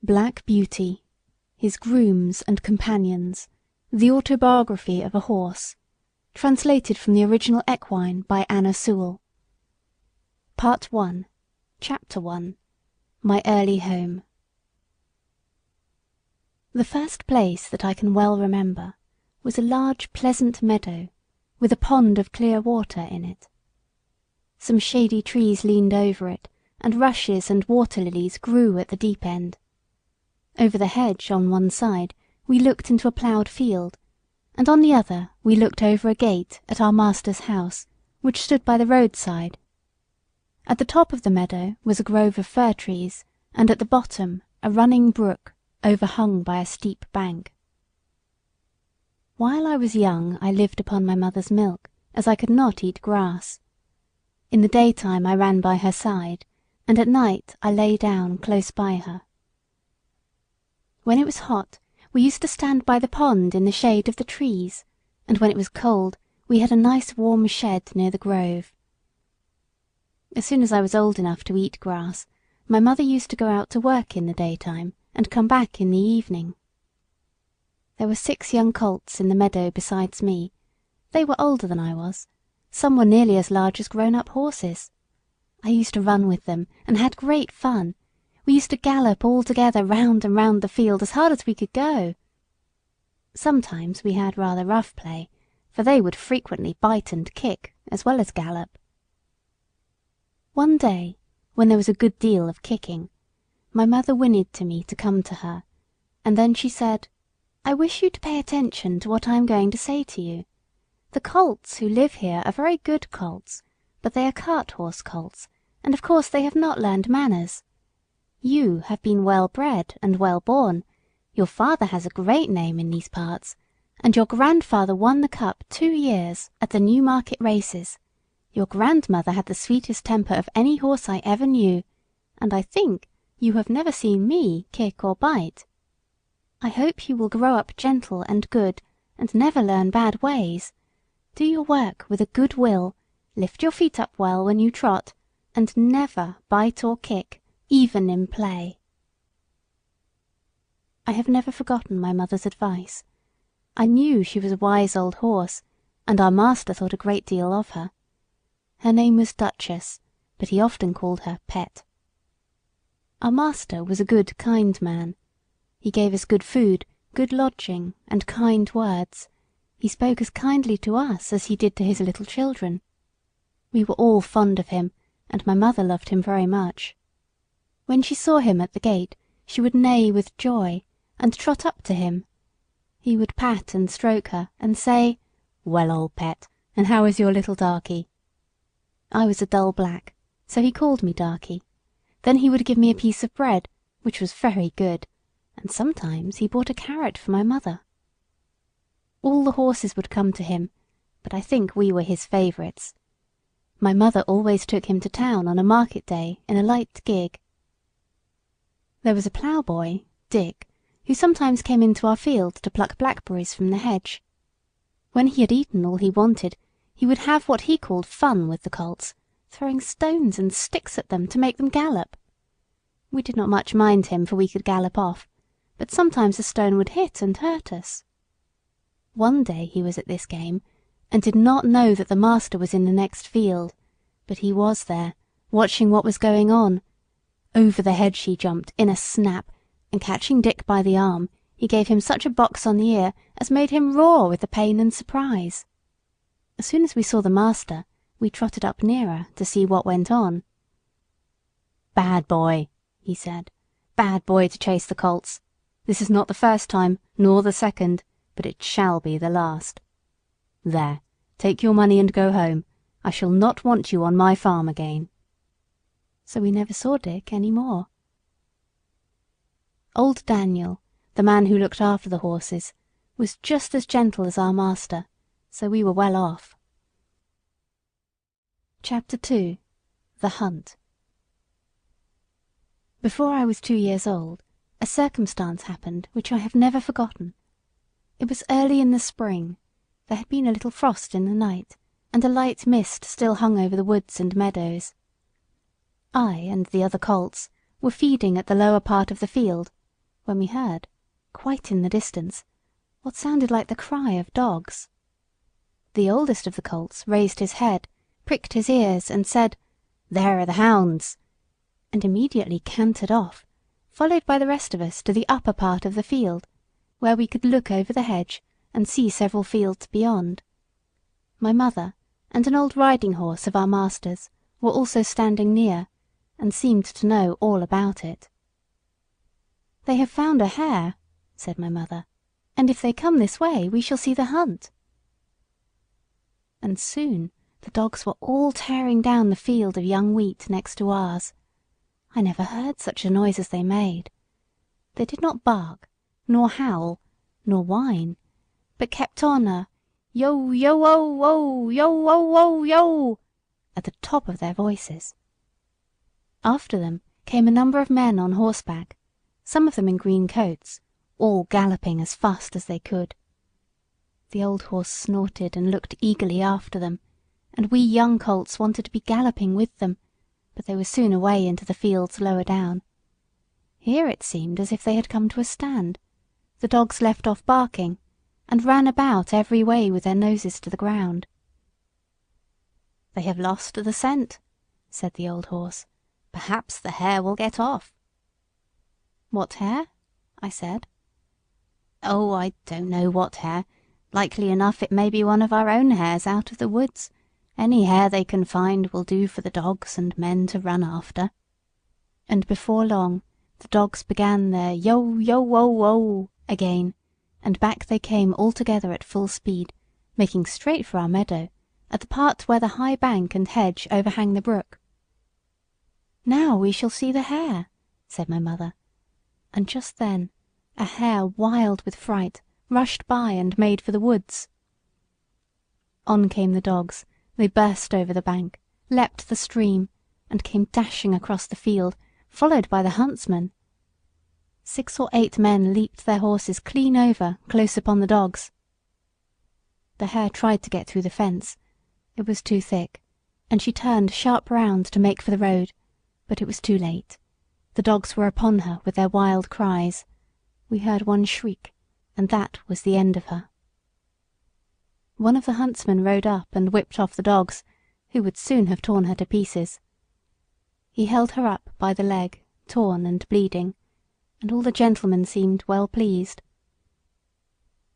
Black Beauty, His Grooms and Companions, The Autobiography of a Horse, translated from the original equine by Anna Sewell. Part 1, Chapter 1, My Early Home. The first place that I can well remember was a large pleasant meadow with a pond of clear water in it. Some shady trees leaned over it, and rushes and water lilies grew at the deep end. Over the hedge on one side we looked into a ploughed field, and on the other we looked over a gate at our master's house, which stood by the roadside. At the top of the meadow was a grove of fir trees, and at the bottom a running brook overhung by a steep bank. While I was young I lived upon my mother's milk, as I could not eat grass. In the daytime I ran by her side, and at night I lay down close by her. When it was hot, we used to stand by the pond in the shade of the trees, and when it was cold we had a nice warm shed near the grove. As soon as I was old enough to eat grass, my mother used to go out to work in the daytime and come back in the evening. There were 6 young colts in the meadow besides me. They were older than I was. Some were nearly as large as grown-up horses. I used to run with them and had great fun. We used to gallop all together round and round the field as hard as we could go. Sometimes we had rather rough play, for they would frequently bite and kick as well as gallop. One day, when there was a good deal of kicking, my mother whinnied to me to come to her, and then she said, "I wish you to pay attention to what I am going to say to you. The colts who live here are very good colts, but they are cart-horse colts, and of course they have not learned manners. You have been well bred and well born. Your father has a great name in these parts, and your grandfather won the cup 2 years at the Newmarket races. Your grandmother had the sweetest temper of any horse I ever knew, and I think you have never seen me kick or bite. I hope you will grow up gentle and good, and never learn bad ways. Do your work with a good will, lift your feet up well when you trot, and never bite or kick, even in play." I have never forgotten my mother's advice. I knew she was a wise old horse, and our master thought a great deal of her. Her name was Duchess, but he often called her Pet. Our master was a good, kind man. He gave us good food, good lodging, and kind words. He spoke as kindly to us as he did to his little children. We were all fond of him, and my mother loved him very much. When she saw him at the gate, she would neigh with joy, and trot up to him. He would pat and stroke her, and say, "Well, old Pet, and how is your little darky?" I was a dull black, so he called me Darky. Then he would give me a piece of bread, which was very good, and sometimes he bought a carrot for my mother. All the horses would come to him, but I think we were his favourites. My mother always took him to town on a market day in a light gig. There was a ploughboy, Dick, who sometimes came into our field to pluck blackberries from the hedge. When he had eaten all he wanted, he would have what he called fun with the colts, throwing stones and sticks at them to make them gallop. We did not much mind him, for we could gallop off, but sometimes a stone would hit and hurt us. One day he was at this game, and did not know that the master was in the next field, but he was there, watching what was going on. Over the hedge he jumped in a snap, and catching Dick by the arm, he gave him such a box on the ear as made him roar with the pain and surprise. As soon as we saw the master, we trotted up nearer to see what went on. "Bad boy," he said, "bad boy to chase the colts. This is not the first time, nor the second, but it shall be the last. There, take your money and go home. I shall not want you on my farm again." So we never saw Dick any more. Old Daniel, the man who looked after the horses, was just as gentle as our master, so we were well off. Chapter 2, The Hunt. Before I was 2 years old, a circumstance happened which I have never forgotten. It was early in the spring. There had been a little frost in the night, and a light mist still hung over the woods and meadows. I and the other colts were feeding at the lower part of the field, when we heard, quite in the distance, what sounded like the cry of dogs. The oldest of the colts raised his head, pricked his ears, and said, "There are the hounds," and immediately cantered off, followed by the rest of us to the upper part of the field, where we could look over the hedge and see several fields beyond. My mother and an old riding horse of our master's were also standing near, and seemed to know all about it. "They have found a hare," said my mother, "and if they come this way we shall see the hunt." And soon the dogs were all tearing down the field of young wheat next to ours. I never heard such a noise as they made. They did not bark, nor howl, nor whine, but kept on a yo yo oh oh yo oh oh yo at the top of their voices. After them came a number of men on horseback, some of them in green coats, all galloping as fast as they could. The old horse snorted and looked eagerly after them, and we young colts wanted to be galloping with them, but they were soon away into the fields lower down. Here it seemed as if they had come to a stand. The dogs left off barking, and ran about every way with their noses to the ground. "They have lost the scent," said the old horse. "Perhaps the hare will get off." "What hare?" I said. "Oh, I don't know what hare. Likely enough it may be one of our own hares out of the woods. Any hare they can find will do for the dogs and men to run after." And before long the dogs began their yo yo wo wo again, and back they came all together at full speed, making straight for our meadow, at the part where the high bank and hedge overhang the brook. "Now we shall see the hare," said my mother, and just then a hare wild with fright rushed by and made for the woods. On came the dogs. They burst over the bank, leapt the stream, and came dashing across the field, followed by the huntsman. 6 or 8 men leaped their horses clean over, close upon the dogs. The hare tried to get through the fence. It was too thick, and she turned sharp round to make for the road, but it was too late. The dogs were upon her with their wild cries. We heard one shriek, and that was the end of her. One of the huntsmen rode up and whipped off the dogs, who would soon have torn her to pieces. He held her up by the leg, torn and bleeding, and all the gentlemen seemed well pleased.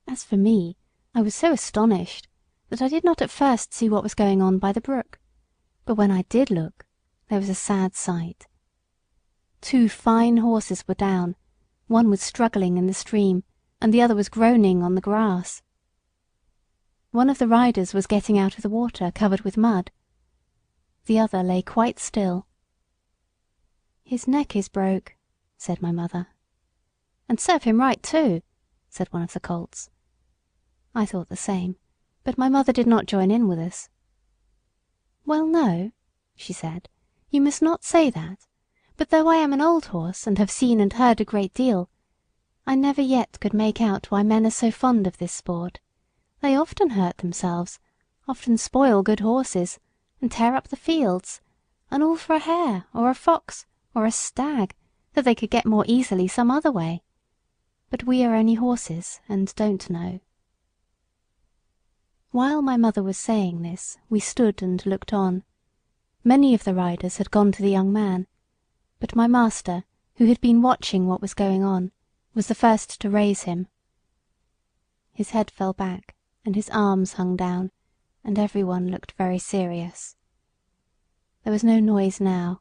As for me, I was so astonished that I did not at first see what was going on by the brook, but when I did look, there was a sad sight. 2 fine horses were down, one was struggling in the stream, and the other was groaning on the grass. One of the riders was getting out of the water covered with mud. The other lay quite still. "His neck is broke," said my mother. "And serve him right too," said one of the colts. I thought the same, but my mother did not join in with us. "Well, no," she said, "you must not say that, but though I am an old horse and have seen and heard a great deal, I never yet could make out why men are so fond of this sport. They often hurt themselves, often spoil good horses, and tear up the fields, and all for a hare or a fox or a stag that they could get more easily some other way. But we are only horses and don't know." While my mother was saying this, we stood and looked on. Many of the riders had gone to the young man, but my master, who had been watching what was going on, was the first to raise him. His head fell back, and his arms hung down, and every one looked very serious. There was no noise now.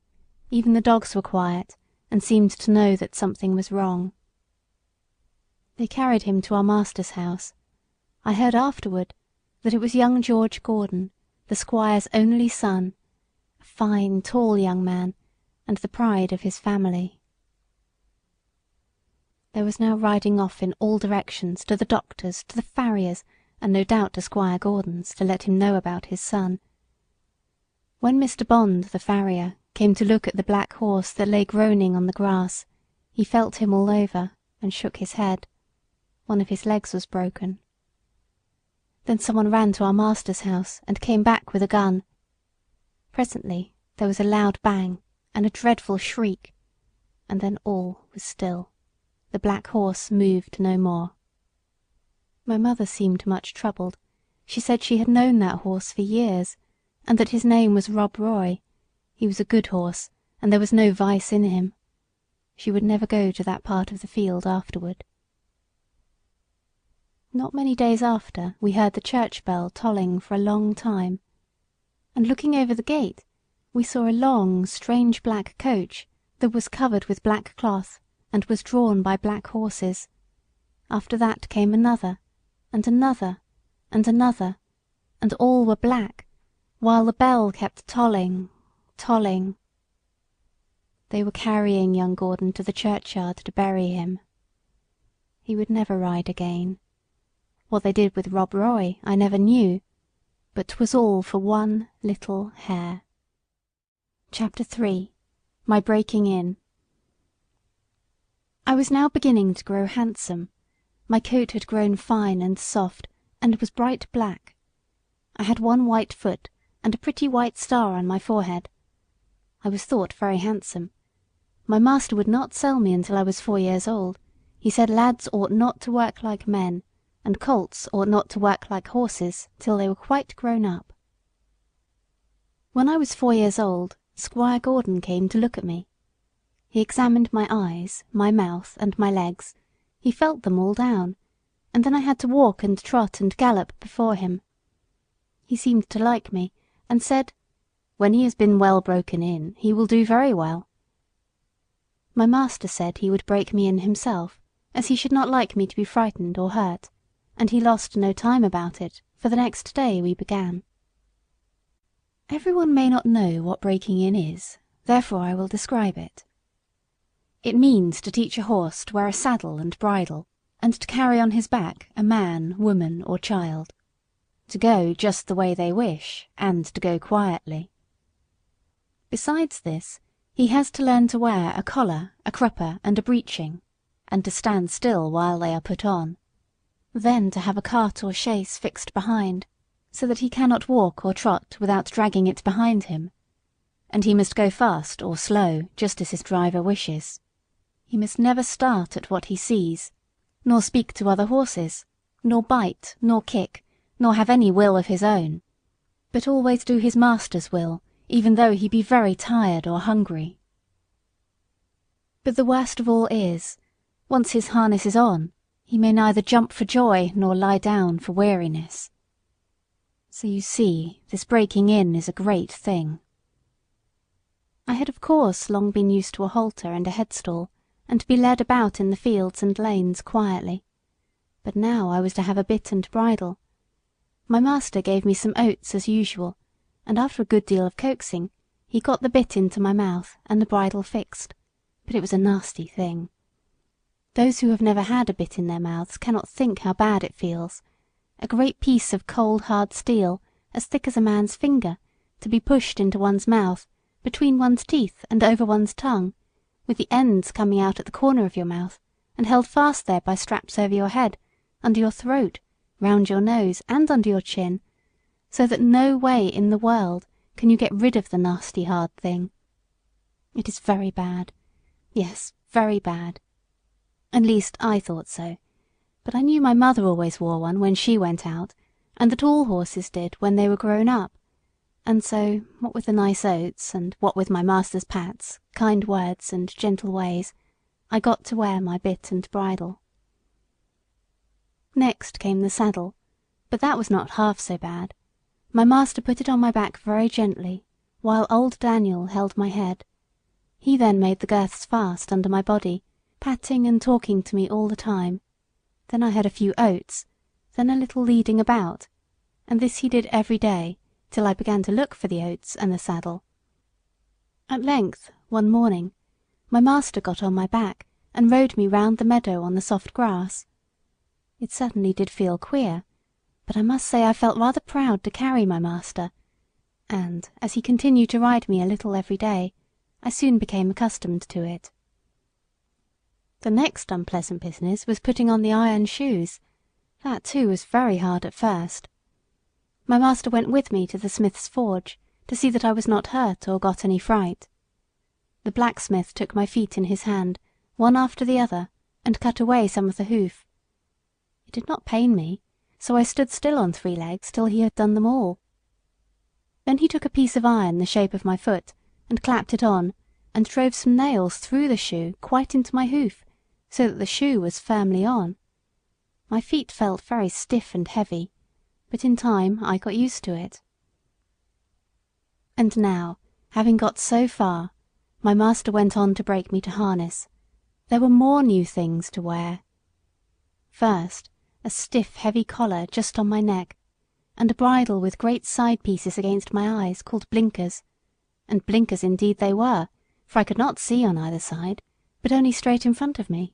Even the dogs were quiet, and seemed to know that something was wrong. They carried him to our master's house. I heard afterward that it was young George Gordon, the squire's only son, a fine, tall young man, and the pride of his family. There was now riding off in all directions to the doctor's, to the farrier's, and no doubt to Squire Gordon's, to let him know about his son. When Mr. Bond, the farrier, came to look at the black horse that lay groaning on the grass, he felt him all over, and shook his head. One of his legs was broken. Then someone ran to our master's house, and came back with a gun. Presently there was a loud bang, and a dreadful shriek, and then all was still. the black horse moved no more. My mother seemed much troubled. She said she had known that horse for years, and that his name was Rob Roy. He was a good horse, and there was no vice in him. She would never go to that part of the field afterward. Not many days after we heard the church bell tolling for a long time, and looking over the gate we saw a long, strange black coach that was covered with black cloth and was drawn by black horses. After that came another, and another, and another, and all were black, while the bell kept tolling, tolling. They were carrying young Gordon to the churchyard to bury him. He would never ride again. What they did with Rob Roy I never knew, but 'twas all for one little hare. Chapter 3. My Breaking In. I was now beginning to grow handsome. My coat had grown fine and soft, and was bright black. I had one white foot, and a pretty white star on my forehead. I was thought very handsome. My master would not sell me until I was 4 years old. He said lads ought not to work like men, and colts ought not to work like horses till they were quite grown up. When I was 4 years old, Squire Gordon came to look at me. He examined my eyes, my mouth, and my legs. He felt them all down, and then I had to walk and trot and gallop before him. He seemed to like me, and said, "When he has been well broken in, he will do very well." My master said he would break me in himself, as he should not like me to be frightened or hurt, and he lost no time about it, for the next day we began. Everyone may not know what breaking in is, therefore I will describe it. It means to teach a horse to wear a saddle and bridle, and to carry on his back a man, woman, or child. To go just the way they wish, and to go quietly. Besides this, he has to learn to wear a collar, a crupper, and a breeching, and to stand still while they are put on. Then to have a cart or chaise fixed behind, so that he cannot walk or trot without dragging it behind him. And he must go fast or slow, just as his driver wishes. He must never start at what he sees, nor speak to other horses, nor bite, nor kick, nor have any will of his own, but always do his master's will, even though he be very tired or hungry. But the worst of all is, once his harness is on, he may neither jump for joy nor lie down for weariness. So you see, this breaking in is a great thing. I had of course long been used to a halter and a headstall, and to be led about in the fields and lanes quietly. But now I was to have a bit and bridle. My master gave me some oats as usual, and after a good deal of coaxing, he got the bit into my mouth and the bridle fixed, but it was a nasty thing. Those who have never had a bit in their mouths cannot think how bad it feels. A great piece of cold hard steel, as thick as a man's finger, to be pushed into one's mouth, between one's teeth and over one's tongue, with the ends coming out at the corner of your mouth, and held fast there by straps over your head, under your throat, round your nose, and under your chin, so that no way in the world can you get rid of the nasty hard thing. It is very bad. Yes, very bad. At least I thought so, but I knew my mother always wore one when she went out, and that all horses did when they were grown up, and so, what with the nice oats, and what with my master's pats, kind words, and gentle ways, I got to wear my bit and bridle. Next came the saddle, but that was not half so bad. My master put it on my back very gently, while old Daniel held my head. He then made the girths fast under my body, patting and talking to me all the time. Then I had a few oats, then a little leading about, and this he did every day, till I began to look for the oats and the saddle. At length, one morning, my master got on my back, and rode me round the meadow on the soft grass. It certainly did feel queer, but I must say I felt rather proud to carry my master, and, as he continued to ride me a little every day, I soon became accustomed to it. The next unpleasant business was putting on the iron shoes. That too was very hard at first. My master went with me to the smith's forge, to see that I was not hurt or got any fright. The blacksmith took my feet in his hand, one after the other, and cut away some of the hoof. It did not pain me, so I stood still on 3 legs till he had done them all. Then he took a piece of iron the shape of my foot, and clapped it on, and drove some nails through the shoe quite into my hoof, so that the shoe was firmly on. My feet felt very stiff and heavy, but in time I got used to it. And now, having got so far, my master went on to break me to harness. There were more new things to wear. First, a stiff, heavy collar just on my neck, and a bridle with great side pieces against my eyes, called blinkers. And blinkers indeed they were, for I could not see on either side, but only straight in front of me.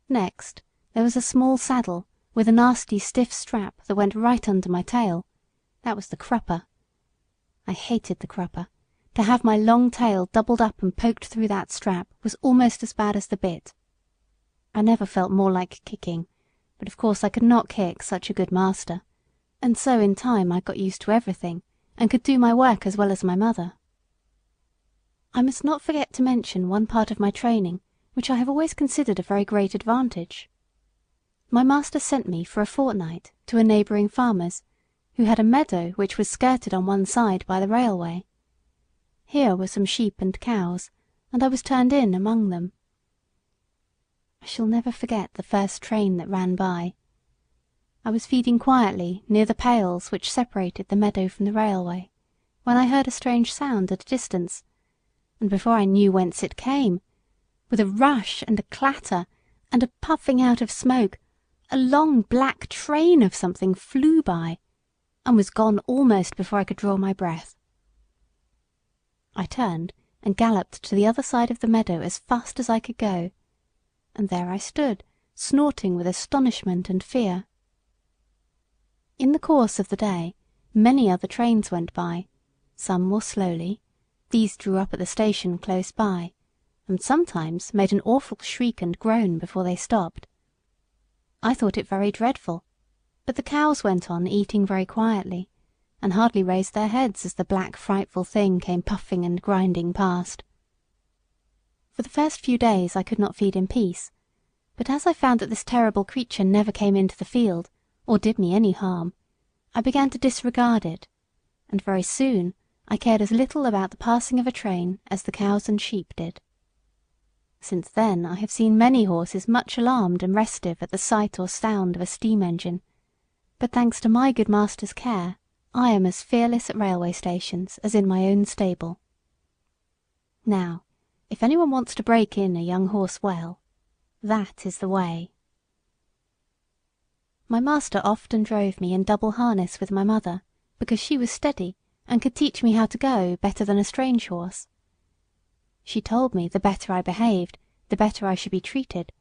Next, there was a small saddle, with a nasty stiff strap that went right under my tail. That was the crupper. I hated the crupper. To have my long tail doubled up and poked through that strap was almost as bad as the bit. I never felt more like kicking, but of course I could not kick such a good master, and so in time I got used to everything, and could do my work as well as my mother. I must not forget to mention one part of my training which I have always considered a very great advantage. My master sent me for a fortnight to a neighbouring farmer's, who had a meadow which was skirted on one side by the railway. Here were some sheep and cows, and I was turned in among them. I shall never forget the first train that ran by. I was feeding quietly near the pales which separated the meadow from the railway, when I heard a strange sound at a distance, and before I knew whence it came, with a rush and a clatter and a puffing out of smoke, a long black train of something flew by, and was gone almost before I could draw my breath. I turned and galloped to the other side of the meadow as fast as I could go, and there I stood, snorting with astonishment and fear. In the course of the day many other trains went by, some more slowly. These drew up at the station close by, and sometimes made an awful shriek and groan before they stopped. I thought it very dreadful, but the cows went on eating very quietly, and hardly raised their heads as the black frightful thing came puffing and grinding past. For the first few days I could not feed in peace, but as I found that this terrible creature never came into the field, or did me any harm, I began to disregard it, and very soon I cared as little about the passing of a train as the cows and sheep did. Since then I have seen many horses much alarmed and restive at the sight or sound of a steam engine, but thanks to my good master's care, I am as fearless at railway stations as in my own stable. Now, if anyone wants to break in a young horse well, that is the way. My master often drove me in double harness with my mother, because she was steady and could teach me how to go better than a strange horse. She told me the better I behaved, the better I should be treated,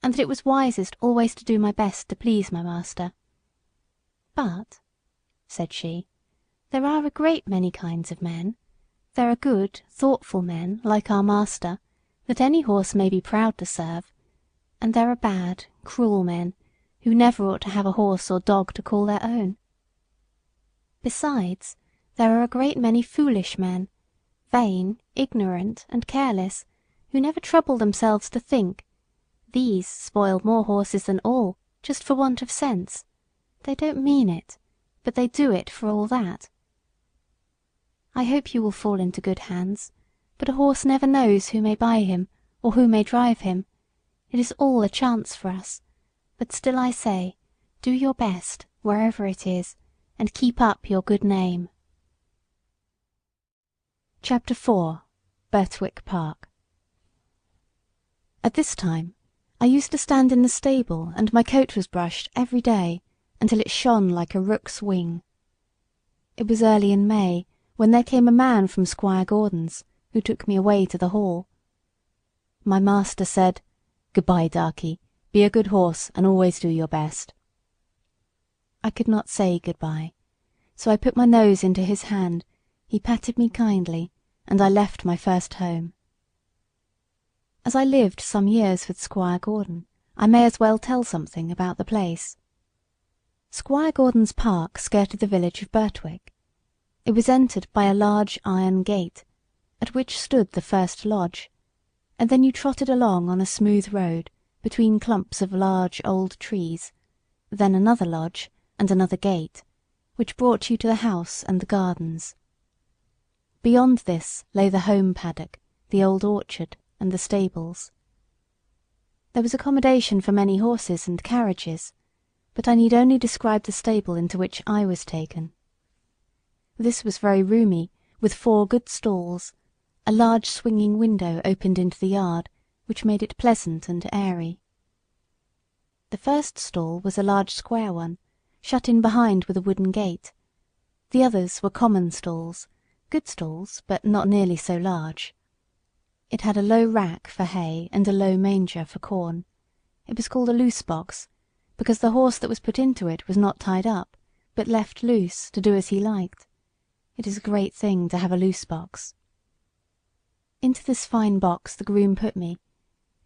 and that it was wisest always to do my best to please my master. But, said she, there are a great many kinds of men. There are good, thoughtful men, like our master, that any horse may be proud to serve, and there are bad, cruel men, who never ought to have a horse or dog to call their own. Besides, there are a great many foolish men, vain, ignorant, and careless, who never trouble themselves to think. These spoil more horses than all, just for want of sense. They don't mean it, but they do it for all that. I hope you will fall into good hands, but a horse never knows who may buy him, or who may drive him. It is all a chance for us, but still I say, do your best, wherever it is, and keep up your good name. Chapter 4. Birtwick Park. At this time I used to stand in the stable, and my coat was brushed every day until it shone like a rook's wing. It was early in May, when there came a man from Squire Gordon's, who took me away to the hall. My master said, "Good-bye, Darkie, be a good horse, and always do your best." I could not say good-bye, so I put my nose into his hand, he patted me kindly, and I left my first home. As I lived some years with Squire Gordon, I may as well tell something about the place. Squire Gordon's park skirted the village of Birtwick. It was entered by a large iron gate, at which stood the first lodge, and then you trotted along on a smooth road, between clumps of large old trees, then another lodge and another gate, which brought you to the house and the gardens. Beyond this lay the home paddock, the old orchard, and the stables. There was accommodation for many horses and carriages, but I need only describe the stable into which I was taken. This was very roomy, with 4 good stalls. A large swinging window opened into the yard, which made it pleasant and airy. The first stall was a large square one, shut in behind with a wooden gate. The others were common stalls, good stalls, but not nearly so large. It had a low rack for hay and a low manger for corn. It was called a loose box, because the horse that was put into it was not tied up, but left loose to do as he liked. It is a great thing to have a loose box. Into this fine box the groom put me.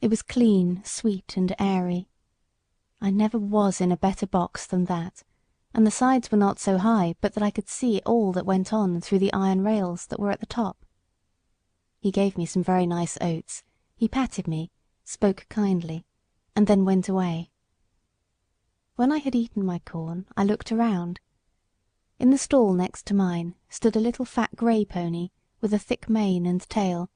It was clean, sweet, and airy. I never was in a better box than that, and the sides were not so high but that I could see all that went on through the iron rails that were at the top. He gave me some very nice oats, he patted me, spoke kindly, and then went away. When I had eaten my corn, I looked around. In the stall next to mine stood a little fat grey pony with a thick mane and tail,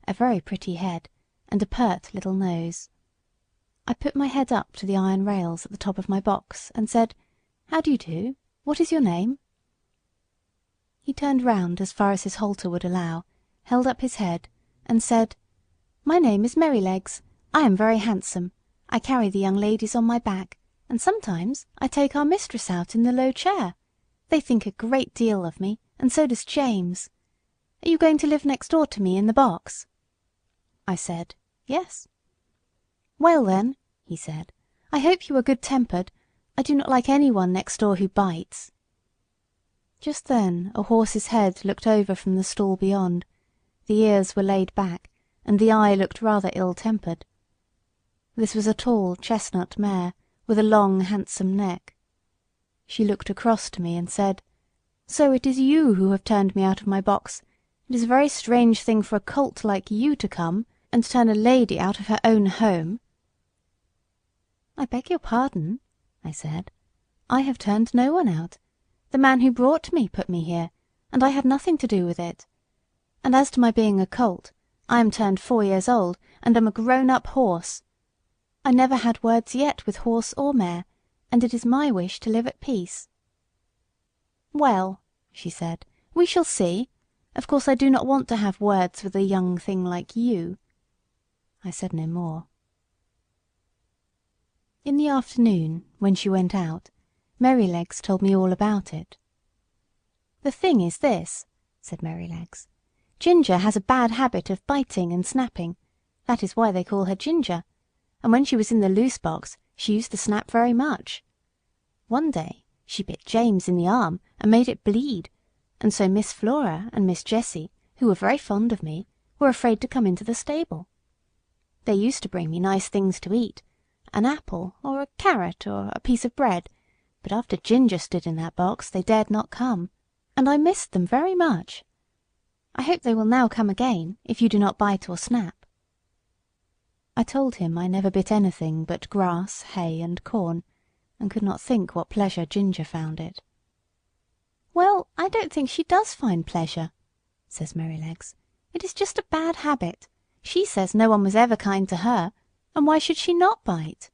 a very pretty head, and a pert little nose. I put my head up to the iron rails at the top of my box and said, "How do you do? What is your name?" He turned round as far as his halter would allow, held up his head, and said, "My name is Merrylegs. I am very handsome. I carry the young ladies on my back, and sometimes I take our mistress out in the low chair. They think a great deal of me, and so does James. Are you going to live next door to me in the box?" I said, "Yes." "Well then," he said, "I hope you are good-tempered. I do not like anyone next door who bites." Just then a horse's head looked over from the stall beyond. The ears were laid back, and the eye looked rather ill-tempered. This was a tall chestnut mare, with a long, handsome neck. She looked across to me and said, "So it is you who have turned me out of my box. It is a very strange thing for a colt like you to come and turn a lady out of her own home." "I beg your pardon," I said. "I have turned no one out. The man who brought me put me here, and I had nothing to do with it. And as to my being a colt, I am turned 4 years old, and am a grown-up horse. I never had words yet with horse or mare, and it is my wish to live at peace." "Well," she said, "we shall see. Of course I do not want to have words with a young thing like you." I said no more. In the afternoon, when she went out, Merrylegs told me all about it. "The thing is this," said Merrylegs. "Ginger has a bad habit of biting and snapping. That is why they call her Ginger. And when she was in the loose box she used to snap very much. One day she bit James in the arm and made it bleed, and so Miss Flora and Miss Jessie, who were very fond of me, were afraid to come into the stable. They used to bring me nice things to eat, an apple or a carrot or a piece of bread, but after Ginger stood in that box they dared not come, and I missed them very much. I hope they will now come again, if you do not bite or snap." I told him I never bit anything but grass, hay, and corn, and could not think what pleasure Ginger found it. "Well, I don't think she does find pleasure," says Merrylegs. "It is just a bad habit. She says no one was ever kind to her, and why should she not bite?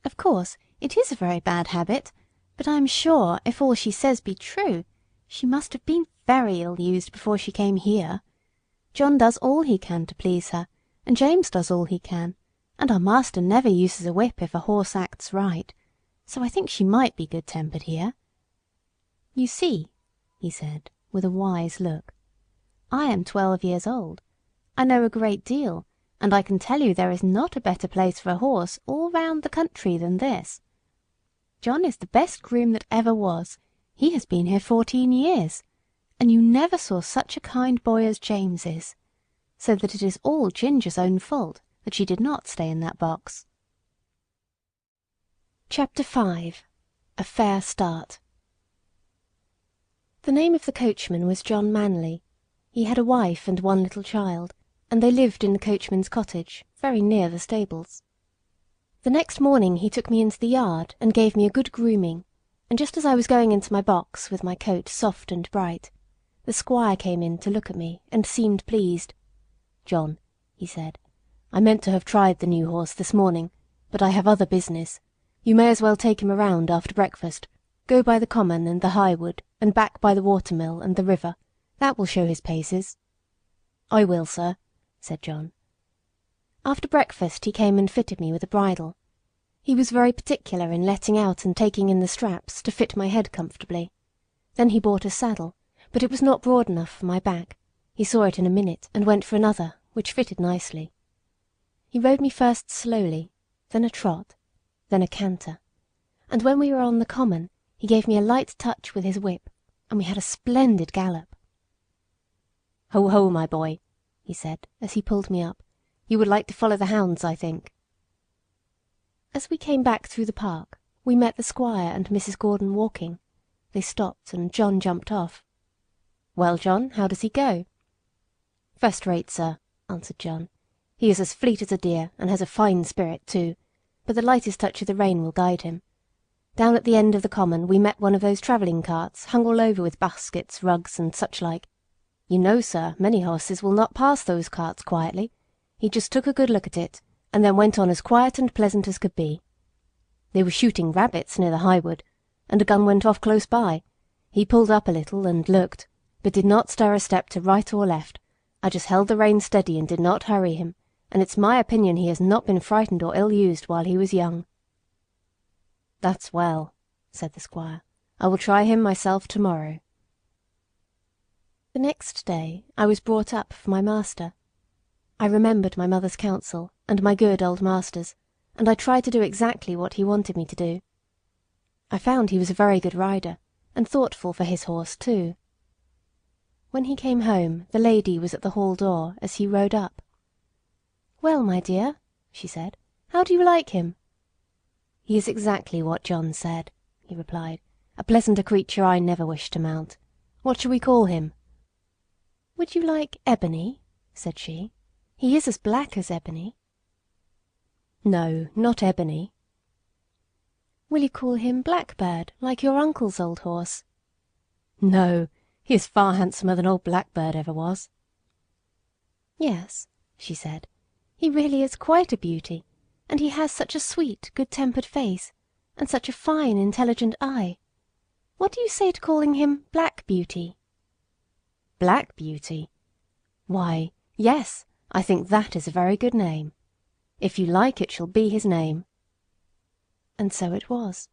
Of course, it is a very bad habit, but I am sure, if all she says be true, she must have been very ill-used before she came here. John does all he can to please her, and James does all he can, and our master never uses a whip if a horse acts right, so I think she might be good-tempered here. You see," he said, with a wise look, "I am 12 years old. I know a great deal, and I can tell you there is not a better place for a horse all round the country than this. John is the best groom that ever was. He has been here 14 years, and you never saw such a kind boy as James is, so that it is all Ginger's own fault that she did not stay in that box." Chapter 5. A Fair Start. The name of the coachman was John Manley. He had a wife and 1 little child, and they lived in the coachman's cottage, very near the stables. The next morning he took me into the yard and gave me a good grooming, and just as I was going into my box with my coat soft and bright, the squire came in to look at me and seemed pleased. "John," he said, "I meant to have tried the new horse this morning, but I have other business. You may as well take him around after breakfast. Go by the common and the highwood, and back by the watermill and the river. That will show his paces." "I will, sir," said John. After breakfast he came and fitted me with a bridle. He was very particular in letting out and taking in the straps to fit my head comfortably. Then he bought a saddle, but it was not broad enough for my back. He saw it in a minute and went for another, which fitted nicely. He rode me first slowly, then a trot, then a canter, and when we were on the common he gave me a light touch with his whip, and we had a splendid gallop. "Ho, ho, my boy," he said, as he pulled me up. "You would like to follow the hounds, I think." As we came back through the park, we met the squire and Mrs. Gordon walking. They stopped, and John jumped off. "Well, John, how does he go?" "First rate, sir," answered John. "He is as fleet as a deer, and has a fine spirit too, but the lightest touch of the rein will guide him. Down at the end of the common we met one of those travelling carts hung all over with baskets, rugs, and such like. You know, sir, many horses will not pass those carts quietly. He just took a good look at it, and then went on as quiet and pleasant as could be. They were shooting rabbits near the highwood, and a gun went off close by. He pulled up a little and looked, but did not stir a step to right or left. I just held the rein steady and did not hurry him, and it's my opinion he has not been frightened or ill-used while he was young." "That's well," said the squire. "I will try him myself to-morrow." The next day I was brought up for my master. I remembered my mother's counsel and my good old master's, and I tried to do exactly what he wanted me to do. I found he was a very good rider, and thoughtful for his horse too. When he came home, the lady was at the hall door as he rode up. "Well, my dear," she said, "how do you like him?" "He is exactly what John said," he replied. "A pleasanter creature I never wish to mount. What shall we call him?" "Would you like Ebony?" said she. "He is as black as ebony." "No, not Ebony." "Will you call him Blackbird, like your uncle's old horse?" "No, he is far handsomer than old Blackbird ever was." "Yes," she said, "he really is quite a beauty, and he has such a sweet, good-tempered face, and such a fine, intelligent eye. What do you say to calling him Black Beauty?" "Black Beauty? Why, yes, I think that is a very good name. If you like, it shall be his name." And so it was.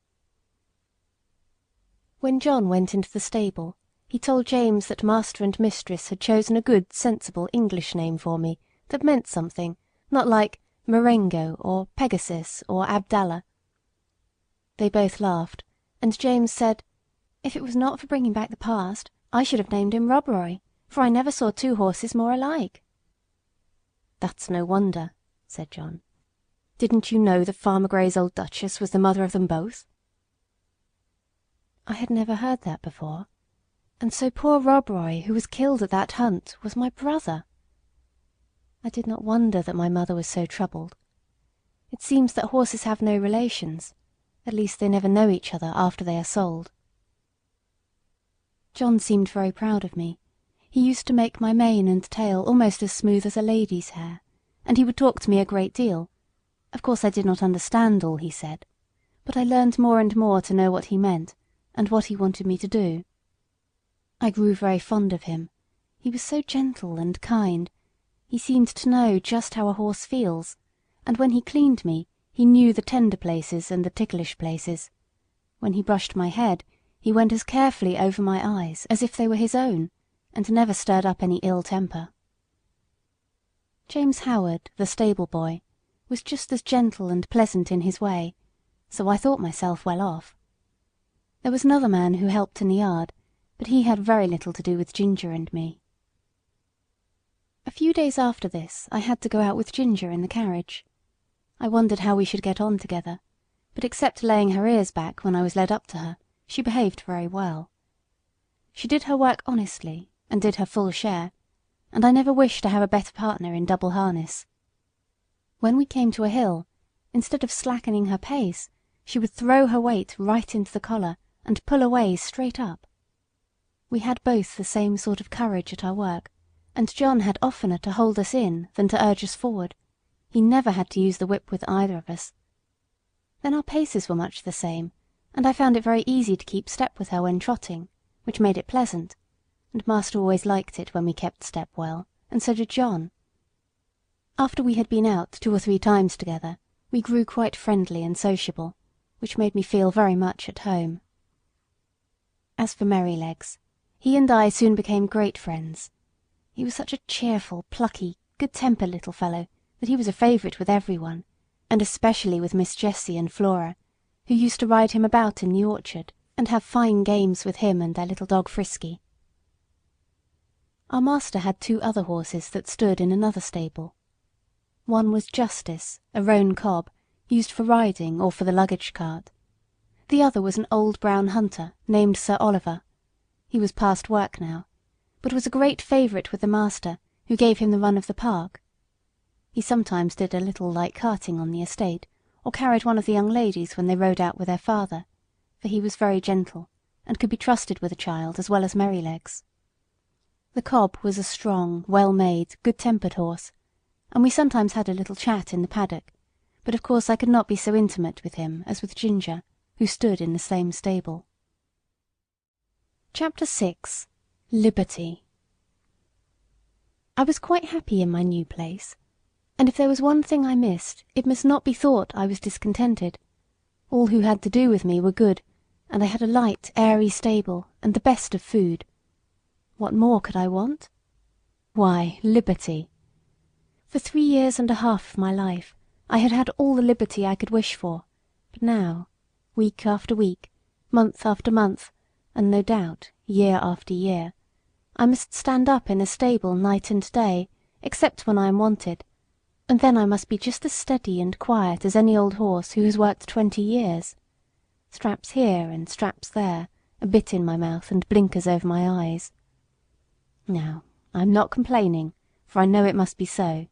When John went into the stable, he told James that master and mistress had chosen a good, sensible English name for me that meant something, not like Marengo or Pegasus or Abdallah. They both laughed, and James said, "If it was not for bringing back the past, I should have named him Rob Roy, for I never saw two horses more alike." "That's no wonder," said John. "Didn't you know that Farmer Gray's old Duchess was the mother of them both?" I had never heard that before, and so poor Rob Roy, who was killed at that hunt, was my brother. I did not wonder that my mother was so troubled. It seems that horses have no relations, at least they never know each other after they are sold. John seemed very proud of me. He used to make my mane and tail almost as smooth as a lady's hair, and he would talk to me a great deal. Of course I did not understand all he said, but I learned more and more to know what he meant, and what he wanted me to do. I grew very fond of him. He was so gentle and kind. He seemed to know just how a horse feels, and when he cleaned me, he knew the tender places and the ticklish places. When he brushed my head, he went as carefully over my eyes as if they were his own, and never stirred up any ill temper. James Howard, the stable boy, was just as gentle and pleasant in his way, so I thought myself well off. There was another man who helped in the yard, but he had very little to do with Ginger and me. A few days after this I had to go out with Ginger in the carriage. I wondered how we should get on together, but except laying her ears back when I was led up to her, she behaved very well. She did her work honestly, and did her full share, and I never wished to have a better partner in double harness. When we came to a hill, instead of slackening her pace, she would throw her weight right into the collar and pull away straight up. We had both the same sort of courage at our work, and John had oftener to hold us in than to urge us forward. He never had to use the whip with either of us. Then our paces were much the same, and I found it very easy to keep step with her when trotting, which made it pleasant, and master always liked it when we kept step well, and so did John. After we had been out 2 or 3 times together, we grew quite friendly and sociable, which made me feel very much at home. As for Merrylegs, he and I soon became great friends. He was such a cheerful, plucky, good-tempered little fellow that he was a favourite with everyone, and especially with Miss Jessie and Flora, who used to ride him about in the orchard and have fine games with him and their little dog Frisky. Our master had 2 other horses that stood in another stable. One was Justice, a roan cob, used for riding or for the luggage cart. The other was an old brown hunter named Sir Oliver. He was past work now, but was a great favourite with the master, who gave him the run of the park. He sometimes did a little light carting on the estate, or carried one of the young ladies when they rode out with their father, for he was very gentle, and could be trusted with a child as well as Merrylegs. The cob was a strong, well-made, good-tempered horse, and we sometimes had a little chat in the paddock, but of course I could not be so intimate with him as with Ginger, who stood in the same stable. Chapter 6. Liberty. I was quite happy in my new place, and if there was one thing I missed, it must not be thought I was discontented. All who had to do with me were good, and I had a light, airy stable, and the best of food. What more could I want? Why, liberty. For 3 years and a half of my life I had had all the liberty I could wish for, but now, week after week, month after month, and no doubt year after year, I must stand up in a stable night and day, except when I am wanted, and then I must be just as steady and quiet as any old horse who has worked 20 years. Straps here and straps there, a bit in my mouth and blinkers over my eyes. Now, I am not complaining, for I know it must be so.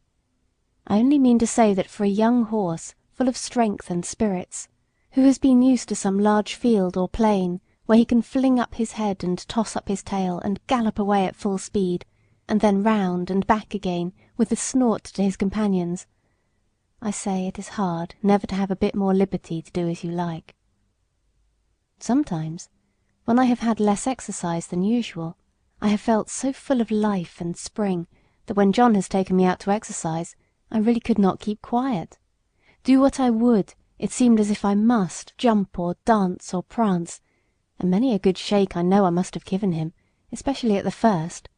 I only mean to say that for a young horse full of strength and spirits, who has been used to some large field or plain where he can fling up his head and toss up his tail and gallop away at full speed, and then round and back again with the snort to his companions, I say it is hard never to have a bit more liberty to do as you like. Sometimes, when I have had less exercise than usual, I have felt so full of life and spring that when John has taken me out to exercise, I really could not keep quiet. Do what I would, it seemed as if I must jump or dance or prance, and many a good shake I know I must have given him, especially at the first,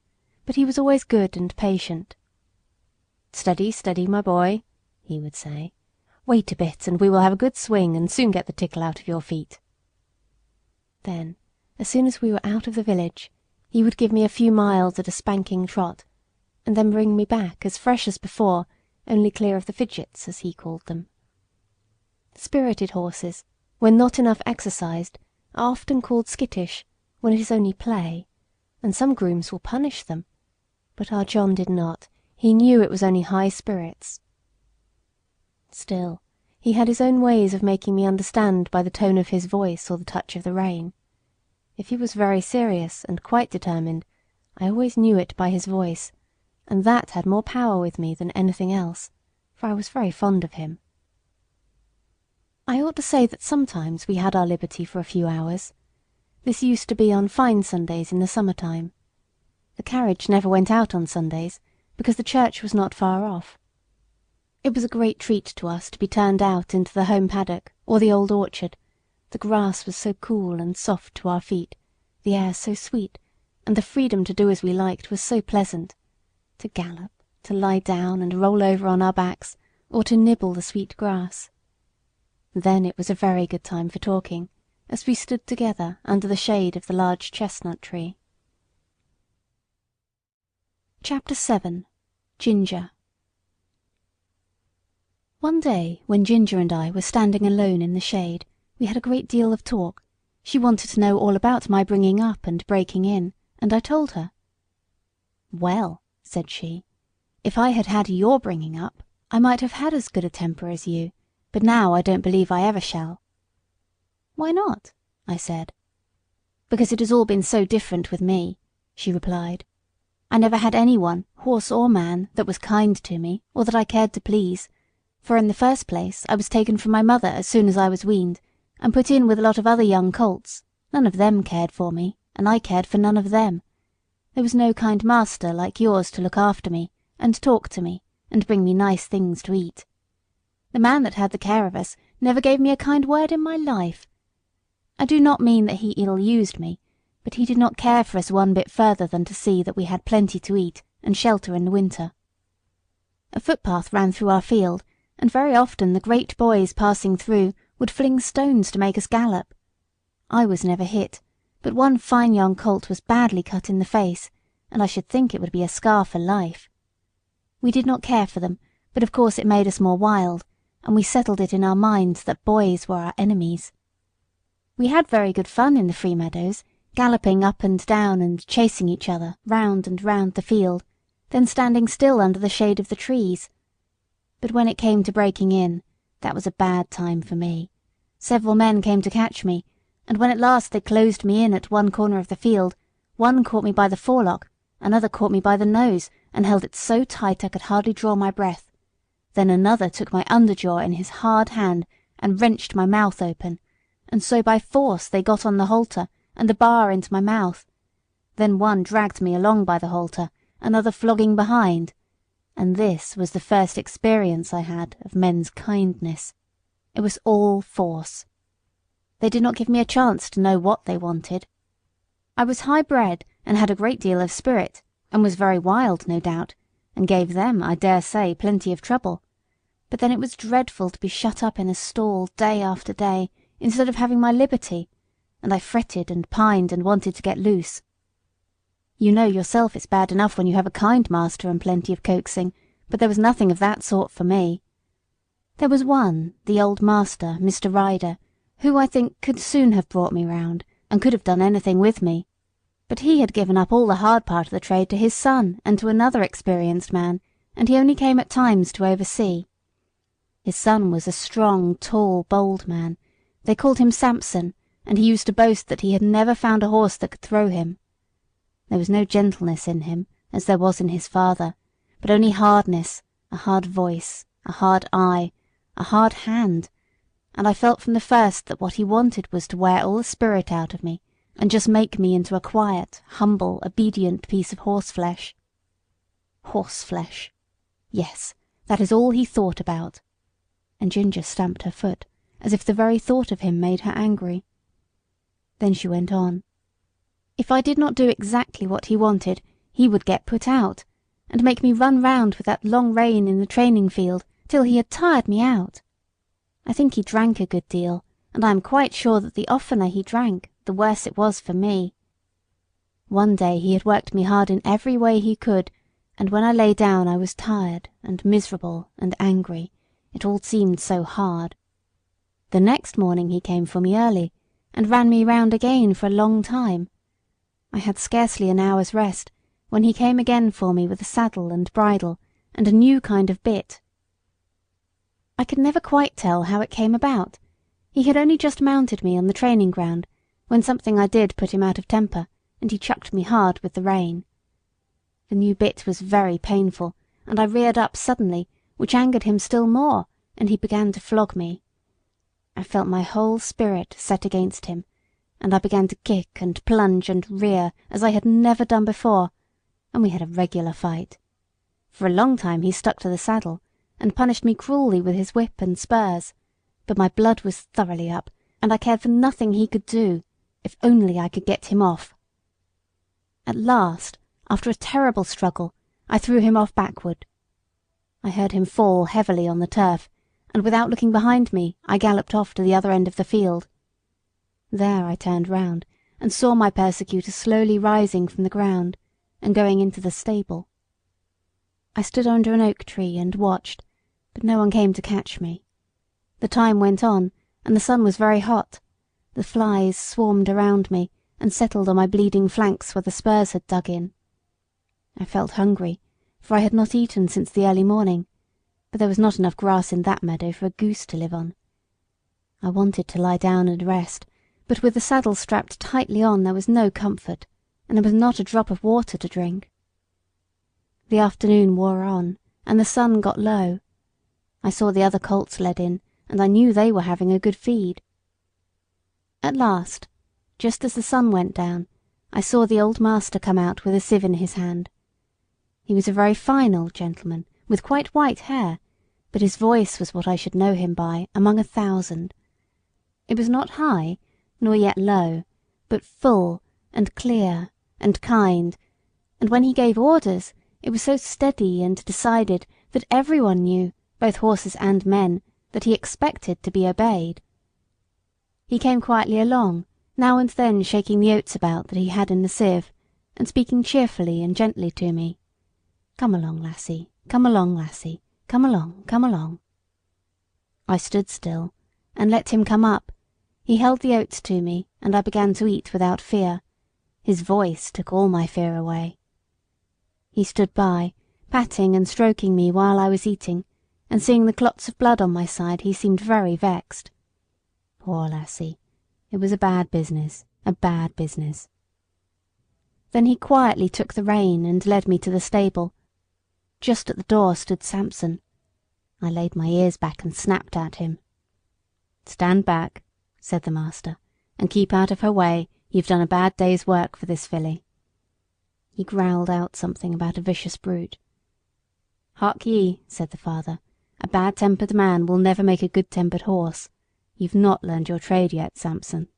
but he was always good and patient. "Steady, steady, my boy," he would say. "Wait a bit, and we will have a good swing, and soon get the tickle out of your feet." Then, as soon as we were out of the village, he would give me a few miles at a spanking trot, and then bring me back as fresh as before, only clear of the fidgets, as he called them. Spirited horses, when not enough exercised, are often called skittish, when it is only play, and some grooms will punish them, but our John did not. He knew it was only high spirits. Still, he had his own ways of making me understand by the tone of his voice or the touch of the rein. If he was very serious and quite determined, I always knew it by his voice, and that had more power with me than anything else, for I was very fond of him. I ought to say that sometimes we had our liberty for a few hours. This used to be on fine Sundays in the summer time. The carriage never went out on Sundays, because the church was not far off. It was a great treat to us to be turned out into the home paddock or the old orchard. The grass was so cool and soft to our feet, the air so sweet, and the freedom to do as we liked was so pleasant. To gallop, to lie down and roll over on our backs, or to nibble the sweet grass. Then it was a very good time for talking, as we stood together under the shade of the large chestnut tree. Chapter 7. Ginger. One day, when Ginger and I were standing alone in the shade, we had a great deal of talk. She wanted to know all about my bringing up and breaking in, and I told her. "Well," said she, "if I had had your bringing up, I might have had as good a temper as you, but now I don't believe I ever shall." "Why not?" I said. "Because it has all been so different with me," she replied. "I never had anyone, horse or man, that was kind to me, or that I cared to please, for in the first place I was taken from my mother as soon as I was weaned, and put in with a lot of other young colts. None of them cared for me, and I cared for none of them. There was no kind master like yours to look after me, and talk to me, and bring me nice things to eat. The man that had the care of us never gave me a kind word in my life. I do not mean that he ill-used me, but he did not care for us one bit further than to see that we had plenty to eat and shelter in the winter. A footpath ran through our field, and very often the great boys passing through would fling stones to make us gallop. I was never hit, but one fine young colt was badly cut in the face, and I should think it would be a scar for life. We did not care for them, but of course it made us more wild, and we settled it in our minds that boys were our enemies. We had very good fun in the free meadows, galloping up and down and chasing each other round and round the field, then standing still under the shade of the trees. But when it came to breaking in, that was a bad time for me. Several men came to catch me, and when at last they closed me in at one corner of the field, one caught me by the forelock, another caught me by the nose, and held it so tight I could hardly draw my breath. Then another took my underjaw in his hard hand and wrenched my mouth open, and so by force they got on the halter and the bar into my mouth. Then one dragged me along by the halter, another flogging behind, and this was the first experience I had of men's kindness. It was all force. They did not give me a chance to know what they wanted. I was high-bred and had a great deal of spirit, and was very wild, no doubt, and gave them, I dare say, plenty of trouble. But then it was dreadful to be shut up in a stall day after day, instead of having my liberty, and I fretted and pined and wanted to get loose. You know yourself it's bad enough when you have a kind master and plenty of coaxing, but there was nothing of that sort for me. There was one, the old master, Mr. Ryder, who I think could soon have brought me round, and could have done anything with me. But he had given up all the hard part of the trade to his son and to another experienced man, and he only came at times to oversee. His son was a strong, tall, bold man. They called him Samson, and he used to boast that he had never found a horse that could throw him. There was no gentleness in him, as there was in his father, but only hardness, a hard voice, a hard eye, a hard hand, and I felt from the first that what he wanted was to wear all the spirit out of me, and just make me into a quiet, humble, obedient piece of horseflesh. Horseflesh. Yes, that is all he thought about. And Ginger stamped her foot, as if the very thought of him made her angry. Then she went on. If I did not do exactly what he wanted, he would get put out, and make me run round with that long rein in the training field till he had tired me out. I think he drank a good deal, and I am quite sure that the oftener he drank, the worse it was for me. One day he had worked me hard in every way he could, and when I lay down I was tired and miserable and angry. It all seemed so hard. The next morning he came for me early, and ran me round again for a long time. I had scarcely an hour's rest, when he came again for me with a saddle and bridle, and a new kind of bit. I could never quite tell how it came about. He had only just mounted me on the training ground, when something I did put him out of temper, and he chucked me hard with the rein. The new bit was very painful, and I reared up suddenly, which angered him still more, and he began to flog me. I felt my whole spirit set against him, and I began to kick and plunge and rear as I had never done before, and we had a regular fight. For a long time he stuck to the saddle, and punished me cruelly with his whip and spurs, but my blood was thoroughly up, and I cared for nothing he could do, if only I could get him off. At last, after a terrible struggle, I threw him off backward. I heard him fall heavily on the turf, and without looking behind me I galloped off to the other end of the field. There I turned round, and saw my persecutor slowly rising from the ground, and going into the stable. I stood under an oak tree and watched, but no one came to catch me. The time went on, and the sun was very hot. The flies swarmed around me, and settled on my bleeding flanks where the spurs had dug in. I felt hungry, for I had not eaten since the early morning, but there was not enough grass in that meadow for a goose to live on. I wanted to lie down and rest, but with the saddle strapped tightly on there was no comfort, and there was not a drop of water to drink. The afternoon wore on, and the sun got low. I saw the other colts led in, and I knew they were having a good feed. At last, just as the sun went down, I saw the old master come out with a sieve in his hand. He was a very fine old gentleman, with quite white hair, but his voice was what I should know him by among 1,000. It was not high, nor yet low, but full, and clear, and kind, and when he gave orders, it was so steady and decided that everyone knew, both horses and men, that he expected to be obeyed. He came quietly along, now and then shaking the oats about that he had in the sieve, and speaking cheerfully and gently to me. "Come along, lassie, come along, lassie, come along, come along." I stood still, and let him come up. He held the oats to me, and I began to eat without fear. His voice took all my fear away. He stood by, patting and stroking me while I was eating, and seeing the clots of blood on my side, he seemed very vexed. Poor lassie, it was a bad business, a bad business. Then he quietly took the rein and led me to the stable. Just at the door stood Samson. I laid my ears back and snapped at him. "Stand back," said the master, "and keep out of her way. You've done a bad day's work for this filly." He growled out something about a vicious brute. "Hark ye," said the father, "a bad-tempered man will never make a good-tempered horse. You've not learned your trade yet, Samson."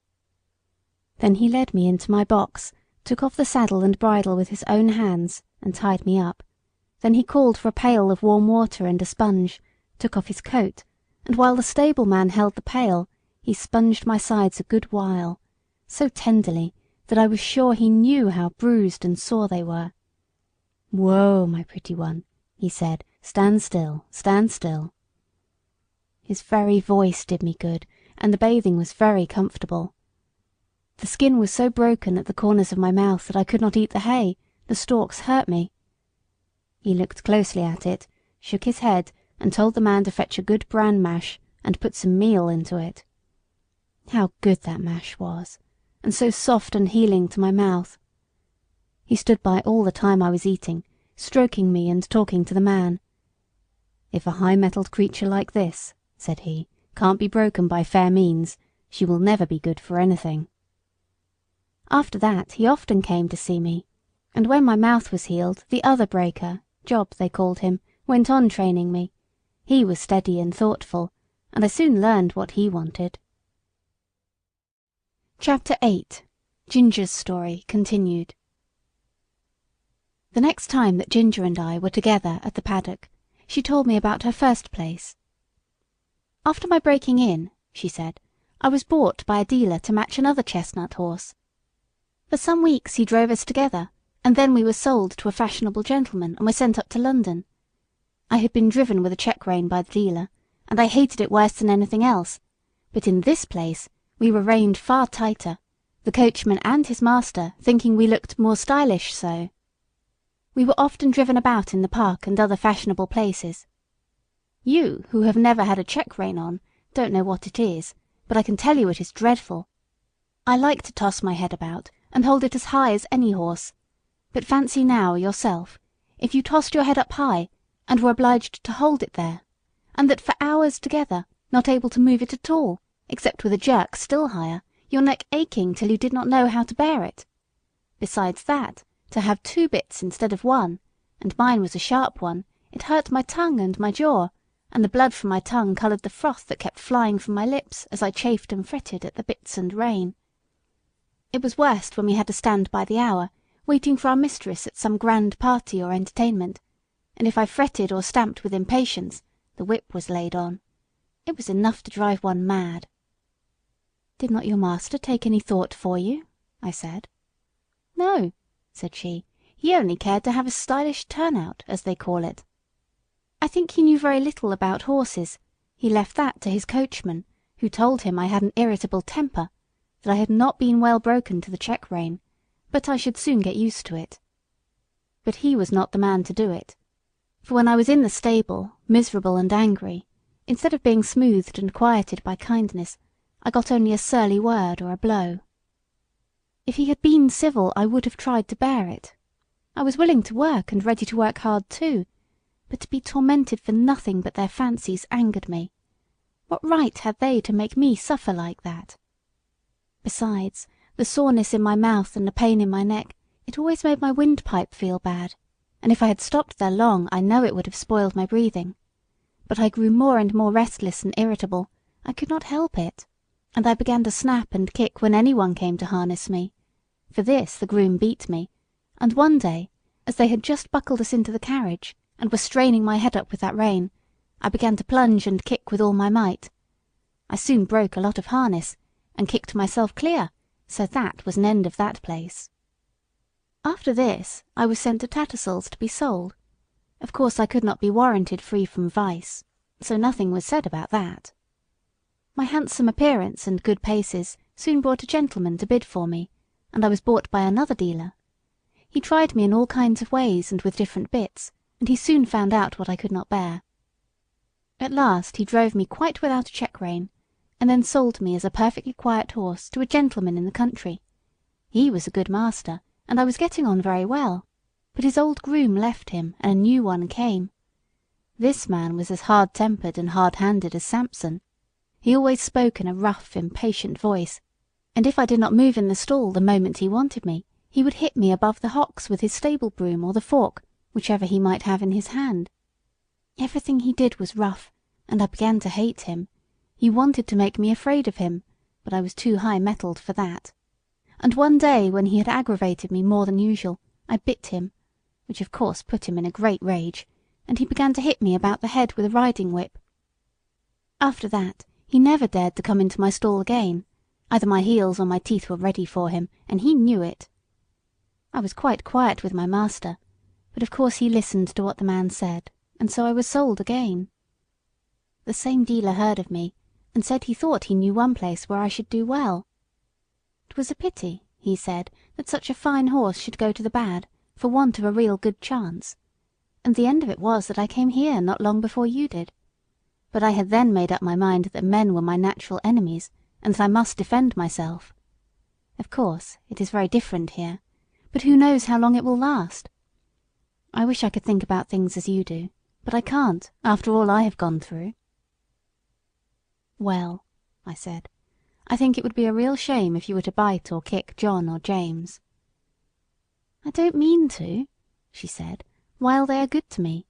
Then he led me into my box, took off the saddle and bridle with his own hands, and tied me up. Then he called for a pail of warm water and a sponge, took off his coat, and while the stable-man held the pail, he sponged my sides a good while, so tenderly that I was sure he knew how bruised and sore they were. "Whoa, my pretty one," he said, "stand still, stand still." His very voice did me good, and the bathing was very comfortable. The skin was so broken at the corners of my mouth that I could not eat the hay, the stalks hurt me. He looked closely at it, shook his head, and told the man to fetch a good bran mash, and put some meal into it. How good that mash was, and so soft and healing to my mouth. He stood by all the time I was eating, stroking me and talking to the man. "If a high-mettled creature like this," said he, "can't be broken by fair means, she will never be good for anything." After that he often came to see me, and when my mouth was healed, the other breaker, Job they called him, went on training me. He was steady and thoughtful, and I soon learned what he wanted. Chapter 8. Ginger's Story Continued. The next time that Ginger and I were together at the paddock, she told me about her first place. "After my breaking in," she said, "I was bought by a dealer to match another chestnut horse. For some weeks he drove us together, and then we were sold to a fashionable gentleman and were sent up to London. I had been driven with a check rein by the dealer, and I hated it worse than anything else, but in this place we were reined far tighter, the coachman and his master thinking we looked more stylish so. We were often driven about in the park and other fashionable places. You, who have never had a check rein on, don't know what it is, but I can tell you it is dreadful. I like to toss my head about, and hold it as high as any horse. But fancy now, yourself, if you tossed your head up high, and were obliged to hold it there, and that for hours together, not able to move it at all, except with a jerk still higher, your neck aching till you did not know how to bear it. Besides that, to have 2 bits instead of 1, and mine was a sharp one, it hurt my tongue and my jaw, and the blood from my tongue coloured the froth that kept flying from my lips as I chafed and fretted at the bits and rein. It was worst when we had to stand by the hour, waiting for our mistress at some grand party or entertainment, and if I fretted or stamped with impatience, the whip was laid on. It was enough to drive one mad. "Did not your master take any thought for you?" I said. "No," said she, "he only cared to have a stylish turnout, as they call it. I think he knew very little about horses. He left that to his coachman, who told him I had an irritable temper, that I had not been well broken to the check rein, but I should soon get used to it. But he was not the man to do it. For when I was in the stable, miserable and angry, instead of being smoothed and quieted by kindness, I got only a surly word or a blow. If he had been civil I would have tried to bear it. I was willing to work and ready to work hard too, but to be tormented for nothing but their fancies angered me. What right had they to make me suffer like that? Besides, the soreness in my mouth and the pain in my neck, it always made my windpipe feel bad, and if I had stopped there long I know it would have spoiled my breathing. But I grew more and more restless and irritable. I could not help it, and I began to snap and kick when anyone came to harness me. For this the groom beat me, and one day, as they had just buckled us into the carriage, and were straining my head up with that rein, I began to plunge and kick with all my might. I soon broke a lot of harness, and kicked myself clear, so that was an end of that place. After this I was sent to Tattersall's to be sold. Of course I could not be warranted free from vice, so nothing was said about that. My handsome appearance and good paces soon brought a gentleman to bid for me, and I was bought by another dealer. He tried me in all kinds of ways and with different bits, and he soon found out what I could not bear. At last he drove me quite without a check-rein, and then sold me as a perfectly quiet horse to a gentleman in the country. He was a good master, and I was getting on very well, but his old groom left him and a new one came. This man was as hard-tempered and hard-handed as Samson. He always spoke in a rough, impatient voice, and if I did not move in the stall the moment he wanted me, he would hit me above the hocks with his stable broom or the fork, whichever he might have in his hand. Everything he did was rough, and I began to hate him. He wanted to make me afraid of him, but I was too high-mettled for that. And one day, when he had aggravated me more than usual, I bit him, which of course put him in a great rage, and he began to hit me about the head with a riding-whip. After that he never dared to come into my stall again. Either my heels or my teeth were ready for him, and he knew it. I was quite quiet with my master, but of course he listened to what the man said, and so I was sold again. The same dealer heard of me, and said he thought he knew one place where I should do well. It was a pity, he said, that such a fine horse should go to the bad, for want of a real good chance, and the end of it was that I came here not long before you did. But I had then made up my mind that men were my natural enemies, and that I must defend myself. Of course, it is very different here, but who knows how long it will last? I wish I could think about things as you do, but I can't, after all I have gone through. Well, I said, I think it would be a real shame if you were to bite or kick John or James. I don't mean to, she said, while they are good to me.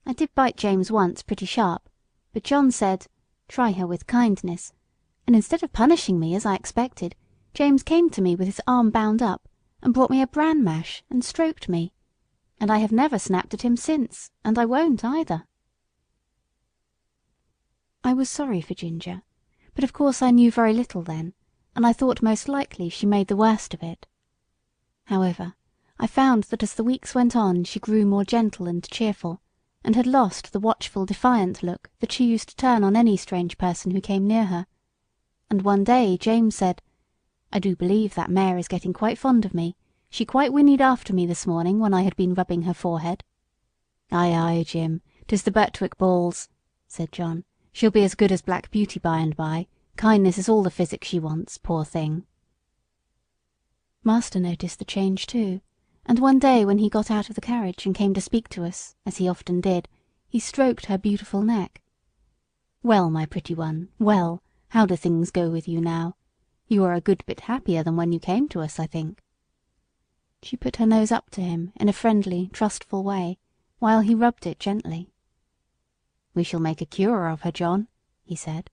I did bite James once pretty sharp, but John said, "Try her with kindness," and instead of punishing me as I expected, James came to me with his arm bound up, and brought me a bran mash and stroked me, and I have never snapped at him since, and I won't either. I was sorry for Ginger, but of course I knew very little then, and I thought most likely she made the worst of it. However, I found that as the weeks went on she grew more gentle and cheerful, and had lost the watchful, defiant look that she used to turn on any strange person who came near her. And one day James said, "I do believe that mare is getting quite fond of me. She quite whinnied after me this morning when I had been rubbing her forehead." "Aye, aye, Jim, 'tis the Birtwick balls," said John. "She'll be as good as Black Beauty by and by. Kindness is all the physic she wants, poor thing." Master noticed the change too, and one day when he got out of the carriage and came to speak to us, as he often did, he stroked her beautiful neck. "Well, my pretty one, well, how do things go with you now? You are a good bit happier than when you came to us, I think." She put her nose up to him in a friendly, trustful way, while he rubbed it gently. "We shall make a cure of her, John," he said.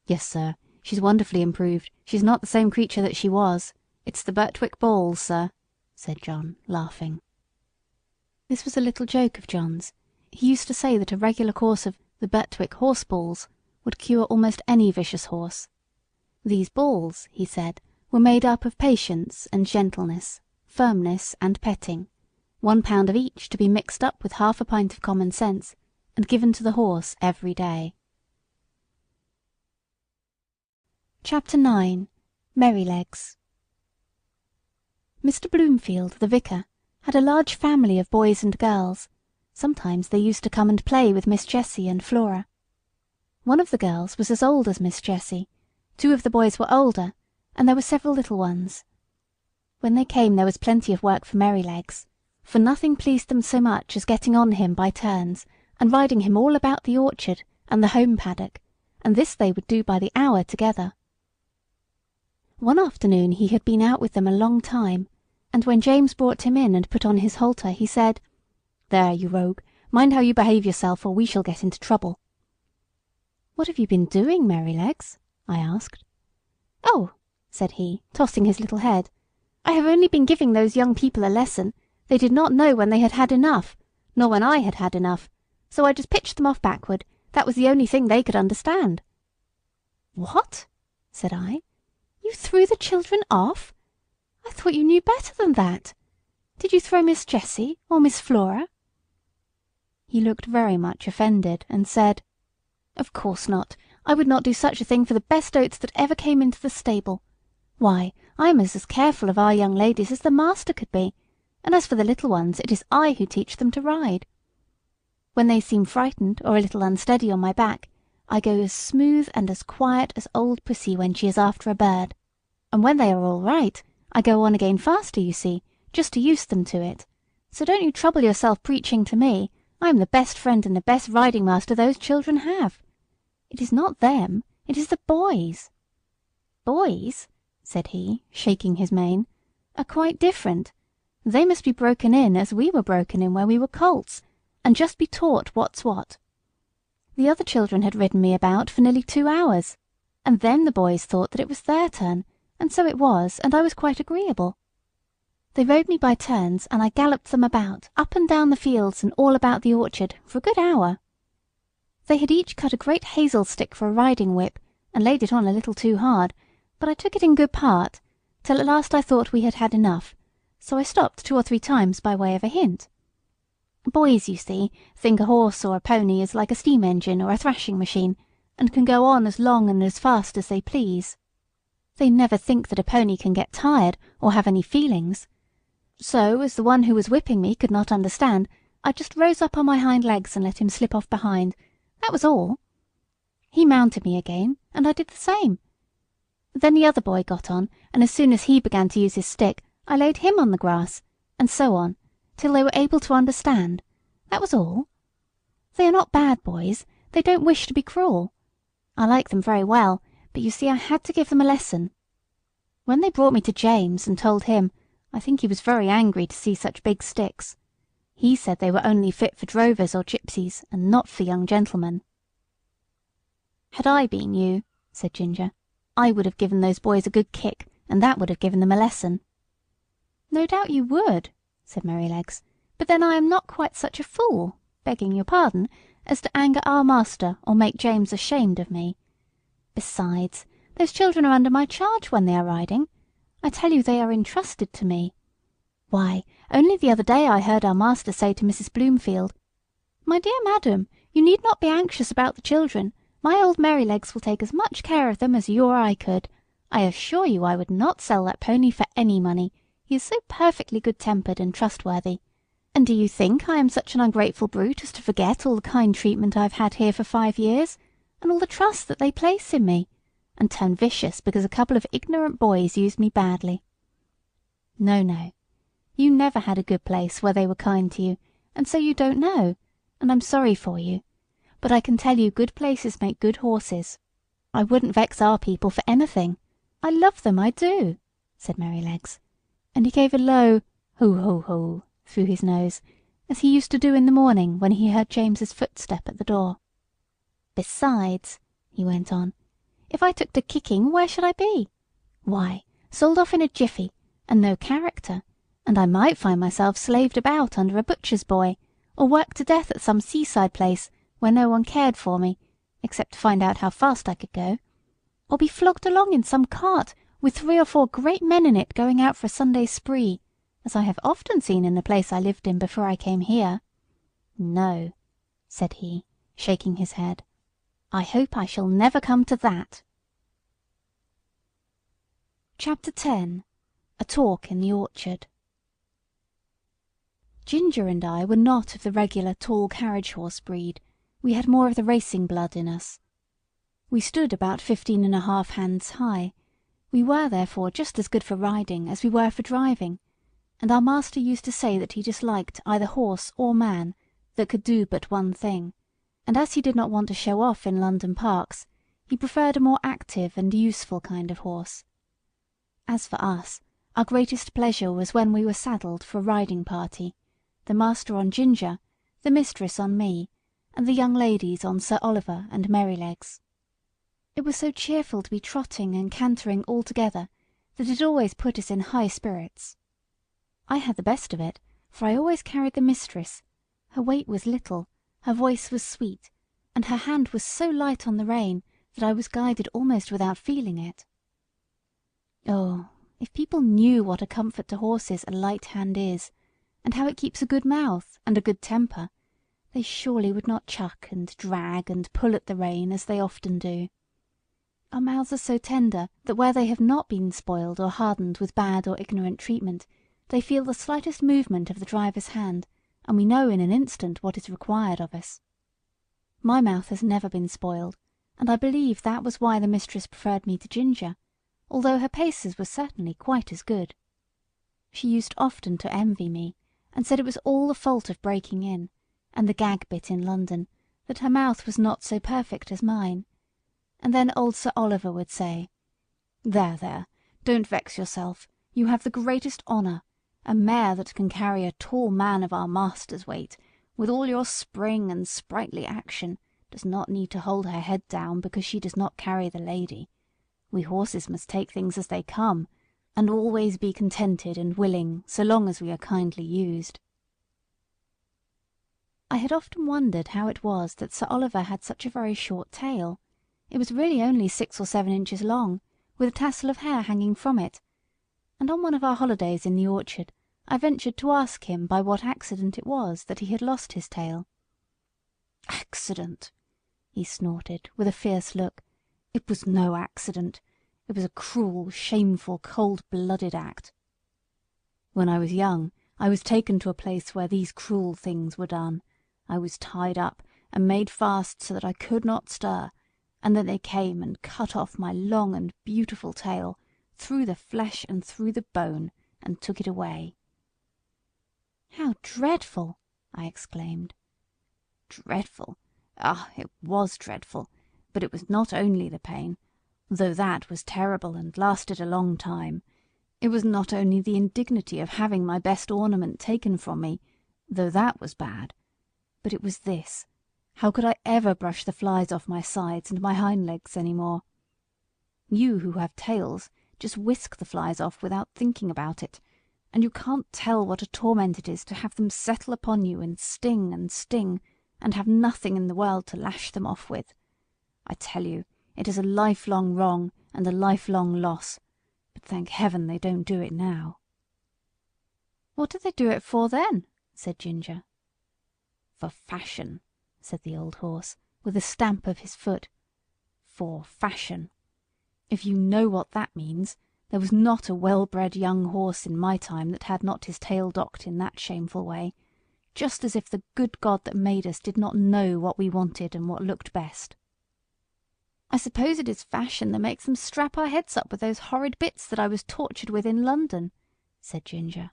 "Yes, sir, she's wonderfully improved. She's not the same creature that she was. It's the Birtwick balls, sir," said John, laughing. This was a little joke of John's. He used to say that a regular course of the Birtwick horse balls would cure almost any vicious horse. These balls, he said, were made up of patience and gentleness, firmness and petting, 1 pound of each to be mixed up with half a pint of common sense, and given to the horse every day. Chapter 9. Merrylegs. Mr. Bloomfield, the vicar, had a large family of boys and girls, Sometimes they used to come and play with Miss Jessie and Flora. One of the girls was as old as Miss Jessie, 2 of the boys were older, and there were several little ones. When they came there was plenty of work for Merrylegs, for nothing pleased them so much as getting on him by turns, and riding him all about the orchard and the home paddock, and this they would do by the hour together. One afternoon he had been out with them a long time, and when James brought him in and put on his halter, he said, "There, you rogue, mind how you behave yourself, or we shall get into trouble." "What have you been doing, Merrylegs?" I asked. "Oh," said he, tossing his little head, "I have only been giving those young people a lesson. They did not know when they had had enough, nor when I had had enough, so I just pitched them off backward. That was the only thing they could understand." "What?" said I. "You threw the children off? I thought you knew better than that. Did you throw Miss Jessie or Miss Flora?" He looked very much offended, and said, "Of course not. I would not do such a thing for the best oats that ever came into the stable. Why, I am as careful of our young ladies as the master could be, and as for the little ones, it is I who teach them to ride. When they seem frightened or a little unsteady on my back, I go as smooth and as quiet as old Pussy when she is after a bird, and when they are all right, I go on again faster, you see, just to use them to it. So don't you trouble yourself preaching to me. I am the best friend and the best riding master those children have. It is not them, it is the boys." "Boys," said he, shaking his mane, "are quite different. They must be broken in as we were broken in when we were colts, and just be taught what's what. The other children had ridden me about for nearly 2 hours, and then the boys thought that it was their turn, and so it was, and I was quite agreeable. They rode me by turns, and I galloped them about, up and down the fields and all about the orchard, for a good hour. They had each cut a great hazel stick for a riding whip, and laid it on a little too hard, but I took it in good part, till at last I thought we had had enough, so I stopped 2 or 3 times by way of a hint. Boys, you see, think a horse or a pony is like a steam engine or a thrashing machine, and can go on as long and as fast as they please. They never think that a pony can get tired or have any feelings. So, as the one who was whipping me could not understand, I just rose up on my hind legs and let him slip off behind. That was all. He mounted me again, and I did the same. Then the other boy got on, and as soon as he began to use his stick, I laid him on the grass, and so on, till they were able to understand. That was all. They are not bad boys. They don't wish to be cruel. I like them very well, but you see I had to give them a lesson. When they brought me to James and told him, I think he was very angry to see such big sticks. He said they were only fit for drovers or gypsies, and not for young gentlemen." "Had I been you," said Ginger, "I would have given those boys a good kick, and that would have given them a lesson." "No doubt you would," said Merrylegs, "but then I am not quite such a fool, begging your pardon, as to anger our master or make James ashamed of me. Besides, those children are under my charge when they are riding. I tell you they are entrusted to me. Why, only the other day I heard our master say to Mrs. Bloomfield, 'My dear madam, you need not be anxious about the children. My old Merrylegs will take as much care of them as you or I could. I assure you I would not sell that pony for any money. He is so perfectly good-tempered and trustworthy. And do you think I am such an ungrateful brute as to forget all the kind treatment I've had here for 5 years, and all the trust that they place in me, and turn vicious because a couple of ignorant boys used me badly? No, no. You never had a good place where they were kind to you, and so you don't know, and I'm sorry for you. But I can tell you good places make good horses. I wouldn't vex our people for anything. I love them, I do," said Merrylegs, and he gave a low "ho, ho, ho" through his nose, as he used to do in the morning when he heard James's footstep at the door. "Besides," he went on, "if I took to kicking, where should I be? Why, sold off in a jiffy, and no character, and I might find myself slaved about under a butcher's boy, or worked to death at some seaside place where no one cared for me, except to find out how fast I could go, or be flogged along in some cart with 3 or 4 great men in it going out for a Sunday spree, as I have often seen in the place I lived in before I came here. No," said he, shaking his head, "I hope I shall never come to that." Chapter 10. A Talk in the Orchard. Ginger and I were not of the regular tall carriage horse breed. We had more of the racing blood in us. We stood about 15½ hands high. We were therefore just as good for riding as we were for driving, and our master used to say that he disliked either horse or man that could do but one thing, and as he did not want to show off in London parks, he preferred a more active and useful kind of horse. As for us, our greatest pleasure was when we were saddled for a riding party, the master on Ginger, the mistress on me, and the young ladies on Sir Oliver and Merrylegs. It was so cheerful to be trotting and cantering all together that it always put us in high spirits. I had the best of it, for I always carried the mistress. Her weight was little, her voice was sweet, and her hand was so light on the rein that I was guided almost without feeling it. Oh, if people knew what a comfort to horses a light hand is, and how it keeps a good mouth and a good temper, they surely would not chuck and drag and pull at the rein as they often do. Our mouths are so tender that where they have not been spoiled or hardened with bad or ignorant treatment, they feel the slightest movement of the driver's hand, and we know in an instant what is required of us. My mouth has never been spoiled, and I believe that was why the mistress preferred me to Ginger, although her paces were certainly quite as good. She used often to envy me, and said it was all the fault of breaking in, and the gag bit in London, that her mouth was not so perfect as mine. And then old Sir Oliver would say, "There, there, don't vex yourself. You have the greatest honour. A mare that can carry a tall man of our master's weight, with all your spring and sprightly action, does not need to hold her head down because she does not carry the lady. We horses must take things as they come, and always be contented and willing so long as we are kindly used." I had often wondered how it was that Sir Oliver had such a very short tail. It was really only 6 or 7 inches long, with a tassel of hair hanging from it, and on one of our holidays in the orchard I ventured to ask him by what accident it was that he had lost his tail. "Accident!" he snorted, with a fierce look. "It was no accident. It was a cruel, shameful, cold-blooded act. When I was young, I was taken to a place where these cruel things were done. I was tied up and made fast so that I could not stir, and then they came and cut off my long and beautiful tail, through the flesh and through the bone, and took it away." "How dreadful!" I exclaimed. "Dreadful! Ah, it was dreadful, but it was not only the pain, though that was terrible and lasted a long time. It was not only the indignity of having my best ornament taken from me, though that was bad, but it was this: how could I ever brush the flies off my sides and my hind legs any more? You who have tails just whisk the flies off without thinking about it, and you can't tell what a torment it is to have them settle upon you and sting, and have nothing in the world to lash them off with. I tell you, it is a lifelong wrong and a lifelong loss, but thank heaven they don't do it now." "What do they do it for then?" said Ginger. "For fashion," said the old horse, with a stamp of his foot. "For fashion. If you know what that means, there was not a well-bred young horse in my time that had not his tail docked in that shameful way, just as if the good God that made us did not know what we wanted and what looked best." "I suppose it is fashion that makes them strap our heads up with those horrid bits that I was tortured with in London," said Ginger.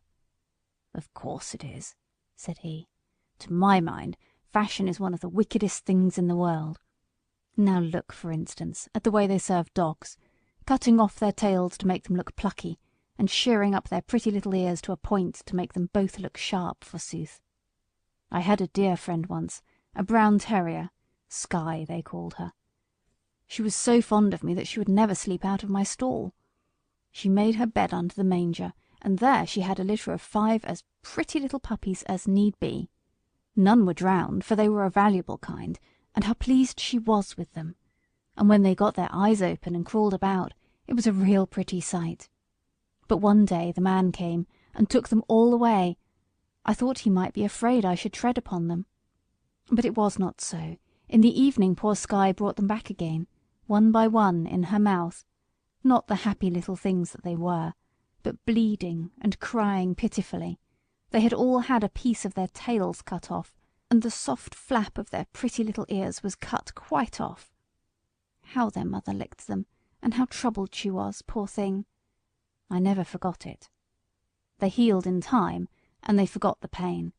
"Of course it is," said he. "To my mind, fashion is one of the wickedest things in the world. Now look, for instance, at the way they serve dogs, cutting off their tails to make them look plucky, and shearing up their pretty little ears to a point to make them both look sharp, forsooth. I had a dear friend once, a brown terrier, Skye they called her. She was so fond of me that she would never sleep out of my stall. She made her bed under the manger, and there she had a litter of 5 as pretty little puppies as need be. None were drowned, for they were a valuable kind, and how pleased she was with them. And when they got their eyes open and crawled about, it was a real pretty sight. But one day the man came and took them all away. I thought he might be afraid I should tread upon them. But it was not so. In the evening poor Skye brought them back again, one by one, in her mouth, not the happy little things that they were, but bleeding and crying pitifully, They had all had a piece of their tails cut off, and the soft flap of their pretty little ears was cut quite off. How their mother licked them, and how troubled she was, poor thing! I never forgot it. They healed in time, and they forgot the pain,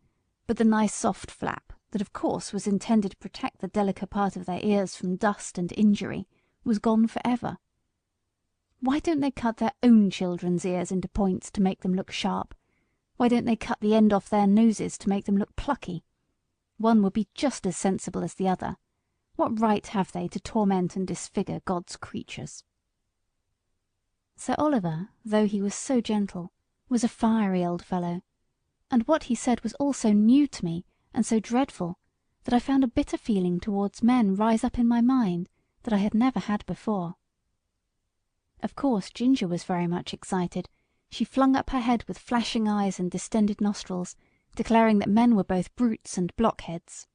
but the nice soft flap, that of course was intended to protect the delicate part of their ears from dust and injury, was gone for ever. Why don't they cut their own children's ears into points to make them look sharp? Why don't they cut the end off their noses to make them look plucky? One would be just as sensible as the other. What right have they to torment and disfigure God's creatures? Sir Oliver, though he was so gentle, was a fiery old fellow, and what he said was all so new to me and so dreadful that I found a bitter feeling towards men rise up in my mind that I had never had before. Of course Ginger was very much excited. She flung up her head with flashing eyes and distended nostrils, declaring that men were both brutes and blockheads.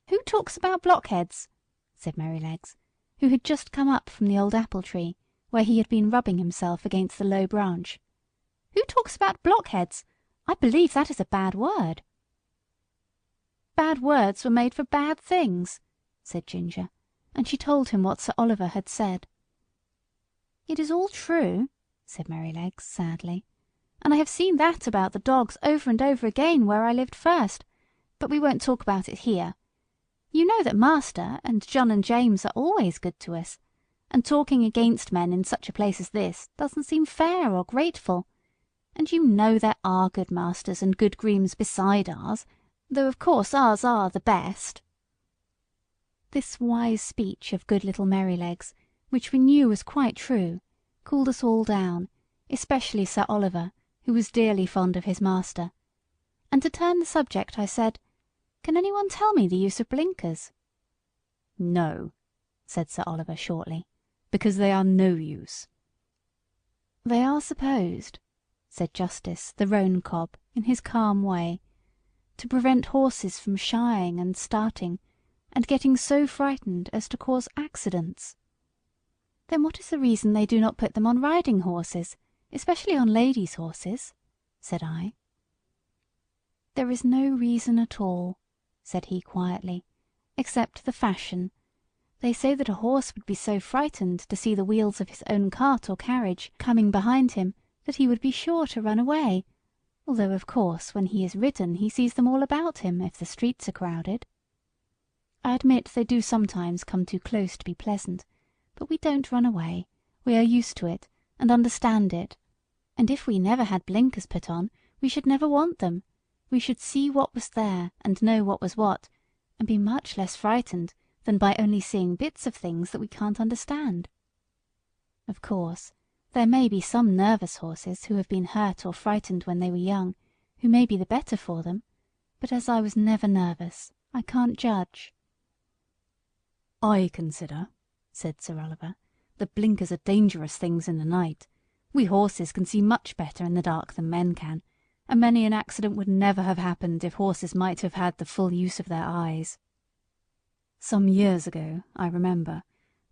"Who talks about blockheads?" said Merrylegs, who had just come up from the old apple tree, where he had been rubbing himself against the low branch. "Who talks about blockheads? I believe that is a bad word." "Bad words were made for bad things," said Ginger, and she told him what Sir Oliver had said. "It is all true," said Merrylegs sadly, "and I have seen that about the dogs over and over again where I lived first, but we won't talk about it here. You know that Master and John and James are always good to us, and talking against men in such a place as this doesn't seem fair or grateful, and you know there are good masters and good grooms beside ours, though of course ours are the best." This wise speech of good little Merrylegs, which we knew was quite true, cooled us all down, especially Sir Oliver, who was dearly fond of his master, and to turn the subject I said, "Can any one tell me the use of blinkers?" "No," said Sir Oliver shortly, "because they are no use." "They are supposed," said Justice, the roan cob, in his calm way, "to prevent horses from shying and starting, and getting so frightened as to cause accidents." "Then what is the reason they do not put them on riding horses, especially on ladies' horses?" said I. "There is no reason at all," said he quietly, "except the fashion. They say that a horse would be so frightened to see the wheels of his own cart or carriage coming behind him that he would be sure to run away, although of course when he is ridden he sees them all about him if the streets are crowded. I admit they do sometimes come too close to be pleasant, but we don't run away. We are used to it, and understand it, and if we never had blinkers put on we should never want them. We should see what was there, and know what was what, and be much less frightened than by only seeing bits of things that we can't understand. Of course, there may be some nervous horses who have been hurt or frightened when they were young, who may be the better for them, but as I was never nervous, I can't judge." "I consider," said Sir Oliver, "that blinkers are dangerous things in the night. We horses can see much better in the dark than men can, and many an accident would never have happened if horses might have had the full use of their eyes. Some years ago, I remember,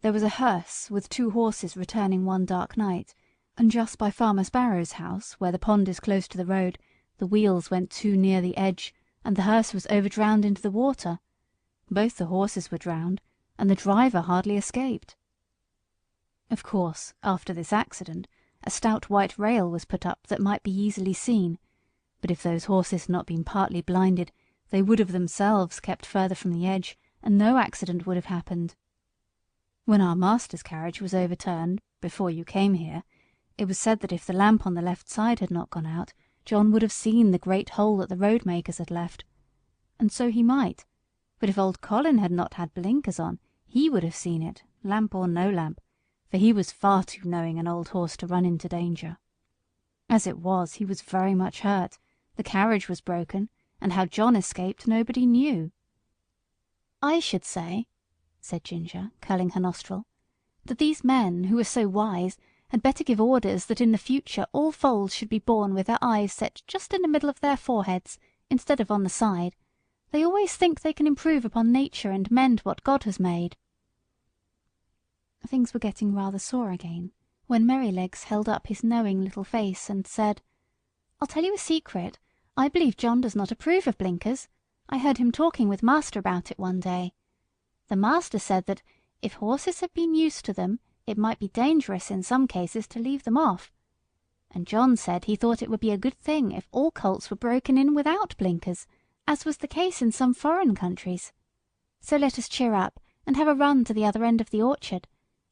there was a hearse with 2 horses returning one dark night, and just by Farmer Sparrow's house, where the pond is close to the road, the wheels went too near the edge, and the hearse was overdrowned into the water. Both the horses were drowned, and the driver hardly escaped. Of course, after this accident, a stout white rail was put up that might be easily seen, but if those horses had not been partly blinded, they would have themselves kept further from the edge, and no accident would have happened. When our master's carriage was overturned, before you came here, it was said that if the lamp on the left side had not gone out, John would have seen the great hole that the road-makers had left. And so he might, but if old Colin had not had blinkers on, he would have seen it, lamp or no lamp, for he was far too knowing an old horse to run into danger. As it was, he was very much hurt, the carriage was broken, and how John escaped nobody knew." "I should say," said Ginger, curling her nostril, "that these men, who are so wise, had better give orders that in the future all foals should be born with their eyes set just in the middle of their foreheads, instead of on the side. They always think they can improve upon nature and mend what God has made." Things were getting rather sore again, when Merrylegs held up his knowing little face and said, "I'll tell you a secret. I believe John does not approve of blinkers. I heard him talking with master about it one day. The master said that, if horses had been used to them, it might be dangerous in some cases to leave them off. And John said he thought it would be a good thing if all colts were broken in without blinkers, as was the case in some foreign countries. So let us cheer up, and have a run to the other end of the orchard.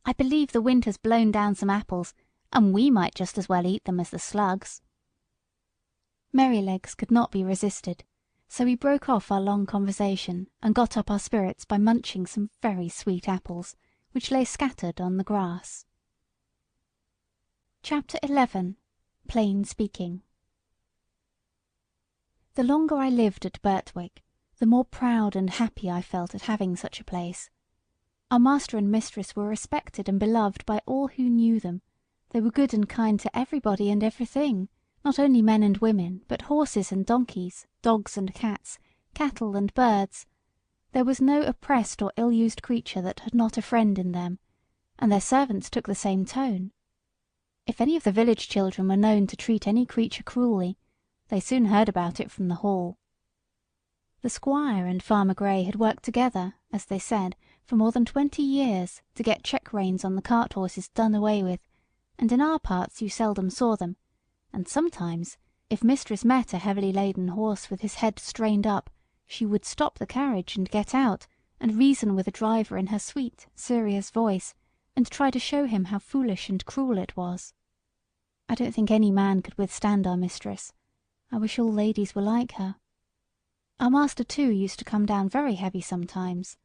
I believe the wind has blown down some apples, and we might just as well eat them as the slugs." Merrylegs could not be resisted, so we broke off our long conversation and got up our spirits by munching some very sweet apples, which lay scattered on the grass. Chapter 11. Plain Speaking. The longer I lived at Birtwick, the more proud and happy I felt at having such a place. Our master and mistress were respected and beloved by all who knew them. They were good and kind to everybody and everything, not only men and women, but horses and donkeys, dogs and cats, cattle and birds. There was no oppressed or ill-used creature that had not a friend in them, and their servants took the same tone. If any of the village children were known to treat any creature cruelly, they soon heard about it from the hall. The squire and Farmer Grey had worked together, as they said, for more than 20 years to get check-reins on the cart-horses done away with, and in our parts you seldom saw them, and sometimes, if mistress met a heavily laden horse with his head strained up, she would stop the carriage and get out, and reason with the driver in her sweet, serious voice, and try to show him how foolish and cruel it was. I don't think any man could withstand our mistress. I wish all ladies were like her. Our master, too, used to come down very heavy sometimes.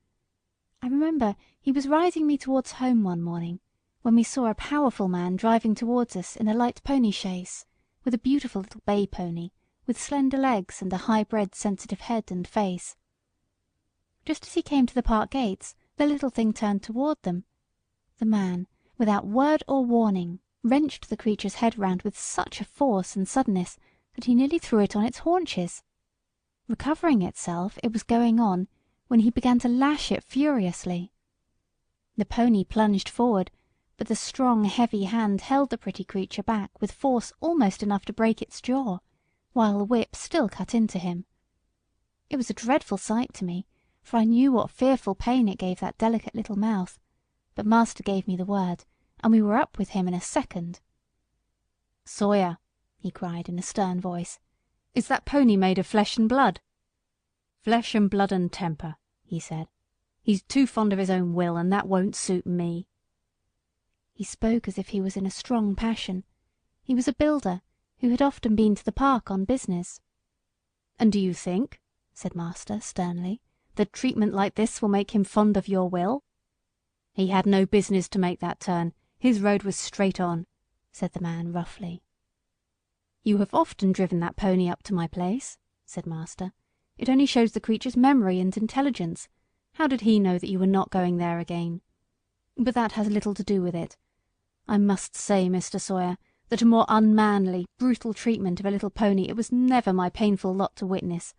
I remember he was riding me towards home one morning, when we saw a powerful man driving towards us in a light pony chaise, with a beautiful little bay pony, with slender legs and a high-bred sensitive head and face. Just as he came to the park gates, the little thing turned toward them. The man, without word or warning, wrenched the creature's head round with such a force and suddenness that he nearly threw it on its haunches. Recovering itself, it was going on, when he began to lash it furiously. The pony plunged forward, but the strong, heavy hand held the pretty creature back with force almost enough to break its jaw, while the whip still cut into him. It was a dreadful sight to me, for I knew what fearful pain it gave that delicate little mouth, but master gave me the word, and we were up with him in a second. "Sawyer," he cried in a stern voice, "is that pony made of flesh and blood?" "Flesh and blood and temper," he said. "He's too fond of his own will, and that won't suit me." He spoke as if he was in a strong passion. He was a builder, who had often been to the park on business. "And do you think," said master sternly, "that treatment like this will make him fond of your will?" "He had no business to make that turn. His road was straight on," said the man roughly. "You have often driven that pony up to my place," said master. "It only shows the creature's memory and intelligence. How did he know that you were not going there again? But that has little to do with it. I must say, Mr. Sawyer, that a more unmanly, brutal treatment of a little pony it was never my painful lot to witness,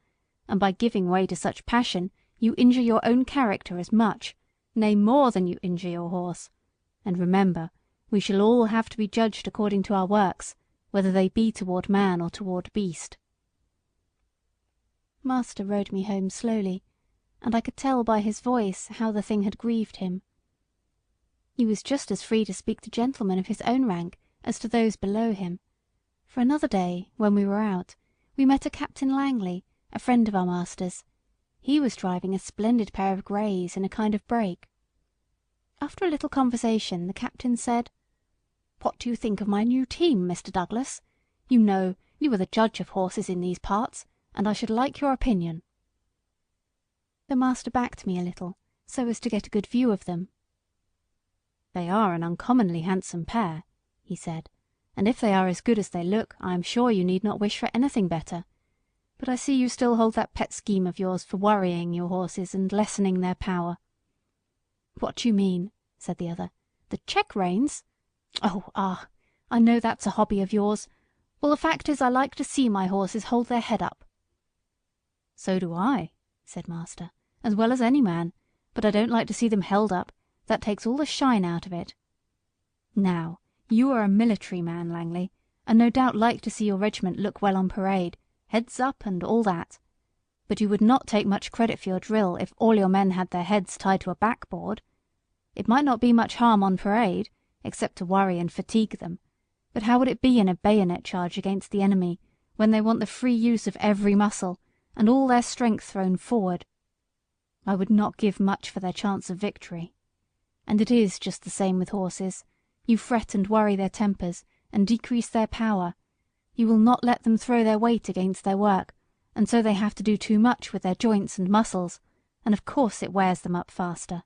and by giving way to such passion you injure your own character as much, nay more than you injure your horse. And remember, we shall all have to be judged according to our works, whether they be toward man or toward beast." Master rode me home slowly, and I could tell by his voice how the thing had grieved him. He was just as free to speak to gentlemen of his own rank as to those below him, for another day, when we were out, we met a Captain Langley, a friend of our master's. He was driving a splendid pair of greys in a kind of break. After a little conversation, the captain said, "What do you think of my new team, Mr. Douglas? You know, you are the judge of horses in these parts, and I should like your opinion." The master backed me a little, so as to get a good view of them. "They are an uncommonly handsome pair," he said, "and if they are as good as they look, I am sure you need not wish for anything better. But I see you still hold that pet scheme of yours for worrying your horses and lessening their power." "What do you mean?" said the other. "The check-reins? I know that's a hobby of yours. Well, the fact is I like to see my horses hold their head up." "So do I," said master, "as well as any man, but I don't like to see them held up. That takes all the shine out of it. Now, you are a military man, Langley, and no doubt like to see your regiment look well on parade, heads up, and all that. But you would not take much credit for your drill if all your men had their heads tied to a backboard. It might not be much harm on parade, except to worry and fatigue them, but how would it be in a bayonet charge against the enemy, when they want the free use of every muscle, and all their strength thrown forward? I would not give much for their chance of victory. And it is just the same with horses. You fret and worry their tempers, and decrease their power. You will not let them throw their weight against their work, and so they have to do too much with their joints and muscles, and of course it wears them up faster.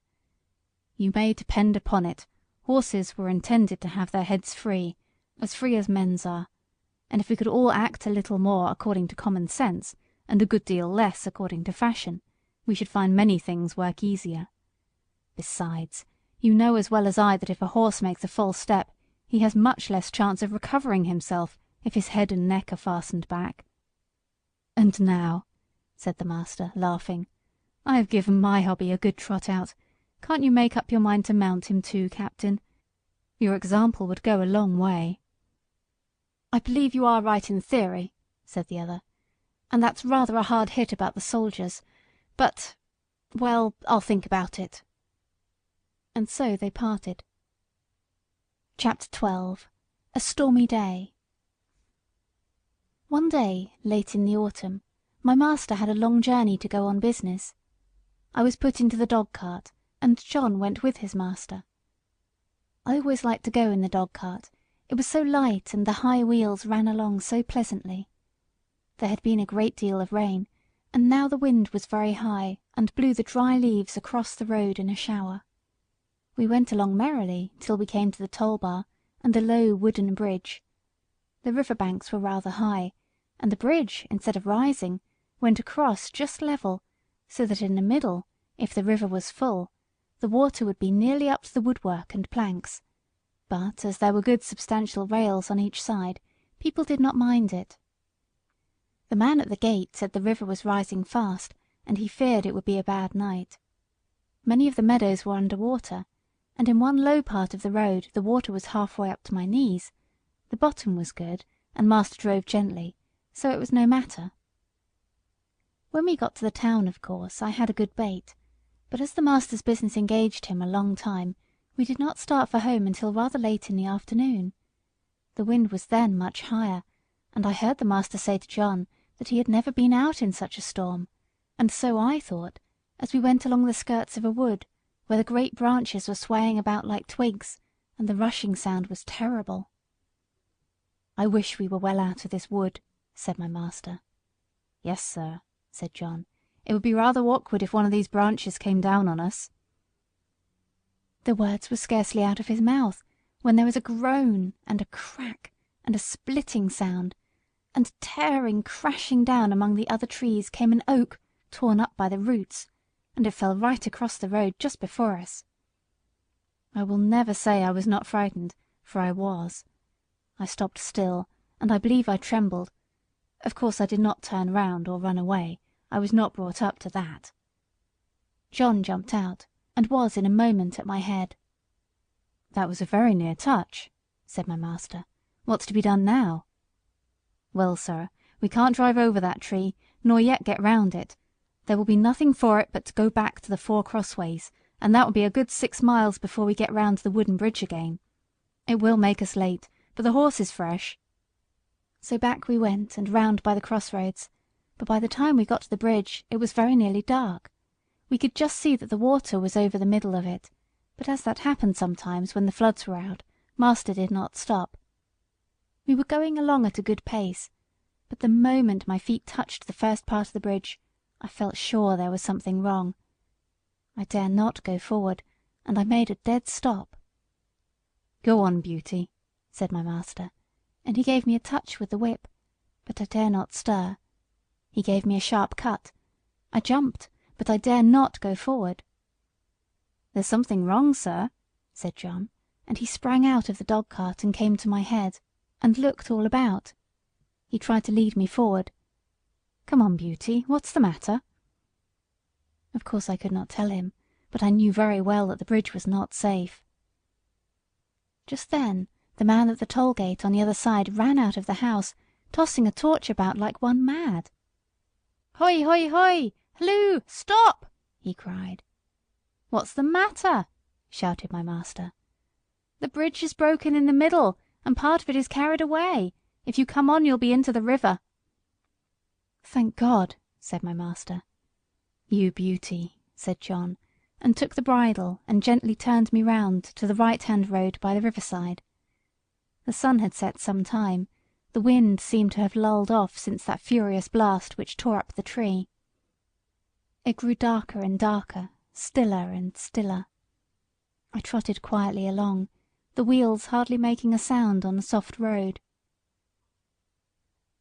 You may depend upon it, horses were intended to have their heads free as men's are, and if we could all act a little more according to common sense, and a good deal less according to fashion, we should find many things work easier. Besides, you know as well as I that if a horse makes a false step, he has much less chance of recovering himself if his head and neck are fastened back. And now, said the master, laughing, I have given my hobby a good trot out. Can't you make up your mind to mount him too, Captain? Your example would go a long way. I believe you are right in theory, said the other, and that's rather a hard hit about the soldiers, but, well, I'll think about it. And so they parted. Chapter 12. A Stormy Day. One day, late in the autumn, my master had a long journey to go on business. I was put into the dog-cart, and John went with his master. I always liked to go in the dog-cart. It was so light, and the high wheels ran along so pleasantly. There had been a great deal of rain, and now the wind was very high, and blew the dry leaves across the road in a shower. We went along merrily till we came to the toll-bar and the low wooden bridge. The river-banks were rather high, and the bridge, instead of rising, went across just level, so that in the middle, if the river was full, the water would be nearly up to the woodwork and planks, but as there were good substantial rails on each side, people did not mind it. The man at the gate said the river was rising fast, and he feared it would be a bad night. Many of the meadows were under water, and in one low part of the road the water was halfway up to my knees. The bottom was good, and master drove gently, so it was no matter. When we got to the town, of course, I had a good bait, but as the master's business engaged him a long time, we did not start for home until rather late in the afternoon. The wind was then much higher, and I heard the master say to John that he had never been out in such a storm, and so I thought, as we went along the skirts of a wood, where the great branches were swaying about like twigs, and the rushing sound was terrible. I wish we were well out of this wood, said my master. Yes, sir, said John. It would be rather awkward if one of these branches came down on us. The words were scarcely out of his mouth when there was a groan and a crack and a splitting sound, and tearing, crashing down among the other trees came an oak torn up by the roots, and it fell right across the road just before us. I will never say I was not frightened, for I was. I stopped still, and I believe I trembled. Of course I did not turn round or run away. I was not brought up to that. John jumped out, and was in a moment at my head. That was a very near touch, said my master. What's to be done now? Well, sir, we can't drive over that tree, nor yet get round it. There will be nothing for it but to go back to the 4 crossways, and that will be a good 6 miles before we get round to the wooden bridge again. It will make us late, but the horse is fresh. So back we went and round by the crossroads, but by the time we got to the bridge it was very nearly dark. We could just see that the water was over the middle of it, but as that happened sometimes when the floods were out, master did not stop. We were going along at a good pace, but the moment my feet touched the first part of the bridge, I felt sure there was something wrong. I dare not go forward, and I made a dead stop. Go on, Beauty, said my master, and he gave me a touch with the whip, but I dare not stir. He gave me a sharp cut. I jumped, but I dare not go forward. There's something wrong, sir, said John, and he sprang out of the dog-cart and came to my head, and looked all about. He tried to lead me forward. Come on, Beauty, what's the matter? Of course I could not tell him, but I knew very well that the bridge was not safe. Just then the man at the toll-gate on the other side ran out of the house, tossing a torch about like one mad. "Hoi, hoi, hoi! Halloo! Stop!" he cried. "What's the matter?" shouted my master. "The bridge is broken in the middle, and part of it is carried away. If you come on you'll be into the river." "Thank God," said my master. "You beauty," said John, and took the bridle and gently turned me round to the right-hand road by the riverside. The sun had set some time, the wind seemed to have lulled off since that furious blast which tore up the tree. It grew darker and darker, stiller and stiller. I trotted quietly along, the wheels hardly making a sound on the soft road.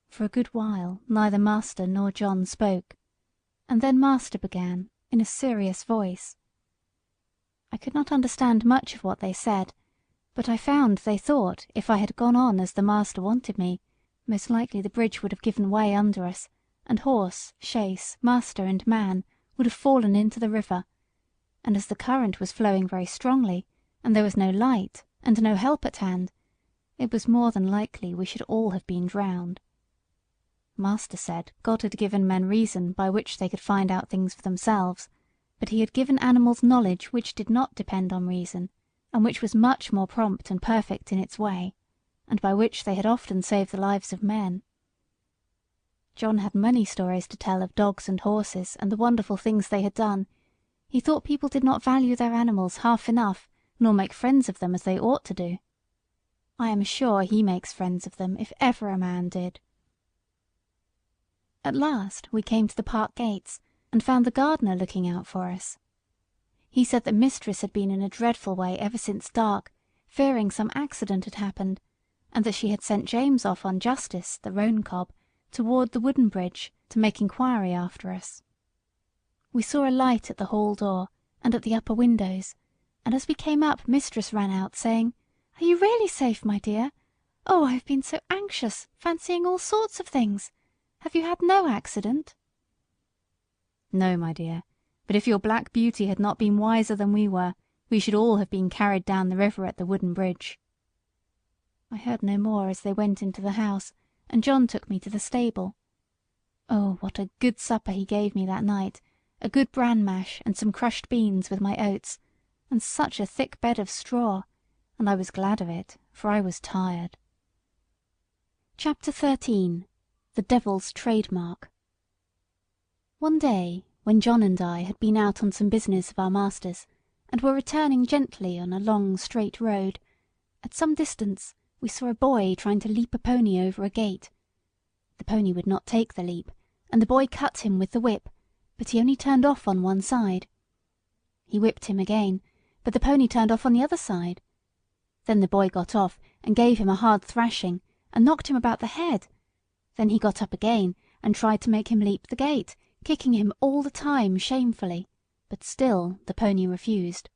For a good while neither master nor John spoke, and then master began in a serious voice. I could not understand much of what they said, but I found they thought if I had gone on as the master wanted me, most likely the bridge would have given way under us, and horse, chaise, master, and man would have fallen into the river, and as the current was flowing very strongly, and there was no light and no help at hand, it was more than likely we should all have been drowned. Master said God had given men reason by which they could find out things for themselves, but he had given animals knowledge which did not depend on reason, and which was much more prompt and perfect in its way, and by which they had often saved the lives of men. John had many stories to tell of dogs and horses and the wonderful things they had done. He thought people did not value their animals half enough, nor make friends of them as they ought to do. I am sure he makes friends of them if ever a man did. At last we came to the park gates, and found the gardener looking out for us. He said that mistress had been in a dreadful way ever since dark, fearing some accident had happened, and that she had sent James off on Justice, the roan cob, toward the wooden bridge to make inquiry after us. We saw a light at the hall door and at the upper windows, and as we came up mistress ran out, saying, "Are you really safe, my dear? Oh, I have been so anxious, fancying all sorts of things. Have you had no accident?" "No, my dear, but if your black beauty had not been wiser than we were, we should all have been carried down the river at the wooden bridge." I heard no more as they went into the house, and John took me to the stable. Oh, what a good supper he gave me that night, a good bran mash and some crushed beans with my oats, and such a thick bed of straw, and I was glad of it, for I was tired. Chapter 13. The Devil's Trademark. One day, when John and I had been out on some business of our master's, and were returning gently on a long straight road, at some distance we saw a boy trying to leap a pony over a gate. The pony would not take the leap, and the boy cut him with the whip, but he only turned off on one side. He whipped him again, but the pony turned off on the other side. Then the boy got off and gave him a hard thrashing, and knocked him about the head. Then he got up again and tried to make him leap the gate, kicking him all the time shamefully, but still the pony refused.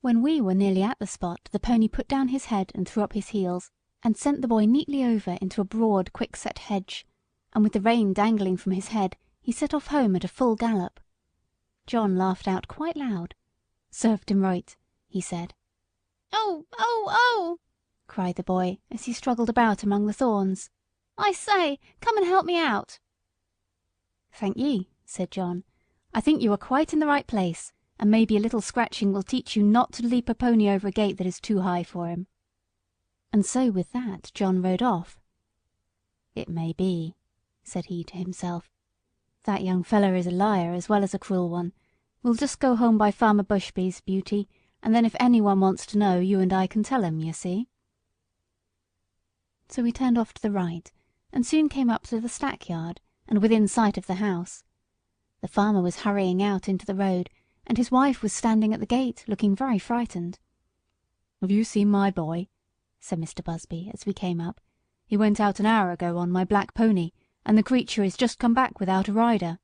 When we were nearly at the spot, the pony put down his head and threw up his heels, and sent the boy neatly over into a broad quickset hedge, and with the rein dangling from his head he set off home at a full gallop. John laughed out quite loud. "Served him right," he said. "Oh, oh, oh!" cried the boy as he struggled about among the thorns. "I say, come and help me out." "Thank ye," said John. "I think you are quite in the right place, and maybe a little scratching will teach you not to leap a pony over a gate that is too high for him." And so with that John rode off. "It may be," said he to himself. "That young feller is a liar as well as a cruel one. We'll just go home by Farmer Bushby's, Beauty, and then if any one wants to know, you and I can tell him, you see." So we turned off to the right, and soon came up to the stackyard, and within sight of the house. The farmer was hurrying out into the road, and his wife was standing at the gate, looking very frightened. "Have you seen my boy?" said Mr. Busby, as we came up. "He went out an hour ago on my black pony, and the creature is just come back without a rider."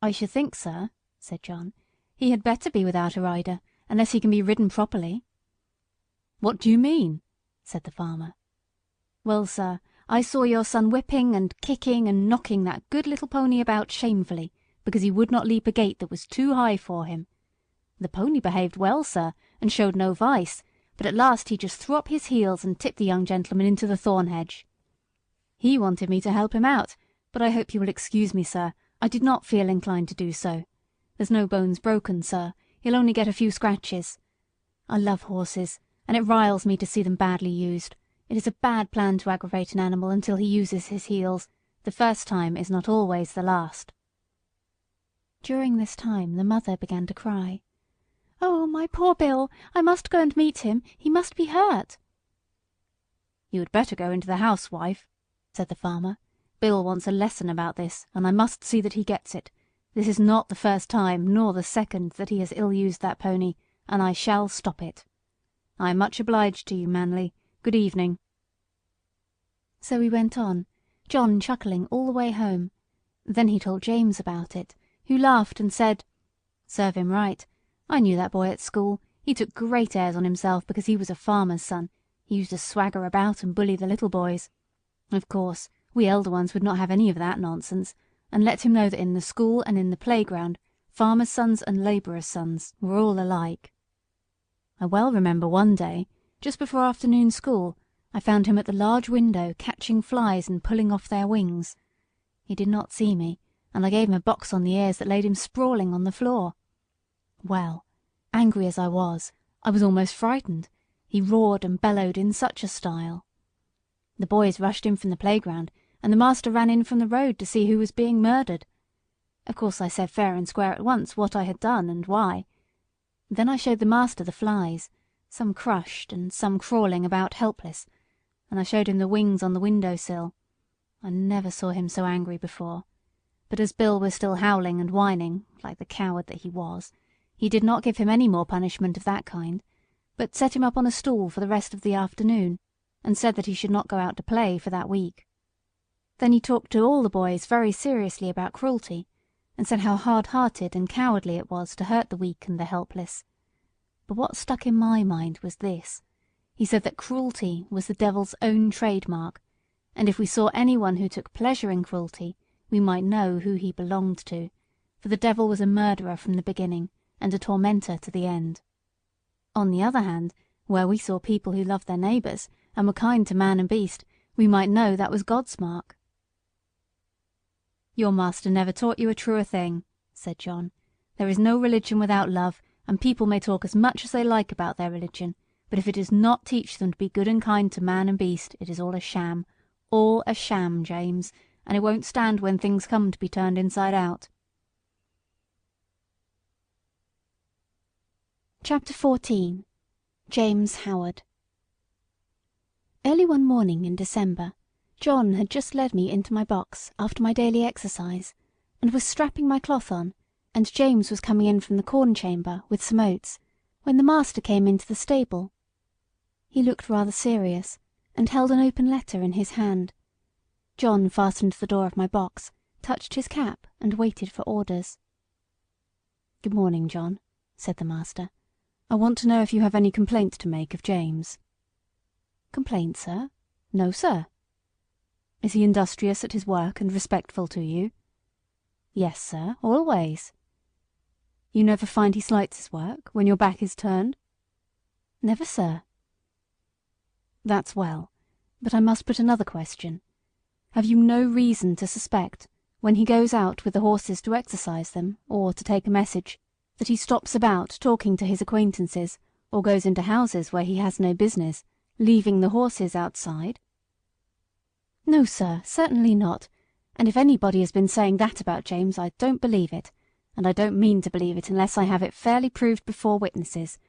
"I should think, sir," said John, "he had better be without a rider, unless he can be ridden properly." "What do you mean?" said the farmer. "Well, sir, I saw your son whipping and kicking and knocking that good little pony about shamefully, because he would not leap a gate that was too high for him. The pony behaved well, sir, and showed no vice, but at last he just threw up his heels and tipped the young gentleman into the thorn hedge. He wanted me to help him out, but I hope you will excuse me, sir. I did not feel inclined to do so. There's no bones broken, sir. He'll only get a few scratches. I love horses, and it riles me to see them badly used. It is a bad plan to aggravate an animal until he uses his heels. The first time is not always the last." During this time the mother began to cry. "Oh, my poor Bill! I must go and meet him. He must be hurt." "You had better go into the house, wife," said the farmer. "Bill wants a lesson about this, and I must see that he gets it. This is not the first time, nor the second, that he has ill-used that pony, and I shall stop it. I am much obliged to you, Manly. Good evening." So we went on, John chuckling all the way home. Then he told James about it, who laughed and said, "Serve him right. I knew that boy at school. He took great airs on himself because he was a farmer's son. He used to swagger about and bully the little boys. Of course, we elder ones would not have any of that nonsense, and let him know that in the school and in the playground, farmers' sons and labourers' sons were all alike. I well remember one day, just before afternoon school, I found him at the large window catching flies and pulling off their wings. He did not see me, and I gave him a box on the ears that laid him sprawling on the floor. Well, angry as I was almost frightened. He roared and bellowed in such a style. The boys rushed in from the playground, and the master ran in from the road to see who was being murdered. Of course I said fair and square at once what I had done and why. Then I showed the master the flies, some crushed and some crawling about helpless, and I showed him the wings on the window-sill. I never saw him so angry before. But as Bill was still howling and whining, like the coward that he was, he did not give him any more punishment of that kind, but set him up on a stool for the rest of the afternoon, and said that he should not go out to play for that week. Then he talked to all the boys very seriously about cruelty, and said how hard-hearted and cowardly it was to hurt the weak and the helpless. But what stuck in my mind was this. He said that cruelty was the devil's own trademark, and if we saw anyone who took pleasure in cruelty, we might know who he belonged to, for the devil was a murderer from the beginning, and a tormentor to the end. On the other hand, where we saw people who loved their neighbours, and were kind to man and beast, we might know that was God's mark. "Your master never taught you a truer thing," said John. "There is no religion without love, and people may talk as much as they like about their religion, but if it does not teach them to be good and kind to man and beast, it is all a sham. All a sham, James, and it won't stand when things come to be turned inside out." Chapter 14. James Howard. Early one morning in December, John had just led me into my box after my daily exercise, and was strapping my cloth on, and James was coming in from the corn chamber with some oats, when the master came into the stable. He looked rather serious, and held an open letter in his hand. John fastened the door of my box, touched his cap, and waited for orders. "Good morning, John," said the master. "I want to know if you have any complaint to make of James." "Complaint, sir? No, sir." "Is he industrious at his work and respectful to you?" "Yes, sir, always." "You never find he slights his work when your back is turned?" "Never, sir." "That's well, but I must put another question. Have you no reason to suspect, when he goes out with the horses to exercise them, or to take a message, that he stops about talking to his acquaintances, or goes into houses where he has no business, leaving the horses outside?" "No, sir, certainly not, and if anybody has been saying that about James, I don't believe it, and I don't mean to believe it unless I have it fairly proved before witnesses.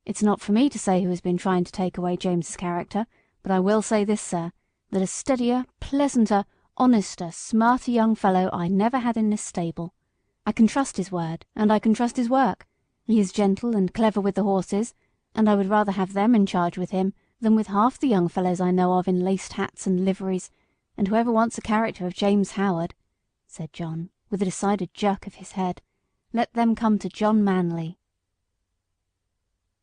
It's not for me to say who has been trying to take away James's character, but I will say this, sir, that a steadier, pleasanter, honester, smarter young fellow I never had in this stable. I can trust his word, and I can trust his work. He is gentle and clever with the horses, and I would rather have them in charge with him than with half the young fellows I know of in laced hats and liveries, and whoever wants a character of James Howard," said John, with a decided jerk of his head, "let them come to John Manly."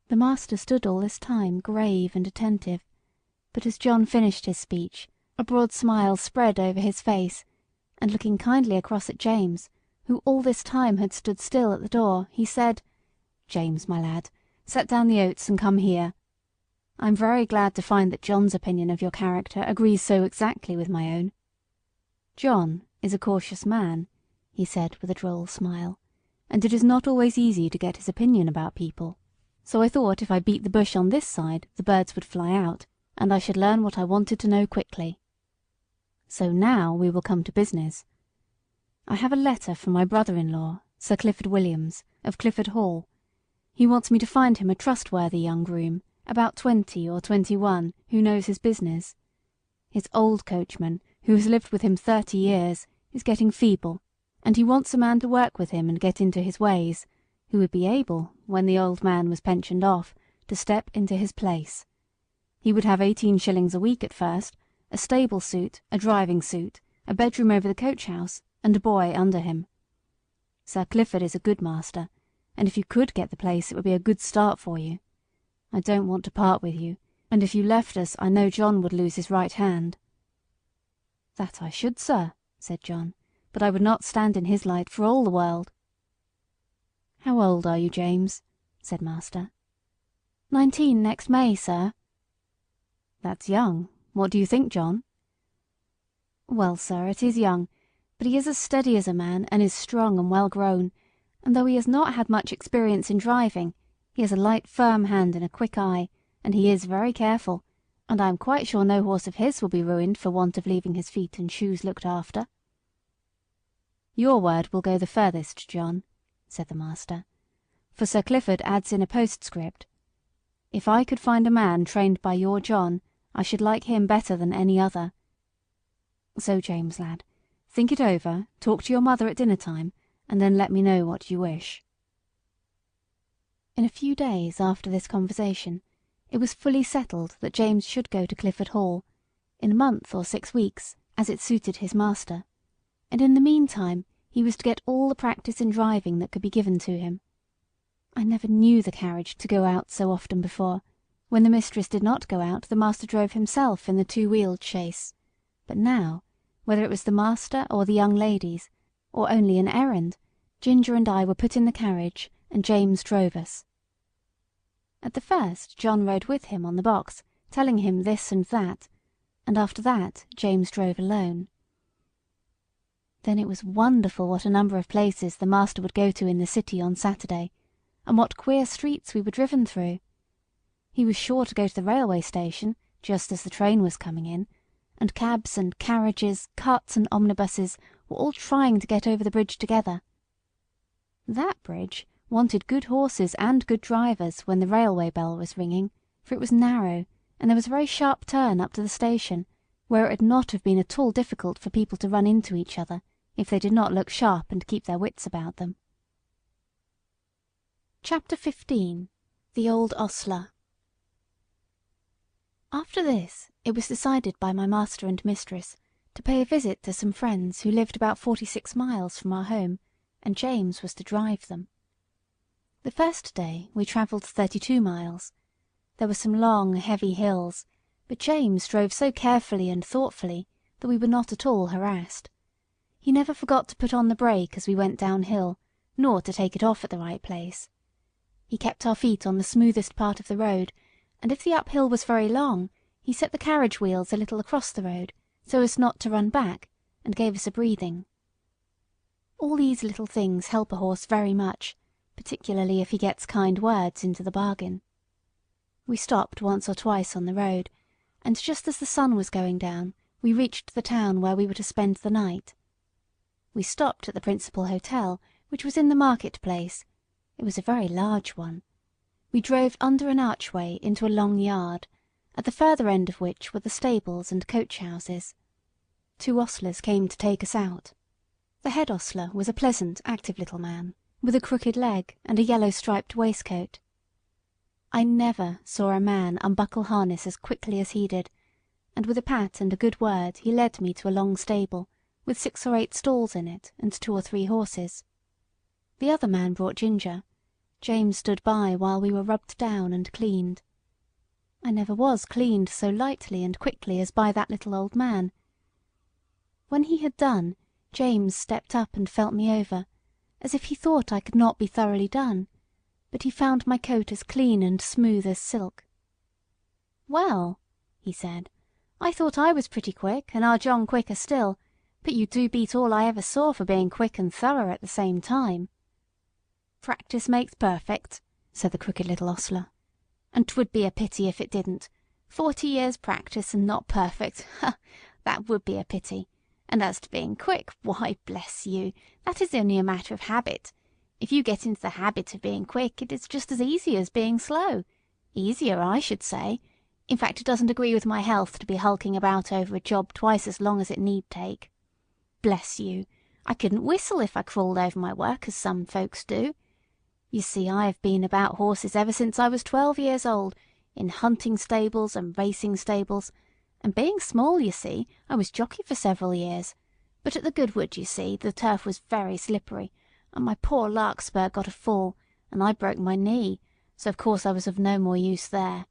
The master stood all this time grave and attentive, but as John finished his speech, a broad smile spread over his face, and looking kindly across at James, who all this time had stood still at the door, he said, "James, my lad, set down the oats and come here. I am very glad to find that John's opinion of your character agrees so exactly with my own. John is a cautious man," he said with a droll smile, "and it is not always easy to get his opinion about people. So I thought if I beat the bush on this side the birds would fly out, and I should learn what I wanted to know quickly. So now we will come to business. I have a letter from my brother-in-law, Sir Clifford Williams, of Clifford Hall. He wants me to find him a trustworthy young groom, about 20 or 21, who knows his business. His old coachman, who has lived with him 30 years, is getting feeble, and he wants a man to work with him and get into his ways, who would be able, when the old man was pensioned off, to step into his place. He would have 18 shillings a week at first, a stable suit, a driving suit, a bedroom over the coach-house, and a boy under him. Sir Clifford is a good master, and if you could get the place it would be a good start for you. I don't want to part with you, and if you left us I know John would lose his right hand." "That I should, sir," said John, "but I would not stand in his light for all the world." "How old are you, James?" said master. 19 next May, sir." "That's young. What do you think, John?" "Well, sir, it is young, but he is as steady as a man, and is strong and well grown, and though he has not had much experience in driving, he has a light firm hand and a quick eye, and he is very careful, and I am quite sure no horse of his will be ruined for want of leaving his feet and shoes looked after." "Your word will go the furthest, John," said the master, "for Sir Clifford adds in a postscript, 'If I could find a man trained by your John, I should like him better than any other.' So, James, lad, think it over, talk to your mother at dinner time, and then let me know what you wish." In a few days after this conversation, it was fully settled that James should go to Clifford Hall, in a month or 6 weeks, as it suited his master, and in the meantime he was to get all the practice in driving that could be given to him. I never knew the carriage to go out so often before. When the mistress did not go out the master drove himself in the 2-wheeled chaise, but now, whether it was the master or the young ladies, or only an errand, Ginger and I were put in the carriage, and James drove us. At the first John rode with him on the box, telling him this and that, and after that James drove alone. Then it was wonderful what a number of places the master would go to in the city on Saturday, and what queer streets we were driven through. He was sure to go to the railway station, just as the train was coming in, and cabs and carriages, carts and omnibuses were all trying to get over the bridge together. That bridge wanted good horses and good drivers when the railway bell was ringing, for it was narrow, and there was a very sharp turn up to the station, where it would not have been at all difficult for people to run into each other, if they did not look sharp and keep their wits about them. Chapter 15. The Old Ostler. After this it was decided by my master and mistress to pay a visit to some friends who lived about 46 miles from our home, and James was to drive them. The first day we travelled 32 miles. There were some long, heavy hills, but James drove so carefully and thoughtfully that we were not at all harassed. He never forgot to put on the brake as we went downhill, nor to take it off at the right place. He kept our feet on the smoothest part of the road, and if the uphill was very long, he set the carriage wheels a little across the road, so as not to run back, and gave us a breathing. All these little things help a horse very much, particularly if he gets kind words into the bargain. We stopped once or twice on the road, and just as the sun was going down, we reached the town where we were to spend the night. We stopped at the principal hotel, which was in the market-place. It was a very large one. We drove under an archway into a long yard, at the further end of which were the stables and coach-houses. 2 ostlers came to take us out. The head ostler was a pleasant, active little man, with a crooked leg and a yellow-striped waistcoat. I never saw a man unbuckle harness as quickly as he did, and with a pat and a good word he led me to a long stable, with 6 or 8 stalls in it, and 2 or 3 horses. The other man brought Ginger. James stood by while we were rubbed down and cleaned. I never was cleaned so lightly and quickly as by that little old man. When he had done, James stepped up and felt me over, as if he thought I could not be thoroughly done, but he found my coat as clean and smooth as silk. "Well," he said, "I thought I was pretty quick, and our John quicker still, but but you do beat all I ever saw for being quick and thorough at the same time." "Practice makes perfect," said the Crooked Little Ostler. "And 'twould be a pity if it didn't. 40 years' practice and not perfect, ha! That would be a pity. And as to being quick, why, bless you, that is only a matter of habit. If you get into the habit of being quick, it is just as easy as being slow. Easier, I should say. In fact, it doesn't agree with my health to be hulking about over a job twice as long as it need take. Bless you, I couldn't whistle if I crawled over my work as some folks do. You see, I have been about horses ever since I was 12 years old, in hunting stables and racing stables, and being small, you see, I was jockey for several years. But at the Goodwood, you see, the turf was very slippery, and my poor larkspur got a fall, and I broke my knee, so of course I was of no more use there.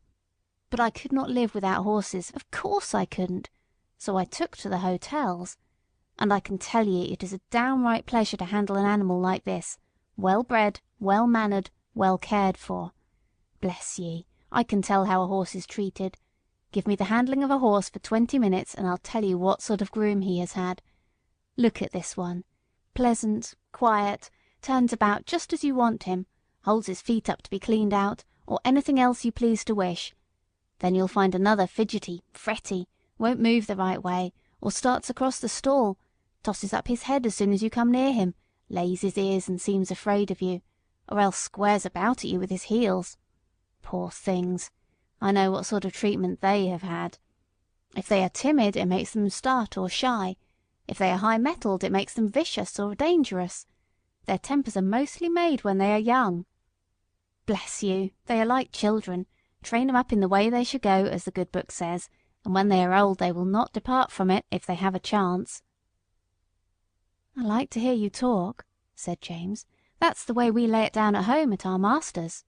But I could not live without horses, of course I couldn't, so I took to the hotels. And I can tell ye it is a downright pleasure to handle an animal like this, well bred, well mannered, well cared for. Bless ye, I can tell how a horse is treated. Give me the handling of a horse for 20 minutes, and I'll tell you what sort of groom he has had. Look at this one. Pleasant, quiet, turns about just as you want him, holds his feet up to be cleaned out, or anything else you please to wish. Then you'll find another fidgety, fretty, won't move the right way, or starts across the stall, tosses up his head as soon as you come near him, lays his ears and seems afraid of you, or else squares about at you with his heels. Poor things! I know what sort of treatment they have had. If they are timid, it makes them start or shy. If they are high-mettled, it makes them vicious or dangerous. Their tempers are mostly made when they are young. Bless you, they are like children. Train them up in the way they should go, as the good book says, and when they are old they will not depart from it if they have a chance." "I like to hear you talk," said James. "That's the way we lay it down at home at our master's."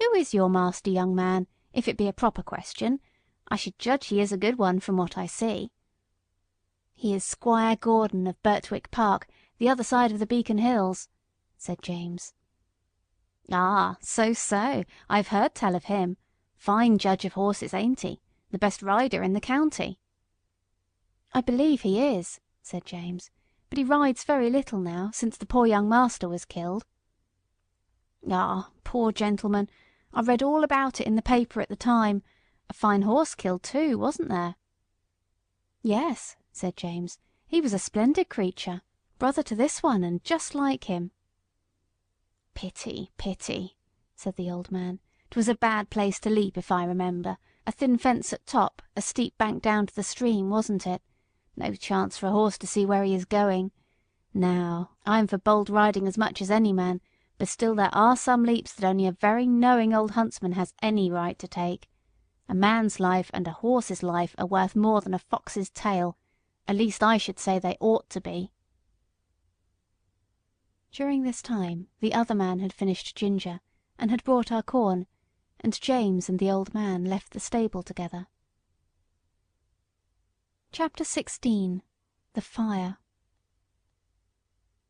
"Who is your master, young man, if it be a proper question? I should judge he is a good one from what I see." "He is Squire Gordon of Birtwick Park, the other side of the Beacon Hills," said James. "Ah, so, I've heard tell of him. Fine judge of horses, ain't he? The best rider in the county." "I believe he is," said James, "but he rides very little now, since the poor young master was killed." "Ah, poor gentleman! I read all about it in the paper at the time. A fine horse killed too, wasn't there?" "Yes," said James. "He was a splendid creature, brother to this one, and just like him." "Pity, pity," said the old man. "'Twas a bad place to leap, if I remember. A thin fence at top, a steep bank down to the stream, wasn't it? No chance for a horse to see where he is going. Now, I am for bold riding as much as any man, but still there are some leaps that only a very knowing old huntsman has any right to take. A man's life and a horse's life are worth more than a fox's tail. At least I should say they ought to be." During this time the other man had finished ginger, and had brought our corn, and James and the old man left the stable together. Chapter 16. The Fire.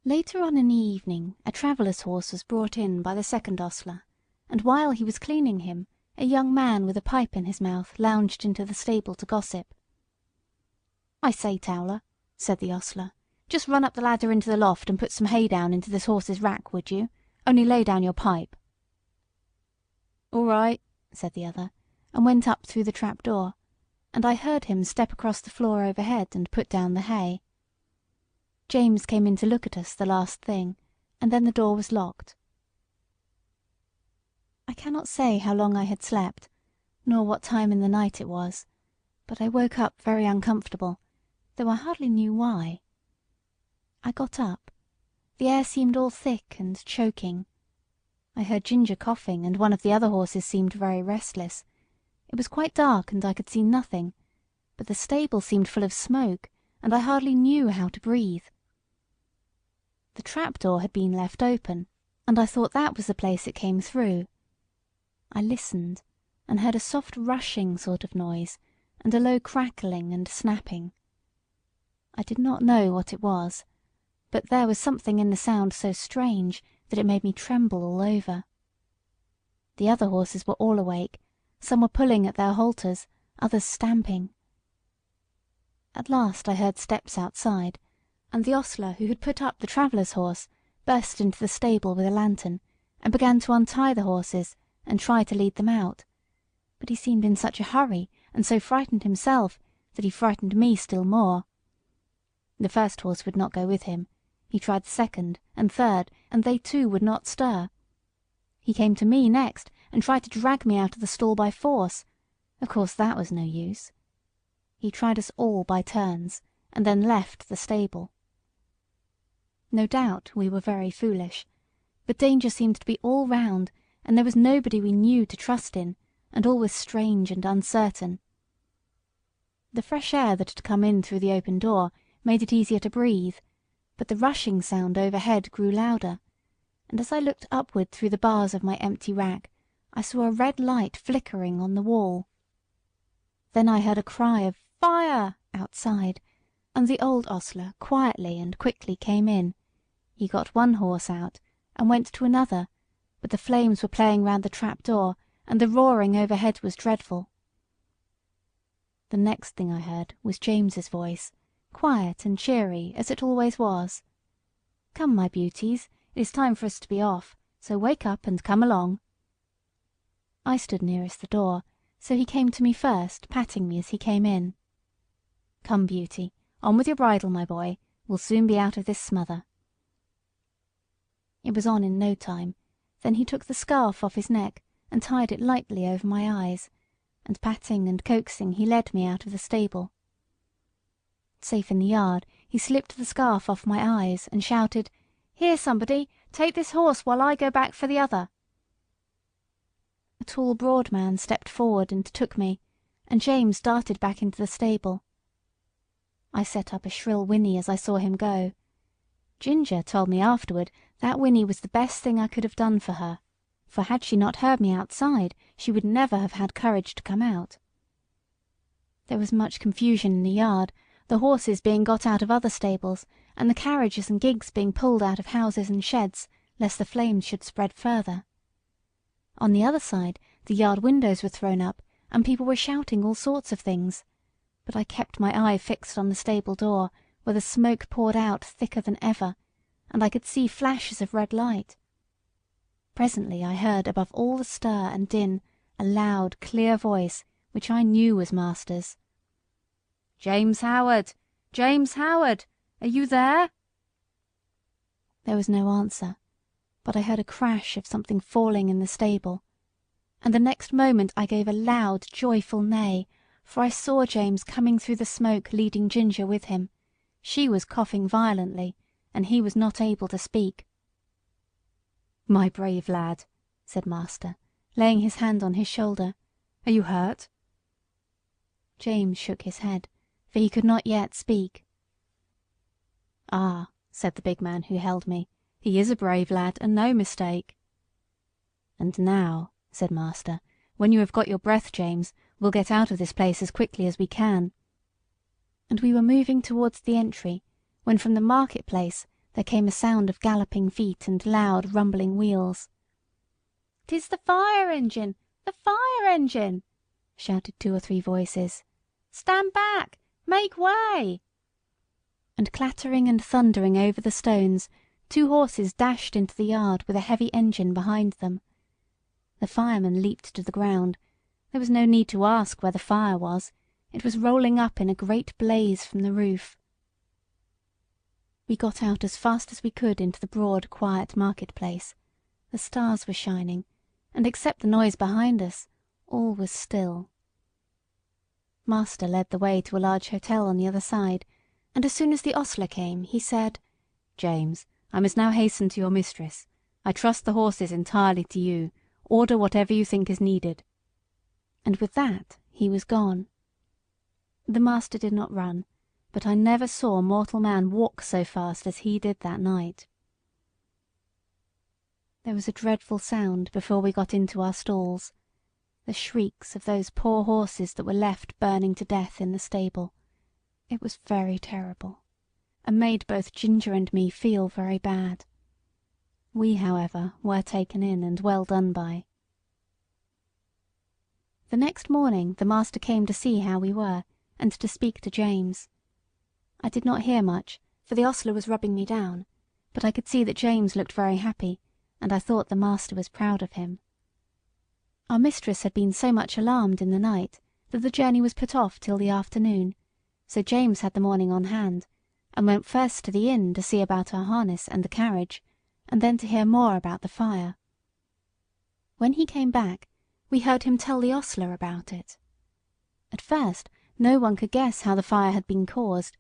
Later on in the evening a traveller's horse was brought in by the second ostler, and while he was cleaning him, a young man with a pipe in his mouth lounged into the stable to gossip. "I say, Towler," said the ostler, "just run up the ladder into the loft and put some hay down into this horse's rack, would you? Only lay down your pipe." "All right," said the other, and went up through the trap door, and I heard him step across the floor overhead and put down the hay. James came in to look at us the last thing, and then the door was locked. I cannot say how long I had slept, nor what time in the night it was, but I woke up very uncomfortable, though I hardly knew why. I got up. The air seemed all thick and choking. I heard Ginger coughing, and one of the other horses seemed very restless. It was quite dark, and I could see nothing, but the stable seemed full of smoke, and I hardly knew how to breathe. The trap-door had been left open, and I thought that was the place it came through. I listened, and heard a soft rushing sort of noise, and a low crackling and snapping. I did not know what it was, but there was something in the sound so strange that it made me tremble all over. The other horses were all awake, some were pulling at their halters, others stamping. At last I heard steps outside, and the ostler who had put up the traveller's horse burst into the stable with a lantern, and began to untie the horses and try to lead them out. But he seemed in such a hurry, and so frightened himself, that he frightened me still more. The first horse would not go with him. He tried the second and third, and they too would not stir. He came to me next, and tried to drag me out of the stall by force. Of course that was no use. He tried us all by turns, and then left the stable. No doubt we were very foolish, but danger seemed to be all round, and there was nobody we knew to trust in, and all was strange and uncertain. The fresh air that had come in through the open door made it easier to breathe, but the rushing sound overhead grew louder, and as I looked upward through the bars of my empty rack, I saw a red light flickering on the wall. Then I heard a cry of "Fire!" outside, and the old ostler quietly and quickly came in. He got one horse out, and went to another, but the flames were playing round the trap door, and the roaring overhead was dreadful. The next thing I heard was James's voice, quiet and cheery as it always was. "Come, my beauties, it is time for us to be off, so wake up and come along." I stood nearest the door, so he came to me first, patting me as he came in. "Come, Beauty, on with your bridle, my boy, we'll soon be out of this smother." It was on in no time. Then he took the scarf off his neck and tied it lightly over my eyes, and patting and coaxing he led me out of the stable. Safe in the yard, he slipped the scarf off my eyes and shouted, "Here, somebody, take this horse while I go back for the other." A tall, broad man stepped forward and took me, and James darted back into the stable. I set up a shrill whinny as I saw him go. Ginger told me afterward that whinny was the best thing I could have done for her, for had she not heard me outside, she would never have had courage to come out. There was much confusion in the yard, the horses being got out of other stables, and the carriages and gigs being pulled out of houses and sheds, lest the flames should spread further. On the other side, the yard windows were thrown up, and people were shouting all sorts of things, but I kept my eye fixed on the stable door, where the smoke poured out thicker than ever, and I could see flashes of red light. Presently I heard above all the stir and din a loud, clear voice, which I knew was master's. "James Howard! James Howard! Are you there?" There was no answer, but I heard a crash of something falling in the stable, and the next moment I gave a loud, joyful neigh, for I saw James coming through the smoke leading Ginger with him. She was coughing violently, and he was not able to speak. "My brave lad," said master, laying his hand on his shoulder, "are you hurt?" James shook his head, for he could not yet speak. "Ah," said the big man who held me, "he is a brave lad, and no mistake." "And now," said master, "when you have got your breath, James, we'll get out of this place as quickly as we can." And we were moving towards the entry, when from the market-place there came a sound of galloping feet and loud rumbling wheels. "'Tis the fire engine! The fire engine!" shouted 2 or 3 voices. "Stand back! Make way!" And clattering and thundering over the stones, 2 horses dashed into the yard with a heavy engine behind them. The firemen leaped to the ground. There was no need to ask where the fire was. It was rolling up in a great blaze from the roof. We got out as fast as we could into the broad, quiet market-place. The stars were shining, and except the noise behind us, all was still. Master led the way to a large hotel on the other side, and as soon as the ostler came, he said, "James, I must now hasten to your mistress. I trust the horses entirely to you. Order whatever you think is needed." And with that he was gone. The master did not run, but I never saw mortal man walk so fast as he did that night. There was a dreadful sound before we got into our stalls, the shrieks of those poor horses that were left burning to death in the stable. It was very terrible, and made both Ginger and me feel very bad. We, however, were taken in and well done by. The next morning the master came to see how we were, and to speak to James. I did not hear much, for the ostler was rubbing me down, but I could see that James looked very happy, and I thought the master was proud of him. Our mistress had been so much alarmed in the night that the journey was put off till the afternoon, so James had the morning on hand, and went first to the inn to see about our harness and the carriage, and then to hear more about the fire. When he came back, we heard him tell the ostler about it. At first no one could guess how the fire had been caused,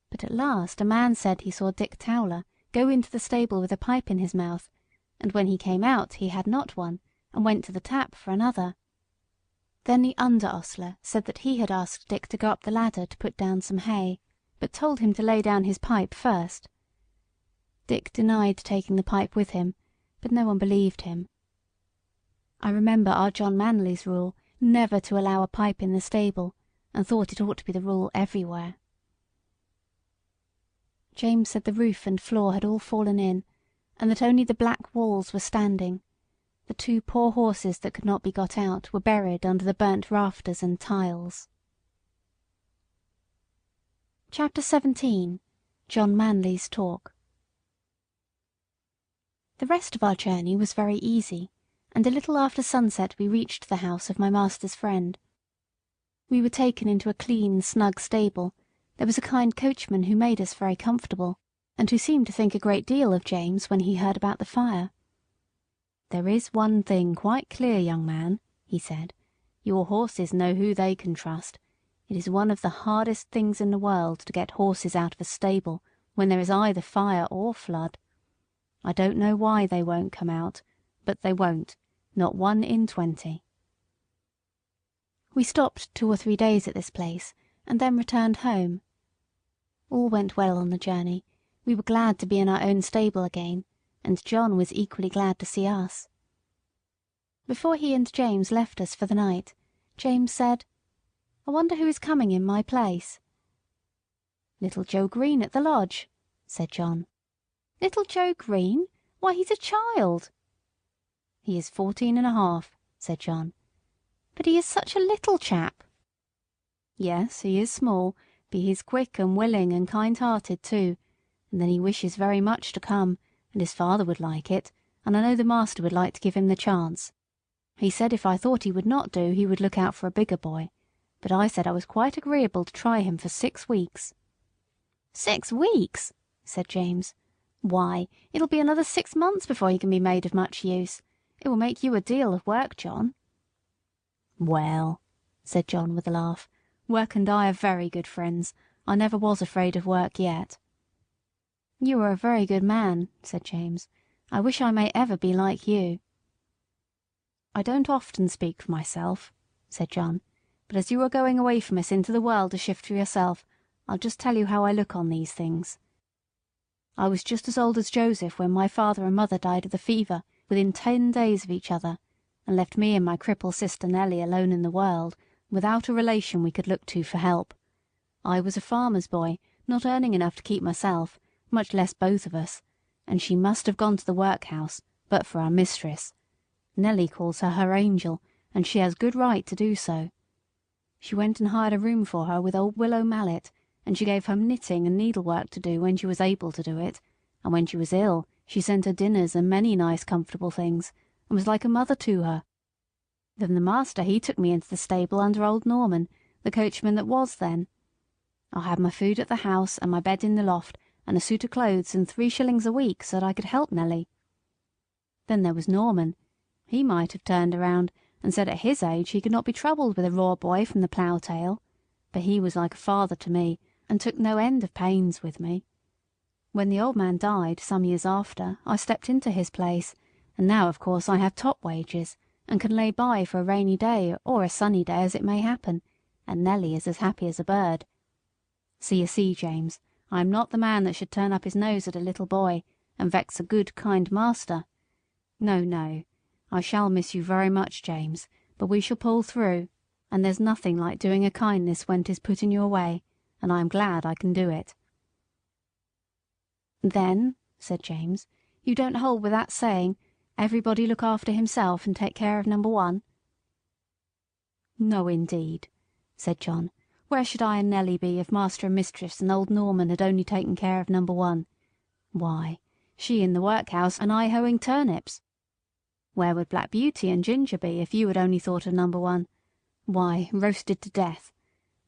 but at last a man said he saw Dick Towler go into the stable with a pipe in his mouth, and when he came out he had not one, and went to the tap for another. Then the under ostler said that he had asked Dick to go up the ladder to put down some hay, but told him to lay down his pipe first. Dick denied taking the pipe with him, but no one believed him. I remember our John Manley's rule never to allow a pipe in the stable, and thought it ought to be the rule everywhere. James said the roof and floor had all fallen in, and that only the black walls were standing. The 2 poor horses that could not be got out were buried under the burnt rafters and tiles. Chapter 17. John Manley's Talk. The rest of our journey was very easy, and a little after sunset we reached the house of my master's friend. We were taken into a clean, snug stable. There was a kind coachman who made us very comfortable, and who seemed to think a great deal of James when he heard about the fire. "There is one thing quite clear, young man," he said. "Your horses know who they can trust. It is one of the hardest things in the world to get horses out of a stable when there is either fire or flood. I don't know why they won't come out, but they won't, not 1 in 20. We stopped 2 or 3 days at this place, and then returned home. All went well on the journey. We were glad to be in our own stable again, and John was equally glad to see us. Before he and James left us for the night, James said, "I wonder who is coming in my place." "Little Joe Green at the lodge," said John. "Little Joe Green? Why, he's a child." "He is 14½ said John. "But he is such a little chap." "Yes, he is small, but he's quick and willing and kind-hearted too, and then he wishes very much to come, and his father would like it, and I know the master would like to give him the chance. He said if I thought he would not do, he would look out for a bigger boy, but I said I was quite agreeable to try him for 6 weeks. 6 weeks?" said James. "Why, it'll be another 6 months before he can be made of much use. It will make you a deal of work, John." "Well," said John with a laugh, "work and I are very good friends. I never was afraid of work yet." "You are a very good man," said James. "I wish I may ever be like you." "I don't often speak for myself," said John, "but as you are going away from us into the world to shift for yourself, I'll just tell you how I look on these things. I was just as old as Joseph when my father and mother died of the fever within 10 days of each other, and left me and my cripple sister Nellie alone in the world, without a relation we could look to for help. I was a farmer's boy, not earning enough to keep myself, much less both of us, and she must have gone to the workhouse, but for our mistress. Nellie calls her angel, and she has good right to do so. She went and hired a room for her with old Willow Mallet, and she gave her knitting and needlework to do when she was able to do it, and when she was ill she sent her dinners and many nice comfortable things, and was like a mother to her. Then the master he took me into the stable under old Norman, the coachman that was then. I had my food at the house, and my bed in the loft, and a suit of clothes, and 3 shillings a week, so that I could help Nellie. Then there was Norman. He might have turned around and said at his age he could not be troubled with a raw boy from the plough-tail, but he was like a father to me, and took no end of pains with me. When the old man died, some years after, I stepped into his place, and now of course I have top wages, and can lay by for a rainy day or a sunny day as it may happen, and Nellie is as happy as a bird. So you see, James, I am not the man that should turn up his nose at a little boy, and vex a good, kind master. No, no, I shall miss you very much, James, but we shall pull through, and there's nothing like doing a kindness when 'tis put in your way, and I am glad I can do it." "Then," said James, "you don't hold with that saying, 'Everybody look after himself and take care of number one'?" "No, indeed," said John. Where should I and Nelly be if master and mistress and old Norman had only taken care of number one? Why, she in the workhouse and I hoeing turnips. Where would Black Beauty and Ginger be if you had only thought of number one? Why, roasted to death.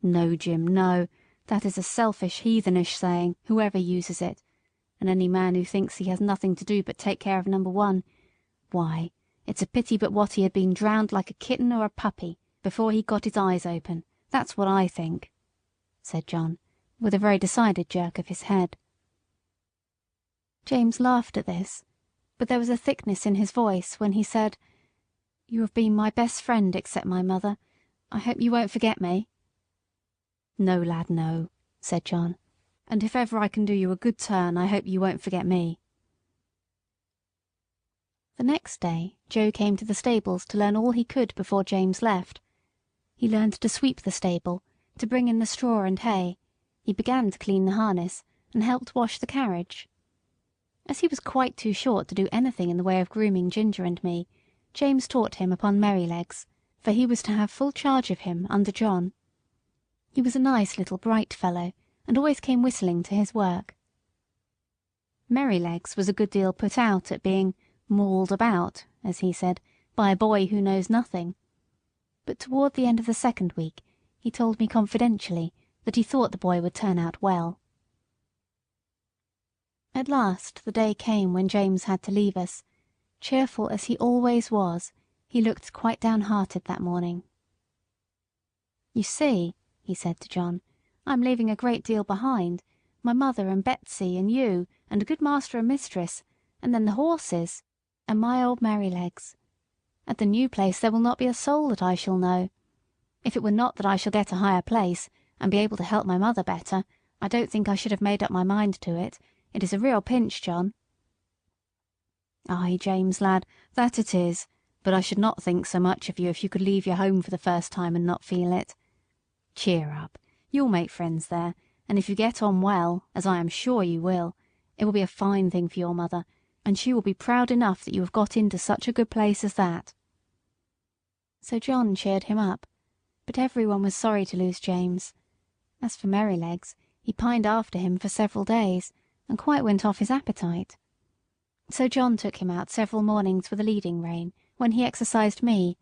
No, Jim, no, that is a selfish, heathenish saying, whoever uses it, and any man who thinks he has nothing to do but take care of number one, why, it's a pity but what he had been drowned like a kitten or a puppy before he got his eyes open. That's what I think," said John, with a very decided jerk of his head. James laughed at this, but there was a thickness in his voice when he said, "You have been my best friend except my mother. I hope you won't forget me." "No, lad, no," said John, "and if ever I can do you a good turn, I hope you won't forget me." The next day Joe came to the stables to learn all he could before James left. He learned to sweep the stable, to bring in the straw and hay. He began to clean the harness, and helped wash the carriage. As he was quite too short to do anything in the way of grooming Ginger and me, James taught him upon Merrylegs, for he was to have full charge of him under John. He was a nice little bright fellow, and always came whistling to his work. Merrylegs was a good deal put out at being mauled about, as he said, by a boy who knows nothing. But toward the end of the second week he told me confidentially that he thought the boy would turn out well. At last the day came when James had to leave us. Cheerful as he always was, he looked quite downhearted that morning. "You see," he said to John, "I'm leaving a great deal behind. My mother and Betsy and you and a good master and mistress, and then the horses, and my old Merrylegs. At the new place there will not be a soul that I shall know. If it were not that I shall get a higher place, and be able to help my mother better, I don't think I should have made up my mind to it. It is a real pinch, John." "Ay, James, lad, that it is, but I should not think so much of you if you could leave your home for the first time and not feel it. Cheer up, you'll make friends there, and if you get on well, as I am sure you will, it will be a fine thing for your mother, and she will be proud enough that you have got into such a good place as that." So John cheered him up, but everyone was sorry to lose James. As for Merrylegs, he pined after him for several days, and quite went off his appetite. So John took him out several mornings with a leading rein, when he exercised me,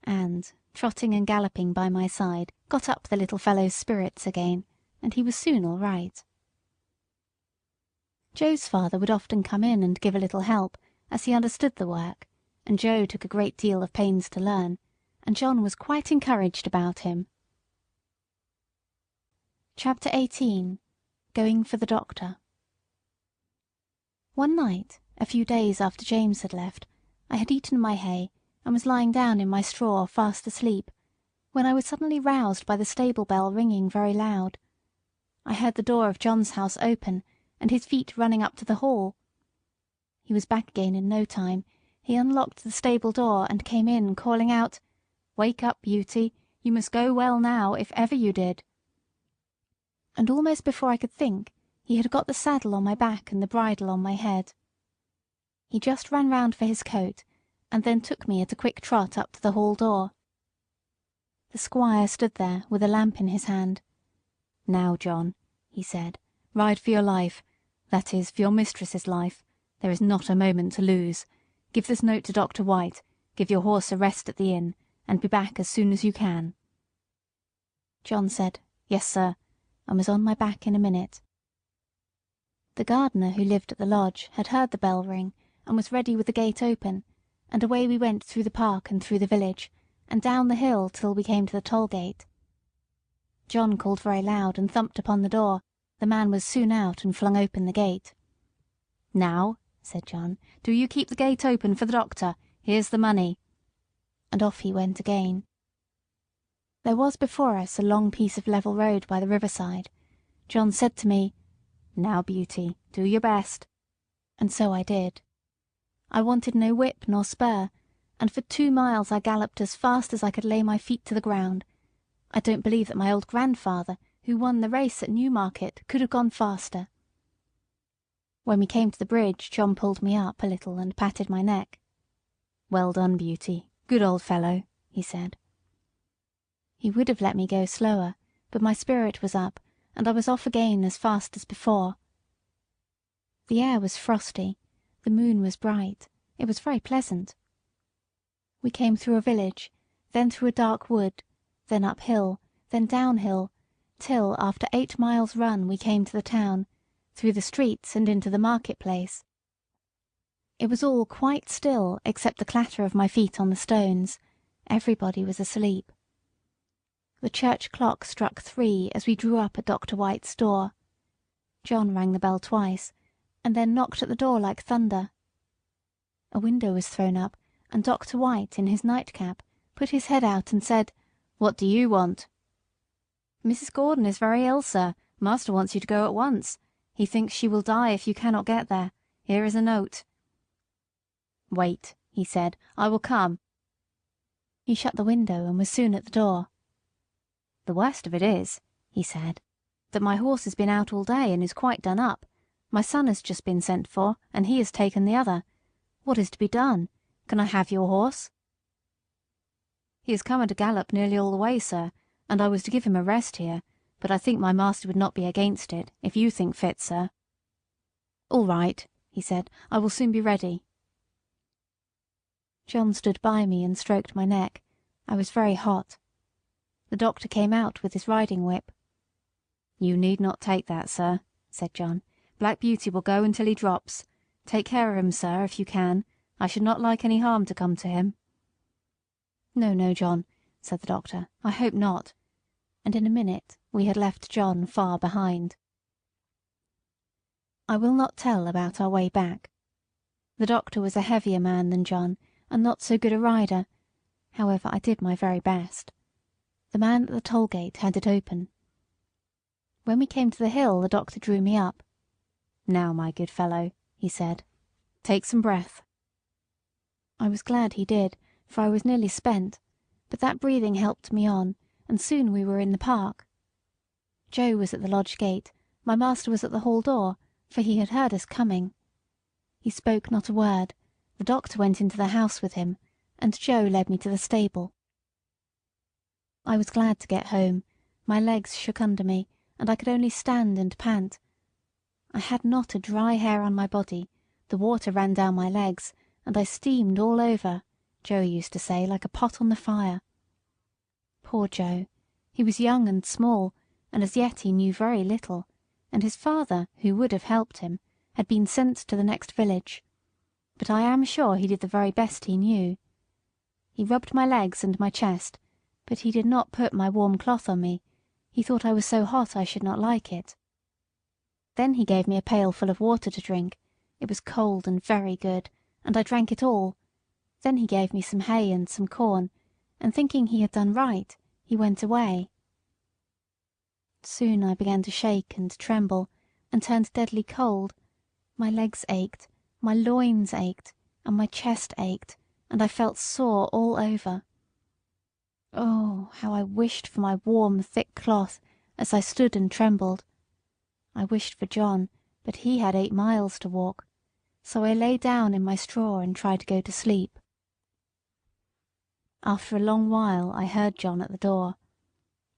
and, trotting and galloping by my side, got up the little fellow's spirits again, and he was soon all right. Joe's father would often come in and give a little help, as he understood the work, and Joe took a great deal of pains to learn, and John was quite encouraged about him. Chapter 18. Going for the Doctor. One night, a few days after James had left, I had eaten my hay, and was lying down in my straw fast asleep, when I was suddenly roused by the stable bell ringing very loud. I heard the door of John's house open, and his feet running up to the hall. He was back again in no time. He unlocked the stable door and came in, calling out, "Wake up, Beauty, you must go well now, if ever you did." And almost before I could think, he had got the saddle on my back and the bridle on my head. He just ran round for his coat, and then took me at a quick trot up to the hall door. The squire stood there with a lamp in his hand. "Now, John," he said, "ride for your life, that is, for your mistress's life. There is not a moment to lose. Give this note to Dr. White, give your horse a rest at the inn, and be back as soon as you can." John said, "Yes, sir," and was on my back in a minute. The gardener who lived at the lodge had heard the bell ring, and was ready with the gate open, and away we went through the park and through the village, and down the hill till we came to the toll gate. John called very loud and thumped upon the door. The man was soon out and flung open the gate. "Now," said John, "do you keep the gate open for the doctor. Here's the money." And off he went again. There was before us a long piece of level road by the riverside. John said to me, "Now, Beauty, do your best." And so I did. I wanted no whip nor spur, and for 2 miles I galloped as fast as I could lay my feet to the ground. I don't believe that my old grandfather, who won the race at Newmarket, could have gone faster. When we came to the bridge, John pulled me up a little and patted my neck. "Well done, Beauty. Good old fellow," he said. He would have let me go slower, but my spirit was up, and I was off again as fast as before. The air was frosty, the moon was bright, it was very pleasant. We came through a village, then through a dark wood, then uphill, then downhill, till after 8 miles' run we came to the town, through the streets and into the market-place. It was all quite still except the clatter of my feet on the stones. Everybody was asleep. The church clock struck 3 as we drew up at Dr. White's door. John rang the bell twice, and then knocked at the door like thunder. A window was thrown up, and Dr. White, in his nightcap, put his head out and said, "What do you want?" "Mrs. Gordon is very ill, sir. Master wants you to go at once. He thinks she will die if you cannot get there. Here is a note." "Wait," he said, "I will come." He shut the window and was soon at the door. "The worst of it is," he said, "that my horse has been out all day and is quite done up. My son has just been sent for, and he has taken the other. What is to be done? Can I have your horse?" "He has come at a gallop nearly all the way, sir, and I was to give him a rest here, but I think my master would not be against it, if you think fit, sir." "All right," he said, "I will soon be ready." John stood by me and stroked my neck. I was very hot. The doctor came out with his riding whip. "You need not take that, sir," said John. "Black Beauty will go until he drops. Take care of him, sir, if you can. I should not like any harm to come to him." "No, no, John," said the doctor. "I hope not." And in a minute we had left John far behind. I will not tell about our way back. The doctor was a heavier man than John, and not so good a rider. However, I did my very best. The man at the toll gate had it open. When we came to the hill, the doctor drew me up. "Now, my good fellow," he said, "take some breath." I was glad he did, for I was nearly spent, but that breathing helped me on, and soon we were in the park. Joe was at the lodge gate, my master was at the hall door, for he had heard us coming. He spoke not a word. The doctor went into the house with him, and Joe led me to the stable. I was glad to get home. My legs shook under me, and I could only stand and pant. I had not a dry hair on my body, the water ran down my legs, and I steamed all over, Joe used to say, like a pot on the fire. Poor Joe! He was young and small, and as yet he knew very little, and his father, who would have helped him, had been sent to the next village. But I am sure he did the very best he knew. He rubbed my legs and my chest, but he did not put my warm cloth on me. He thought I was so hot I should not like it. Then he gave me a pail full of water to drink. It was cold and very good, and I drank it all. Then he gave me some hay and some corn, and thinking he had done right, he went away. Soon I began to shake and tremble, and turned deadly cold. My legs ached, my loins ached, and my chest ached, and I felt sore all over. Oh, how I wished for my warm, thick cloth, as I stood and trembled. I wished for John, but he had 8 miles to walk, so I lay down in my straw and tried to go to sleep. After a long while I heard John at the door.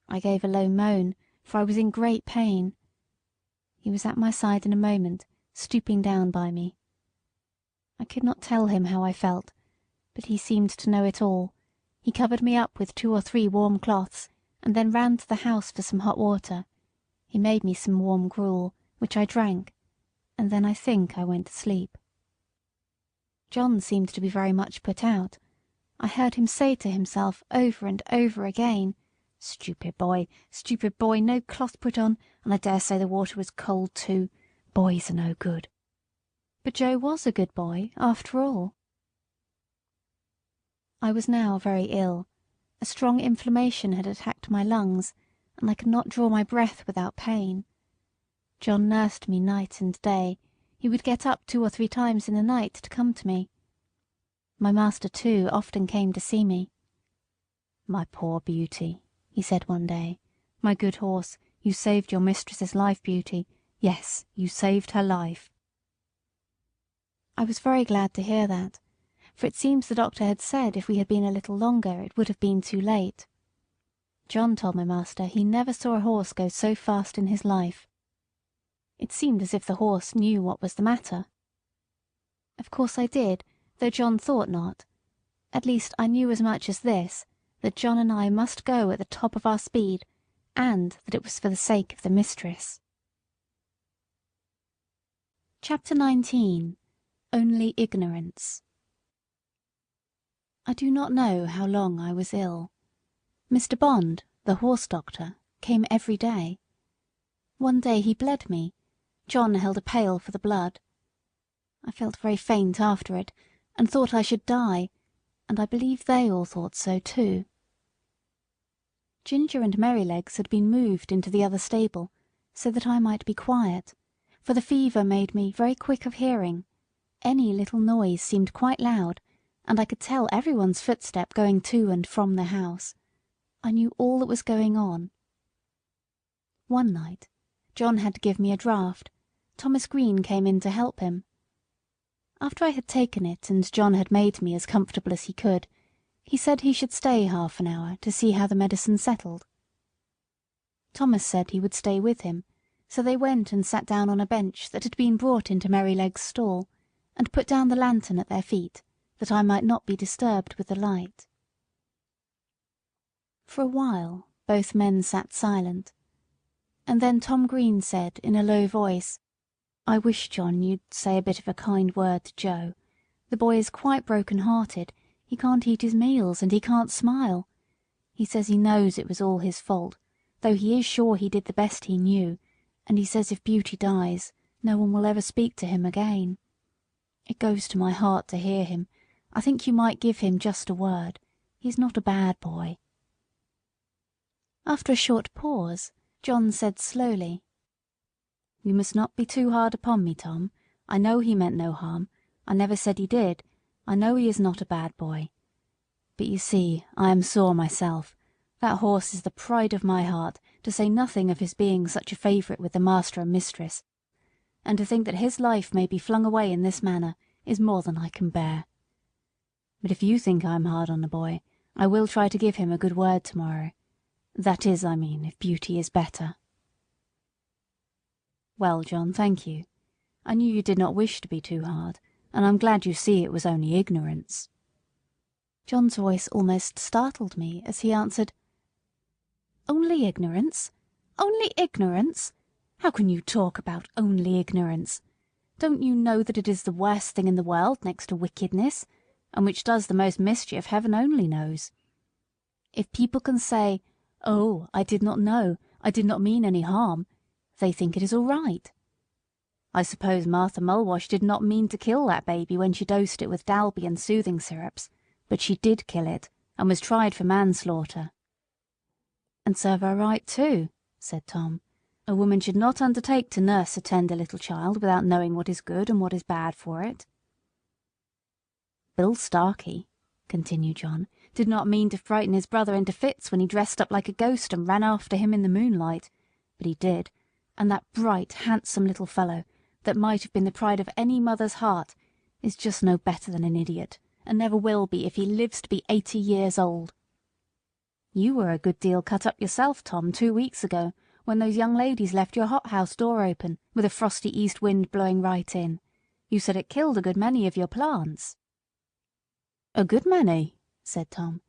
I gave a low moan, for I was in great pain. He was at my side in a moment, stooping down by me. I could not tell him how I felt, but he seemed to know it all. He covered me up with 2 or 3 warm cloths, and then ran to the house for some hot water. He made me some warm gruel, which I drank, and then I think I went to sleep. John seemed to be very much put out. I heard him say to himself over and over again, stupid boy, no cloth put on, and I dare say the water was cold too. Boys are no good." But Joe was a good boy, after all. I was now very ill. A strong inflammation had attacked my lungs, and I could not draw my breath without pain. John nursed me night and day. He would get up 2 or 3 times in the night to come to me. My master, too, often came to see me. "My poor Beauty," he said one day. "My good horse, you saved your mistress's life, Beauty. Yes, you saved her life." I was very glad to hear that, for it seems the doctor had said if we had been a little longer it would have been too late. John told my master he never saw a horse go so fast in his life. It seemed as if the horse knew what was the matter. Of course I did, though John thought not. At least I knew as much as this, that John and I must go at the top of our speed, and that it was for the sake of the mistress. Chapter 19. Only Ignorance. I do not know how long I was ill. Mr. Bond, the horse doctor, came every day. One day he bled me. John held a pail for the blood. I felt very faint after it, and thought I should die, and I believe they all thought so too. Ginger and Merrylegs had been moved into the other stable, so that I might be quiet, for the fever made me very quick of hearing. Any little noise seemed quite loud, and I could tell everyone's footstep going to and from the house. I knew all that was going on. One night, John had to give me a draught. Thomas Green came in to help him. After I had taken it and John had made me as comfortable as he could, he said he should stay half an hour to see how the medicine settled. Thomas said he would stay with him, so they went and sat down on a bench that had been brought into Merryleg's stall, and put down the lantern at their feet, that I might not be disturbed with the light. For a while both men sat silent, and then Tom Green said in a low voice, "I wish, John, you'd say a bit of a kind word to Joe. The boy is quite broken-hearted. He can't eat his meals, and he can't smile. He says he knows it was all his fault, though he is sure he did the best he knew, and he says if Beauty dies, no one will ever speak to him again. It goes to my heart to hear him. I think you might give him just a word. He's not a bad boy." After a short pause, John said slowly, "You must not be too hard upon me, Tom. I know he meant no harm. I never said he did. I know he is not a bad boy. But you see, I am sore myself. That horse is the pride of my heart, to say nothing of his being such a favourite with the master and mistress. And to think that his life may be flung away in this manner is more than I can bear. But if you think I am hard on the boy, I will try to give him a good word tomorrow. That is, I mean, if Beauty is better." "Well, John, thank you. I knew you did not wish to be too hard, and I'm glad you see it was only ignorance." John's voice almost startled me as he answered, "Only ignorance? Only ignorance? How can you talk about only ignorance? Don't you know that it is the worst thing in the world next to wickedness, and which does the most mischief heaven only knows? If people can say, 'Oh, I did not know, I did not mean any harm,' they think it is all right. I suppose Martha Mulwash did not mean to kill that baby when she dosed it with Dalby and soothing syrups, but she did kill it, and was tried for manslaughter." "And serve her right too," said Tom. "A woman should not undertake to nurse a tender little child without knowing what is good and what is bad for it." "Bill Starkey," continued John, "did not mean to frighten his brother into fits when he dressed up like a ghost and ran after him in the moonlight, but he did, and that bright, handsome little fellow, that might have been the pride of any mother's heart, is just no better than an idiot, and never will be if he lives to be 80 years old. You were a good deal cut up yourself, Tom, 2 weeks ago, when those young ladies left your hothouse door open, with a frosty east wind blowing right in. You said it killed a good many of your plants." "A good many," said Tom.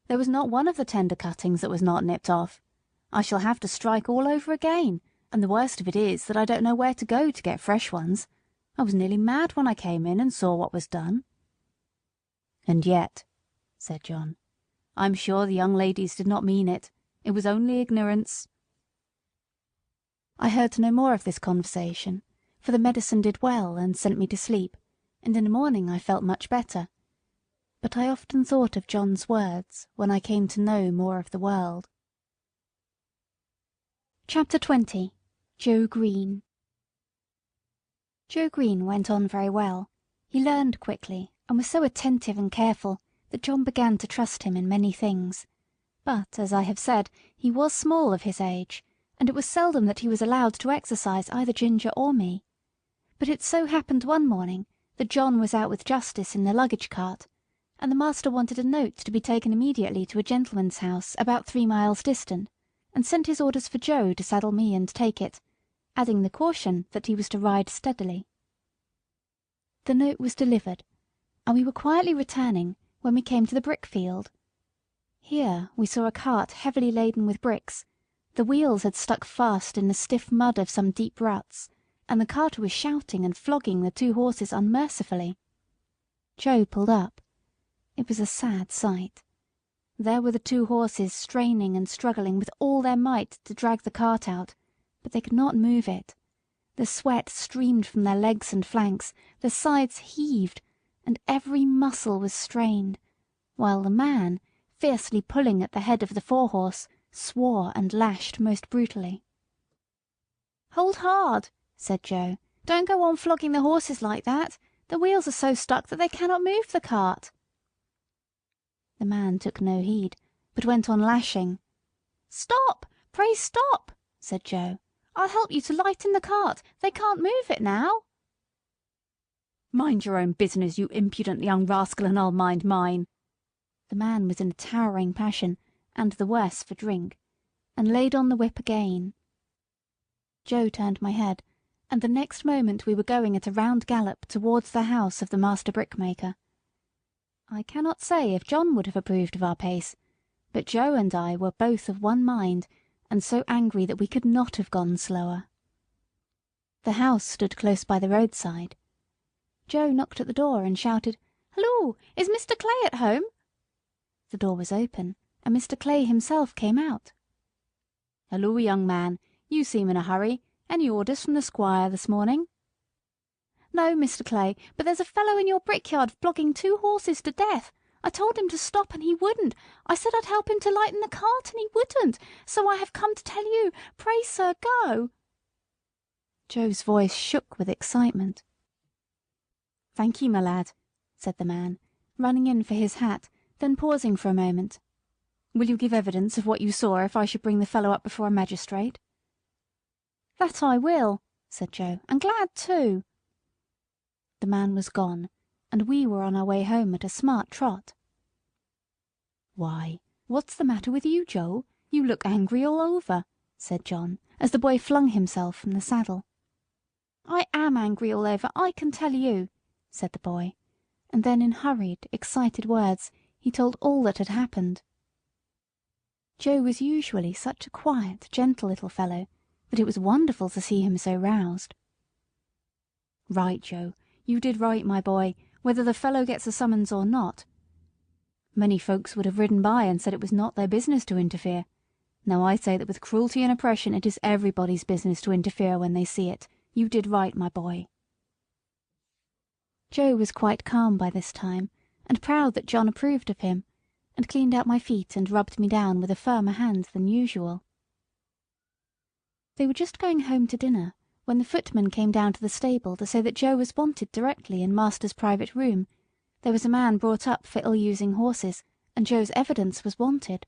"There was not one of the tender cuttings that was not nipped off. I shall have to strike all over again, and the worst of it is that I don't know where to go to get fresh ones. I was nearly mad when I came in and saw what was done." "And yet," said John, "I'm sure the young ladies did not mean it. It was only ignorance." I heard no more of this conversation, for the medicine did well and sent me to sleep, and in the morning I felt much better. But I often thought of John's words when I came to know more of the world. Chapter 20. Joe Green. Joe Green went on very well. He learned quickly, and was so attentive and careful that John began to trust him in many things. But, as I have said, he was small of his age, and it was seldom that he was allowed to exercise either Ginger or me. But it so happened one morning that John was out with Justice in the luggage cart, and the master wanted a note to be taken immediately to a gentleman's house about 3 miles distant, and sent his orders for Joe to saddle me and take it, adding the caution that he was to ride steadily. The note was delivered, and we were quietly returning when we came to the brick field. Here we saw a cart heavily laden with bricks. The wheels had stuck fast in the stiff mud of some deep ruts, and the carter was shouting and flogging the 2 horses unmercifully. Joe pulled up. It was a sad sight. There were the 2 horses straining and struggling with all their might to drag the cart out, but they could not move it. The sweat streamed from their legs and flanks, their sides heaved, and every muscle was strained, while the man, fiercely pulling at the head of the 4-horse, swore and lashed most brutally. "Hold hard," said Joe. "Don't go on flogging the horses like that. The wheels are so stuck that they cannot move the cart." The man took no heed, but went on lashing. "Stop! Pray stop!" said Joe. "I'll help you to lighten the cart. They can't move it now." "Mind your own business, you impudent young rascal, and I'll mind mine." The man was in a towering passion, and the worse for drink, and laid on the whip again. Joe turned my head, and the next moment we were going at a round gallop towards the house of the master brickmaker. I cannot say if John would have approved of our pace, but Joe and I were both of one mind, and so angry that we could not have gone slower. The house stood close by the roadside. Joe knocked at the door and shouted, "Halloo, is Mr. Clay at home?" The door was open, and Mr. Clay himself came out. "Halloo, young man, you seem in a hurry. Any orders from the squire this morning?" "No, Mr. Clay, but there's a fellow in your brickyard flogging 2 horses to death. I told him to stop and he wouldn't. I said I'd help him to lighten the cart and he wouldn't. So I have come to tell you. Pray, sir, go." Joe's voice shook with excitement. "Thank ye, my lad," said the man, running in for his hat, then pausing for a moment. "Will you give evidence of what you saw if I should bring the fellow up before a magistrate?" "That I will," said Joe, "and glad too." The man was gone, and we were on our way home at a smart trot. "Why, what's the matter with you, Joe? You look angry all over," said John, as the boy flung himself from the saddle. "I am angry all over, I can tell you," said the boy, and then in hurried, excited words he told all that had happened. Joe was usually such a quiet, gentle little fellow that it was wonderful to see him so roused. "Right, Joe, you did right, my boy, whether the fellow gets a summons or not. Many folks would have ridden by and said it was not their business to interfere. Now I say that with cruelty and oppression it is everybody's business to interfere when they see it. You did right, my boy." Joe was quite calm by this time, and proud that John approved of him, and cleaned out my feet and rubbed me down with a firmer hand than usual. They were just going home to dinner when the footman came down to the stable to say that Joe was wanted directly in master's private room. There was a man brought up for ill-using horses, and Joe's evidence was wanted.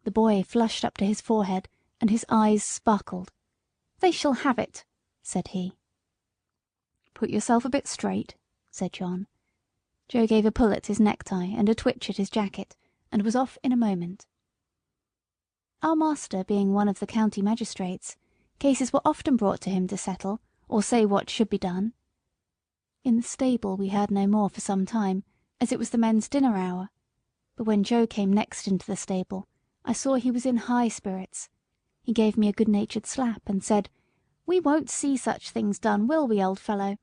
The boy flushed up to his forehead, and his eyes sparkled. "They shall have it," said he. "Put yourself a bit straight," said John. Joe gave a pull at his necktie and a twitch at his jacket, and was off in a moment. Our master being one of the county magistrates, cases were often brought to him to settle, or say what should be done. In the stable we heard no more for some time, as it was the men's dinner hour, but when Joe came next into the stable, I saw he was in high spirits. He gave me a good-natured slap, and said, "We won't see such things done, will we, old fellow?"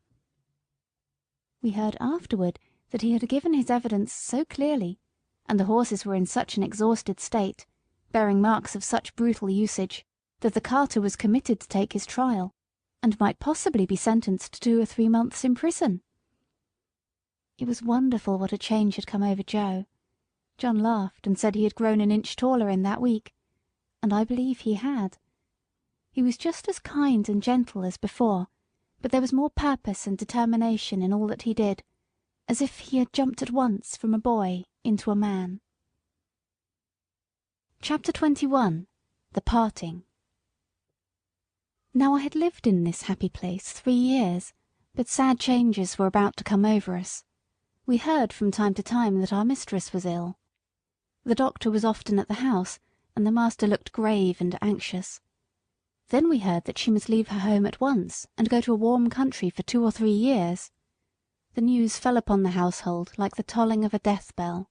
We heard afterward that he had given his evidence so clearly, and the horses were in such an exhausted state, bearing marks of such brutal usage, that the carter was committed to take his trial, and might possibly be sentenced to 2 or 3 months in prison. It was wonderful what a change had come over Joe. John laughed and said he had grown an inch taller in that week, and I believe he had. He was just as kind and gentle as before, but there was more purpose and determination in all that he did, as if he had jumped at once from a boy into a man. Chapter 21. The Parting. Now I had lived in this happy place 3 years, but sad changes were about to come over us. We heard from time to time that our mistress was ill. The doctor was often at the house, and the master looked grave and anxious. Then we heard that she must leave her home at once and go to a warm country for 2 or 3 years. The news fell upon the household like the tolling of a death bell.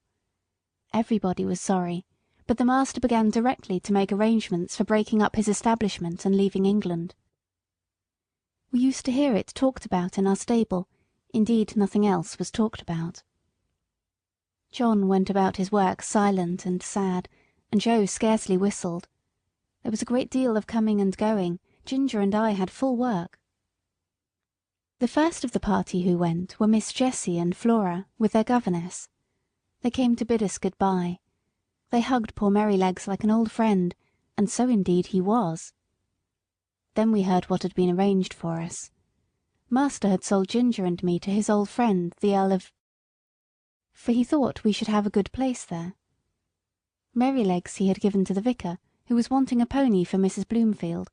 Everybody was sorry, but the master began directly to make arrangements for breaking up his establishment and leaving England. We used to hear it talked about in our stable, indeed nothing else was talked about. John went about his work silent and sad, and Joe scarcely whistled. There was a great deal of coming and going. Ginger and I had full work. The first of the party who went were Miss Jessie and Flora, with their governess. They came to bid us good-bye. They hugged poor Merrylegs like an old friend, and so indeed he was. Then we heard what had been arranged for us. Master had sold Ginger and me to his old friend, the Earl of... for he thought we should have a good place there. Merrylegs he had given to the vicar, who was wanting a pony for Mrs. Bloomfield,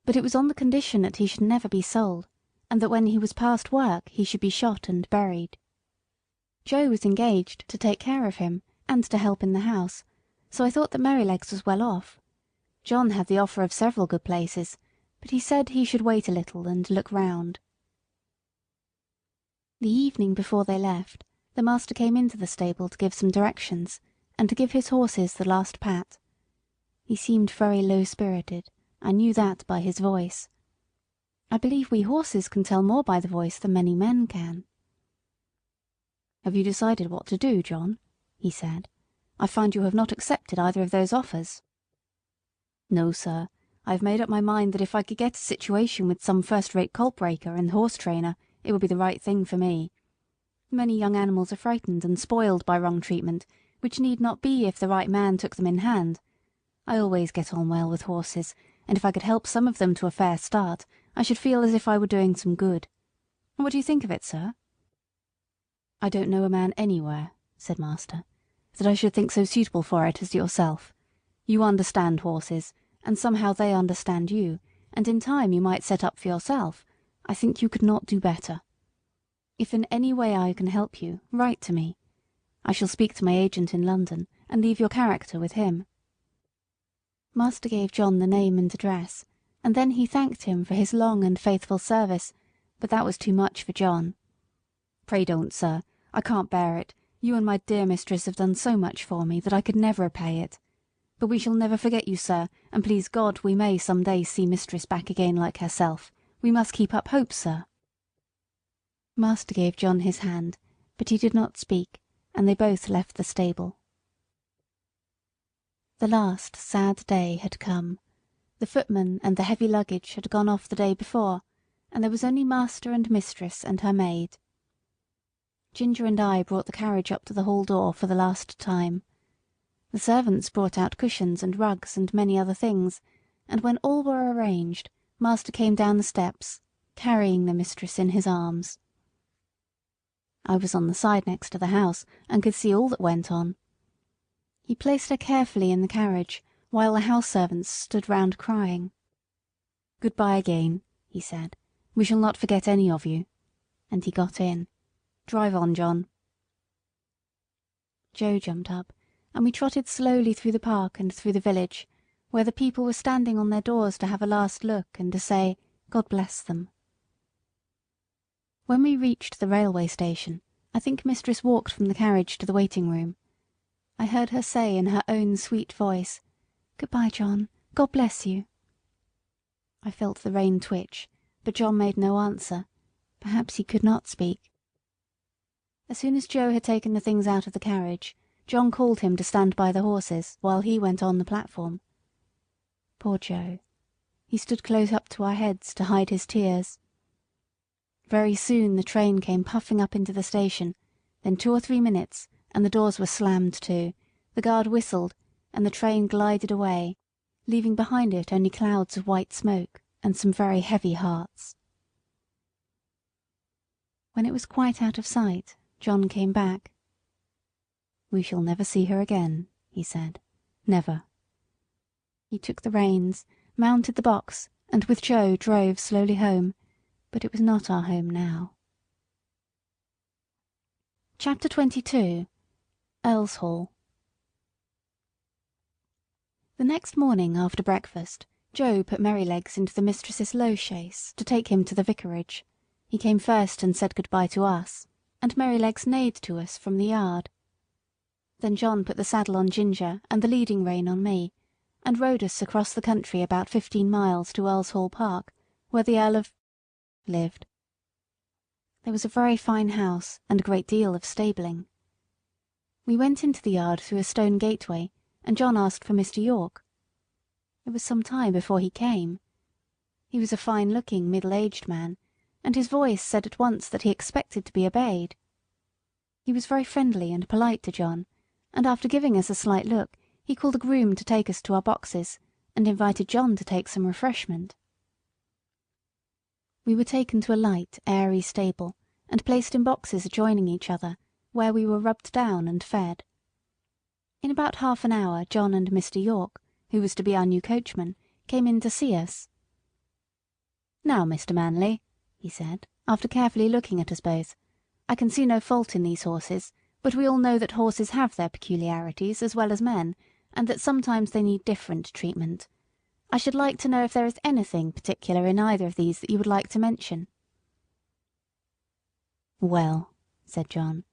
but it was on the condition that he should never be sold, and that when he was past work he should be shot and buried. Joe was engaged to take care of him, and to help in the house, so I thought that Merrylegs was well off. John had the offer of several good places, but he said he should wait a little and look round. The evening before they left, the master came into the stable to give some directions, and to give his horses the last pat. He seemed very low-spirited. I knew that by his voice. I believe we horses can tell more by the voice than many men can. "Have you decided what to do, John?" he said. "I find you have not accepted either of those offers." "No, sir. I have made up my mind that if I could get a situation with some first-rate colt-breaker and horse-trainer, it would be the right thing for me. Many young animals are frightened and spoiled by wrong treatment, which need not be if the right man took them in hand. I always get on well with horses, and if I could help some of them to a fair start, I should feel as if I were doing some good. What do you think of it, sir?" "I don't know a man anywhere," said master, "that I should think so suitable for it as yourself. You understand horses, and somehow they understand you, and in time you might set up for yourself. I think you could not do better. If in any way I can help you, write to me. I shall speak to my agent in London, and leave your character with him." Master gave John the name and address, and then he thanked him for his long and faithful service, but that was too much for John. "Pray don't, sir. I can't bear it. You and my dear mistress have done so much for me that I could never repay it. But we shall never forget you, sir, and please God we may some day see mistress back again like herself. We must keep up hope, sir." Master gave John his hand, but he did not speak, and they both left the stable. The last sad day had come. The footman and the heavy luggage had gone off the day before, and there was only master and mistress and her maid. Ginger and I brought the carriage up to the hall door for the last time. The servants brought out cushions and rugs and many other things, and when all were arranged, master came down the steps, carrying the mistress in his arms. I was on the side next to the house, and could see all that went on. He placed her carefully in the carriage, while the house servants stood round crying. "Good-bye again," he said. "We shall not forget any of you." And he got in. "Drive on, John." Joe jumped up, and we trotted slowly through the park and through the village, where the people were standing on their doors to have a last look and to say, "God bless them." When we reached the railway station, I think mistress walked from the carriage to the waiting-room. I heard her say in her own sweet voice, "Good-bye, John. God bless you." I felt the rein twitch, but John made no answer. Perhaps he could not speak. As soon as Joe had taken the things out of the carriage, John called him to stand by the horses while he went on the platform. Poor Joe. He stood close up to our heads to hide his tears. Very soon the train came puffing up into the station, then 2 or 3 minutes, and the doors were slammed to, the guard whistled, and the train glided away, leaving behind it only clouds of white smoke and some very heavy hearts. When it was quite out of sight, John came back. "We shall never see her again," he said. "Never." He took the reins, mounted the box, and with Joe drove slowly home, but it was not our home now. Chapter 22 Earl's Hall. The next morning after breakfast, Joe put Merrylegs into the mistress's low chaise to take him to the vicarage. He came first and said good-bye to us, and Merrylegs neighed to us from the yard. Then John put the saddle on Ginger and the leading rein on me, and rode us across the country about 15 miles to Earl's Hall Park, where the Earl of lived. There was a very fine house and a great deal of stabling. We went into the yard through a stone gateway, and John asked for Mr. Yorke. It was some time before he came. He was a fine-looking, middle-aged man, and his voice said at once that he expected to be obeyed. He was very friendly and polite to John, and after giving us a slight look, he called a groom to take us to our boxes, and invited John to take some refreshment. We were taken to a light, airy stable, and placed in boxes adjoining each other, where we were rubbed down and fed. In about half an hour John and Mr. Yorke, who was to be our new coachman, came in to see us. "Now, Mr. Manley," he said, after carefully looking at us both, "I can see no fault in these horses, but we all know that horses have their peculiarities as well as men, and that sometimes they need different treatment. I should like to know if there is anything particular in either of these that you would like to mention." "Well," said John,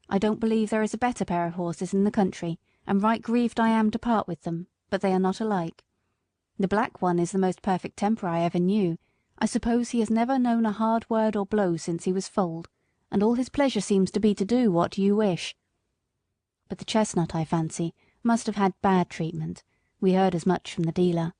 "I don't believe there is a better pair of horses in the country, and right grieved I am to part with them, but they are not alike. The black one is the most perfect temper I ever knew. I suppose he has never known a hard word or blow since he was foaled, and all his pleasure seems to be to do what you wish. But the chestnut, I fancy, must have had bad treatment. We heard as much from the dealer.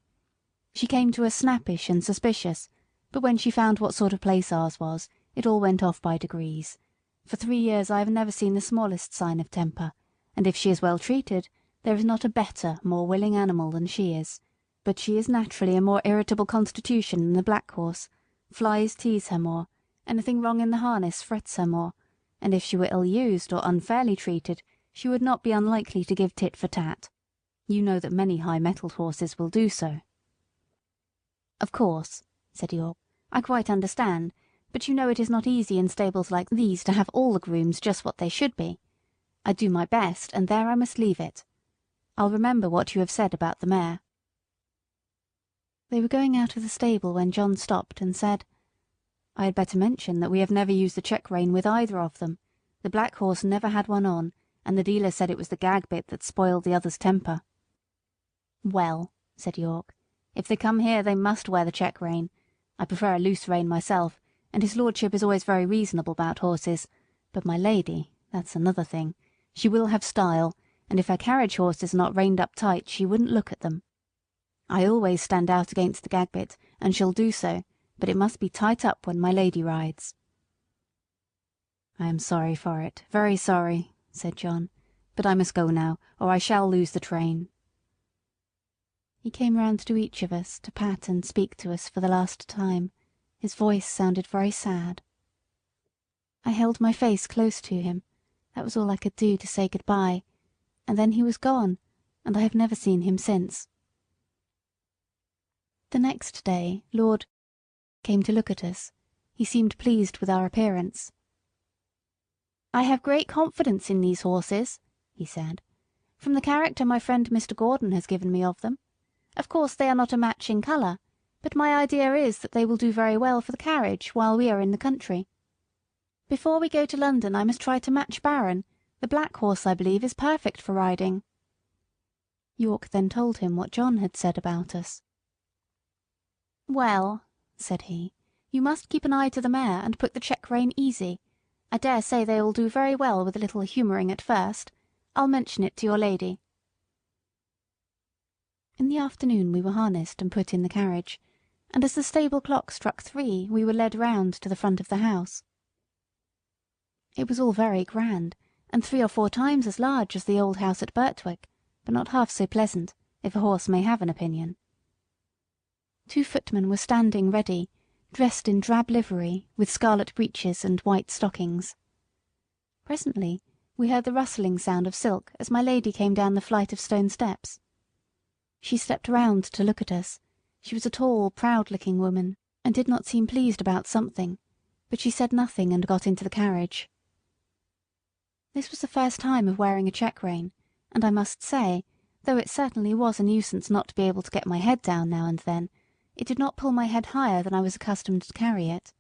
She came to us snappish and suspicious, but when she found what sort of place ours was, it all went off by degrees. For 3 years I have never seen the smallest sign of temper, and if she is well treated, there is not a better, more willing animal than she is. But she is naturally a more irritable constitution than the black horse. Flies tease her more, anything wrong in the harness frets her more, and if she were ill-used or unfairly treated, she would not be unlikely to give tit for tat. You know that many high-mettled horses will do so." "Of course," said Yorke, "I quite understand, but you know it is not easy in stables like these to have all the grooms just what they should be. I do my best, and there I must leave it. I'll remember what you have said about the mare." They were going out of the stable when John stopped and said, "I had better mention that we have never used the check-rein with either of them. The black horse never had one on, and the dealer said it was the gag bit that spoiled the other's temper." "Well," said Yorke, "if they come here they must wear the check-rein. I prefer a loose rein myself, and his lordship is always very reasonable about horses, but my lady, that's another thing. She will have style, and if her carriage horses are not reined up tight she wouldn't look at them. I always stand out against the gag bit, and shall do so, but it must be tight up when my lady rides." "I am sorry for it, very sorry," said John, "but I must go now, or I shall lose the train." He came round to each of us to pat and speak to us for the last time. His voice sounded very sad. I held my face close to him. That was all I could do to say good-bye, and then he was gone, and I have never seen him since. The next day Lord came to look at us. He seemed pleased with our appearance. "I have great confidence in these horses," he said, "from the character my friend Mr. Gordon has given me of them. Of course they are not a match in colour, but my idea is that they will do very well for the carriage while we are in the country. Before we go to London I must try to match Baron. The black horse, I believe, is perfect for riding." Yorke then told him what John had said about us. "Well," said he, "you must keep an eye to the mare, and put the check-rein easy. I dare say they will do very well with a little humouring at first. I'll mention it to your lady." In the afternoon we were harnessed and put in the carriage, and as the stable clock struck 3 we were led round to the front of the house. It was all very grand, and 3 or 4 times as large as the old house at Birtwick, but not half so pleasant, if a horse may have an opinion. 2 footmen were standing ready, dressed in drab livery, with scarlet breeches and white stockings. Presently we heard the rustling sound of silk as my lady came down the flight of stone steps. She stepped round to look at us. She was a tall, proud-looking woman, and did not seem pleased about something, but she said nothing and got into the carriage. This was the first time of wearing a check-rein, and I must say, though it certainly was a nuisance not to be able to get my head down now and then, it did not pull my head higher than I was accustomed to carry it.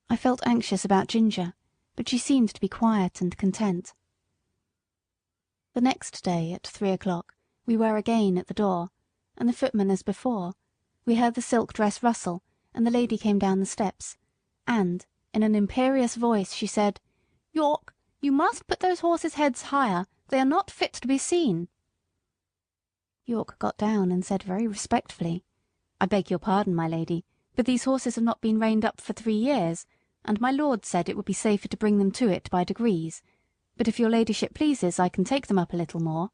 I felt anxious about Ginger, but she seemed to be quiet and content. The next day at 3 o'clock we were again at the door, and the footman as before. We heard the silk dress rustle, and the lady came down the steps, and, in an imperious voice, she said, "York, you must put those horses' heads higher. They are not fit to be seen." York got down and said very respectfully, "I beg your pardon, my lady, but these horses have not been reined up for 3 years, and my lord said it would be safer to bring them to it by degrees. But if your ladyship pleases, I can take them up a little more."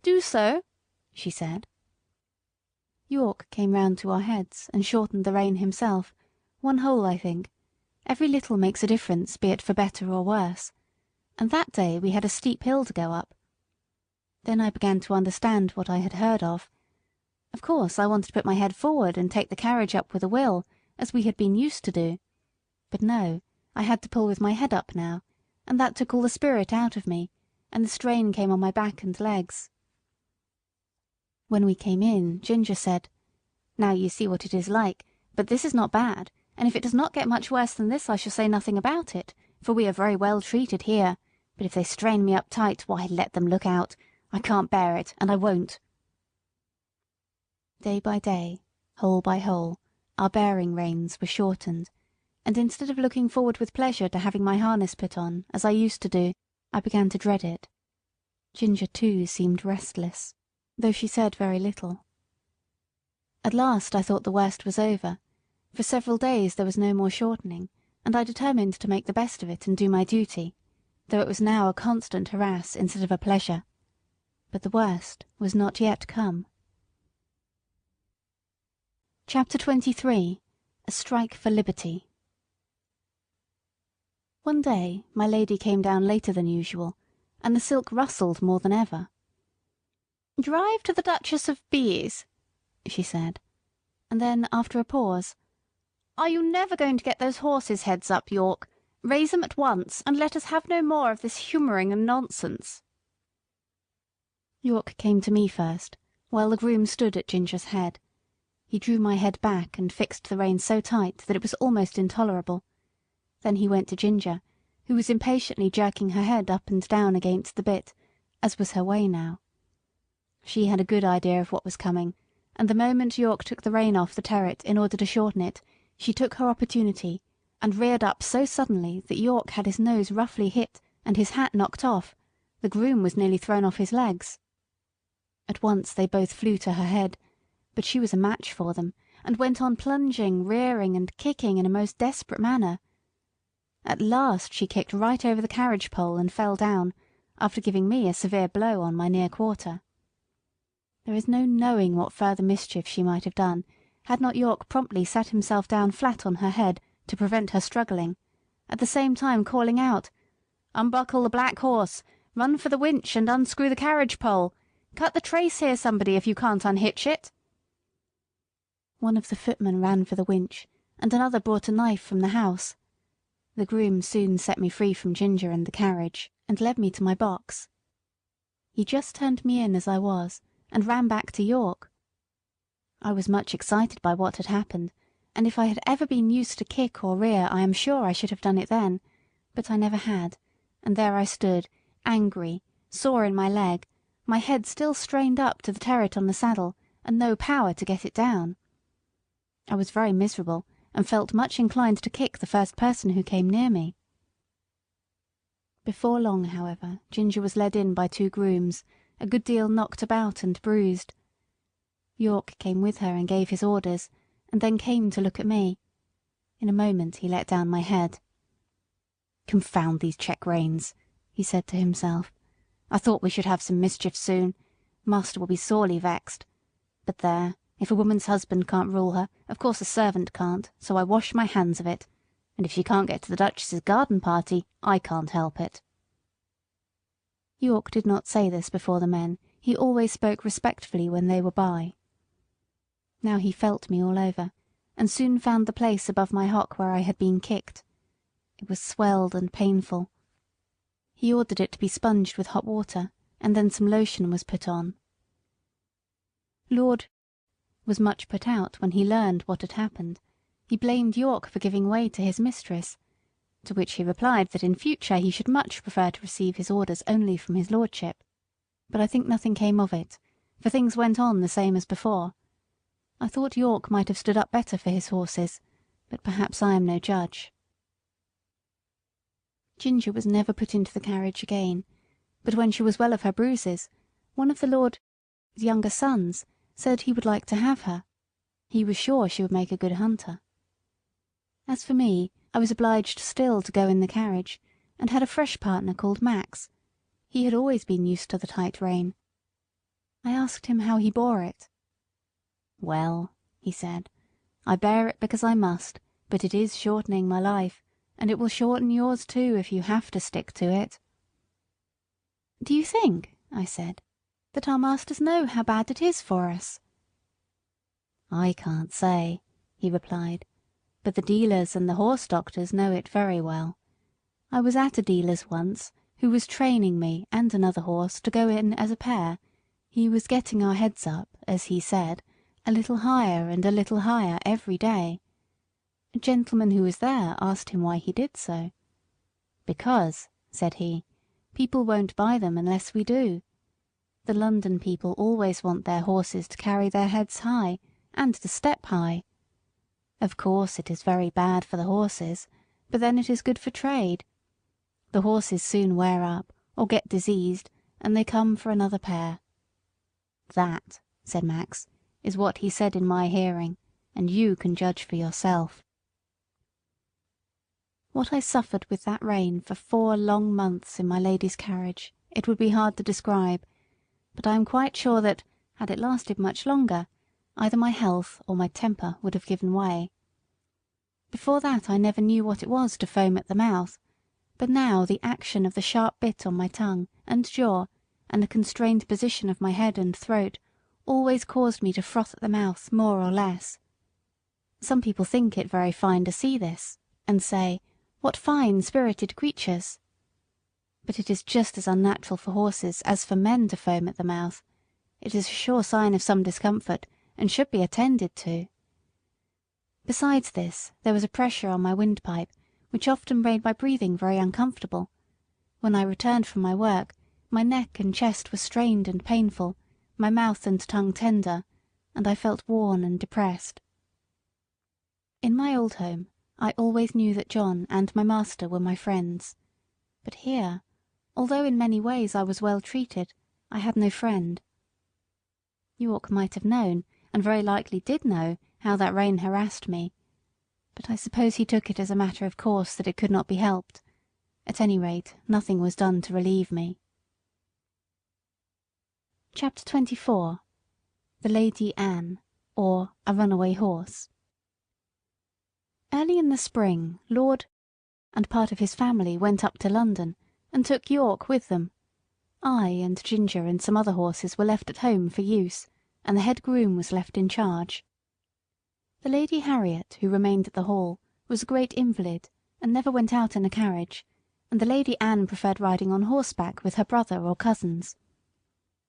"Do so," she said. York came round to our heads and shortened the rein himself, 1 hole, I think. Every little makes a difference, be it for better or worse. And that day we had a steep hill to go up. Then I began to understand what I had heard of. Of course I wanted to put my head forward and take the carriage up with a will, as we had been used to do. But no, I had to pull with my head up now, and that took all the spirit out of me, and the strain came on my back and legs. When we came in, Ginger said, "Now you see what it is like, but this is not bad, and if it does not get much worse than this I shall say nothing about it, for we are very well treated here, but if they strain me up tight, why, let them look out. I can't bear it, and I won't." Day by day, hole by hole, our bearing reins were shortened, and instead of looking forward with pleasure to having my harness put on, as I used to do, I began to dread it. Ginger, too, seemed restless, though she said very little. At last I thought the worst was over. For several days there was no more shortening, and I determined to make the best of it and do my duty, though it was now a constant harass instead of a pleasure. But the worst was not yet come. Chapter 23. A Strike for Liberty. One day my lady came down later than usual, and the silk rustled more than ever. "Drive to the Duchess of B.'s," she said, and then, after a pause, "Are you never going to get those horses' heads up, York? Raise them at once, and let us have no more of this humouring and nonsense." York came to me first, while the groom stood at Ginger's head. He drew my head back and fixed the rein so tight that it was almost intolerable. Then he went to Ginger, who was impatiently jerking her head up and down against the bit, as was her way now. She had a good idea of what was coming, and the moment York took the rein off the terret in order to shorten it, she took her opportunity, and reared up so suddenly that York had his nose roughly hit and his hat knocked off. The groom was nearly thrown off his legs. At once they both flew to her head, but she was a match for them, and went on plunging, rearing, and kicking in a most desperate manner. At last she kicked right over the carriage pole and fell down, after giving me a severe blow on my near quarter. There is no knowing what further mischief she might have done, had not York promptly sat himself down flat on her head to prevent her struggling, at the same time calling out, "Unbuckle the black horse! Run for the winch and unscrew the carriage pole! Cut the trace here, somebody, if you can't unhitch it!" One of the footmen ran for the winch, and another brought a knife from the house. The groom soon set me free from Ginger and the carriage, and led me to my box. He just turned me in as I was, and ran back to York. I was much excited by what had happened, and if I had ever been used to kick or rear I am sure I should have done it then, but I never had, and there I stood, angry, sore in my leg, my head still strained up to the terret on the saddle, and no power to get it down. I was very miserable, and felt much inclined to kick the first person who came near me. Before long, however, Ginger was led in by 2 grooms, a good deal knocked about and bruised. York came with her and gave his orders, and then came to look at me. In a moment he let down my head. "Confound these check-reins," he said to himself. "I thought we should have some mischief soon. Master will be sorely vexed. But there, if a woman's husband can't rule her, of course a servant can't, so I wash my hands of it. And if she can't get to the Duchess's garden party, I can't help it." York did not say this before the men. He always spoke respectfully when they were by. Now he felt me all over, and soon found the place above my hock where I had been kicked. It was swelled and painful. He ordered it to be sponged with hot water, and then some lotion was put on. Lord was much put out when he learned what had happened. He blamed York for giving way to his mistress, to which he replied that in future he should much prefer to receive his orders only from his lordship. But I think nothing came of it, for things went on the same as before. I thought York might have stood up better for his horses, but perhaps I am no judge. Ginger was never put into the carriage again, but when she was well of her bruises, one of the lord's younger sons said he would like to have her. He was sure she would make a good hunter. As for me, I was obliged still to go in the carriage, and had a fresh partner called Max. He had always been used to the tight rein. I asked him how he bore it. "Well," he said, "I bear it because I must, but it is shortening my life, and it will shorten yours too if you have to stick to it." "Do you think," I said, "that our masters know how bad it is for us?" "I can't say," he replied, "but the dealers and the horse doctors know it very well. I was at a dealer's once, who was training me and another horse to go in as a pair. He was getting our heads up, as he said, a little higher and a little higher every day. A gentleman who was there asked him why he did so. 'Because,' said he, 'people won't buy them unless we do. The London people always want their horses to carry their heads high, and to step high. Of course it is very bad for the horses, but then it is good for trade. The horses soon wear up, or get diseased, and they come for another pair.' That," said Max, "is what he said in my hearing, and you can judge for yourself." What I suffered with that rein for 4 long months in my lady's carriage it would be hard to describe, but I am quite sure that, had it lasted much longer, either my health or my temper would have given way. Before that I never knew what it was to foam at the mouth, but now the action of the sharp bit on my tongue and jaw, and the constrained position of my head and throat, always caused me to froth at the mouth more or less. Some people think it very fine to see this, and say, "What fine, spirited creatures!" But it is just as unnatural for horses as for men to foam at the mouth. It is a sure sign of some discomfort, and should be attended to. Besides this, there was a pressure on my windpipe, which often made my breathing very uncomfortable. When I returned from my work, my neck and chest were strained and painful, my mouth and tongue tender, and I felt worn and depressed. In my old home, I always knew that John and my master were my friends. But here, although in many ways I was well treated, I had no friend. York might have known, and very likely did know, how that rein harassed me, but I suppose he took it as a matter of course that it could not be helped. At any rate, nothing was done to relieve me. Chapter 24. The Lady Anne, or A Runaway Horse. Early in the spring, Lord and part of his family went up to London, and took York with them. I and Ginger and some other horses were left at home for use, and the head groom was left in charge. The Lady Harriet, who remained at the Hall, was a great invalid, and never went out in a carriage, and the Lady Anne preferred riding on horseback with her brother or cousins.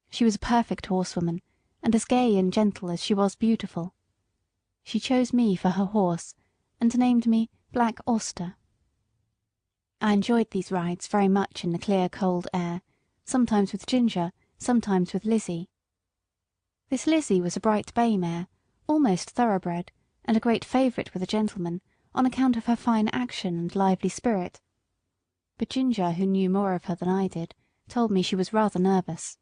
She was a perfect horsewoman, and as gay and gentle as she was beautiful. She chose me for her horse, and named me Black Auster. I enjoyed these rides very much in the clear cold air, sometimes with Ginger, sometimes with Lizzie. This Lizzie was a bright bay mare, almost thoroughbred, and a great favourite with a gentleman, on account of her fine action and lively spirit. But Ginger, who knew more of her than I did, told me she was rather nervous.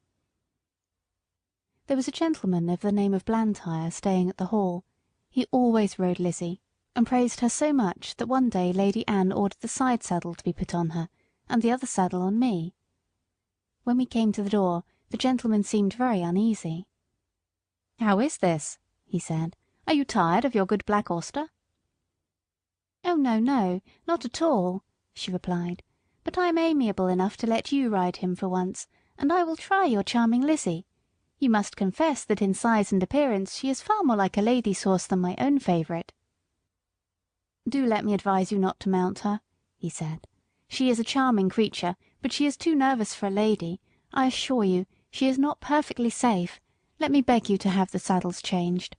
There was a gentleman of the name of Blantyre staying at the Hall. He always rode Lizzie, and praised her so much that one day Lady Anne ordered the side saddle to be put on her, and the other saddle on me. When we came to the door, the gentleman seemed very uneasy. "How is this?" he said. "Are you tired of your good Black Auster?" "Oh, no, no, not at all," she replied. "But I am amiable enough to let you ride him for once, and I will try your charming Lizzie. You must confess that in size and appearance she is far more like a lady's horse than my own favourite." "Do let me advise you not to mount her," he said. "She is a charming creature, but she is too nervous for a lady. I assure you, she is not perfectly safe. Let me beg you to have the saddles changed."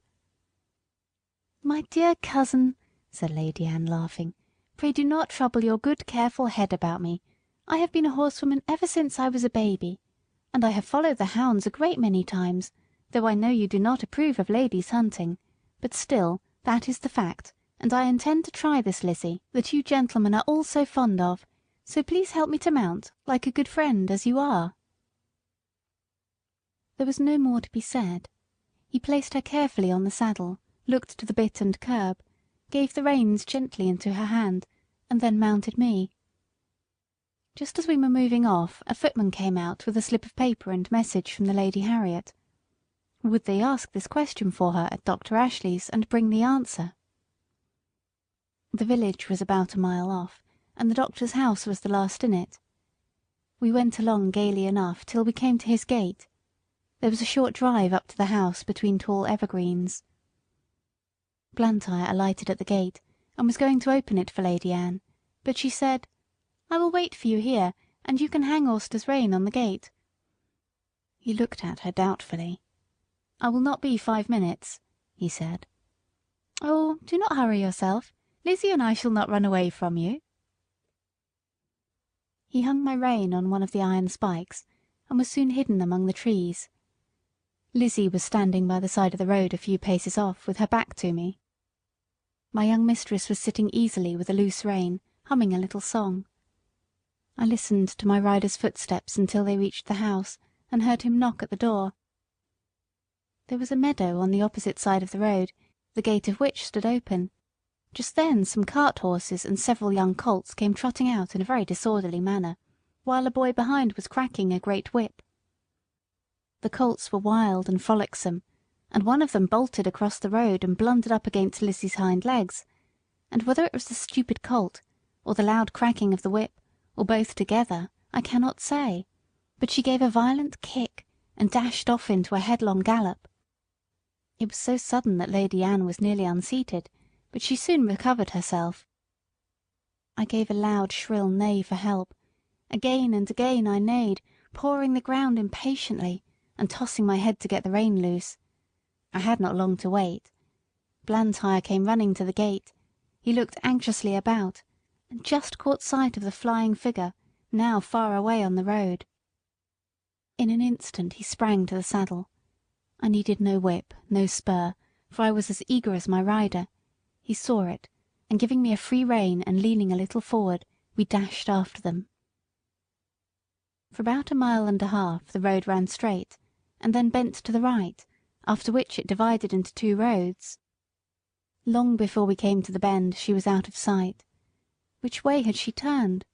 "My dear cousin," said Lady Anne, laughing, "pray do not trouble your good careful head about me. I have been a horsewoman ever since I was a baby, and I have followed the hounds a great many times, though I know you do not approve of ladies hunting, but still that is the fact, and I intend to try this Lizzie that you gentlemen are all so fond of, so please help me to mount, like a good friend as you are." There was no more to be said. He placed her carefully on the saddle, looked to the bit and curb, gave the reins gently into her hand, and then mounted me. Just as we were moving off, a footman came out with a slip of paper and message from the Lady Harriet. Would they ask this question for her at Dr. Ashley's and bring the answer? The village was about a mile off, and the doctor's house was the last in it. We went along gaily enough till we came to his gate. There was a short drive up to the house between tall evergreens. Blantyre alighted at the gate, and was going to open it for Lady Anne, but she said, "I will wait for you here, and you can hang Auster's rein on the gate." He looked at her doubtfully. "I will not be 5 minutes," he said. "Oh, do not hurry yourself. Lizzie and I shall not run away from you." He hung my rein on one of the iron spikes, and was soon hidden among the trees. Lizzie was standing by the side of the road a few paces off, with her back to me. My young mistress was sitting easily with a loose rein, humming a little song. I listened to my rider's footsteps until they reached the house, and heard him knock at the door. There was a meadow on the opposite side of the road, the gate of which stood open. Just then some cart horses and several young colts came trotting out in a very disorderly manner, while a boy behind was cracking a great whip. The colts were wild and frolicsome, and one of them bolted across the road and blundered up against Lizzie's hind legs, and whether it was the stupid colt, or the loud cracking of the whip, or both together, I cannot say, but she gave a violent kick, and dashed off into a headlong gallop. It was so sudden that Lady Anne was nearly unseated, but she soon recovered herself. I gave a loud shrill neigh for help. Again and again I neighed, pawing the ground impatiently, and tossing my head to get the rein loose. I had not long to wait. Blantyre came running to the gate. He looked anxiously about, and just caught sight of the flying figure, now far away on the road. In an instant he sprang to the saddle. I needed no whip, no spur, for I was as eager as my rider. He saw it, and giving me a free rein and leaning a little forward, we dashed after them. For about 1.5 miles the road ran straight, and then bent to the right, after which it divided into 2 roads. Long before we came to the bend she was out of sight. Which way had she turned?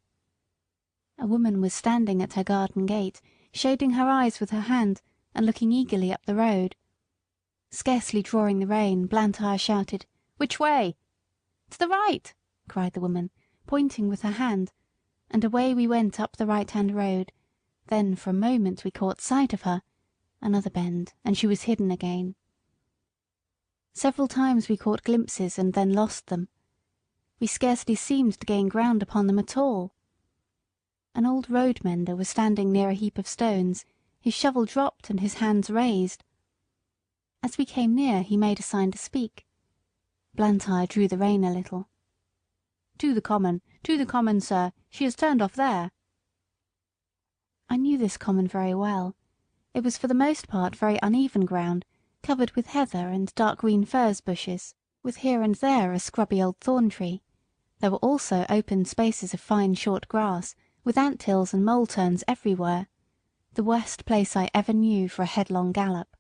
A woman was standing at her garden gate, shading her eyes with her hand, and looking eagerly up the road. Scarcely drawing the rein, Blantyre shouted, "Which way?" "To the right," cried the woman, pointing with her hand, and away we went up the right-hand road. Then for a moment we caught sight of her. Another bend, and she was hidden again. Several times we caught glimpses and then lost them. We scarcely seemed to gain ground upon them at all. An old road mender was standing near a heap of stones, his shovel dropped and his hands raised. As we came near he made a sign to speak. Blantyre drew the rein a little. To the common, sir. She has turned off there." I knew this common very well. It was for the most part very uneven ground, covered with heather and dark green furze bushes, with here and there a scrubby old thorn tree. There were also open spaces of fine short grass, with ant hills and mole turns everywhere. The worst place I ever knew for a headlong gallop.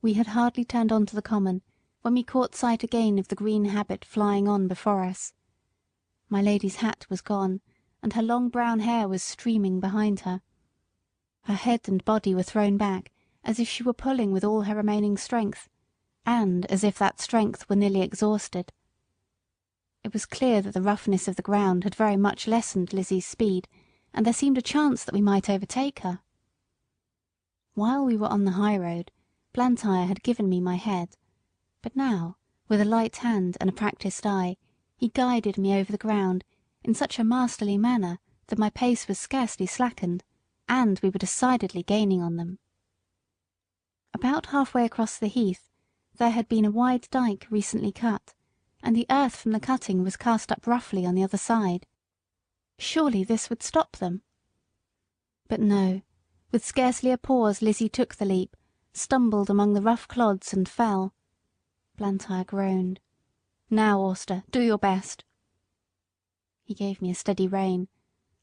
We had hardly turned on to the common when we caught sight again of the green habit flying on before us. My lady's hat was gone, and her long brown hair was streaming behind her. Her head and body were thrown back, as if she were pulling with all her remaining strength, and as if that strength were nearly exhausted. It was clear that the roughness of the ground had very much lessened Lizzie's speed, and there seemed a chance that we might overtake her. While we were on the high road, Blantyre had given me my head, but now, with a light hand and a practised eye, he guided me over the ground in such a masterly manner that my pace was scarcely slackened, and we were decidedly gaining on them. About halfway across the heath there had been a wide dyke recently cut, and the earth from the cutting was cast up roughly on the other side. Surely this would stop them. But no, with scarcely a pause Lizzie took the leap, stumbled among the rough clods and fell. Blantyre groaned. "Now, Auster, do your best." He gave me a steady rein.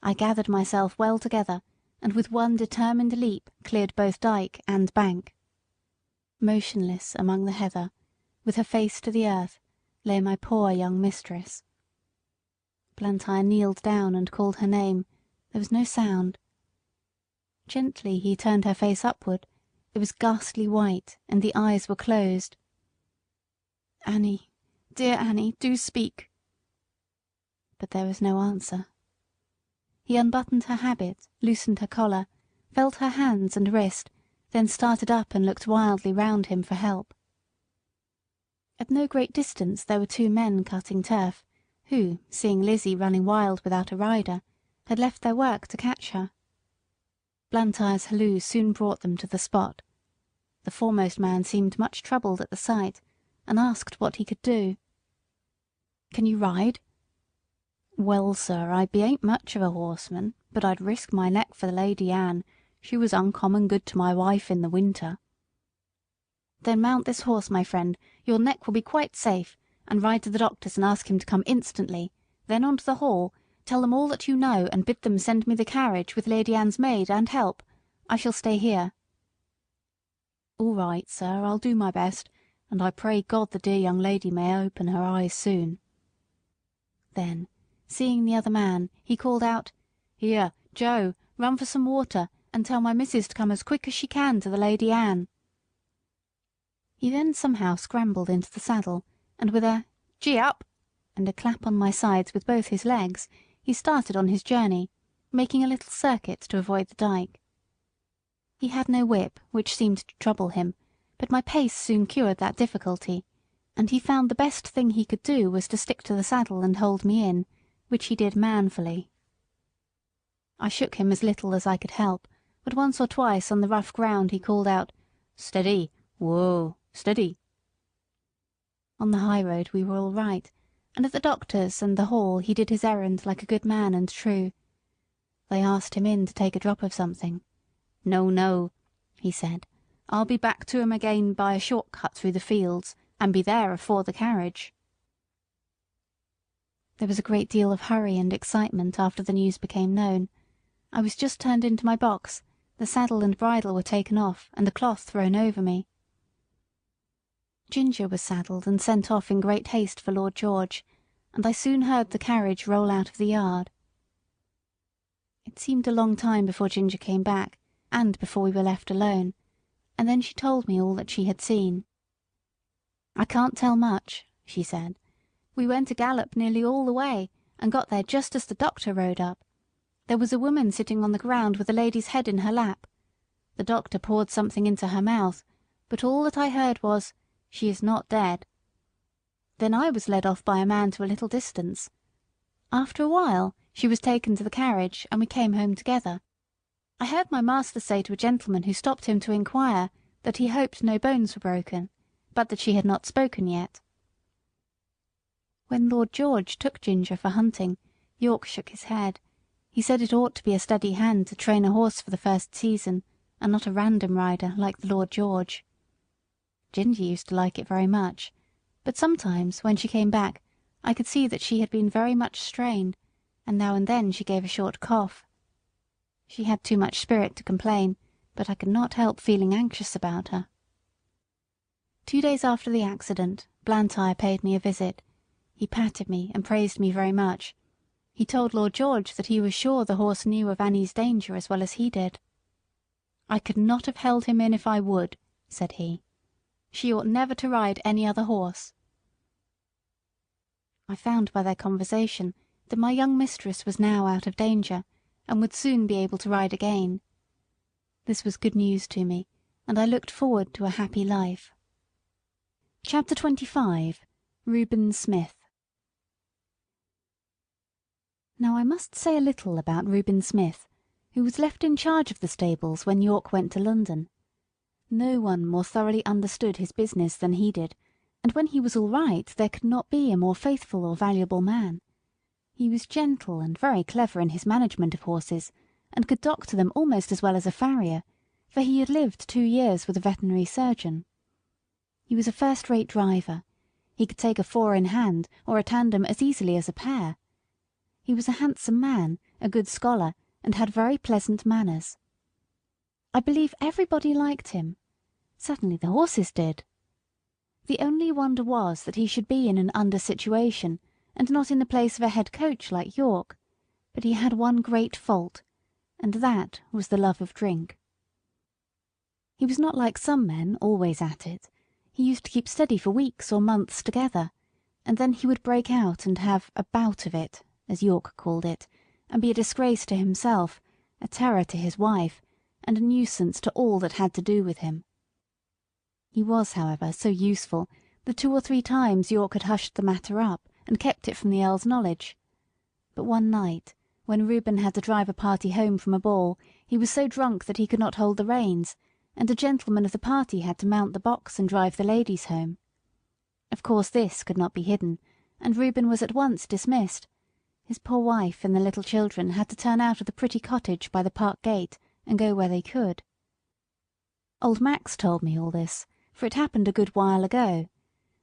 I gathered myself well together, and with one determined leap cleared both dyke and bank. Motionless among the heather, with her face to the earth, lay my poor young mistress. Blantyre kneeled down and called her name. There was no sound. Gently he turned her face upward. It was ghastly white, and the eyes were closed. "Annie, dear Annie, do speak." But there was no answer. He unbuttoned her habit, loosened her collar, felt her hands and wrist, then started up and looked wildly round him for help. At no great distance there were two men cutting turf, who, seeing Lizzie running wild without a rider, had left their work to catch her. Blantyre's halloo soon brought them to the spot. The foremost man seemed much troubled at the sight, and asked what he could do. "Can you ride?" "Well, sir, I bean't much of a horseman, but I'd risk my neck for the Lady Anne. She was uncommon good to my wife in the winter." "Then mount this horse, my friend, your neck will be quite safe, and ride to the doctor's and ask him to come instantly. Then on to the hall, tell them all that you know, and bid them send me the carriage with Lady Anne's maid and help. I shall stay here." "All right, sir, I'll do my best, and I pray God the dear young lady may open her eyes soon." Then, seeing the other man, he called out, "Here, Joe, run for some water, and tell my missus to come as quick as she can to the Lady Anne." He then somehow scrambled into the saddle, and with a "Gee up!" and a clap on my sides with both his legs, he started on his journey, making a little circuit to avoid the dyke. He had no whip, which seemed to trouble him, but my pace soon cured that difficulty, and he found the best thing he could do was to stick to the saddle and hold me in, which he did manfully. I shook him as little as I could help, but once or twice on the rough ground he called out, "Steady! Whoa! Steady!" On the high road we were all right, and at the doctor's and the hall he did his errand like a good man and true. They asked him in to take a drop of something. "No, no," he said, "I'll be back to 'em again by a short cut through the fields, and be there afore the carriage." There was a great deal of hurry and excitement after the news became known. I was just turned into my box, the saddle and bridle were taken off, and a cloth thrown over me. Ginger was saddled and sent off in great haste for Lord George, and I soon heard the carriage roll out of the yard. It seemed a long time before Ginger came back, and before we were left alone, and then she told me all that she had seen. "I can't tell much," she said. "We went a gallop nearly all the way, and got there just as the doctor rode up. There was a woman sitting on the ground with a lady's head in her lap. The doctor poured something into her mouth, but all that I heard was, 'She is not dead.' Then I was led off by a man to a little distance. After a while she was taken to the carriage, and we came home together. I heard my master say to a gentleman who stopped him to inquire that he hoped no bones were broken, but that she had not spoken yet." When Lord George took Ginger for hunting, York shook his head. He said it ought to be a steady hand to train a horse for the first season, and not a random rider like the Lord George. Ginger used to like it very much, but sometimes when she came back I could see that she had been very much strained, and now and then she gave a short cough. She had too much spirit to complain, but I could not help feeling anxious about her. 2 days after the accident, Blantyre paid me a visit. He patted me and praised me very much. He told Lord George that he was sure the horse knew of Annie's danger as well as he did. "I could not have held him in if I would," said he. "She ought never to ride any other horse." I found by their conversation that my young mistress was now out of danger, and would soon be able to ride again. This was good news to me, and I looked forward to a happy life. Chapter 25. Reuben Smith. Now I must say a little about Reuben Smith, who was left in charge of the stables when York went to London. No one more thoroughly understood his business than he did, and when he was all right there could not be a more faithful or valuable man. He was gentle and very clever in his management of horses, and could doctor them almost as well as a farrier, for he had lived 2 years with a veterinary surgeon. He was a first-rate driver. He could take a 4 in hand or a tandem as easily as a pair. He was a handsome man, a good scholar, and had very pleasant manners. I believe everybody liked him. Certainly the horses did. The only wonder was that he should be in an under situation, and not in the place of a head coach like York, but he had one great fault, and that was the love of drink. He was not like some men, always at it. He used to keep steady for weeks or months together, and then he would break out and have a bout of it, as York called it, and be a disgrace to himself, a terror to his wife, and a nuisance to all that had to do with him. He was, however, so useful that 2 or 3 times York had hushed the matter up and kept it from the Earl's knowledge. But one night, when Reuben had to drive a party home from a ball, he was so drunk that he could not hold the reins, and a gentleman of the party had to mount the box and drive the ladies home. Of course this could not be hidden, and Reuben was at once dismissed. His poor wife and the little children had to turn out of the pretty cottage by the park gate and go where they could. Old Max told me all this, for it happened a good while ago,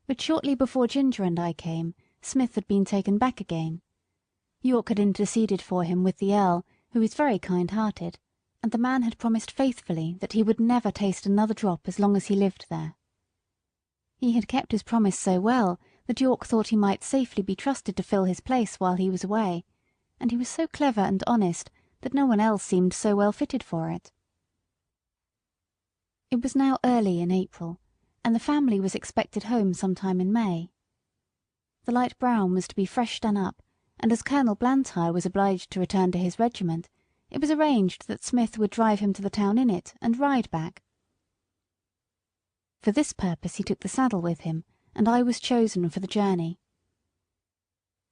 but shortly before Ginger and I came, Smith had been taken back again. York had interceded for him with the Earl, who is very kind-hearted, and the man had promised faithfully that he would never taste another drop as long as he lived there. He had kept his promise so well that York thought he might safely be trusted to fill his place while he was away, and he was so clever and honest that no one else seemed so well fitted for it. It was now early in April, and the family was expected home sometime in May. The light brown was to be fresh done up, and as Colonel Blantyre was obliged to return to his regiment, it was arranged that Smith would drive him to the town in it and ride back. For this purpose he took the saddle with him, and I was chosen for the journey.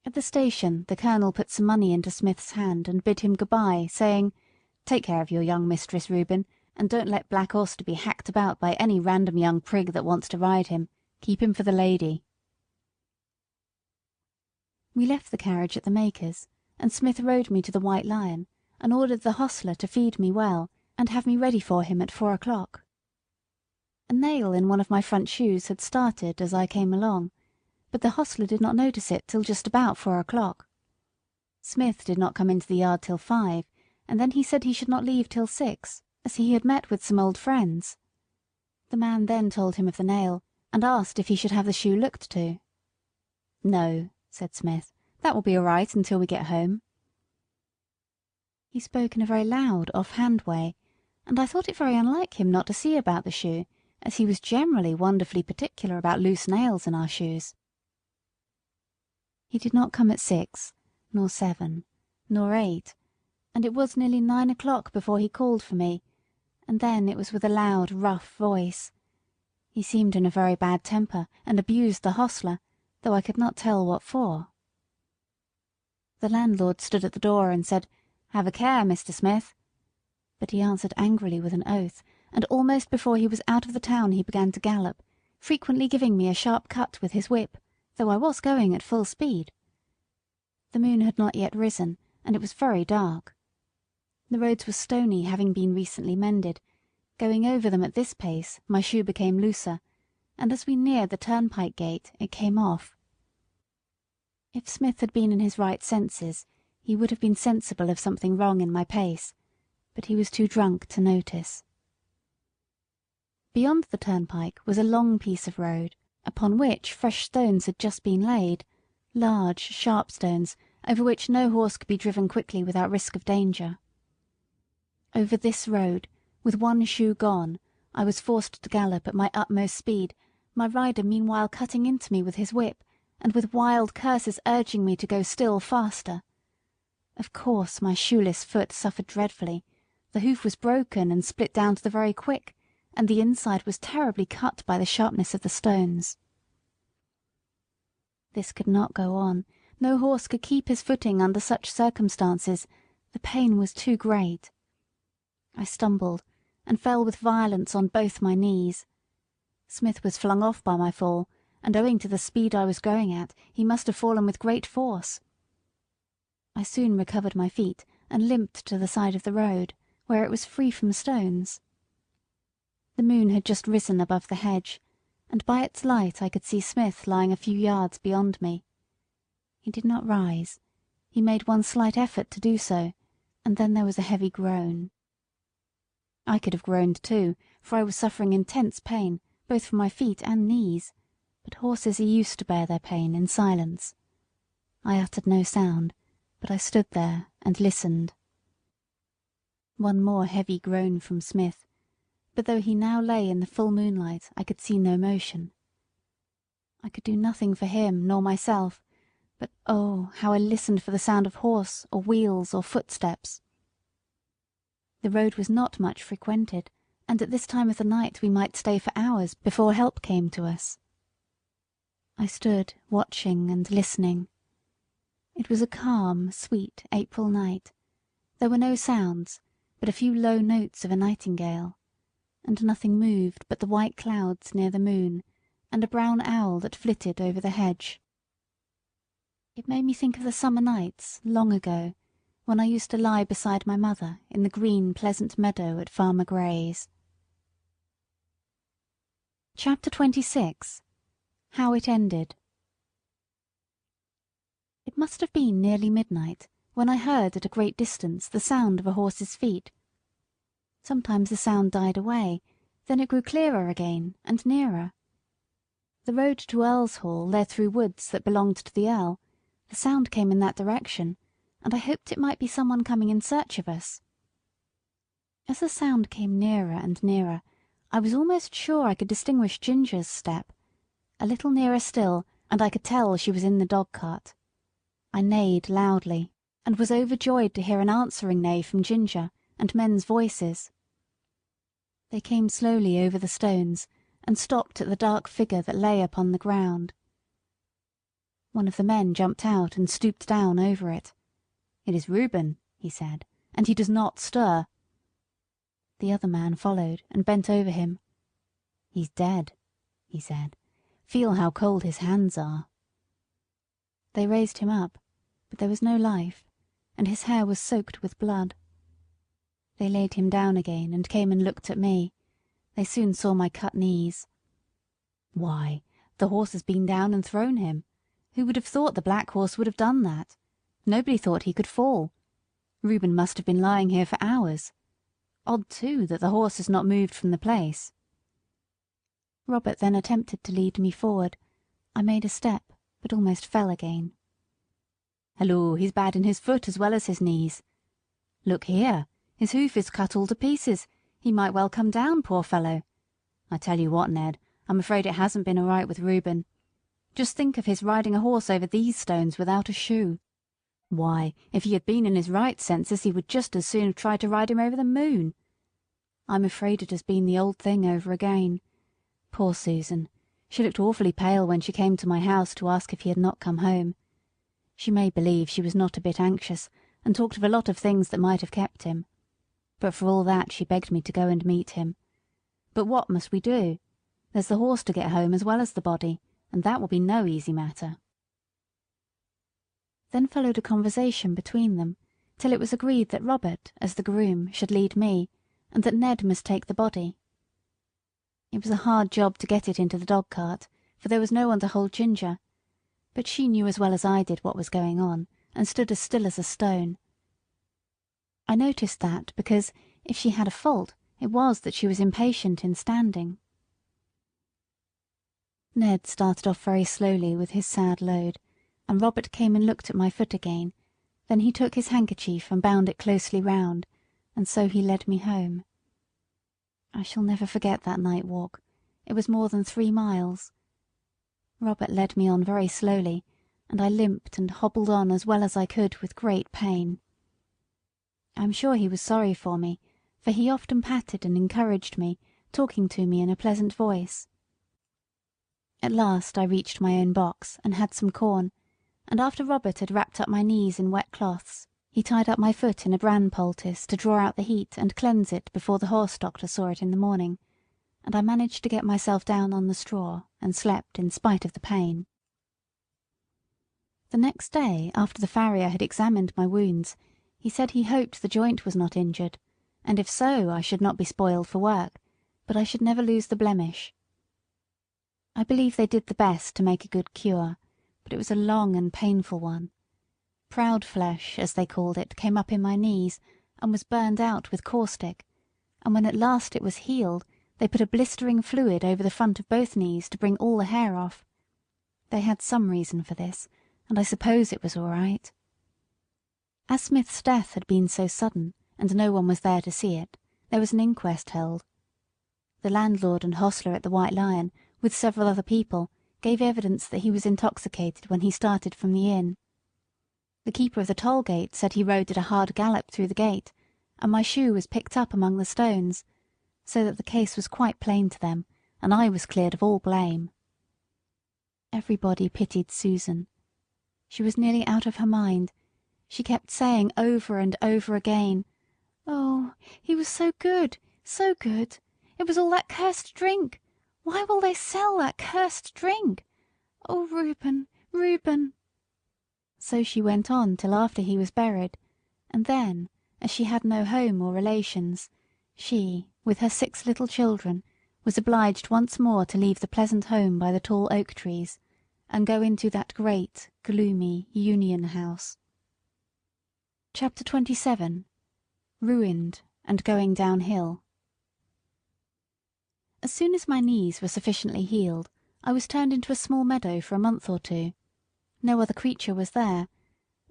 At the station the Colonel put some money into Smith's hand and bid him good-bye, saying, "Take care of your young mistress, Reuben, and don't let Black Auster be hacked about by any random young prig that wants to ride him. Keep him for the lady." We left the carriage at the maker's, and Smith rode me to the White Lion, and ordered the hostler to feed me well, and have me ready for him at 4 o'clock. A nail in one of my front shoes had started as I came along, but the hostler did not notice it till just about 4 o'clock. Smith did not come into the yard till 5, and then he said he should not leave till 6, as he had met with some old friends. The man then told him of the nail, and asked if he should have the shoe looked to. "No," said Smith, "that will be all right until we get home." He spoke in a very loud, off-hand way, and I thought it very unlike him not to see about the shoe, as he was generally wonderfully particular about loose nails in our shoes. He did not come at 6, nor 7, nor 8, and it was nearly 9 o'clock before he called for me, and then it was with a loud, rough voice. He seemed in a very bad temper, and abused the hostler, though I could not tell what for. The landlord stood at the door and said, "Have a care, Mr. Smith." But he answered angrily with an oath, and almost before he was out of the town he began to gallop, frequently giving me a sharp cut with his whip, though I was going at full speed. The moon had not yet risen, and it was very dark. The roads were stony, having been recently mended. Going over them at this pace, my shoe became looser, and as we neared the turnpike gate it came off. If Smith had been in his right senses, he would have been sensible of something wrong in my pace, but he was too drunk to notice. Beyond the turnpike was a long piece of road, upon which fresh stones had just been laid, large, sharp stones, over which no horse could be driven quickly without risk of danger. Over this road, with one shoe gone, I was forced to gallop at my utmost speed, my rider meanwhile cutting into me with his whip, and with wild curses urging me to go still faster. Of course my shoeless foot suffered dreadfully. The hoof was broken and split down to the very quick, and the inside was terribly cut by the sharpness of the stones. This could not go on, No horse could keep his footing under such circumstances. The pain was too great. I stumbled, and fell with violence on both my knees. Smith was flung off by my fall, and owing to the speed I was going at, he must have fallen with great force. I soon recovered my feet, and limped to the side of the road, where it was free from stones. The moon had just risen above the hedge, and by its light I could see Smith lying a few yards beyond me. He did not rise. He made one slight effort to do so, and then there was a heavy groan. I could have groaned too, for I was suffering intense pain, both from my feet and knees, but horses are used to bear their pain in silence. I uttered no sound, but I stood there and listened. One more heavy groan from Smith, but though he now lay in the full moonlight, I could see no motion. I could do nothing for him nor myself, but oh, how I listened for the sound of horse or wheels or footsteps. The road was not much frequented, and at this time of the night we might stay for hours before help came to us. I stood watching and listening. It was a calm, sweet April night. There were no sounds, but a few low notes of a nightingale, and nothing moved but the white clouds near the moon, and a brown owl that flitted over the hedge. It made me think of the summer nights, long ago, when I used to lie beside my mother in the green, pleasant meadow at Farmer Gray's. Chapter 26. How it ended. It must have been nearly midnight when I heard at a great distance the sound of a horse's feet. Sometimes the sound died away, then it grew clearer again and nearer. The road to Earl's Hall led through woods that belonged to the Earl. The sound came in that direction, and I hoped it might be someone coming in search of us. As the sound came nearer and nearer, I was almost sure I could distinguish Ginger's step. A little nearer still, and I could tell she was in the dog-cart. I neighed loudly, and was overjoyed to hear an answering neigh from Ginger, and men's voices. They came slowly over the stones, and stopped at the dark figure that lay upon the ground. One of the men jumped out and stooped down over it. "It is Reuben," he said, "and he does not stir." The other man followed and bent over him. "He's dead," he said. "Feel how cold his hands are." They raised him up, but there was no life, and his hair was soaked with blood. They laid him down again and came and looked at me. They soon saw my cut knees. "Why, the horse has been down and thrown him. Who would have thought the black horse would have done that? Nobody thought he could fall. Reuben must have been lying here for hours. Odd, too, that the horse has not moved from the place." Robert then attempted to lead me forward. I made a step, but almost fell again. "Halloo, he's bad in his foot as well as his knees. Look here, his hoof is cut all to pieces. He might well come down, poor fellow. I tell you what, Ned, I'm afraid it hasn't been all right with Reuben. Just think of his riding a horse over these stones without a shoe. Why, if he had been in his right senses he would just as soon have tried to ride him over the moon. I'm afraid it has been the old thing over again. Poor Susan. She looked awfully pale when she came to my house to ask if he had not come home. She made believe she was not a bit anxious, and talked of a lot of things that might have kept him. But for all that she begged me to go and meet him. But what must we do? There's the horse to get home as well as the body, and that will be no easy matter." Then followed a conversation between them, till it was agreed that Robert, as the groom, should lead me, and that Ned must take the body. It was a hard job to get it into the dog-cart, for there was no one to hold Ginger, but she knew as well as I did what was going on, and stood as still as a stone. I noticed that because, if she had a fault, it was that she was impatient in standing. Ned started off very slowly with his sad load, and Robert came and looked at my foot again. Then he took his handkerchief and bound it closely round, and so he led me home. I shall never forget that night walk. It was more than 3 miles. Robert led me on very slowly, and I limped and hobbled on as well as I could with great pain. I am sure he was sorry for me, for he often patted and encouraged me, talking to me in a pleasant voice. At last I reached my own box and had some corn, and after Robert had wrapped up my knees in wet cloths, he tied up my foot in a bran poultice to draw out the heat and cleanse it before the horse doctor saw it in the morning, and I managed to get myself down on the straw and slept in spite of the pain. The next day, after the farrier had examined my wounds, he said he hoped the joint was not injured, and if so I should not be spoiled for work, but I should never lose the blemish. I believe they did the best to make a good cure, but it was a long and painful one. Proud flesh, as they called it, came up in my knees, and was burned out with caustic, and when at last it was healed, they put a blistering fluid over the front of both knees to bring all the hair off. They had some reason for this, and I suppose it was all right. As Smith's death had been so sudden, and no one was there to see it, there was an inquest held. The landlord and hostler at the White Lion, with several other people, gave evidence that he was intoxicated when he started from the inn. The keeper of the toll gate said he rode at a hard gallop through the gate, and my shoe was picked up among the stones, so that the case was quite plain to them, and I was cleared of all blame. Everybody pitied Susan. She was nearly out of her mind. She kept saying over and over again, "Oh, he was so good, so good. It was all that cursed drink. Why will they sell that cursed drink? Oh, Reuben, Reuben." So she went on till after he was buried, and then, as she had no home or relations, she, with her 6 little children, was obliged once more to leave the pleasant home by the tall oak trees, and go into that great, gloomy Union House. Chapter 27. Ruined and Going Downhill. As soon as my knees were sufficiently healed, I was turned into a small meadow for a month or 2. No other creature was there,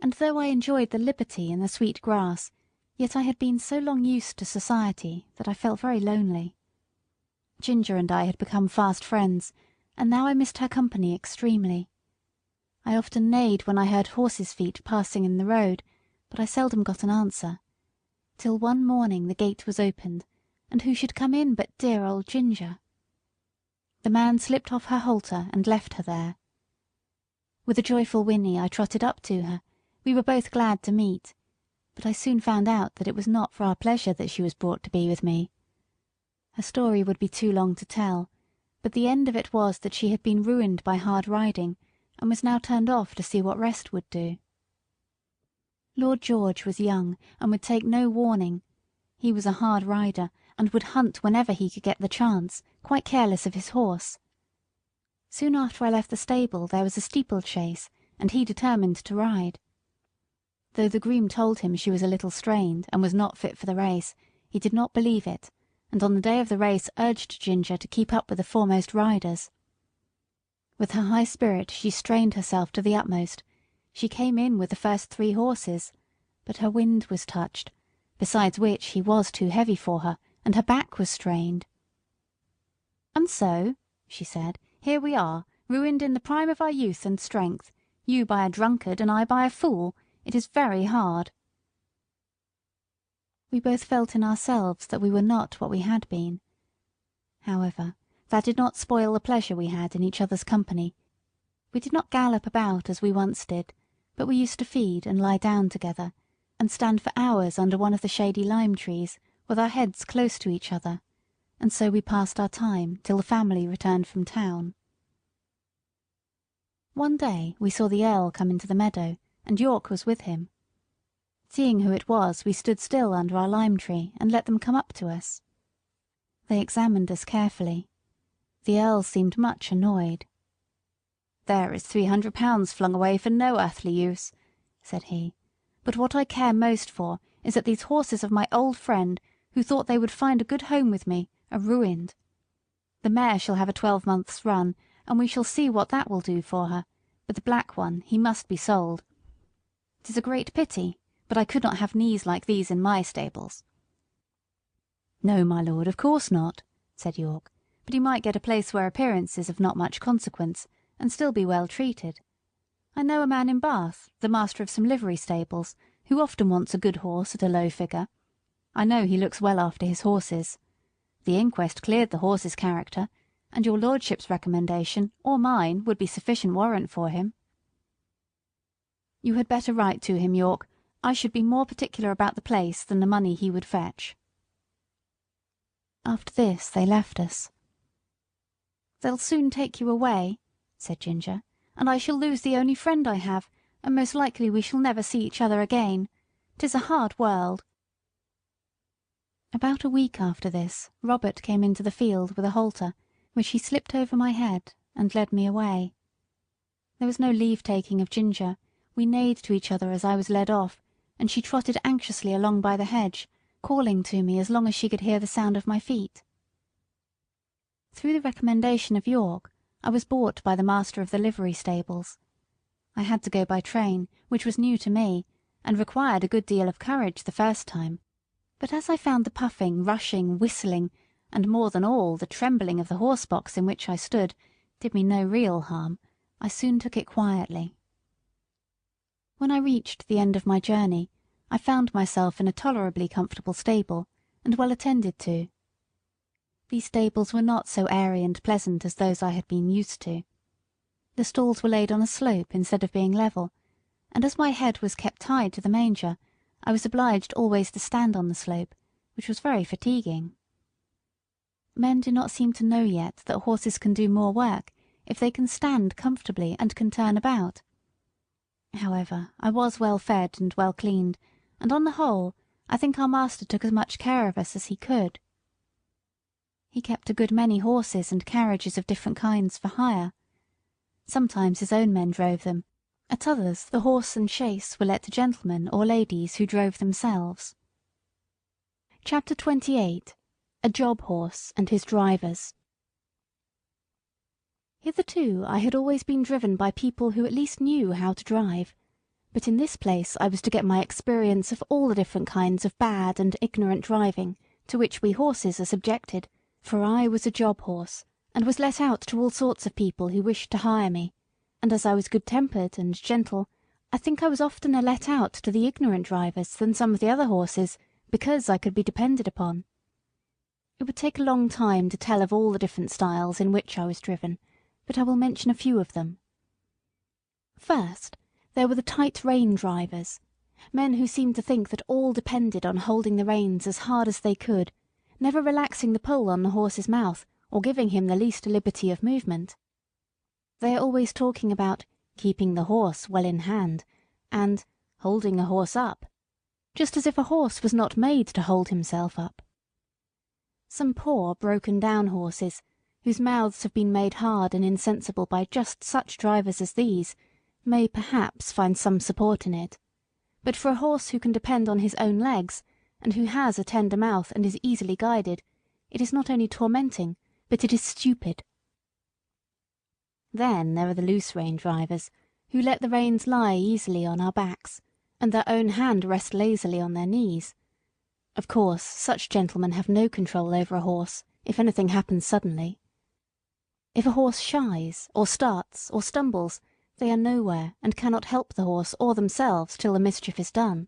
and though I enjoyed the liberty and the sweet grass, yet I had been so long used to society that I felt very lonely. Ginger and I had become fast friends, and now I missed her company extremely. I often neighed when I heard horses' feet passing in the road, but I seldom got an answer, till one morning the gate was opened, and who should come in but dear old Ginger. The man slipped off her halter and left her there. With a joyful whinny I trotted up to her. We were both glad to meet, but I soon found out that it was not for our pleasure that she was brought to be with me. Her story would be too long to tell, but the end of it was that she had been ruined by hard riding, and was now turned off to see what rest would do. Lord George was young, and would take no warning. He was a hard rider, and would hunt whenever he could get the chance, quite careless of his horse. Soon after I left the stable there was a steeplechase, and he determined to ride. Though the groom told him she was a little strained, and was not fit for the race, he did not believe it, and on the day of the race urged Ginger to keep up with the foremost riders. With her high spirit she strained herself to the utmost. She came in with the first 3 horses, but her wind was touched, besides which he was too heavy for her, and her back was strained. "And so," she said, "here we are, ruined in the prime of our youth and strength, you by a drunkard and I by a fool. It is very hard." We both felt in ourselves that we were not what we had been. However, that did not spoil the pleasure we had in each other's company. We did not gallop about as we once did, but we used to feed and lie down together, and stand for hours under one of the shady lime trees, with our heads close to each other, and so we passed our time till the family returned from town. One day we saw the Earl come into the meadow, and York was with him. Seeing who it was, we stood still under our lime tree and let them come up to us. They examined us carefully. The Earl seemed much annoyed. "There is £300 flung away for no earthly use," said he. "But what I care most for is that these horses of my old friend, who thought they would find a good home with me, are ruined. The mare shall have a 12-months' run, and we shall see what that will do for her, but the black one, he must be sold. 'Tis a great pity, but I could not have knees like these in my stables." "No, my lord, of course not," said York, "but he might get a place where appearance is of not much consequence, and still be well treated. I know a man in Bath, the master of some livery stables, who often wants a good horse at a low figure. I know he looks well after his horses. The inquest cleared the horse's character, and your lordship's recommendation, or mine, would be sufficient warrant for him." You had better write to him, York. I should be more particular about the place than the money he would fetch." After this they left us. "They'll soon take you away," said Ginger, "and I shall lose the only friend I have, and most likely we shall never see each other again. 'Tis a hard world." About a week after this Robert came into the field with a halter, which he slipped over my head and led me away. There was no leave-taking of Ginger. We neighed to each other as I was led off, and she trotted anxiously along by the hedge, calling to me as long as she could hear the sound of my feet. Through the recommendation of York, I was bought by the master of the livery stables. I had to go by train, which was new to me, and required a good deal of courage the first time. But as I found the puffing, rushing, whistling, and more than all, the trembling of the horse-box in which I stood, did me no real harm, I soon took it quietly. When I reached the end of my journey, I found myself in a tolerably comfortable stable, and well attended to. These stables were not so airy and pleasant as those I had been used to. The stalls were laid on a slope instead of being level, and as my head was kept tied to the manger, I was obliged always to stand on the slope, which was very fatiguing. Men do not seem to know yet that horses can do more work if they can stand comfortably and can turn about. However, I was well fed and well cleaned, and on the whole, I think our master took as much care of us as he could. He kept a good many horses and carriages of different kinds for hire. Sometimes his own men drove them, at others the horse and chaise were let to gentlemen or ladies who drove themselves. Chapter 28. A Job Horse and His Drivers. Hitherto I had always been driven by people who at least knew how to drive, but in this place I was to get my experience of all the different kinds of bad and ignorant driving to which we horses are subjected, for I was a job horse, and was let out to all sorts of people who wished to hire me, and as I was good-tempered and gentle, I think I was oftener let out to the ignorant drivers than some of the other horses, because I could be depended upon. It would take a long time to tell of all the different styles in which I was driven, but I will mention a few of them. First, there were the tight-rein drivers, men who seemed to think that all depended on holding the reins as hard as they could, never relaxing the pull on the horse's mouth or giving him the least liberty of movement. They are always talking about keeping the horse well in hand and holding a horse up, just as if a horse was not made to hold himself up. Some poor broken-down horses, whose mouths have been made hard and insensible by just such drivers as these, may perhaps find some support in it, but for a horse who can depend on his own legs, and who has a tender mouth and is easily guided, it is not only tormenting, but it is stupid. Then there are the loose-rein drivers, who let the reins lie easily on our backs, and their own hand rest lazily on their knees. Of course, such gentlemen have no control over a horse, if anything happens suddenly. If a horse shies, or starts, or stumbles, they are nowhere, and cannot help the horse or themselves till the mischief is done.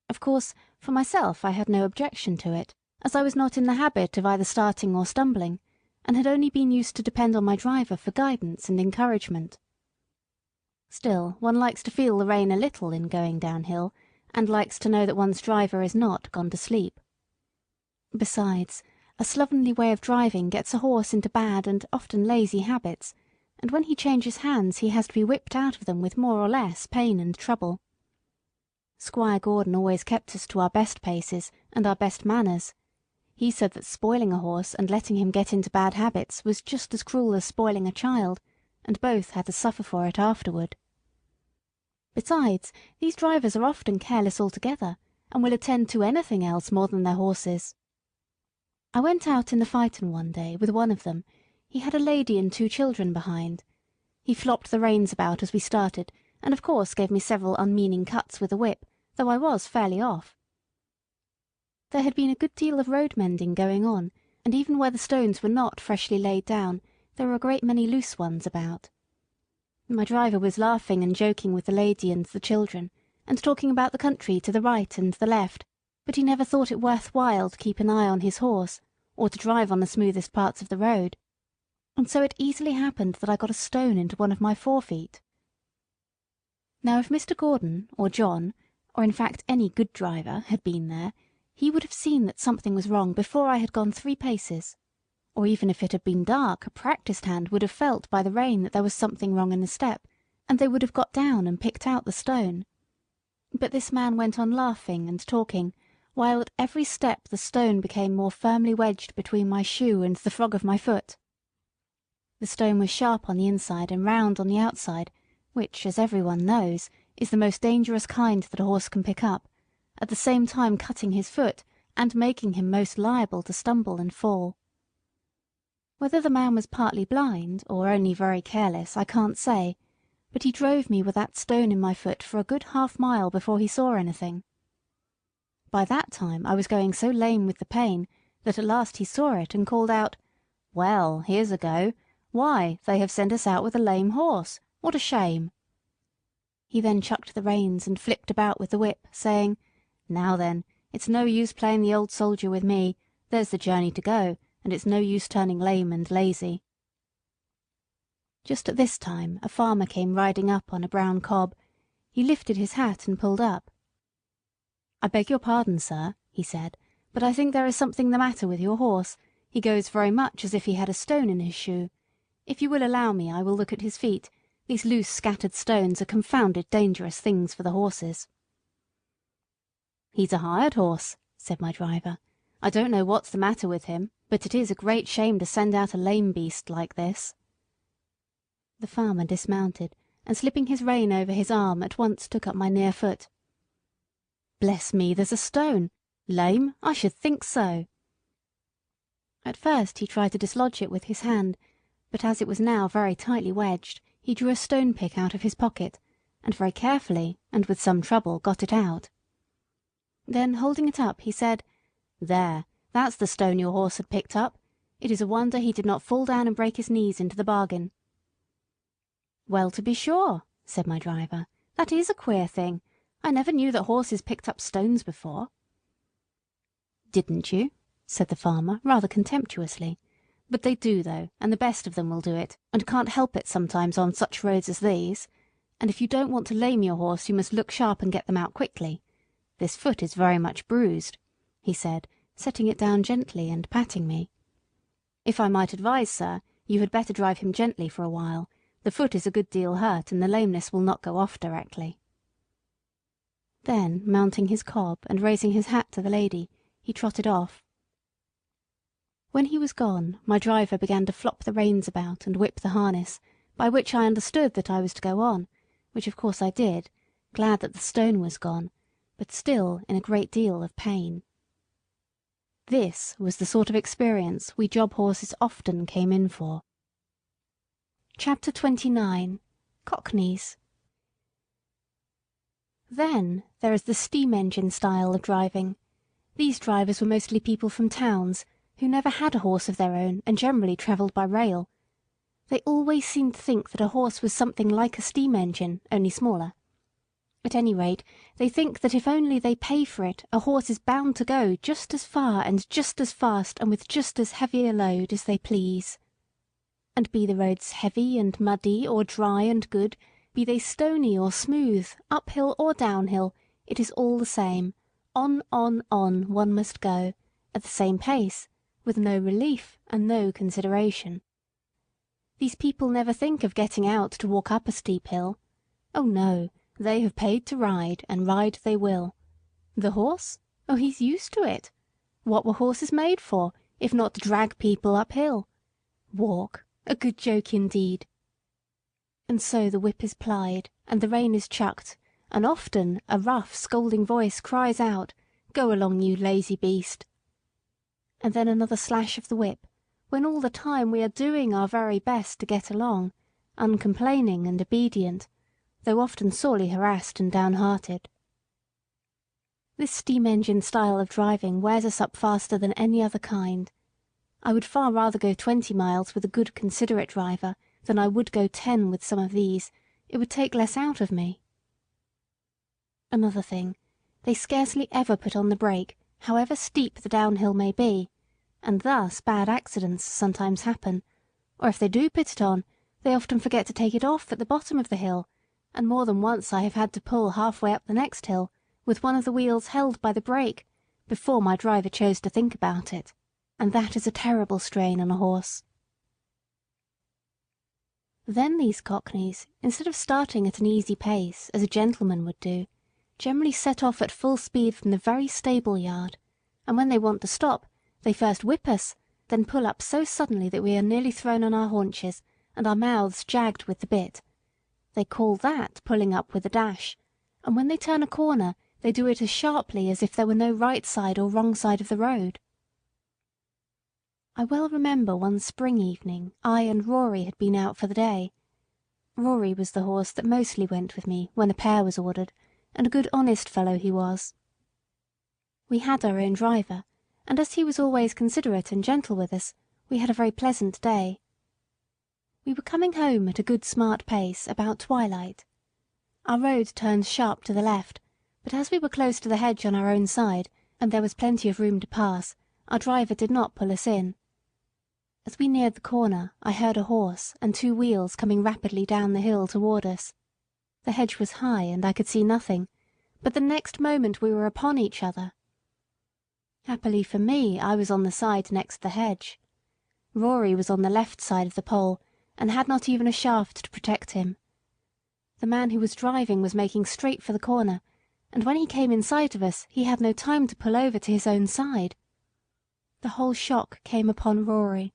Of course, for myself I had no objection to it, as I was not in the habit of either starting or stumbling, and had only been used to depend on my driver for guidance and encouragement. Still, one likes to feel the rein a little in going downhill, and likes to know that one's driver is not gone to sleep. Besides, a slovenly way of driving gets a horse into bad and often lazy habits, and when he changes hands he has to be whipped out of them with more or less pain and trouble. Squire Gordon always kept us to our best paces and our best manners. He said that spoiling a horse and letting him get into bad habits was just as cruel as spoiling a child, and both had to suffer for it afterward. Besides, these drivers are often careless altogether, and will attend to anything else more than their horses. I went out in the phaeton one day with one of them. He had a lady and 2 children behind. He flopped the reins about as we started, and of course gave me several unmeaning cuts with the whip, though I was fairly off. There had been a good deal of road mending going on, and even where the stones were not freshly laid down, there were a great many loose ones about. My driver was laughing and joking with the lady and the children, and talking about the country to the right and the left, but he never thought it worth while to keep an eye on his horse, or to drive on the smoothest parts of the road. And so it easily happened that I got a stone into one of my forefeet. Now if Mr. Gordon, or John, or in fact any good driver, had been there, he would have seen that something was wrong before I had gone 3 paces. Or even if it had been dark, a practised hand would have felt by the rain that there was something wrong in the step, and they would have got down and picked out the stone. But this man went on laughing and talking, while at every step the stone became more firmly wedged between my shoe and the frog of my foot. The stone was sharp on the inside and round on the outside, which, as everyone knows, is the most dangerous kind that a horse can pick up, at the same time cutting his foot and making him most liable to stumble and fall. Whether the man was partly blind or only very careless I can't say, but he drove me with that stone in my foot for a good half-mile before he saw anything. By that time I was going so lame with the pain that at last he saw it and called out, "Well, here's a go! Why, they have sent us out with a lame horse! What a shame!" He then chucked the reins and flipped about with the whip, saying, "Now then, it's no use playing the old soldier with me. There's the journey to go, and it's no use turning lame and lazy." Just at this time a farmer came riding up on a brown cob. He lifted his hat and pulled up. "I beg your pardon, sir," he said, "but I think there is something the matter with your horse. He goes very much as if he had a stone in his shoe. If you will allow me, I will look at his feet. These loose scattered stones are confounded dangerous things for the horses." "He's a hired horse," said my driver. "I don't know what's the matter with him, but it is a great shame to send out a lame beast like this." The farmer dismounted, and slipping his rein over his arm at once took up my near foot. "Bless me, there's a stone! Lame? I should think so!" At first he tried to dislodge it with his hand, but as it was now very tightly wedged, he drew a stone pick out of his pocket, and very carefully, and with some trouble, got it out. Then, holding it up, he said, "There, that's the stone your horse had picked up. It is a wonder he did not fall down and break his knees into the bargain." "Well, to be sure," said my driver, "that is a queer thing. I never knew that horses picked up stones before." "Didn't you?" said the farmer, rather contemptuously. "But they do, though, and the best of them will do it, and can't help it sometimes on such roads as these. And if you don't want to lame your horse, you must look sharp and get them out quickly. This foot is very much bruised," he said, setting it down gently and patting me. "If I might advise, sir, you had better drive him gently for a while. The foot is a good deal hurt, and the lameness will not go off directly." Then, mounting his cob and raising his hat to the lady, he trotted off. When he was gone, my driver began to flop the reins about and whip the harness, by which I understood that I was to go on, which of course I did, glad that the stone was gone, but still in a great deal of pain. This was the sort of experience we job horses often came in for. Chapter 29. Cockneys. Then there is the steam engine style of driving. These drivers were mostly people from towns, who never had a horse of their own and generally travelled by rail. They always seemed to think that a horse was something like a steam engine, only smaller. At any rate, they think that if only they pay for it, a horse is bound to go just as far and just as fast and with just as heavy a load as they please. And be the roads heavy and muddy or dry and good, be they stony or smooth, uphill or downhill, it is all the same. On one must go, at the same pace, with no relief and no consideration. These people never think of getting out to walk up a steep hill. Oh no, they have paid to ride, and ride they will. The horse? Oh, he's used to it. What were horses made for, if not to drag people uphill? Walk? A good joke indeed. And so the whip is plied, and the rein is chucked, and often a rough, scolding voice cries out, "Go along, you lazy beast!" And then another slash of the whip, when all the time we are doing our very best to get along, uncomplaining and obedient, though often sorely harassed and downhearted. This steam engine style of driving wears us up faster than any other kind. I would far rather go 20 miles with a good considerate driver than I would go 10 with some of these. It would take less out of me. Another thing, they scarcely ever put on the brake, however steep the downhill may be, and thus bad accidents sometimes happen, or if they do put it on, they often forget to take it off at the bottom of the hill, and more than once I have had to pull halfway up the next hill, with one of the wheels held by the brake, before my driver chose to think about it, and that is a terrible strain on a horse. Then these cockneys, instead of starting at an easy pace, as a gentleman would do, generally set off at full speed from the very stable yard, and when they want to stop, they first whip us, then pull up so suddenly that we are nearly thrown on our haunches, and our mouths jagged with the bit. They call that pulling up with a dash, and when they turn a corner, they do it as sharply as if there were no right side or wrong side of the road. I well remember one spring evening I and Rory had been out for the day. Rory was the horse that mostly went with me when a pair was ordered, and a good honest fellow he was. We had our own driver, and as he was always considerate and gentle with us, we had a very pleasant day. We were coming home at a good smart pace about twilight. Our road turned sharp to the left, but as we were close to the hedge on our own side, and there was plenty of room to pass, our driver did not pull us in. As we neared the corner, I heard a horse and 2 wheels coming rapidly down the hill toward us. The hedge was high, and I could see nothing, but the next moment we were upon each other. Happily for me, I was on the side next the hedge. Rory was on the left side of the pole, and had not even a shaft to protect him. The man who was driving was making straight for the corner, and when he came in sight of us he had no time to pull over to his own side. The whole shock came upon Rory.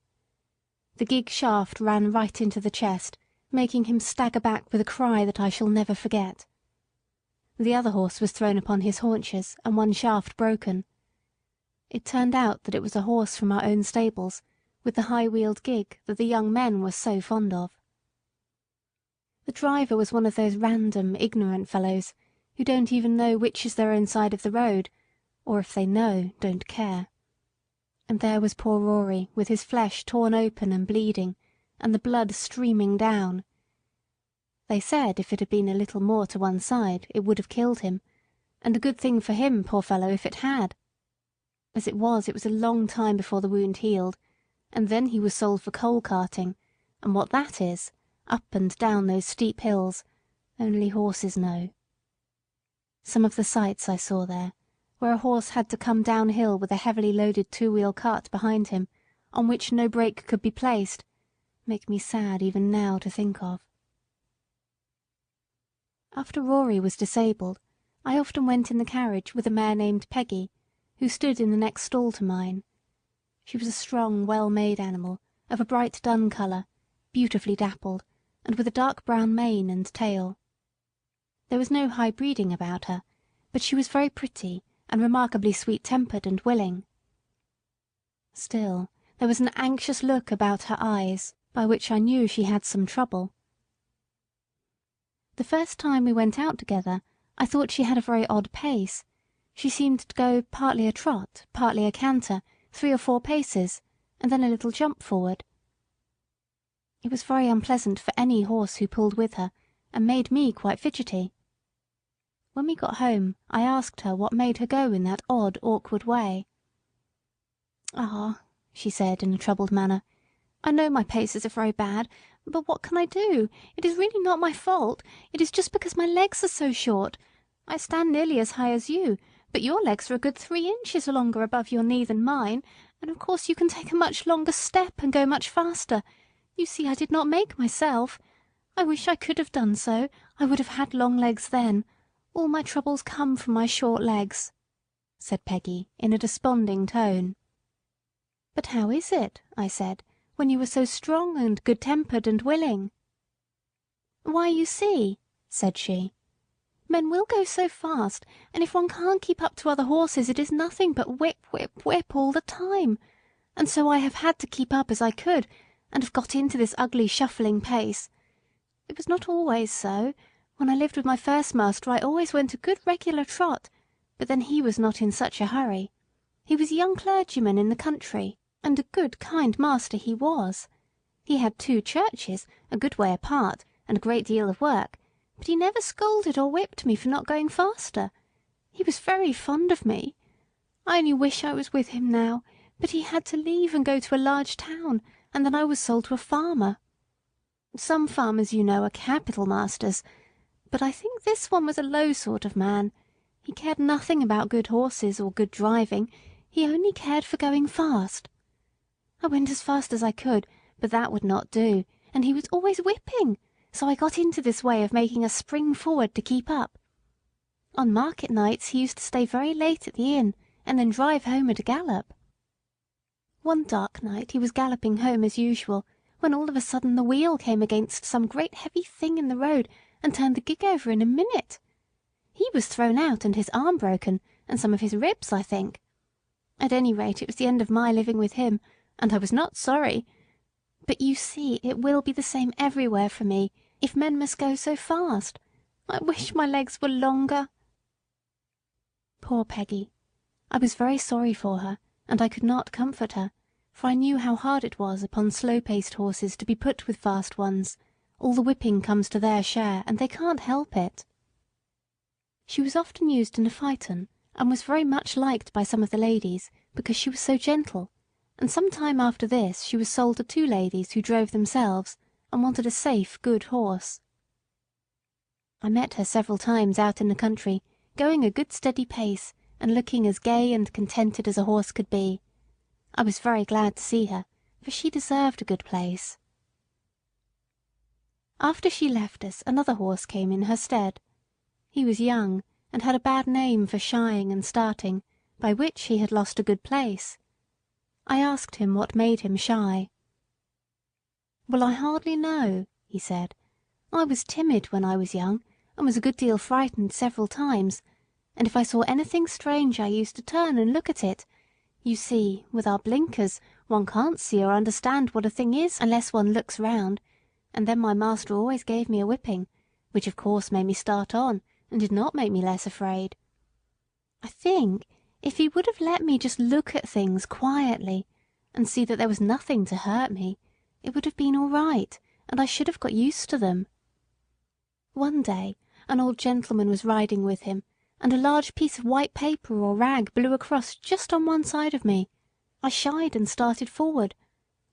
The gig shaft ran right into the chest, making him stagger back with a cry that I shall never forget. The other horse was thrown upon his haunches, and one shaft broken. It turned out that it was a horse from our own stables, with the high-wheeled gig that the young men were so fond of. The driver was one of those random, ignorant fellows who don't even know which is their own side of the road, or if they know, don't care. And there was poor Rory with his flesh torn open and bleeding, and the blood streaming down. They said if it had been a little more to one side it would have killed him, and a good thing for him, poor fellow, if it had. As it was a long time before the wound healed, and then he was sold for coal carting, and what that is, up and down those steep hills, only horses know. Some of the sights I saw there, where a horse had to come downhill with a heavily loaded 2-wheel cart behind him, on which no brake could be placed, make me sad even now to think of. After Rory was disabled, I often went in the carriage with a mare named Peggy, who stood in the next stall to mine. She was a strong, well-made animal, of a bright dun colour, beautifully dappled, and with a dark brown mane and tail. There was no high breeding about her, but she was very pretty and remarkably sweet-tempered and willing. Still, there was an anxious look about her eyes, by which I knew she had some trouble. The first time we went out together, I thought she had a very odd pace. She seemed to go partly a trot, partly a canter, 3 or 4 paces, and then a little jump forward. It was very unpleasant for any horse who pulled with her, and made me quite fidgety. When we got home, I asked her what made her go in that odd, awkward way. "Ah," she said in a troubled manner, "I know my paces are very bad, but what can I do? It is really not my fault. It is just because my legs are so short. I stand nearly as high as you, but your legs are a good 3 inches longer above your knee than mine, and of course you can take a much longer step and go much faster. You see, I did not make myself. I wish I could have done so. I would have had long legs then. All my troubles come from my short legs," said Peggy in a desponding tone. "But how is it," I said, "when you were so strong and good-tempered and willing?" "Why, you see," said she, "men will go so fast, and if one can't keep up to other horses it is nothing but whip, whip, whip all the time, and so I have had to keep up as I could, and have got into this ugly shuffling pace. It was not always so. When I lived with my first master I always went a good regular trot, but then he was not in such a hurry. He was a young clergyman in the country, and a good kind master he was. He had 2 churches, a good way apart, and a great deal of work, but he never scolded or whipped me for not going faster. He was very fond of me. I only wish I was with him now, but he had to leave and go to a large town, and then I was sold to a farmer. Some farmers, you know, are capital masters, But I think this one was a low sort of man. He cared nothing about good horses or good driving. He only cared for going fast. I went as fast as I could, but that would not do, and he was always whipping, so I got into this way of making a spring forward to keep up. On market nights he used to stay very late at the inn, and then drive home at a gallop. One dark night he was galloping home as usual, when all of a sudden the wheel came against some great heavy thing in the road and turned the gig over in a minute. He was thrown out and his arm broken, and some of his ribs, I think. At any rate, it was the end of my living with him, and I was not sorry. But you see, it will be the same everywhere for me, if men must go so fast. I wish my legs were longer. Poor Peggy! I was very sorry for her, and I could not comfort her, for I knew how hard it was upon slow-paced horses to be put with fast ones. All the whipping comes to their share, and they can't help it. She was often used in a phaeton, and was very much liked by some of the ladies, because she was so gentle, and some time after this she was sold to two ladies who drove themselves, and wanted a safe, good horse. I met her several times out in the country, going a good steady pace, and looking as gay and contented as a horse could be. I was very glad to see her, for she deserved a good place. After she left us, another horse came in her stead. He was young, and had a bad name for shying and starting, by which he had lost a good place. I asked him what made him shy. "Well, I hardly know," he said. "I was timid when I was young, and was a good deal frightened several times, and if I saw anything strange I used to turn and look at it. You see, with our blinkers, one can't see or understand what a thing is unless one looks round, and then my master always gave me a whipping, which of course made me start on, and did not make me less afraid. I think if he would have let me just look at things quietly, and see that there was nothing to hurt me, it would have been all right, and I should have got used to them. One day an old gentleman was riding with him, and a large piece of white paper or rag blew across just on one side of me. I shied and started forward.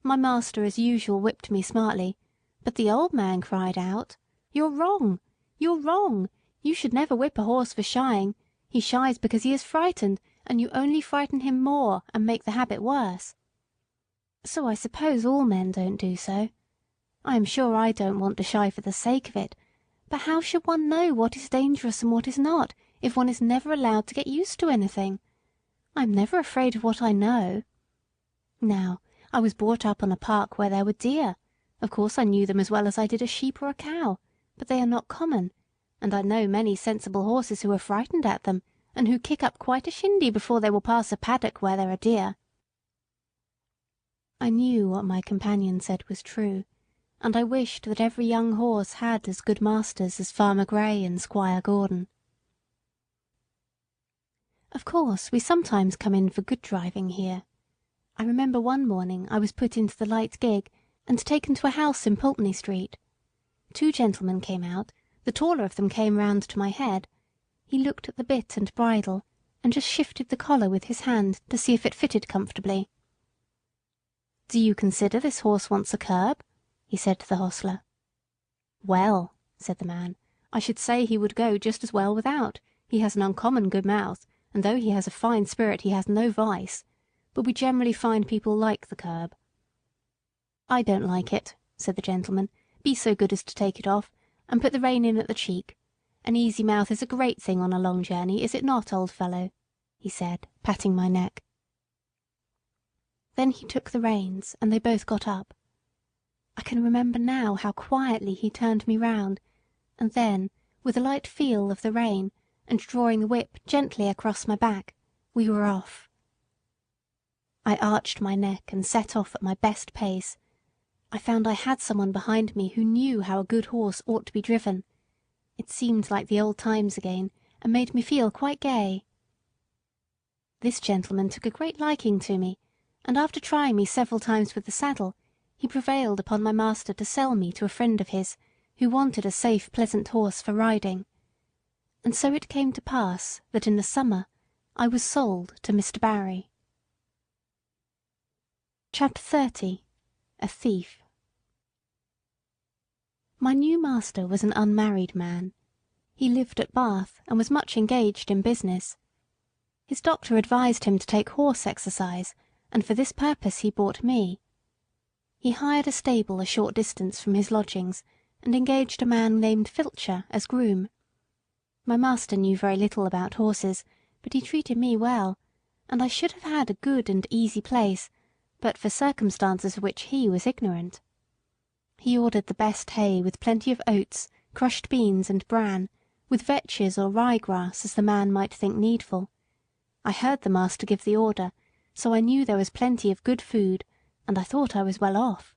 My master as usual whipped me smartly, but the old man cried out, "You're wrong! You're wrong! You should never whip a horse for shying. He shies because he is frightened, and you only frighten him more and make the habit worse." So I suppose all men don't do so. I am sure I don't want to shy for the sake of it, but how should one know what is dangerous and what is not, if one is never allowed to get used to anything? I am never afraid of what I know. Now, I was brought up on a park where there were deer. Of course I knew them as well as I did a sheep or a cow, but they are not common, and I know many sensible horses who are frightened at them, and who kick up quite a shindy before they will pass a paddock where there are deer. I knew what my companion said was true, and I wished that every young horse had as good masters as Farmer Grey and Squire Gordon. Of course, we sometimes come in for good driving here. I remember one morning I was put into the light gig and taken to a house in Pulteney Street. Two gentlemen came out, the taller of them came round to my head. He looked at the bit and bridle, and just shifted the collar with his hand to see if it fitted comfortably. "Do you consider this horse wants a curb?" he said to the hostler. "Well," said the man, "I should say he would go just as well without. He has an uncommon good mouth, and though he has a fine spirit he has no vice. But we generally find people like the curb." "I don't like it," said the gentleman. "Be so good as to take it off, and put the rein in at the cheek. An easy mouth is a great thing on a long journey, is it not, old fellow?" he said, patting my neck. Then he took the reins, and they both got up. I can remember now how quietly he turned me round, and then, with a light feel of the rein, and drawing the whip gently across my back, we were off. I arched my neck and set off at my best pace. I found I had someone behind me who knew how a good horse ought to be driven. It seemed like the old times again, and made me feel quite gay. This gentleman took a great liking to me, and after trying me several times with the saddle, he prevailed upon my master to sell me to a friend of his, who wanted a safe, pleasant horse for riding. And so it came to pass that in the summer I was sold to Mr. Barry. Chapter 30. A Thief. My new master was an unmarried man. He lived at Bath and was much engaged in business. His doctor advised him to take horse exercise, and for this purpose he bought me. He hired a stable a short distance from his lodgings, and engaged a man named Filcher as groom. My master knew very little about horses, but he treated me well, and I should have had a good and easy place, but for circumstances of which he was ignorant. He ordered the best hay with plenty of oats, crushed beans, and bran, with vetches or rye grass as the man might think needful. I heard the master give the order, so I knew there was plenty of good food, and I thought I was well off.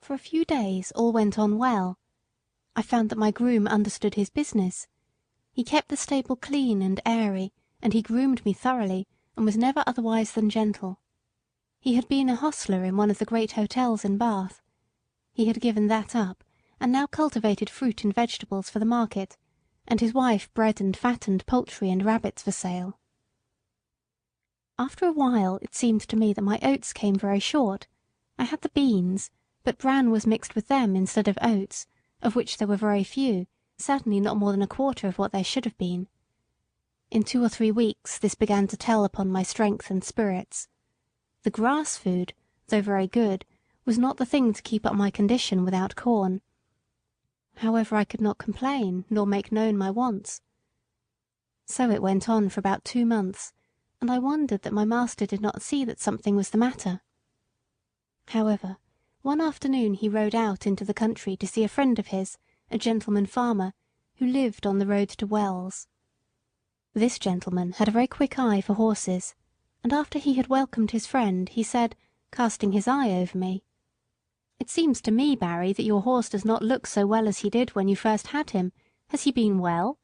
For a few days all went on well. I found that my groom understood his business. He kept the stable clean and airy, and he groomed me thoroughly, and was never otherwise than gentle. He had been a hostler in one of the great hotels in Bath. He had given that up, and now cultivated fruit and vegetables for the market, and his wife bred and fattened poultry and rabbits for sale. After a while it seemed to me that my oats came very short. I had the beans, but bran was mixed with them instead of oats, of which there were very few, certainly not more than a quarter of what there should have been. In 2 or 3 weeks this began to tell upon my strength and spirits. The grass food, though very good, was not the thing to keep up my condition without corn. However, I could not complain, nor make known my wants. So it went on for about 2 months, and I wondered that my master did not see that something was the matter. However, one afternoon he rode out into the country to see a friend of his, a gentleman farmer, who lived on the road to Wells. This gentleman had a very quick eye for horses, and after he had welcomed his friend, he said, casting his eye over me, "It seems to me, Barry, that your horse does not look so well as he did when you first had him. Has he been well?"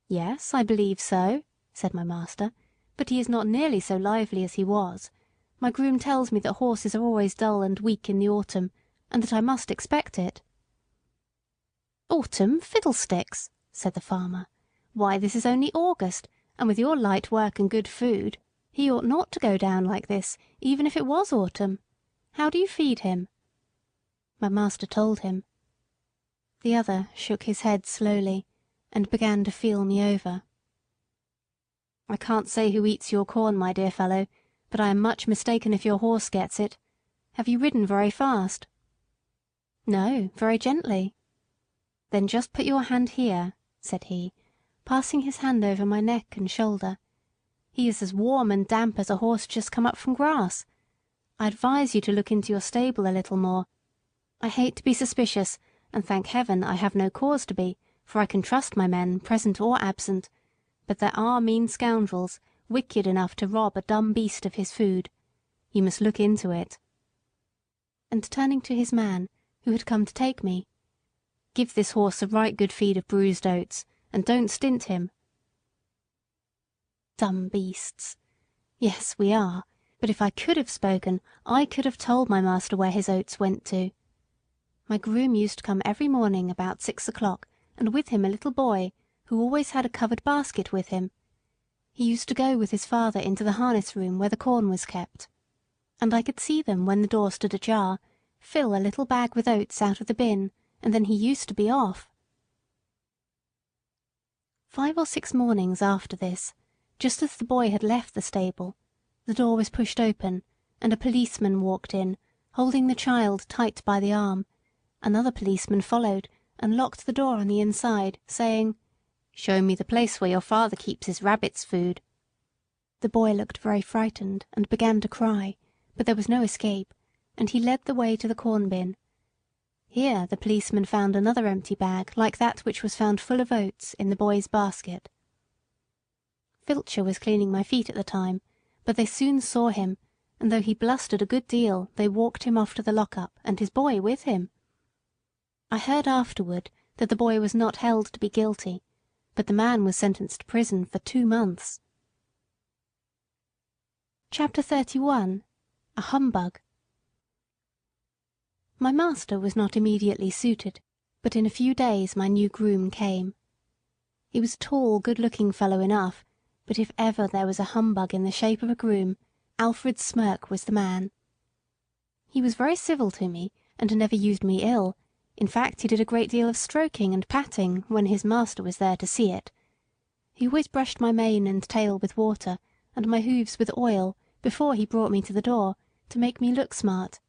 "Yes, I believe so," said my master, "but he is not nearly so lively as he was. My groom tells me that horses are always dull and weak in the autumn, and that I must expect it." "Autumn, fiddlesticks!" said the farmer. "Why, this is only August, and with your light work and good food, he ought not to go down like this, even if it was autumn. How do you feed him?" My master told him. The other shook his head slowly, and began to feel me over. "I can't say who eats your corn, my dear fellow, but I am much mistaken if your horse gets it. Have you ridden very fast?" "No, very gently." "Then just put your hand here," said he, passing his hand over my neck and shoulder. "He is as warm and damp as a horse just come up from grass. I advise you to look into your stable a little more. I hate to be suspicious, and thank heaven I have no cause to be, for I can trust my men, present or absent, but there are mean scoundrels, wicked enough to rob a dumb beast of his food. You must look into it." And turning to his man, who had come to take me, "Give this horse a right good feed of bruised oats, and don't stint him." Dumb beasts! Yes, we are, but if I could have spoken, I could have told my master where his oats went to. My groom used to come every morning about 6 o'clock, and with him a little boy, who always had a covered basket with him. He used to go with his father into the harness room where the corn was kept, and I could see them, when the door stood ajar, fill a little bag with oats out of the bin, and then he used to be off. 5 or 6 mornings after this, just as the boy had left the stable, the door was pushed open, and a policeman walked in, holding the child tight by the arm. Another policeman followed, and locked the door on the inside, saying, "Show me the place where your father keeps his rabbit's food." The boy looked very frightened, and began to cry, but there was no escape, and he led the way to the corn bin. Here the policeman found another empty bag like that which was found full of oats in the boy's basket. Filcher was cleaning my feet at the time, but they soon saw him, and though he blustered a good deal, they walked him off to the lock-up, and his boy with him. I heard afterward that the boy was not held to be guilty, but the man was sentenced to prison for 2 months. Chapter 31. A Humbug. My master was not immediately suited, but in a few days my new groom came. He was a tall, good-looking fellow enough, but if ever there was a humbug in the shape of a groom, Alfred Smirk was the man. He was very civil to me, and never used me ill, In fact, he did a great deal of stroking and patting when his master was there to see it. He always brushed my mane and tail with water, and my hoofs with oil, before he brought me to the door, to make me look smart.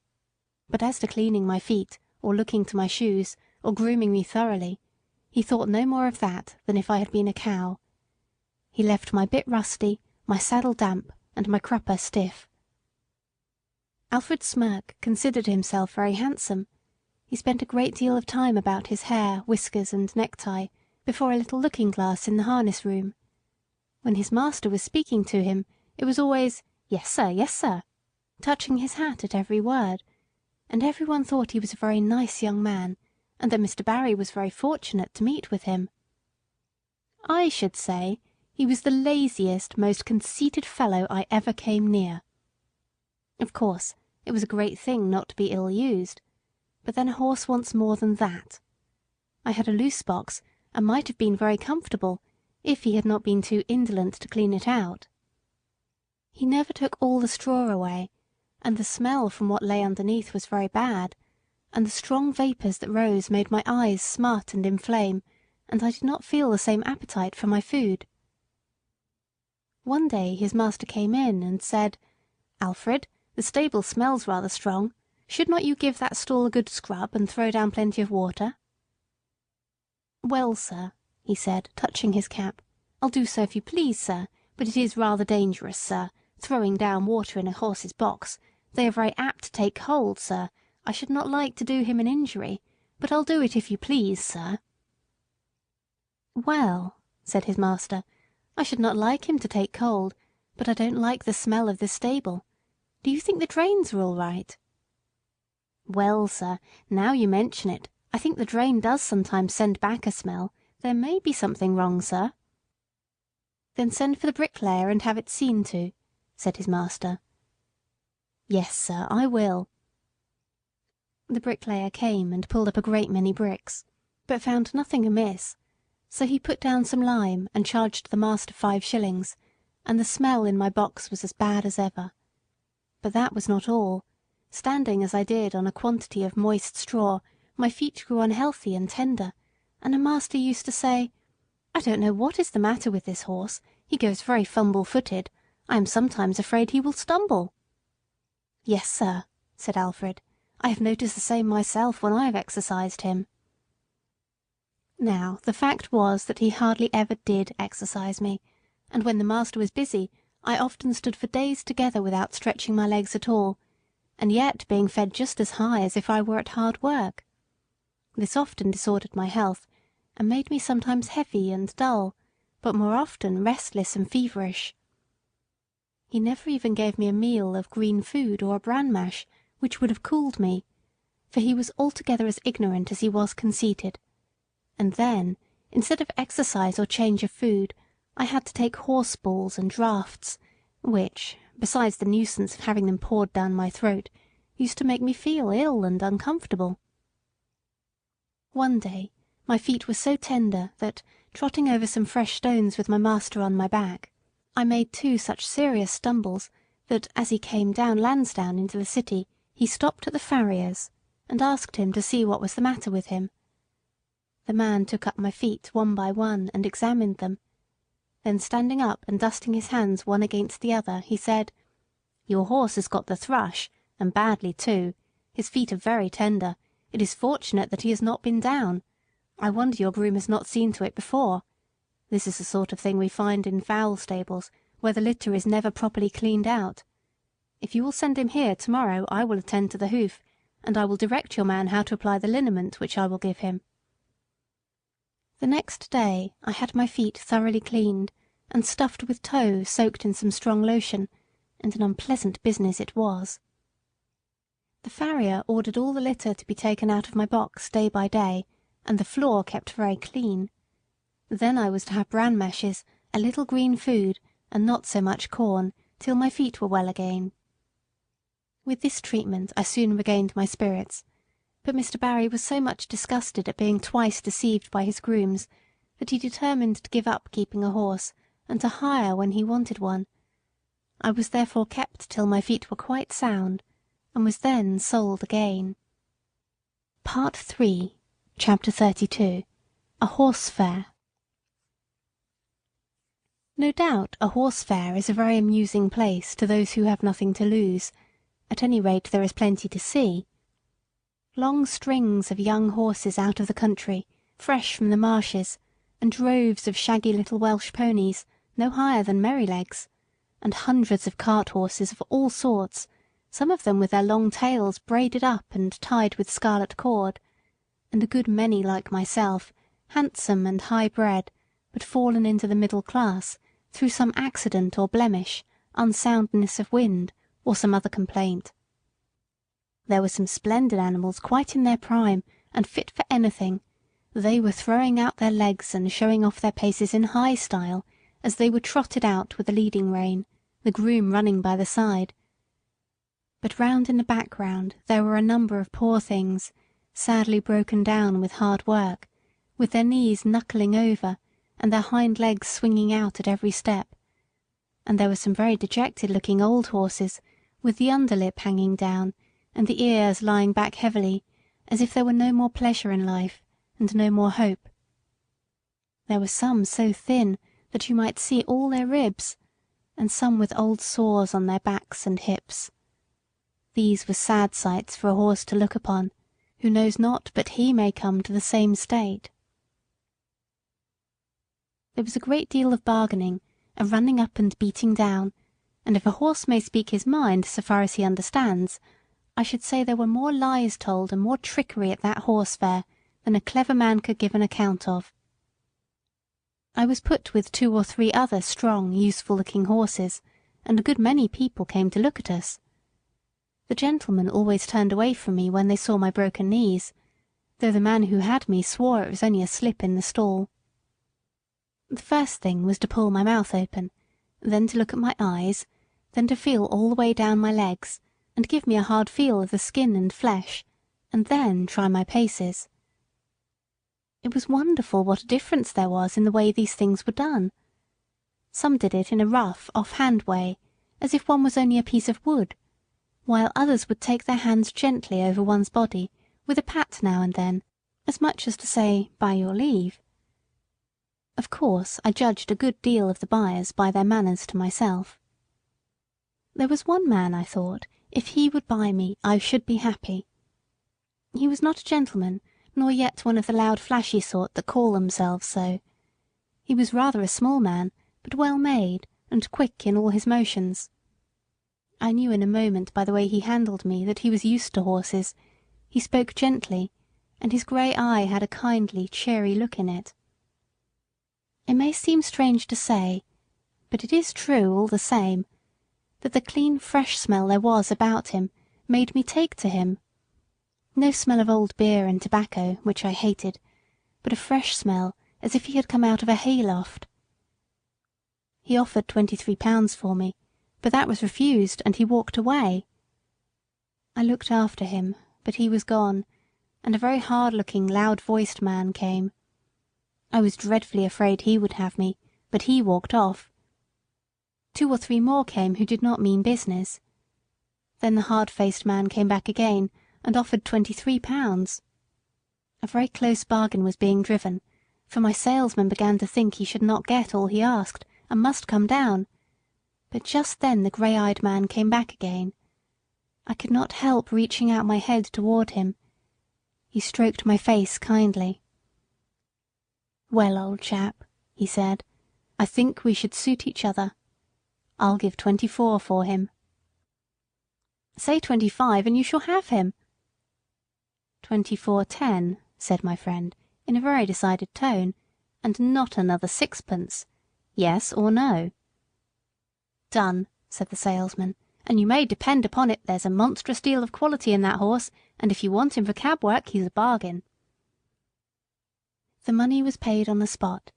But as to cleaning my feet, or looking to my shoes, or grooming me thoroughly, he thought no more of that than if I had been a cow. He left my bit rusty, my saddle damp, and my crupper stiff. Alfred Smirk considered himself very handsome. He spent a great deal of time about his hair, whiskers, and necktie, before a little looking-glass in the harness room. When his master was speaking to him, it was always, yes, sir," touching his hat at every word, and everyone thought he was a very nice young man, and that Mr. Barry was very fortunate to meet with him. I should say he was the laziest, most conceited fellow I ever came near. Of course, it was a great thing not to be ill-used, but then a horse wants more than that. I had a loose box, and might have been very comfortable, if he had not been too indolent to clean it out. He never took all the straw away, and the smell from what lay underneath was very bad, and the strong vapours that rose made my eyes smart and inflame, and I did not feel the same appetite for my food. One day his master came in and said, "Alfred, the stable smells rather strong. Should not you give that stall a good scrub and throw down plenty of water?" "Well, sir," he said, touching his cap, "I'll do so if you please, sir, but it is rather dangerous, sir, throwing down water in a horse's box. They are very apt to take cold, sir. I should not like to do him an injury, but I'll do it if you please, sir." "Well," said his master, "I should not like him to take cold, but I don't like the smell of this stable. Do you think the drains are all right?" "Well, sir, now you mention it, I think the drain does sometimes send back a smell. There may be something wrong, sir." "Then send for the bricklayer and have it seen to," said his master. "Yes, sir, I will." The bricklayer came and pulled up a great many bricks, but found nothing amiss, so he put down some lime and charged the master 5 shillings, and the smell in my box was as bad as ever. But that was not all. Standing as I did on a quantity of moist straw, my feet grew unhealthy and tender, and the master used to say, "I don't know what is the matter with this horse. He goes very fumble-footed. I am sometimes afraid he will stumble." "Yes, sir," said Alfred. "I have noticed the same myself when I have exercised him." Now, the fact was that he hardly ever did exercise me, and when the master was busy, I often stood for days together without stretching my legs at all, and yet being fed just as high as if I were at hard work. This often disordered my health, and made me sometimes heavy and dull, but more often restless and feverish. He never even gave me a meal of green food or a bran mash, which would have cooled me, for he was altogether as ignorant as he was conceited. And then, instead of exercise or change of food, I had to take horse balls and draughts, which, besides the nuisance of having them poured down my throat, used to make me feel ill and uncomfortable. One day my feet were so tender that, trotting over some fresh stones with my master on my back, I made 2 such serious stumbles that, as he came down Lansdowne into the city, he stopped at the farrier's, and asked him to see what was the matter with him. The man took up my feet one by one and examined them. Then, standing up and dusting his hands one against the other, he said, "Your horse has got the thrush, and badly too. His feet are very tender. It is fortunate that he has not been down. I wonder your groom has not seen to it before. This is the sort of thing we find in fowl stables, where the litter is never properly cleaned out. If you will send him here to-morrow, I will attend to the hoof, and I will direct your man how to apply the liniment which I will give him." The next day I had my feet thoroughly cleaned, and stuffed with tow soaked in some strong lotion, and an unpleasant business it was. The farrier ordered all the litter to be taken out of my box day by day, and the floor kept very clean. Then I was to have bran mashes, a little green food, and not so much corn, till my feet were well again. With this treatment I soon regained my spirits, but Mr. Barry was so much disgusted at being twice deceived by his grooms that he determined to give up keeping a horse, and to hire when he wanted one. I was therefore kept till my feet were quite sound, and was then sold again. Part 3 Chapter 32 A Horse Fair. No doubt a horse fair is a very amusing place to those who have nothing to lose. At any rate there is plenty to see. Long strings of young horses out of the country, fresh from the marshes, and droves of shaggy little Welsh ponies, no higher than Merrylegs, and hundreds of cart horses of all sorts, some of them with their long tails braided up and tied with scarlet cord, and a good many like myself, handsome and high-bred, but fallen into the middle class through some accident or blemish, unsoundness of wind, or some other complaint. There were some splendid animals quite in their prime, and fit for anything. They were throwing out their legs and showing off their paces in high style, as they were trotted out with the leading rein, the groom running by the side. But round in the background there were a number of poor things, sadly broken down with hard work, with their knees knuckling over, and their hind legs swinging out at every step. And there were some very dejected-looking old horses, with the underlip hanging down, and the ears lying back heavily, as if there were no more pleasure in life, and no more hope. There were some so thin that you might see all their ribs, and some with old sores on their backs and hips. These were sad sights for a horse to look upon, who knows not but he may come to the same state. There was a great deal of bargaining, a running up and beating down, and if a horse may speak his mind so far as he understands, I should say there were more lies told and more trickery at that horse fair than a clever man could give an account of. I was put with 2 or 3 other strong, useful-looking horses, and a good many people came to look at us. The gentlemen always turned away from me when they saw my broken knees, though the man who had me swore it was only a slip in the stall. The first thing was to pull my mouth open, then to look at my eyes, then to feel all the way down my legs, and give me a hard feel of the skin and flesh, and then try my paces. It was wonderful what a difference there was in the way these things were done. Some did it in a rough, off-hand way, as if one was only a piece of wood, while others would take their hands gently over one's body, with a pat now and then, as much as to say, by your leave. Of course, I judged a good deal of the buyers by their manners to myself. There was one man, I thought, if he would buy me, I should be happy. He was not a gentleman, nor yet one of the loud flashy sort that call themselves so. He was rather a small man, but well made, and quick in all his motions. I knew in a moment by the way he handled me that he was used to horses. He spoke gently, and his grey eye had a kindly, cheery look in it. It may seem strange to say, but it is true all the same, that the clean, fresh smell there was about him made me take to him. No smell of old beer and tobacco, which I hated, but a fresh smell as if he had come out of a hayloft. He offered £23 for me, but that was refused, and he walked away. I looked after him, but he was gone, and a very hard-looking, loud-voiced man came. I was dreadfully afraid he would have me, but he walked off. 2 or 3 more came who did not mean business. Then the hard-faced man came back again, and offered £23. A very close bargain was being driven, for my salesman began to think he should not get all he asked, and must come down. But just then the grey-eyed man came back again. I could not help reaching out my head toward him. He stroked my face kindly. "Well, old chap," he said, "I think we should suit each other. I'll give 24 for him." "Say 25, and you shall have him." 24.10, said my friend, in a very decided tone, and not another 6pence. Yes or no? "Done," said the salesman, "and you may depend upon it there's a monstrous deal of quality in that horse, and if you want him for cab work he's a bargain." The money was paid on the spot,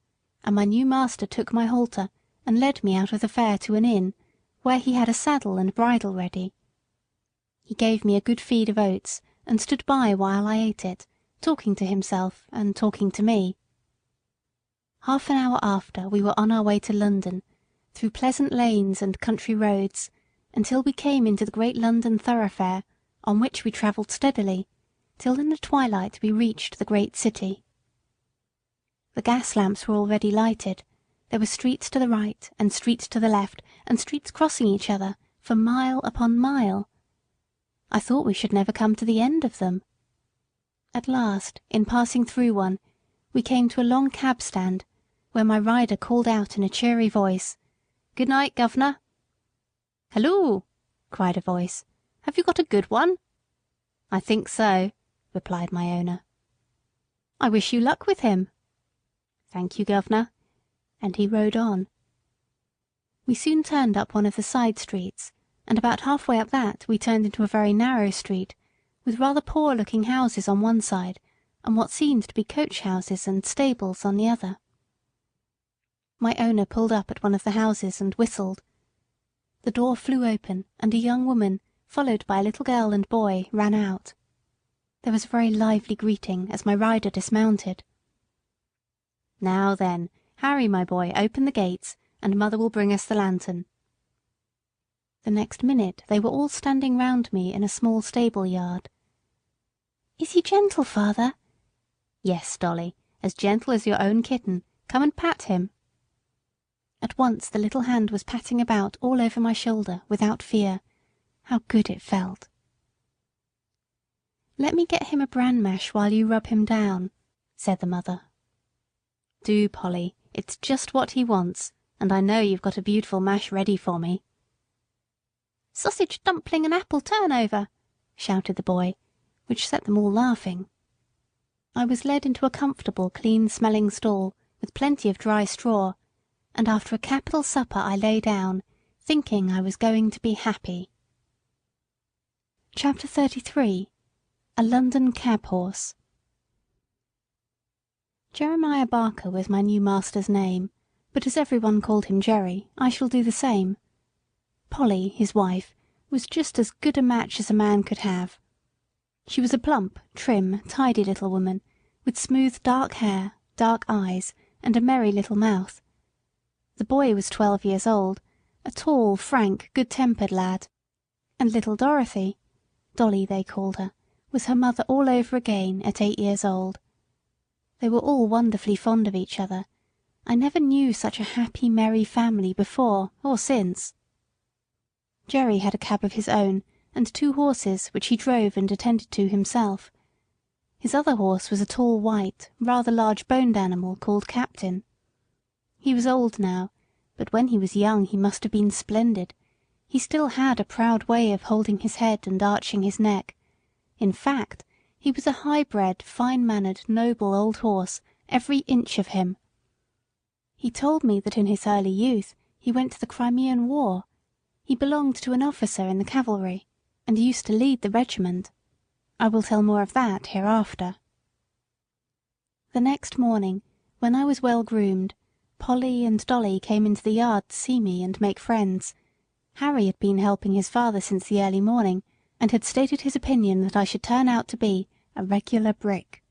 and my new master took my halter and led me out of the fair to an inn, where he had a saddle and bridle ready. He gave me a good feed of oats, and stood by while I ate it, talking to himself and talking to me. Half an hour after we were on our way to London, through pleasant lanes and country roads, until we came into the great London thoroughfare, on which we travelled steadily, till in the twilight we reached the great city. The gas lamps were already lighted. There were streets to the right, and streets to the left, and streets crossing each other for mile upon mile. I thought we should never come to the end of them. At last, in passing through one, we came to a long cab stand, where my rider called out in a cheery voice, "Good night, governor." "Halloo!" cried a voice. "Have you got a good one?" "I think so," replied my owner. "I wish you luck with him." "Thank you, governor," and he rode on. We soon turned up one of the side streets, and about halfway up that we turned into a very narrow street, with rather poor-looking houses on one side, and what seemed to be coach-houses and stables on the other. My owner pulled up at one of the houses and whistled. The door flew open, and a young woman, followed by a little girl and boy, ran out. There was a very lively greeting as my rider dismounted. "Now then, Harry, my boy, open the gates, and mother will bring us the lantern." The next minute they were all standing round me in a small stable yard. "Is he gentle, father?" "Yes, Dolly, as gentle as your own kitten. Come and pat him." At once the little hand was patting about all over my shoulder without fear. How good it felt! "Let me get him a bran mash while you rub him down," said the mother. "Do, Polly, it's just what he wants, and I know you've got a beautiful mash ready for me." "Sausage dumpling and apple turnover," shouted the boy, which set them all laughing. I was led into a comfortable, clean-smelling stall, with plenty of dry straw, and after a capital supper I lay down, thinking I was going to be happy. Chapter 33. A London Cab Horse. Jeremiah Barker was my new master's name, but as everyone called him Jerry, I shall do the same. Polly, his wife, was just as good a match as a man could have. She was a plump, trim, tidy little woman, with smooth dark hair, dark eyes, and a merry little mouth. The boy was 12 years old, a tall, frank, good-tempered lad, and little Dorothy, Dolly they called her, was her mother all over again at 8 years old. They were all wonderfully fond of each other. I never knew such a happy, merry family before or since. Jerry had a cab of his own, and 2 horses which he drove and attended to himself. His other horse was a tall, white, rather large-boned animal called Captain. He was old now, but when he was young he must have been splendid. He still had a proud way of holding his head and arching his neck. In fact, he was a high-bred, fine-mannered, noble old horse, every inch of him. He told me that in his early youth he went to the Crimean War. He belonged to an officer in the cavalry, and used to lead the regiment. I will tell more of that hereafter. The next morning, when I was well groomed, Polly and Dolly came into the yard to see me and make friends. Harry had been helping his father since the early morning, and had stated his opinion that I should turn out to be a regular brick.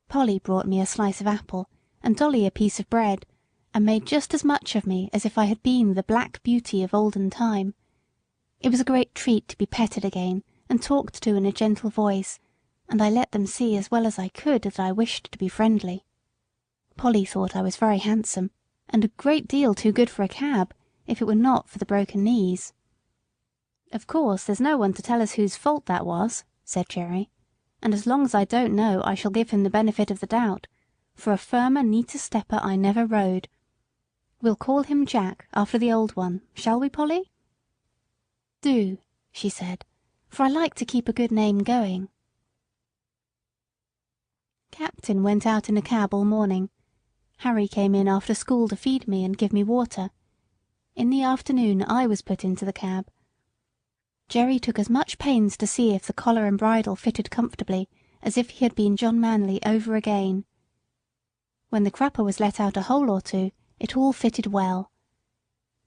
Polly brought me a slice of apple, and Dolly a piece of bread, and made just as much of me as if I had been the Black Beauty of olden time. It was a great treat to be petted again, and talked to in a gentle voice, and I let them see as well as I could that I wished to be friendly. Polly thought I was very handsome, and a great deal too good for a cab, if it were not for the broken knees. "Of course there's no one to tell us whose fault that was," said Jerry, "and as long as I don't know I shall give him the benefit of the doubt, for a firmer, neater stepper I never rode. We'll call him Jack, after the old one, shall we, Polly?" "Do," she said, "for I like to keep a good name going." Captain went out in a cab all morning. Harry came in after school to feed me and give me water. In the afternoon I was put into the cab. Jerry took as much pains to see if the collar and bridle fitted comfortably as if he had been John Manley over again. When the crupper was let out a hole or two, it all fitted well.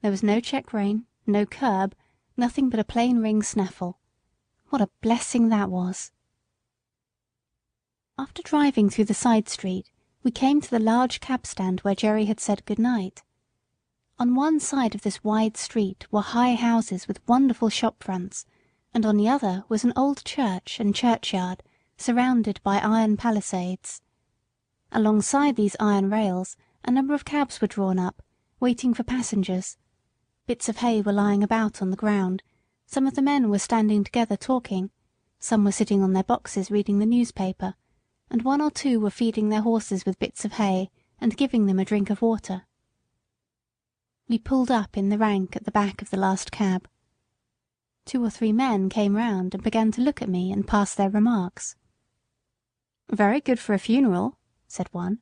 There was no check rein, no curb, nothing but a plain ring snaffle. What a blessing that was! After driving through the side street, we came to the large cab stand where Jerry had said good night. On one side of this wide street were high houses with wonderful shop fronts, and on the other was an old church and churchyard, surrounded by iron palisades. Alongside these iron rails a number of cabs were drawn up, waiting for passengers. Bits of hay were lying about on the ground. Some of the men were standing together talking, some were sitting on their boxes reading the newspaper, and one or two were feeding their horses with bits of hay and giving them a drink of water. We pulled up in the rank at the back of the last cab. 2 or 3 men came round and began to look at me and pass their remarks. "Very good for a funeral," said one.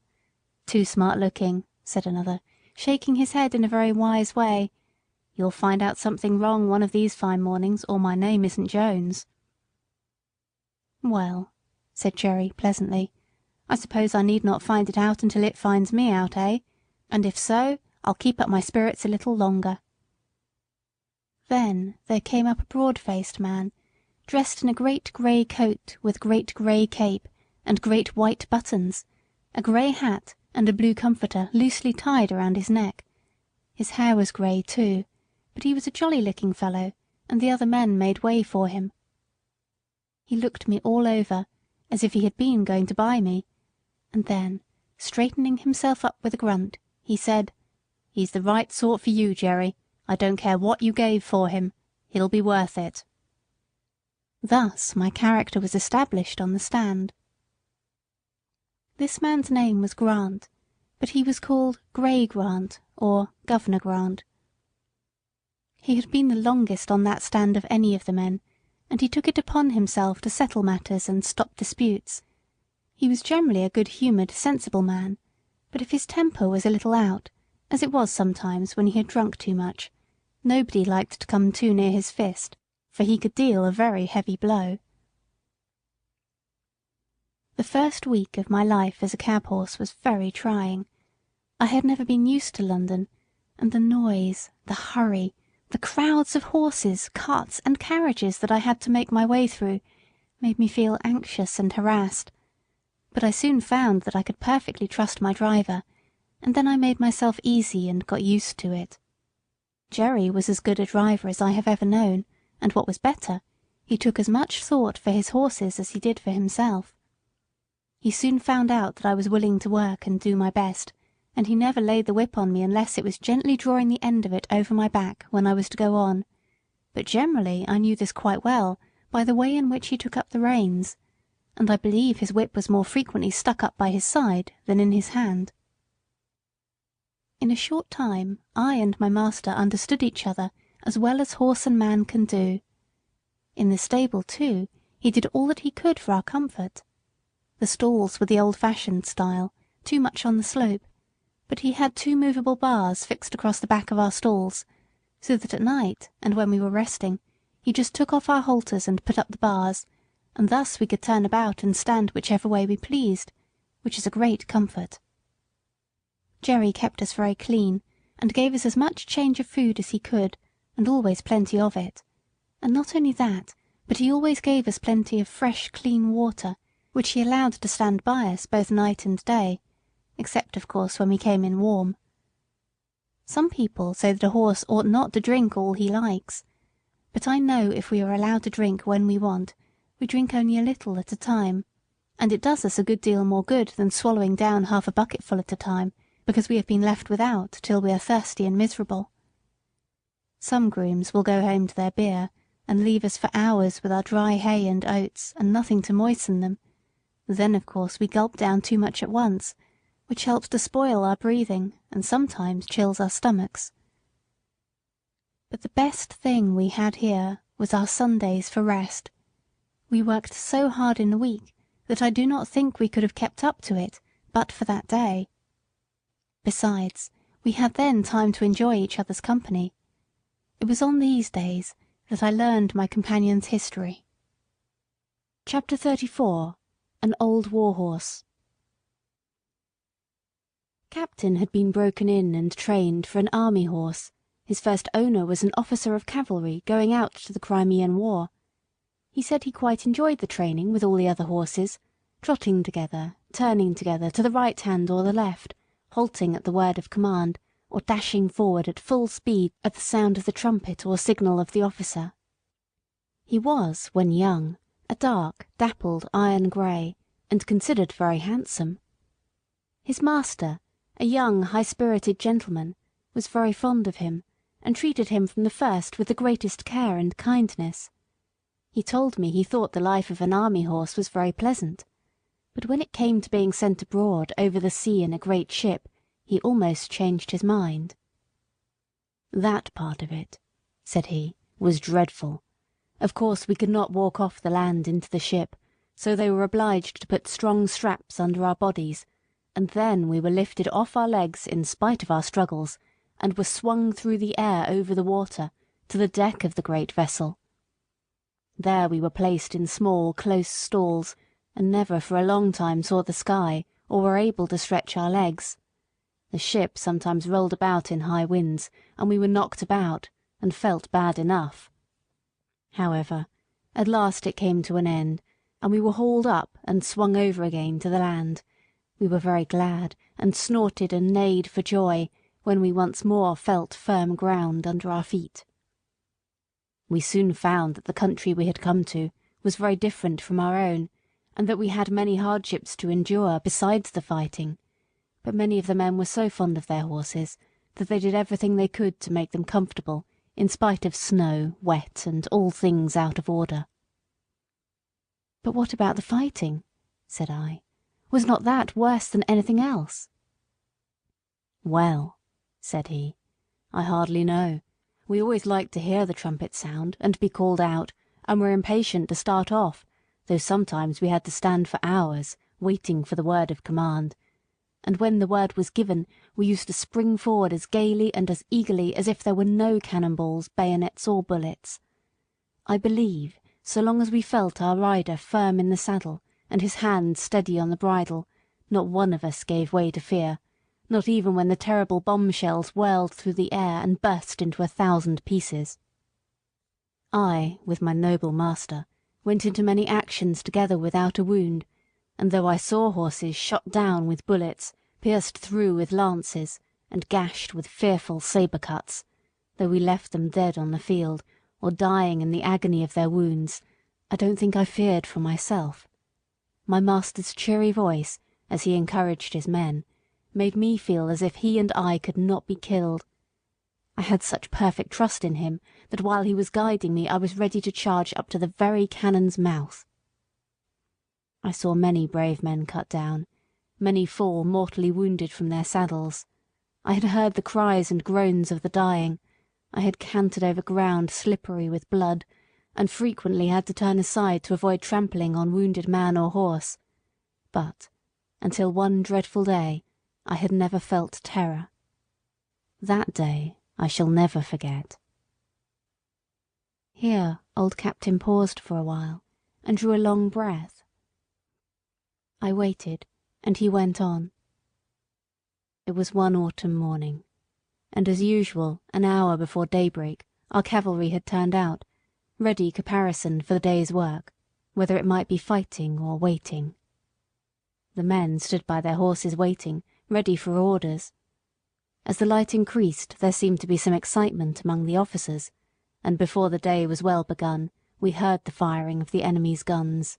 "Too smart looking," said another, shaking his head in a very wise way. "You'll find out something wrong one of these fine mornings, or my name isn't Jones." "Well," said Jerry pleasantly, "I suppose I need not find it out until it finds me out, eh? And if so, I'll keep up my spirits a little longer." Then there came up a broad-faced man, dressed in a great grey coat with great grey cape and great white buttons, a grey hat and a blue comforter loosely tied around his neck. His hair was grey too, but he was a jolly-looking fellow, and the other men made way for him. He looked me all over, as if he had been going to buy me, and then, straightening himself up with a grunt, he said, "He's the right sort for you, Jerry. I don't care what you gave for him. He'll be worth it." Thus my character was established on the stand. This man's name was Grant, but he was called Grey Grant, or Governor Grant. He had been the longest on that stand of any of the men, and he took it upon himself to settle matters and stop disputes. He was generally a good-humoured, sensible man, but if his temper was a little out, as it was sometimes when he had drunk too much, nobody liked to come too near his fist, for he could deal a very heavy blow. The first week of my life as a cab horse was very trying. I had never been used to London, and the noise, the hurry, the crowds of horses, carts, and carriages that I had to make my way through made me feel anxious and harassed. But I soon found that I could perfectly trust my driver, and then I made myself easy and got used to it. Jerry was as good a driver as I have ever known, and what was better, he took as much thought for his horses as he did for himself. He soon found out that I was willing to work and do my best, and he never laid the whip on me unless it was gently drawing the end of it over my back when I was to go on, but generally I knew this quite well by the way in which he took up the reins, and I believe his whip was more frequently stuck up by his side than in his hand. In a short time I and my master understood each other as well as horse and man can do. In the stable, too, he did all that he could for our comfort. The stalls were the old-fashioned style, too much on the slope, but he had 2 movable bars fixed across the back of our stalls, so that at night, and when we were resting, he just took off our halters and put up the bars, and thus we could turn about and stand whichever way we pleased, which is a great comfort. Jerry kept us very clean, and gave us as much change of food as he could, and always plenty of it. And not only that, but he always gave us plenty of fresh, clean water, which he allowed to stand by us both night and day, except, of course, when we came in warm. Some people say that a horse ought not to drink all he likes, but I know if we are allowed to drink when we want, we drink only a little at a time, and it does us a good deal more good than swallowing down half a bucketful at a time, because we have been left without till we are thirsty and miserable. Some grooms will go home to their beer, and leave us for hours with our dry hay and oats, and nothing to moisten them. Then, of course, we gulp down too much at once, which helps to spoil our breathing, and sometimes chills our stomachs. But the best thing we had here was our Sundays for rest. We worked so hard in the week that I do not think we could have kept up to it but for that day. Besides, we had then time to enjoy each other's company. It was on these days that I learned my companion's history. Chapter 34. An Old War Horse. Captain had been broken in and trained for an army horse. His first owner was an officer of cavalry going out to the Crimean War. He said he quite enjoyed the training with all the other horses, trotting together, turning together to the right hand or the left, halting at the word of command, or dashing forward at full speed at the sound of the trumpet or signal of the officer. He was, when young, a dark, dappled iron grey, and considered very handsome. His master, a young, high-spirited gentleman, was very fond of him, and treated him from the first with the greatest care and kindness. He told me he thought the life of an army horse was very pleasant, but when it came to being sent abroad over the sea in a great ship, he almost changed his mind. "That part of it," said he, "was dreadful. Of course we could not walk off the land into the ship, so they were obliged to put strong straps under our bodies, and then we were lifted off our legs in spite of our struggles, and were swung through the air over the water to the deck of the great vessel. There we were placed in small, close stalls, and never for a long time saw the sky, or were able to stretch our legs. The ship sometimes rolled about in high winds, and we were knocked about, and felt bad enough. However, at last it came to an end, and we were hauled up and swung over again to the land. We were very glad, and snorted and neighed for joy, when we once more felt firm ground under our feet. We soon found that the country we had come to was very different from our own, and that we had many hardships to endure besides the fighting, but many of the men were so fond of their horses that they did everything they could to make them comfortable, in spite of snow, wet, and all things out of order. "But what about the fighting?" said I. "Was not that worse than anything else?" "Well," said he, "I hardly know. We always liked to hear the trumpet sound and be called out, and were impatient to start off, though sometimes we had to stand for hours, waiting for the word of command. And when the word was given, we used to spring forward as gaily and as eagerly as if there were no cannonballs, bayonets, or bullets. I believe, so long as we felt our rider firm in the saddle, and his hand steady on the bridle, not one of us gave way to fear, not even when the terrible bomb-shells whirled through the air and burst into 1,000 pieces. I, with my noble master, went into many actions together without a wound, and though I saw horses shot down with bullets, pierced through with lances, and gashed with fearful sabre cuts, though we left them dead on the field, or dying in the agony of their wounds, I don't think I feared for myself. My master's cheery voice, as he encouraged his men, made me feel as if he and I could not be killed. I had such perfect trust in him that while he was guiding me I was ready to charge up to the very cannon's mouth. I saw many brave men cut down, many fall mortally wounded from their saddles. I had heard the cries and groans of the dying. I had cantered over ground slippery with blood, and frequently had to turn aside to avoid trampling on wounded man or horse. But, until one dreadful day, I had never felt terror. That day I shall never forget. Here old Captain paused for a while, and drew a long breath. I waited, and he went on. It was one autumn morning, and as usual, an hour before daybreak, our cavalry had turned out, ready caparisoned for the day's work, whether it might be fighting or waiting. The men stood by their horses waiting, ready for orders. As the light increased, there seemed to be some excitement among the officers, and before the day was well begun, we heard the firing of the enemy's guns.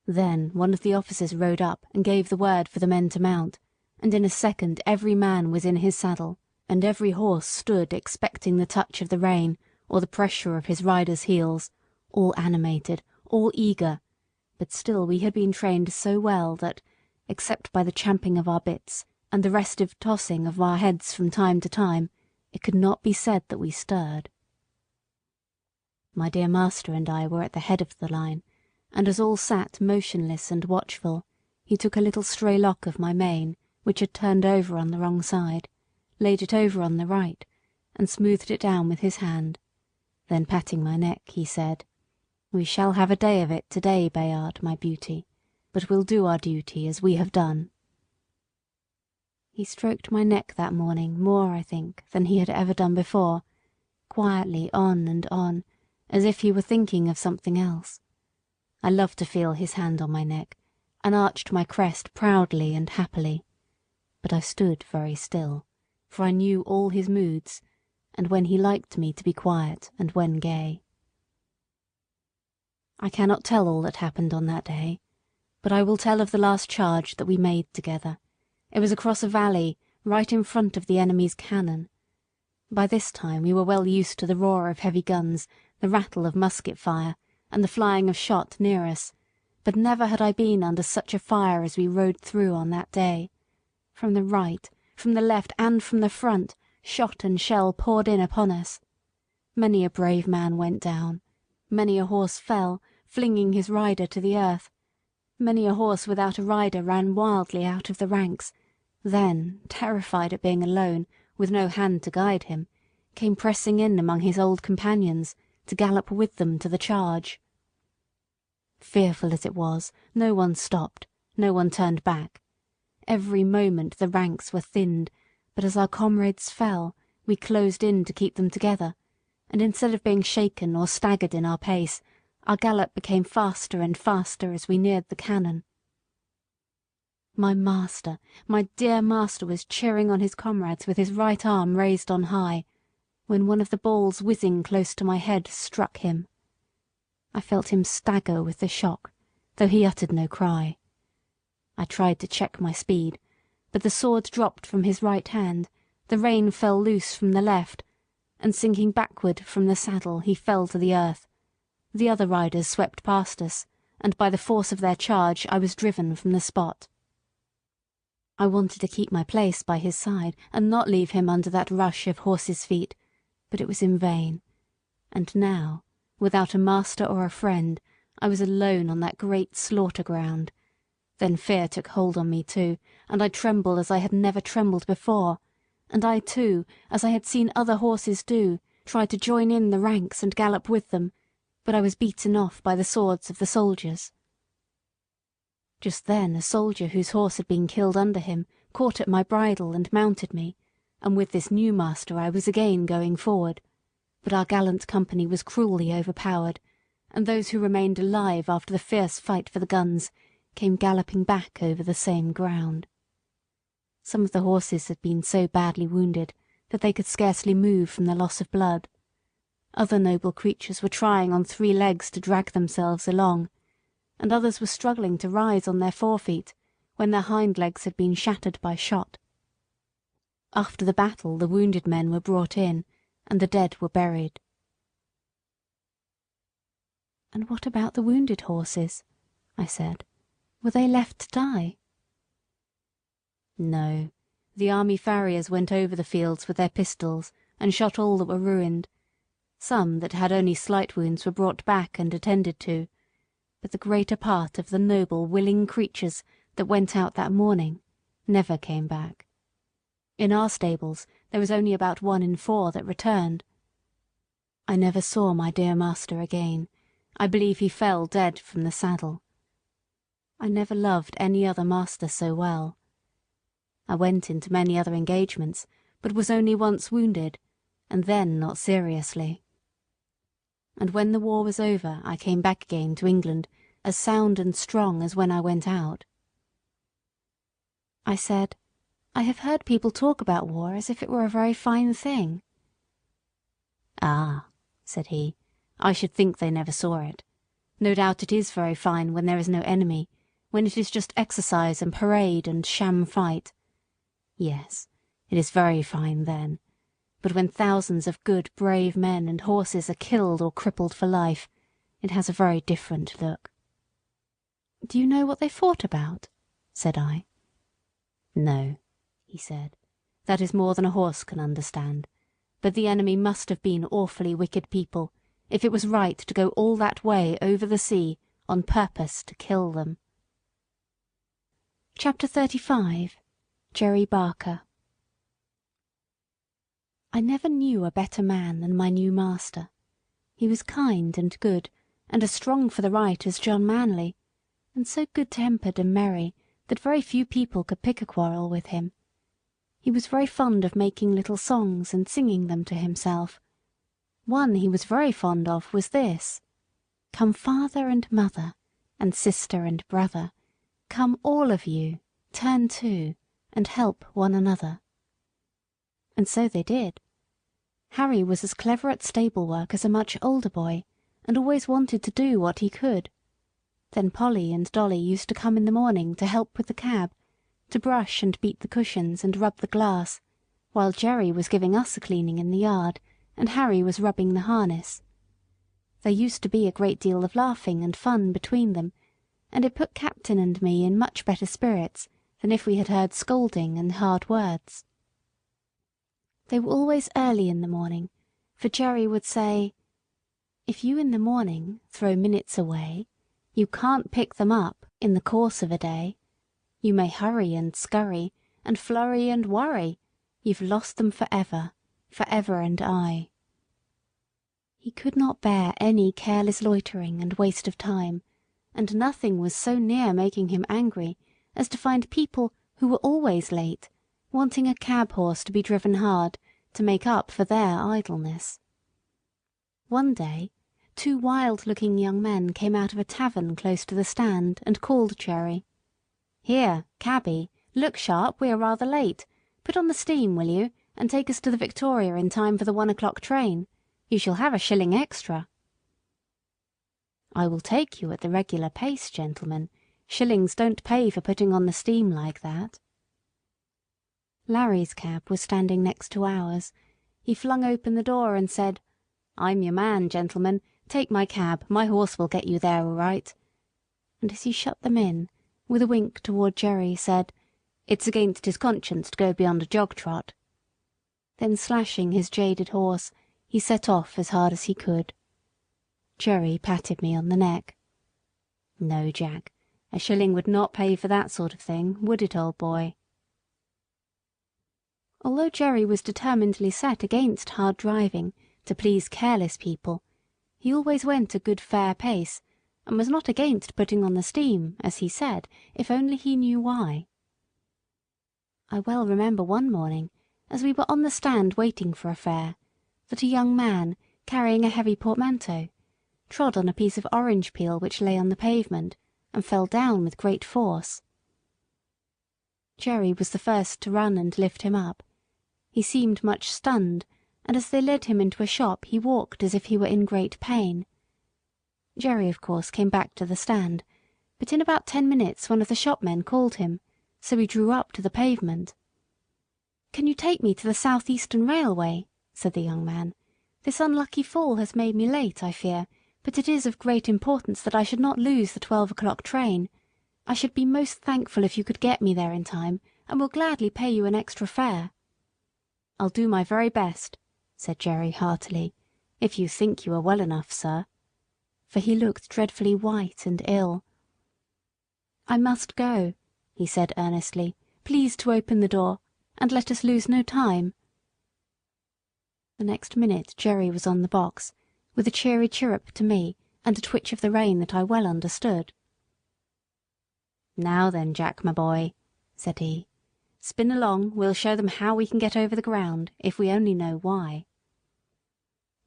Then one of the officers rode up and gave the word for the men to mount, and in a second every man was in his saddle, and every horse stood expecting the touch of the rein or the pressure of his rider's heels, all animated, all eager, but still we had been trained so well that, except by the champing of our bits and the restive tossing of our heads from time to time, it could not be said that we stirred. My dear master and I were at the head of the line, and as all sat motionless and watchful, he took a little stray lock of my mane, which had turned over on the wrong side, laid it over on the right, and smoothed it down with his hand. Then patting my neck, he said, "We shall have a day of it to-day, Bayard, my beauty, but we'll do our duty as we have done." He stroked my neck that morning more, I think, than he had ever done before, quietly on and on, as if he were thinking of something else. I loved to feel his hand on my neck, and arched my crest proudly and happily. But I stood very still, for I knew all his moods, and when he liked me to be quiet and when gay. I cannot tell all that happened on that day, but I will tell of the last charge that we made together. It was across a valley, right in front of the enemy's cannon. By this time we were well used to the roar of heavy guns, the rattle of musket fire, and the flying of shot near us, but never had I been under such a fire as we rode through on that day. From the right, from the left, and from the front, shot and shell poured in upon us. Many a brave man went down. Many a horse fell, flinging his rider to the earth. Many a horse without a rider ran wildly out of the ranks, then, terrified at being alone, with no hand to guide him, came pressing in among his old companions, to gallop with them to the charge. Fearful as it was, no one stopped, no one turned back. Every moment the ranks were thinned, but as our comrades fell, we closed in to keep them together, and instead of being shaken or staggered in our pace, our gallop became faster and faster as we neared the cannon. My master, my dear master, was cheering on his comrades with his right arm raised on high, when one of the balls whizzing close to my head struck him. I felt him stagger with the shock, though he uttered no cry. I tried to check my speed, but the sword dropped from his right hand, the rein fell loose from the left, and sinking backward from the saddle he fell to the earth. The other riders swept past us, and by the force of their charge I was driven from the spot. I wanted to keep my place by his side and not leave him under that rush of horses' feet, but it was in vain, and now, without a master or a friend, I was alone on that great slaughter ground. Then fear took hold on me too, and I trembled as I had never trembled before, and I too, as I had seen other horses do, tried to join in the ranks and gallop with them, but I was beaten off by the swords of the soldiers. Just then a soldier whose horse had been killed under him caught at my bridle and mounted me, and with this new master I was again going forward, but our gallant company was cruelly overpowered, and those who remained alive after the fierce fight for the guns came galloping back over the same ground. Some of the horses had been so badly wounded that they could scarcely move from the loss of blood. Other noble creatures were trying on 3 legs to drag themselves along, and others were struggling to rise on their forefeet when their hind legs had been shattered by shot. After the battle the wounded men were brought in, and the dead were buried. "And what about the wounded horses?" I said. "Were they left to die?" "No. The army farriers went over the fields with their pistols and shot all that were ruined. Some that had only slight wounds were brought back and attended to, but the greater part of the noble, willing creatures that went out that morning never came back. In our stables there was only about 1 in 4 that returned. I never saw my dear master again. I believe he fell dead from the saddle. I never loved any other master so well. I went into many other engagements, but was only once wounded, and then not seriously. And when the war was over I came back again to England, as sound and strong as when I went out." I said, "I have heard people talk about war as if it were a very fine thing." "Ah," said he, "I should think they never saw it. No doubt it is very fine when there is no enemy, when it is just exercise and parade and sham fight. Yes, it is very fine then. But when thousands of good, brave men and horses are killed or crippled for life, it has a very different look." "Do you know what they fought about?" said I. "No," he said, "that is more than a horse can understand. But the enemy must have been awfully wicked people, if it was right to go all that way over the sea on purpose to kill them." Chapter 35. Jerry Barker. I never knew a better man than my new master. He was kind and good, and as strong for the right as John Manley, and so good-tempered and merry that very few people could pick a quarrel with him. He was very fond of making little songs and singing them to himself. One he was very fond of was this: "Come father and mother, and sister and brother, come all of you, turn to, and help one another." And so they did. Harry was as clever at stable work as a much older boy, and always wanted to do what he could. Then Polly and Dolly used to come in the morning to help with the cab, to brush and beat the cushions and rub the glass, while Jerry was giving us a cleaning in the yard, and Harry was rubbing the harness. There used to be a great deal of laughing and fun between them, and it put Captain and me in much better spirits than if we had heard scolding and hard words. They were always early in the morning, for Jerry would say, "If you in the morning throw minutes away, you can't pick them up in the course of a day. You may hurry and scurry, and flurry and worry, you've lost them forever, forever and aye." He could not bear any careless loitering and waste of time, and nothing was so near making him angry as to find people who were always late wanting a cab horse to be driven hard to make up for their idleness. One day, 2 wild-looking young men came out of a tavern close to the stand and called Jerry. "Here, cabby, look sharp, we are rather late. Put on the steam, will you, and take us to the Victoria in time for the 1 o'clock train. You shall have a shilling extra." "I will take you at the regular pace, gentlemen. Shillings don't pay for putting on the steam like that." Larry's cab was standing next to ours. He flung open the door and said, "I'm your man, gentlemen. Take my cab, my horse will get you there all right." And as he shut them in, with a wink toward Jerry, said, "It's against his conscience to go beyond a jog trot." Then slashing his jaded horse, he set off as hard as he could. Jerry patted me on the neck. "No, Jack, a shilling would not pay for that sort of thing, would it, old boy?" Although Jerry was determinedly set against hard driving to please careless people, he always went a good fair pace, and was not against putting on the steam, as he said, if only he knew why. I well remember one morning, as we were on the stand waiting for a fare, that a young man, carrying a heavy portmanteau, trod on a piece of orange peel which lay on the pavement, and fell down with great force. Jerry was the first to run and lift him up. He seemed much stunned, and as they led him into a shop he walked as if he were in great pain. Jerry, of course, came back to the stand, but in about 10 minutes one of the shopmen called him, so he drew up to the pavement. "Can you take me to the South Eastern Railway?" said the young man. "This unlucky fall has made me late, I fear, but it is of great importance that I should not lose the 12 o'clock train. I should be most thankful if you could get me there in time, and will gladly pay you an extra fare." "I'll do my very best," said Jerry heartily, "if you think you are well enough, sir," for he looked dreadfully white and ill. "I must go," he said earnestly. "Please to open the door, and let us lose no time." The next minute Jerry was on the box, with a cheery chirrup to me and a twitch of the rein that I well understood. "Now then, Jack, my boy," said he, "spin along, we'll show them how we can get over the ground, if we only know why."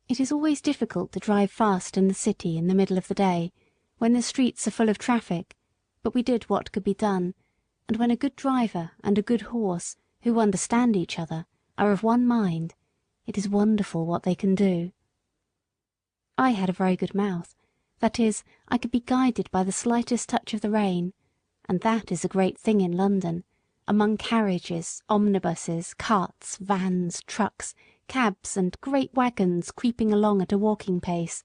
It is always difficult to drive fast in the city in the middle of the day, when the streets are full of traffic, but we did what could be done, and when a good driver and a good horse, who understand each other, are of one mind, it is wonderful what they can do. I had a very good mouth, that is, I could be guided by the slightest touch of the rein, and that is a great thing in London, among carriages, omnibuses, carts, vans, trucks, cabs, and great wagons creeping along at a walking pace,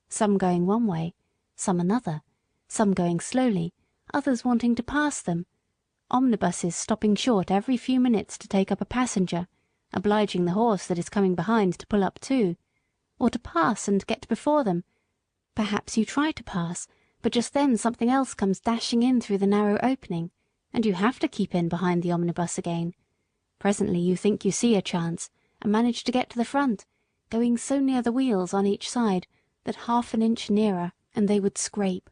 some going one way, some another, some going slowly, others wanting to pass them, omnibuses stopping short every few minutes to take up a passenger, obliging the horse that is coming behind to pull up too, or to pass and get before them. Perhaps you try to pass, but just then something else comes dashing in through the narrow opening, and you have to keep in behind the omnibus again. Presently you think you see a chance, and manage to get to the front, going so near the wheels on each side that half an inch nearer and they would scrape.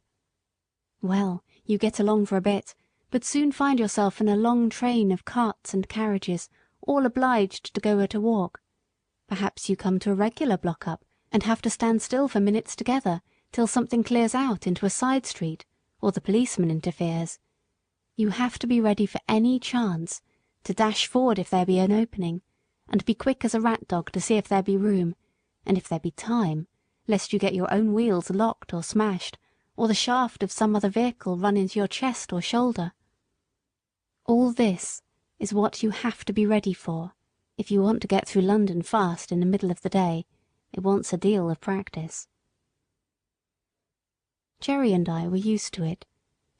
Well, you get along for a bit, but soon find yourself in a long train of carts and carriages, all obliged to go at a walk. Perhaps you come to a regular block-up, and have to stand still for minutes together, till something clears out into a side street, or the policeman interferes. You have to be ready for any chance, to dash forward if there be an opening, and be quick as a rat dog to see if there be room, and if there be time, lest you get your own wheels locked or smashed, or the shaft of some other vehicle run into your chest or shoulder. All this is what you have to be ready for. If you want to get through London fast in the middle of the day, it wants a deal of practice. Jerry and I were used to it,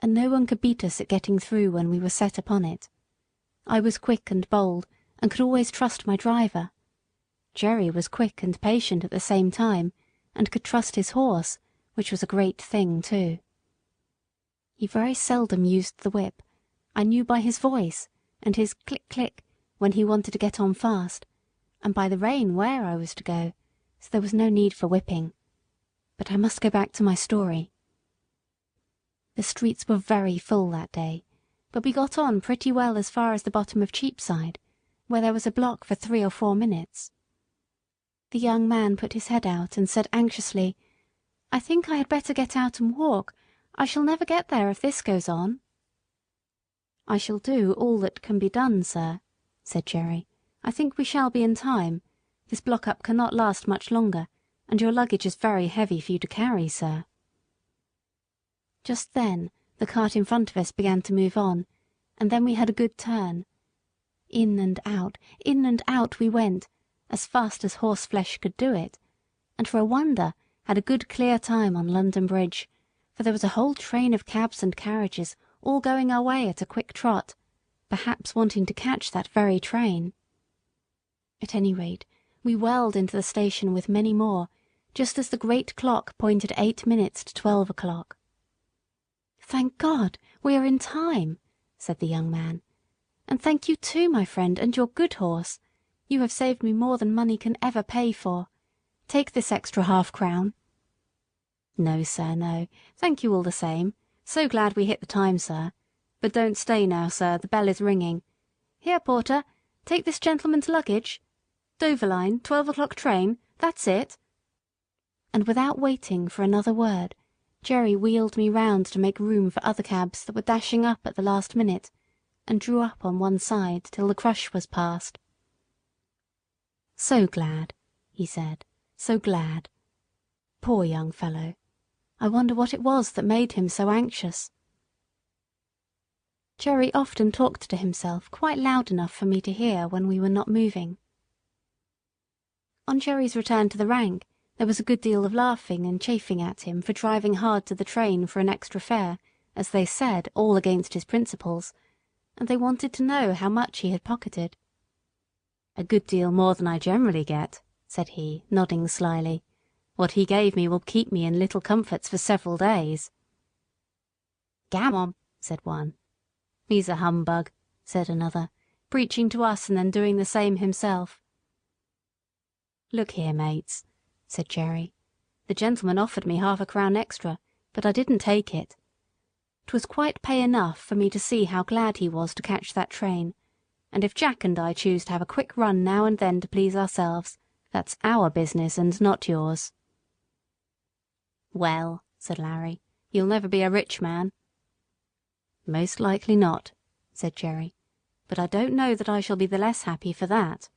and no one could beat us at getting through when we were set upon it. I was quick and bold, and could always trust my driver. Jerry was quick and patient at the same time, and could trust his horse, which was a great thing too. He very seldom used the whip. I knew by his voice, and his click-click when he wanted to get on fast, and by the rein where I was to go, so there was no need for whipping. But I must go back to my story. The streets were very full that day, but we got on pretty well as far as the bottom of Cheapside, where there was a block for 3 or 4 minutes. The young man put his head out and said anxiously, "I think I had better get out and walk. I shall never get there if this goes on." "I shall do all that can be done, sir," said Jerry. "I think we shall be in time. This block-up cannot last much longer, and your luggage is very heavy for you to carry, sir." Just then the cart in front of us began to move on, and then we had a good turn. In and out we went, as fast as horseflesh could do it, and for a wonder had a good clear time on London Bridge, for there was a whole train of cabs and carriages all going our way at a quick trot, perhaps wanting to catch that very train. At any rate, we whirled into the station with many more, just as the great clock pointed 8 minutes to 12 o'clock. "Thank God, we are in time," said the young man. "And thank you too, my friend, and your good horse. You have saved me more than money can ever pay for. Take this extra half-crown." "No, sir, no. Thank you all the same. So glad we hit the time, sir. But don't stay now, sir, the bell is ringing. Here, porter, take this gentleman's luggage. Dover line, 12 o'clock train, that's it." And without waiting for another word, Jerry wheeled me round to make room for other cabs that were dashing up at the last minute, and drew up on one side till the crush was past. "So glad," he said, "so glad. Poor young fellow. I wonder what it was that made him so anxious." Jerry often talked to himself quite loud enough for me to hear when we were not moving. On Jerry's return to the rank, there was a good deal of laughing and chaffing at him for driving hard to the train for an extra fare, as they said, all against his principles, and they wanted to know how much he had pocketed. "A good deal more than I generally get," said he, nodding slyly. "What he gave me will keep me in little comforts for several days." "Gammon," said one. "He's a humbug," said another, preaching to us and then doing the same himself. "Look here, mates," said Jerry. "The gentleman offered me half-a-crown extra, but I didn't take it. 'Twas quite pay enough for me to see how glad he was to catch that train, and if Jack and I choose to have a quick run now and then to please ourselves, that's our business and not yours." "Well," said Larry, "you'll never be a rich man." "Most likely not," said Jerry, "but I don't know that I shall be the less happy for that.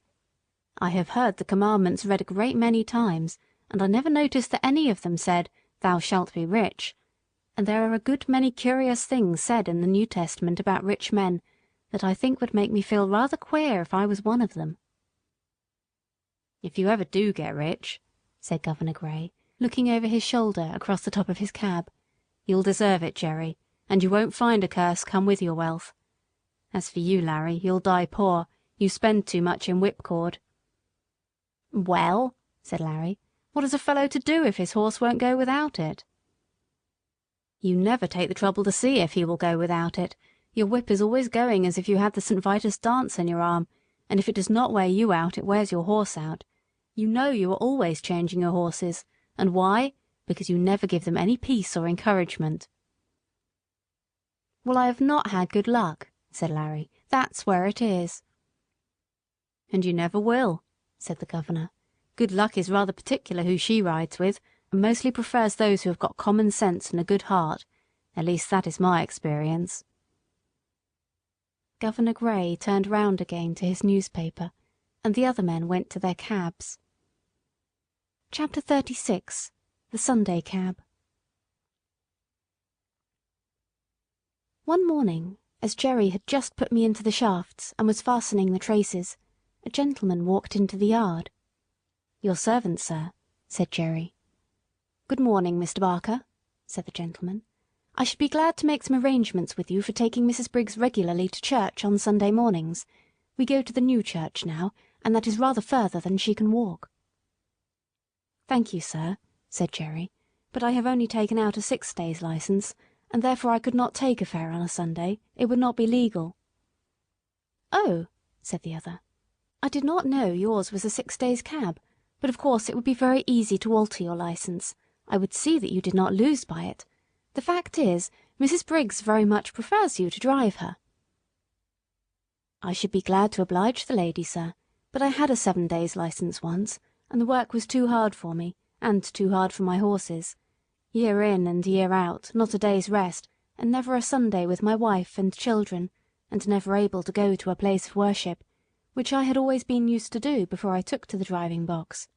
I have heard the commandments read a great many times, and I never noticed that any of them said, 'Thou shalt be rich,' and there are a good many curious things said in the New Testament about rich men that I think would make me feel rather queer if I was one of them." "If you ever do get rich," said Governor Gray, looking over his shoulder across the top of his cab, "you'll deserve it, Jerry, and you won't find a curse come with your wealth. As for you, Larry, you'll die poor. You spend too much in whipcord." "Well," said Larry, "what is a fellow to do if his horse won't go without it?" "You never take the trouble to see if he will go without it. Your whip is always going as if you had the St. Vitus dance in your arm, and if it does not wear you out, it wears your horse out. You know you are always changing your horses, and why? Because you never give them any peace or encouragement." "Well, I have not had good luck," said Larry. "That's where it is." "And you never will," said the governor. "Good luck is rather particular who she rides with, and mostly prefers those who have got common sense and a good heart. At least that is my experience." Governor Gray turned round again to his newspaper, and the other men went to their cabs. Chapter 36 The Sunday Cab. One morning, as Jerry had just put me into the shafts and was fastening the traces, a gentleman walked into the yard. "Your servant, sir," said Jerry. "Good morning, Mr. Barker," said the gentleman. "I should be glad to make some arrangements with you for taking Mrs. Briggs regularly to church on Sunday mornings. We go to the new church now, and that is rather further than she can walk." "Thank you, sir," said Jerry, "but I have only taken out a 6 days' license, and therefore I could not take a fare on a Sunday. It would not be legal." "Oh," said the other, "I did not know yours was a 6 days' cab, but of course it would be very easy to alter your license. I would see that you did not lose by it. The fact is, Mrs. Briggs very much prefers you to drive her." "I should be glad to oblige the lady, sir, but I had a 7 days' license once, and the work was too hard for me, and too hard for my horses. Year in and year out, not a day's rest, and never a Sunday with my wife and children, and never able to go to a place of worship, which I had always been used to do before I took to the driving box.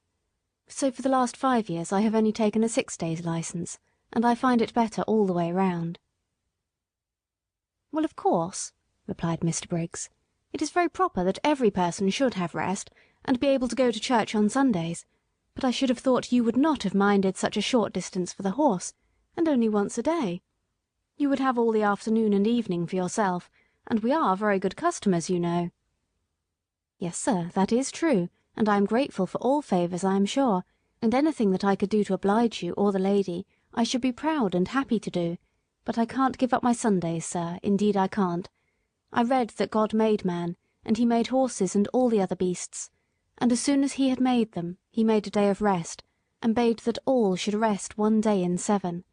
So for the last 5 years I have only taken a 6 days' license, and I find it better all the way round." "Well, of course," replied Mr. Briggs, "it is very proper that every person should have rest, and be able to go to church on Sundays, but I should have thought you would not have minded such a short distance for the horse, and only once a day. You would have all the afternoon and evening for yourself, and we are very good customers, you know." "Yes, sir, that is true, and I am grateful for all favours, I am sure, and anything that I could do to oblige you or the lady I should be proud and happy to do, but I can't give up my Sundays, sir, indeed I can't. I read that God made man, and he made horses and all the other beasts, and as soon as he had made them, he made a day of rest, and bade that all should rest 1 day in 7.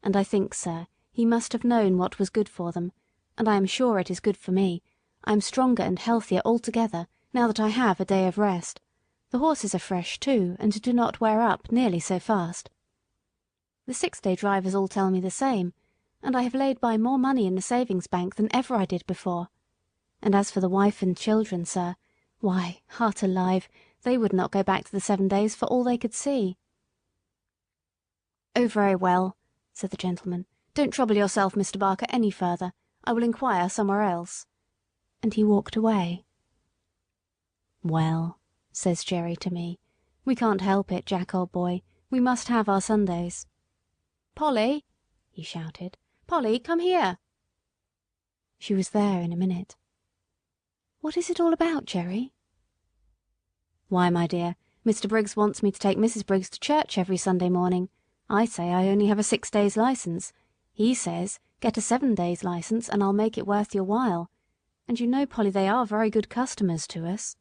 And I think, sir, he must have known what was good for them, and I am sure it is good for me. I am stronger and healthier altogether, now that I have a day of rest. The horses are fresh too, and do not wear up nearly so fast. The 6-day drivers all tell me the same, and I have laid by more money in the savings bank than ever I did before. And as for the wife and children, sir, why, heart alive, they would not go back to the 7 days for all they could see." "Oh, very well," said the gentleman. "Don't trouble yourself, Mr. Barker, any further. I will inquire somewhere else." And he walked away. "Well," says Jerry to me, "we can't help it, Jack, old boy. We must have our Sundays. Polly!" he shouted. "Polly, come here!" She was there in a minute. "What is it all about, Jerry?" "Why, my dear, Mr. Briggs wants me to take Mrs. Briggs to church every Sunday morning. I say I only have a 6 days' license. He says, get a 7 days' license and I'll make it worth your while. And you know, Polly, they are very good customers to us.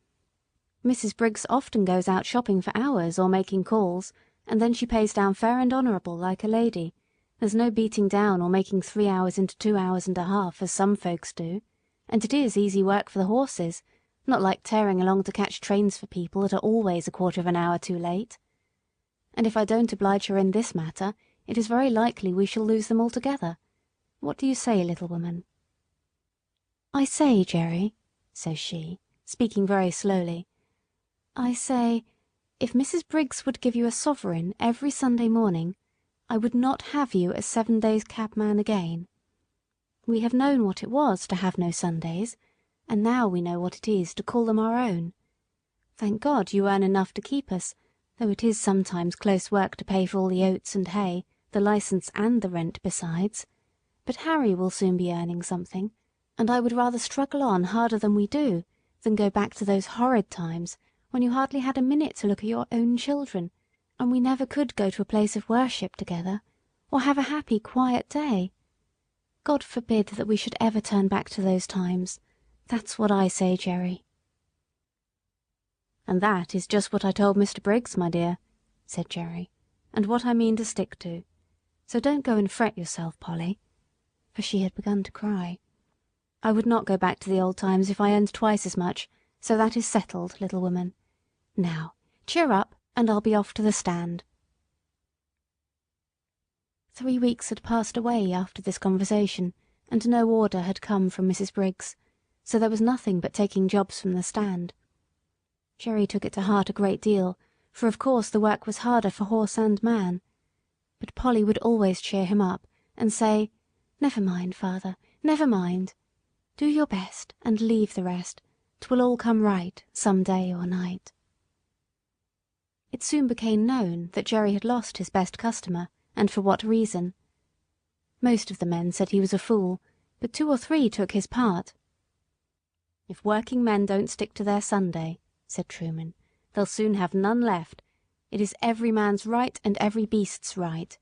Mrs. Briggs often goes out shopping for hours or making calls, and then she pays down fair and honourable like a lady. There's no beating down or making 3 hours into 2 hours and a half, as some folks do. And it is easy work for the horses, not like tearing along to catch trains for people that are always a quarter of an hour too late. And if I don't oblige her in this matter, it is very likely we shall lose them altogether. What do you say, little woman?" "I say, Jerry," says she, speaking very slowly, "I say, if Mrs. Briggs would give you a sovereign every Sunday morning, I would not have you a 7 days' cabman again. We have known what it was to have no Sundays, and now we know what it is to call them our own. Thank God you earn enough to keep us, though it is sometimes close work to pay for all the oats and hay, the license and the rent besides. But Harry will soon be earning something, and I would rather struggle on harder than we do, than go back to those horrid times when you hardly had a minute to look at your own children, and we never could go to a place of worship together, or have a happy, quiet day. God forbid that we should ever turn back to those times. That's what I say, Jerry." "And that is just what I told Mr. Briggs, my dear," said Jerry, "and what I mean to stick to. So don't go and fret yourself, Polly," for she had begun to cry. "I would not go back to the old times if I earned twice as much, so that is settled, little woman. Now, cheer up, and I'll be off to the stand." 3 weeks had passed away after this conversation, and no order had come from Mrs. Briggs, so there was nothing but taking jobs from the stand. Jerry took it to heart a great deal, for of course the work was harder for horse and man. But Polly would always cheer him up, and say, "Never mind, father, never mind. Do your best, and leave the rest. 'Twill all come right some day or night." It soon became known that Jerry had lost his best customer, and for what reason. Most of the men said he was a fool, but 2 or 3 took his part. "If working men don't stick to their Sunday," said Truman, "they'll soon have none left. It is every man's right and every beast's right.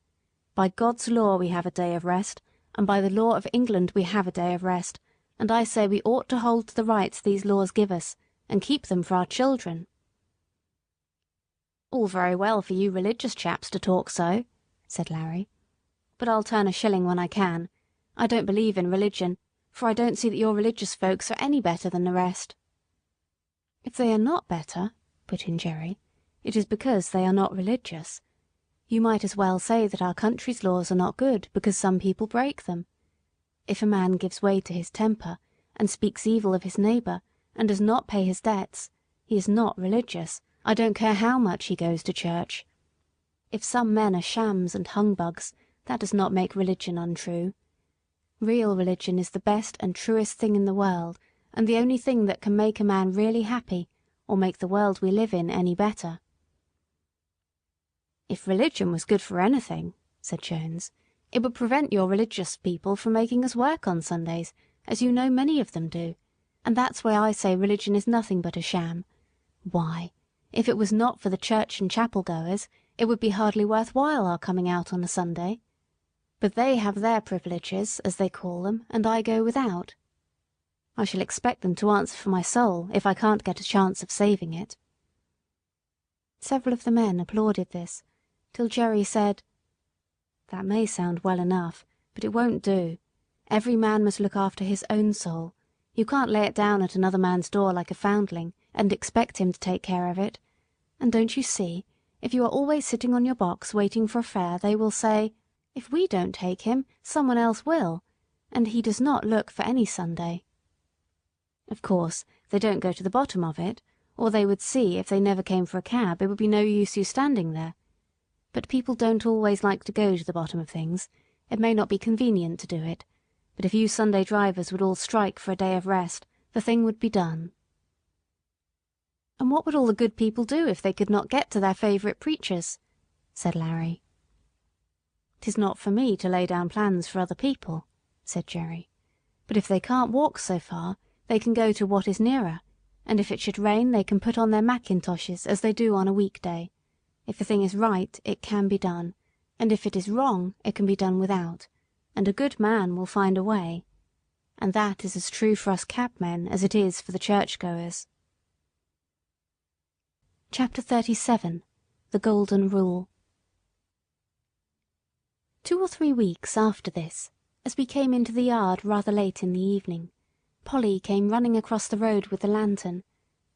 By God's law we have a day of rest, and by the law of England we have a day of rest, and I say we ought to hold to the rights these laws give us, and keep them for our children." "All very well for you religious chaps to talk so," said Larry, "but I'll turn a shilling when I can. I don't believe in religion, for I don't see that your religious folks are any better than the rest." "If they are not better," put in Jerry, "it is because they are not religious. You might as well say that our country's laws are not good because some people break them. If a man gives way to his temper, and speaks evil of his neighbor, and does not pay his debts, he is not religious, I don't care how much he goes to church. If some men are shams and humbugs, that does not make religion untrue. Real religion is the best and truest thing in the world, and the only thing that can make a man really happy, or make the world we live in any better." "If religion was good for anything," said Jones, "it would prevent your religious people from making us work on Sundays, as you know many of them do, and that's why I say religion is nothing but a sham. Why, if it was not for the church and chapel goers, it would be hardly worth while our coming out on a Sunday. But they have their privileges, as they call them, and I go without. I shall expect them to answer for my soul if I can't get a chance of saving it." Several of the men applauded this, till Jerry said, "That may sound well enough, but it won't do. Every man must look after his own soul. You can't lay it down at another man's door like a foundling, and expect him to take care of it. And don't you see, if you are always sitting on your box waiting for a fare, they will say, 'If we don't take him, someone else will,' and he does not look for any Sunday. Of course, they don't go to the bottom of it, or they would see if they never came for a cab it would be no use you standing there. But people don't always like to go to the bottom of things. It may not be convenient to do it, but if you Sunday drivers would all strike for a day of rest, the thing would be done." "And what would all the good people do if they could not get to their favourite preachers?" said Larry. "'Tis not for me to lay down plans for other people," said Jerry, "but if they can't walk so far, they can go to what is nearer, and if it should rain they can put on their mackintoshes as they do on a week-day. If the thing is right, it can be done, and if it is wrong, it can be done without, and a good man will find a way. And that is as true for us cabmen as it is for the church-goers." Chapter 37. The Golden Rule. 2 or 3 weeks after this, as we came into the yard rather late in the evening, Polly came running across the road with the lantern.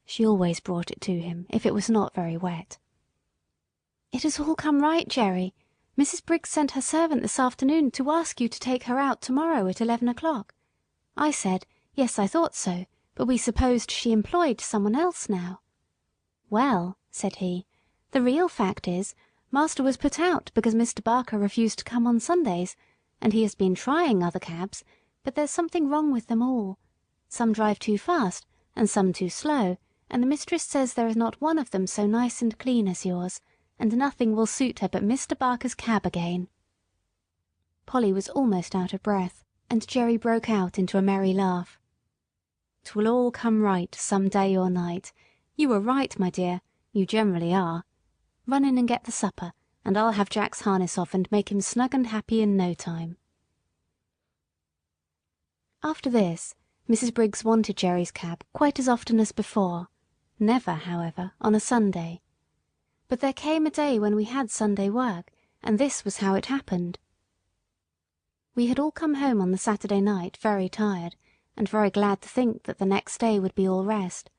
She always brought it to him, if it was not very wet. "It has all come right, Jerry. Mrs. Briggs sent her servant this afternoon to ask you to take her out to-morrow at 11 o'clock. I said, yes, I thought so, but we supposed she employed someone else now. 'Well,' said he, 'the real fact is, master was put out because Mr. Barker refused to come on Sundays, and he has been trying other cabs, but there's something wrong with them all. Some drive too fast, and some too slow, and the mistress says there is not one of them so nice and clean as yours, and nothing will suit her but Mr. Barker's cab again.'" Polly was almost out of breath, and Jerry broke out into a merry laugh. "'Twill all come right some day or night. You were right, my dear, you generally are. Run in and get the supper, and I'll have Jack's harness off and make him snug and happy in no time." After this, Mrs. Briggs wanted Jerry's cab quite as often as before, never, however, on a Sunday. But there came a day when we had Sunday work, and this was how it happened. We had all come home on the Saturday night very tired, and very glad to think that the next day would be all rest,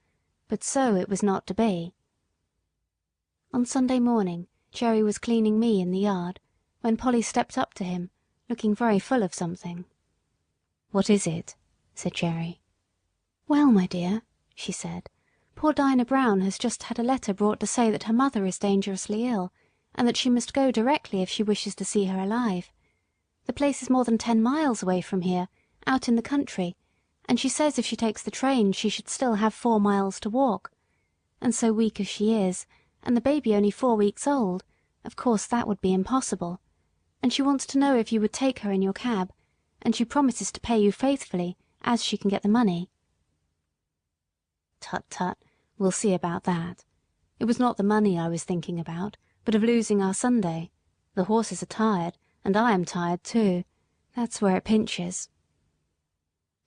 but so it was not to be. On Sunday morning Jerry was cleaning me in the yard, when Polly stepped up to him, looking very full of something. "What is it?" said Jerry. "Well, my dear," she said, "poor Dinah Brown has just had a letter brought to say that her mother is dangerously ill, and that she must go directly if she wishes to see her alive. The place is more than 10 miles away from here, out in the country, and she says if she takes the train she should still have 4 miles to walk. And so weak as she is, and the baby only 4 weeks old, of course that would be impossible. And she wants to know if you would take her in your cab, and she promises to pay you faithfully, as she can get the money." "Tut, tut, we'll see about that. It was not the money I was thinking about, but of losing our Sunday. The horses are tired, and I am tired too. That's where it pinches."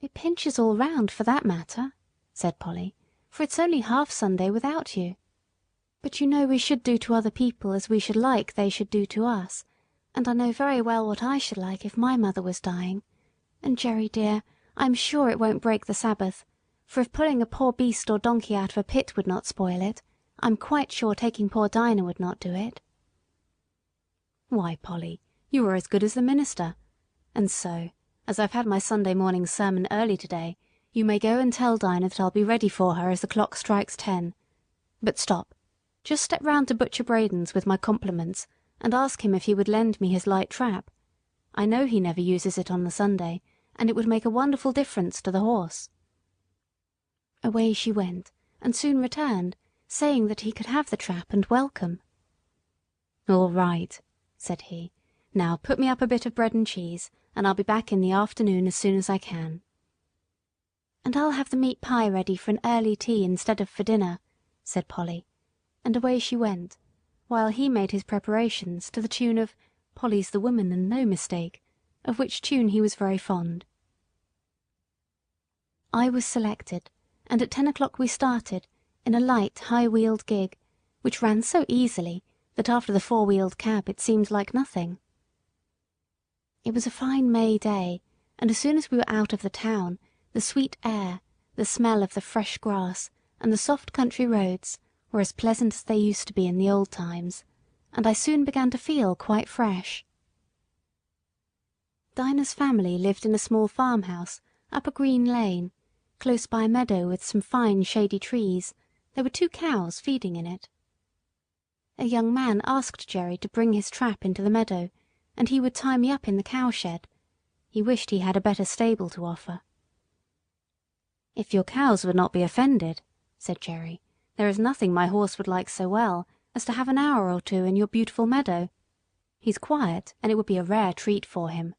"It pinches all round, for that matter," said Polly, "for it's only half Sunday without you. But you know we should do to other people as we should like they should do to us, and I know very well what I should like if my mother was dying. And, Jerry dear, I'm sure it won't break the Sabbath, for if pulling a poor beast or donkey out of a pit would not spoil it, I'm quite sure taking poor Dinah would not do it." "Why, Polly, you are as good as the minister. And so, as I've had my Sunday morning sermon early today, you may go and tell Dinah that I'll be ready for her as the clock strikes 10. But stop, just step round to Butcher Braden's with my compliments, and ask him if he would lend me his light trap. I know he never uses it on the Sunday, and it would make a wonderful difference to the horse." Away she went, and soon returned, saying that he could have the trap and welcome. "All right," said he. "Now put me up a bit of bread and cheese, and I'll be back in the afternoon as soon as I can." "And I'll have the meat pie ready for an early tea instead of for dinner," said Polly, and away she went, while he made his preparations to the tune of "Polly's the Woman and no Mistake," of which tune he was very fond. I was selected, and at 10 o'clock we started, in a light high-wheeled gig, which ran so easily that after the 4-wheeled cab it seemed like nothing. It was a fine May day, and as soon as we were out of the town, the sweet air, the smell of the fresh grass, and the soft country roads were as pleasant as they used to be in the old times, and I soon began to feel quite fresh. Dinah's family lived in a small farmhouse up a green lane, close by a meadow with some fine shady trees. There were 2 cows feeding in it. A young man asked Jerry to bring his trap into the meadow, and he would tie me up in the cowshed. He wished he had a better stable to offer. "If your cows would not be offended," said Jerry, "there is nothing my horse would like so well as to have an hour or 2 in your beautiful meadow. He's quiet, and it would be a rare treat for him."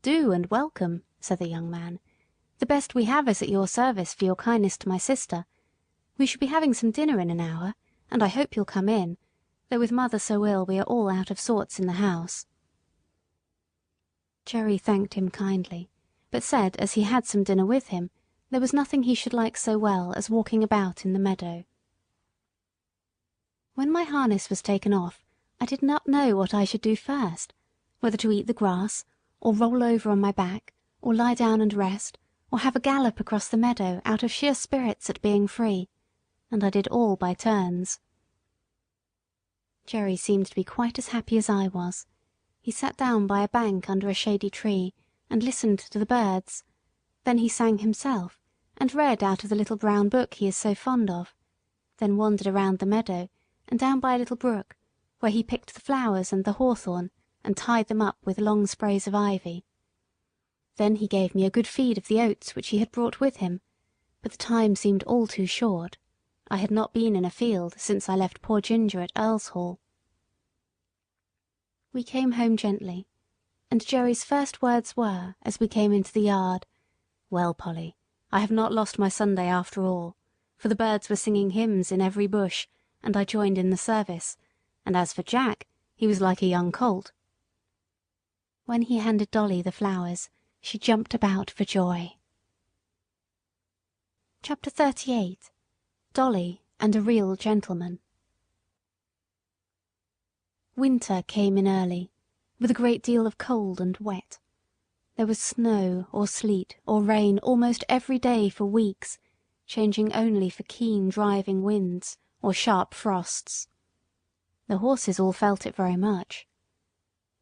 "Do, and welcome," said the young man. "The best we have is at your service for your kindness to my sister. We shall be having some dinner in an hour, and I hope you'll come in, though with mother so ill we are all out of sorts in the house." Jerry thanked him kindly, but said as he had some dinner with him, there was nothing he should like so well as walking about in the meadow. When my harness was taken off, I did not know what I should do first, whether to eat the grass, or roll over on my back, or lie down and rest, or have a gallop across the meadow out of sheer spirits at being free, and I did all by turns. Jerry seemed to be quite as happy as I was. He sat down by a bank under a shady tree, and listened to the birds. Then he sang himself, and read out of the little brown book he is so fond of, then wandered around the meadow, and down by a little brook, where he picked the flowers and the hawthorn, and tied them up with long sprays of ivy. Then he gave me a good feed of the oats which he had brought with him, but the time seemed all too short. I had not been in a field since I left poor Ginger at Earl's Hall. We came home gently, and Jerry's first words were, as we came into the yard, "Well, Polly, I have not lost my Sunday after all, for the birds were singing hymns in every bush, and I joined in the service, and as for Jack, he was like a young colt." When he handed Dolly the flowers, she jumped about for joy. Chapter 38. Dolly and a Real Gentleman. Winter came in early, with a great deal of cold and wet. There was snow or sleet or rain almost every day for weeks, changing only for keen driving winds or sharp frosts. The horses all felt it very much.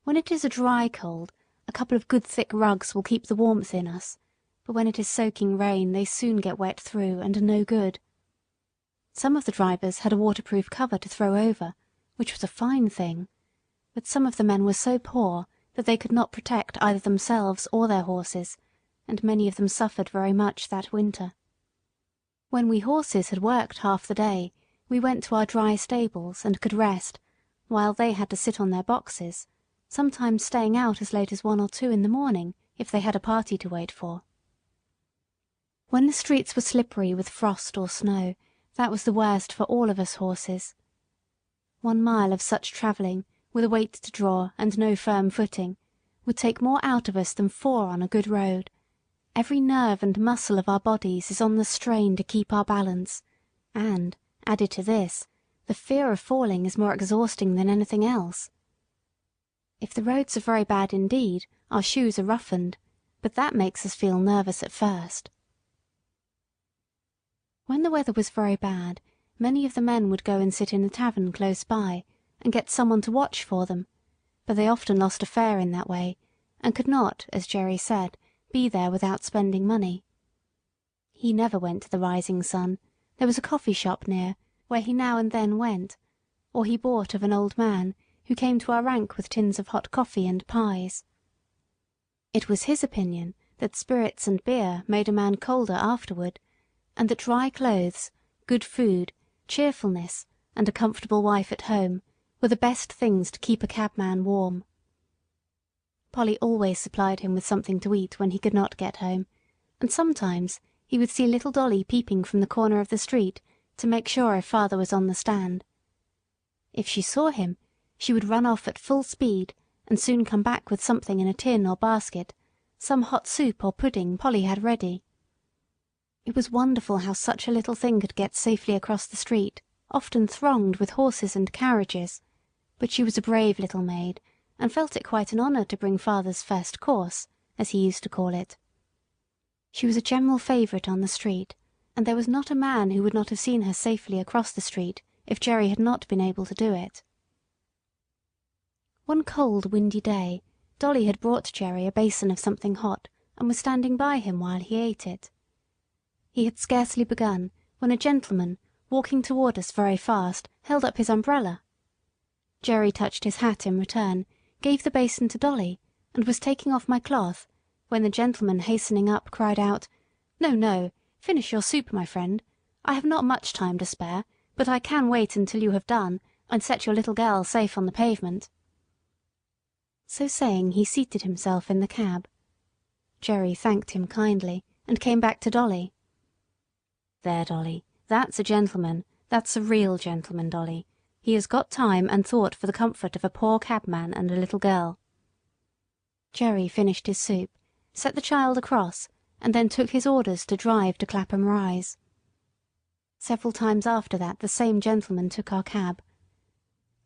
When it is a dry cold, a couple of good thick rugs will keep the warmth in us, but when it is soaking rain they soon get wet through and are no good. Some of the drivers had a waterproof cover to throw over, which was a fine thing, but some of the men were so poor that they could not protect either themselves or their horses, and many of them suffered very much that winter. When we horses had worked half the day, we went to our dry stables and could rest, while they had to sit on their boxes, sometimes staying out as late as 1 or 2 in the morning if they had a party to wait for. When the streets were slippery with frost or snow, that was the worst for all of us horses. 1 mile of such travelling, with a weight to draw and no firm footing, would take more out of us than 4 on a good road. Every nerve and muscle of our bodies is on the strain to keep our balance, and, added to this, the fear of falling is more exhausting than anything else. If the roads are very bad indeed, our shoes are roughened, but that makes us feel nervous at first. When the weather was very bad, many of the men would go and sit in a tavern close by, and get someone to watch for them, but they often lost a fare in that way, and could not, as Jerry said, be there without spending money. He never went to the Rising Sun. There was a coffee shop near, where he now and then went, or he bought of an old man who came to our rank with tins of hot coffee and pies. It was his opinion that spirits and beer made a man colder afterward, and that dry clothes, good food, cheerfulness, and a comfortable wife at home were the best things to keep a cabman warm. Polly always supplied him with something to eat when he could not get home, and sometimes he would see little Dolly peeping from the corner of the street to make sure if father was on the stand. If she saw him, she would run off at full speed and soon come back with something in a tin or basket, some hot soup or pudding Polly had ready. It was wonderful how such a little thing could get safely across the street, often thronged with horses and carriages, but she was a brave little maid, and felt it quite an honour to bring father's first course, as he used to call it. She was a general favourite on the street, and there was not a man who would not have seen her safely across the street if Jerry had not been able to do it. One cold, windy day, Dolly had brought Jerry a basin of something hot, and was standing by him while he ate it. He had scarcely begun when a gentleman, walking toward us very fast, held up his umbrella. Jerry touched his hat in return, gave the basin to Dolly, and was taking off my cloth, when the gentleman hastening up cried out, "No, no, finish your soup, my friend. I have not much time to spare, but I can wait until you have done, and set your little girl safe on the pavement." So saying, he seated himself in the cab. Jerry thanked him kindly, and came back to Dolly. "There, Dolly, that's a gentleman, that's a real gentleman, Dolly. He has got time and thought for the comfort of a poor cabman and a little girl." Jerry finished his soup, set the child across, and then took his orders to drive to Clapham Rise. Several times after that the same gentleman took our cab.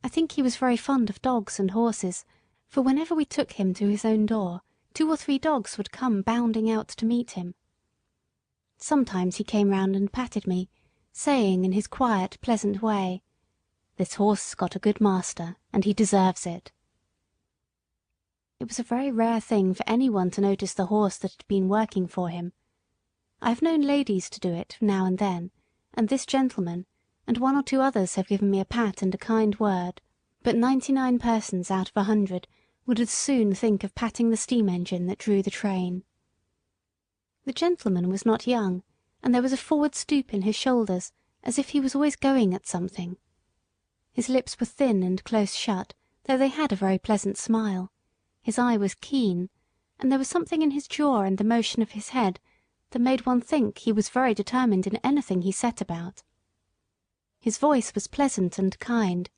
I think he was very fond of dogs and horses, for whenever we took him to his own door, 2 or 3 dogs would come bounding out to meet him. Sometimes he came round and patted me, saying in his quiet, pleasant way, "This horse has got a good master, and he deserves it." It was a very rare thing for anyone to notice the horse that had been working for him. I have known ladies to do it now and then, and this gentleman, and 1 or 2 others have given me a pat and a kind word, but 99 persons out of 100 would as soon think of patting the steam engine that drew the train. The gentleman was not young, and there was a forward stoop in his shoulders, as if he was always going at something. His lips were thin and close shut, though they had a very pleasant smile. His eye was keen, and there was something in his jaw and the motion of his head that made one think he was very determined in anything he set about. His voice was pleasant and kind.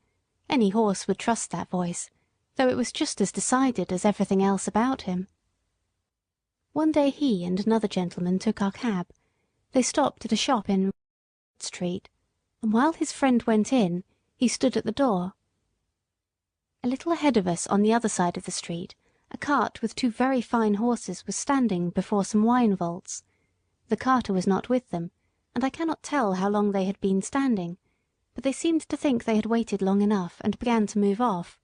Any horse would trust that voice, though it was just as decided as everything else about him. One day he and another gentleman took our cab. They stopped at a shop in Street, and while his friend went in, he stood at the door. A little ahead of us on the other side of the street, a cart with 2 very fine horses was standing before some wine vaults. The carter was not with them, and I cannot tell how long they had been standing, but they seemed to think they had waited long enough, and began to move off.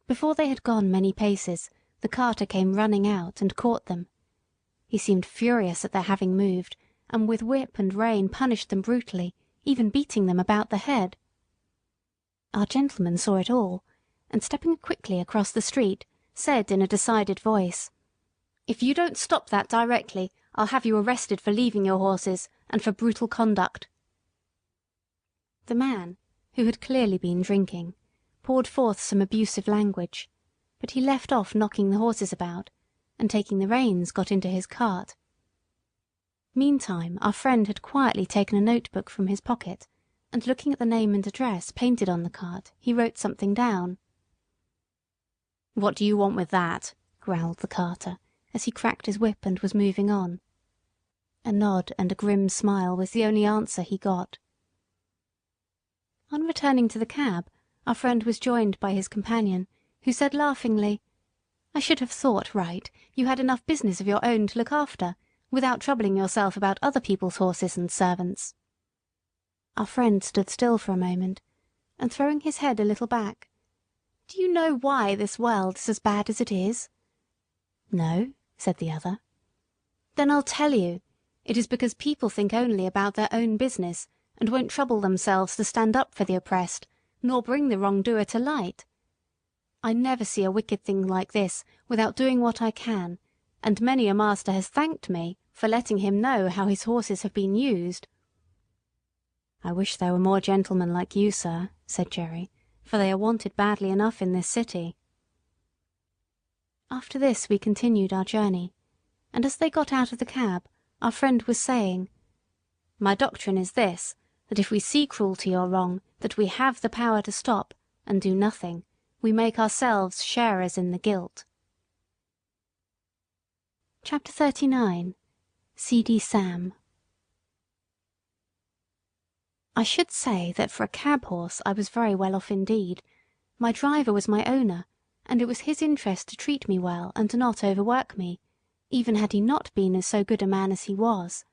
Before they had gone many paces, the carter came running out and caught them. He seemed furious at their having moved, and with whip and rein punished them brutally, even beating them about the head. Our gentleman saw it all, and stepping quickly across the street, said in a decided voice, "If you don't stop that directly, I'll have you arrested for leaving your horses, and for brutal conduct." The man, who had clearly been drinking, poured forth some abusive language, but he left off knocking the horses about, and taking the reins got into his cart. Meantime our friend had quietly taken a notebook from his pocket, and looking at the name and address painted on the cart, he wrote something down. "What do you want with that?" growled the carter, as he cracked his whip and was moving on. A nod and a grim smile was the only answer he got. On returning to the cab, our friend was joined by his companion, who said laughingly, "I should have thought, Wright, you had enough business of your own to look after, without troubling yourself about other people's horses and servants." Our friend stood still for a moment, and throwing his head a little back, "Do you know why this world is as bad as it is?" "No," said the other. "Then I'll tell you. It is because people think only about their own business, and won't trouble themselves to stand up for the oppressed, nor bring the wrongdoer to light. I never see a wicked thing like this without doing what I can, and many a master has thanked me for letting him know how his horses have been used." "I wish there were more gentlemen like you, sir," said Jerry, "for they are wanted badly enough in this city." After this we continued our journey, and as they got out of the cab, our friend was saying, "My doctrine is this, that if we see cruelty or wrong that we have the power to stop, and do nothing, we make ourselves sharers in the guilt." Chapter 39. Seedy Sam. I should say that for a cab horse I was very well off indeed. My driver was my owner, and it was his interest to treat me well and to not overwork me, even had he not been so good a man as he was.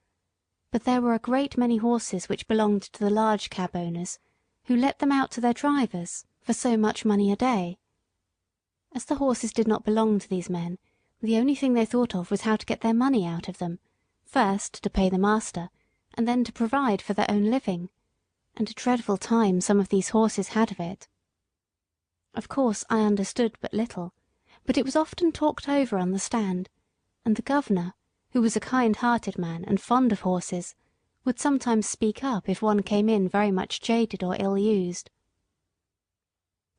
But there were a great many horses which belonged to the large cab owners, who let them out to their drivers for so much money a day. As the horses did not belong to these men, the only thing they thought of was how to get their money out of them, first to pay the master, and then to provide for their own living, and a dreadful time some of these horses had of it. Of course I understood but little, but it was often talked over on the stand, and the governor, who was a kind-hearted man and fond of horses, would sometimes speak up if one came in very much jaded or ill-used.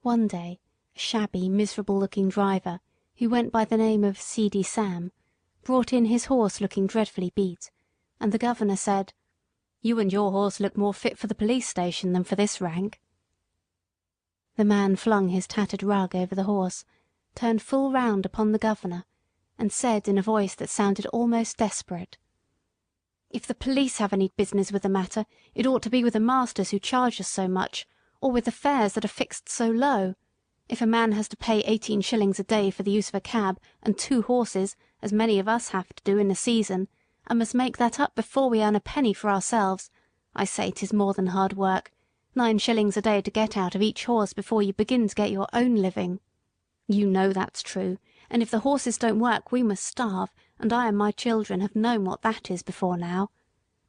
One day a shabby, miserable-looking driver, who went by the name of Seedy Sam, brought in his horse looking dreadfully beat, and the governor said, "You and your horse look more fit for the police station than for this rank." The man flung his tattered rug over the horse, turned full round upon the governor, and said in a voice that sounded almost desperate, "If the police have any business with the matter, it ought to be with the masters who charge us so much, or with the fares that are fixed so low. If a man has to pay 18 shillings a day for the use of a cab and 2 horses, as many of us have to do in a season, and must make that up before we earn a penny for ourselves, I say 'tis more than hard work. 9 shillings a day to get out of each horse before you begin to get your own living. You know that's true, and if the horses don't work we must starve, and I and my children have known what that is before now.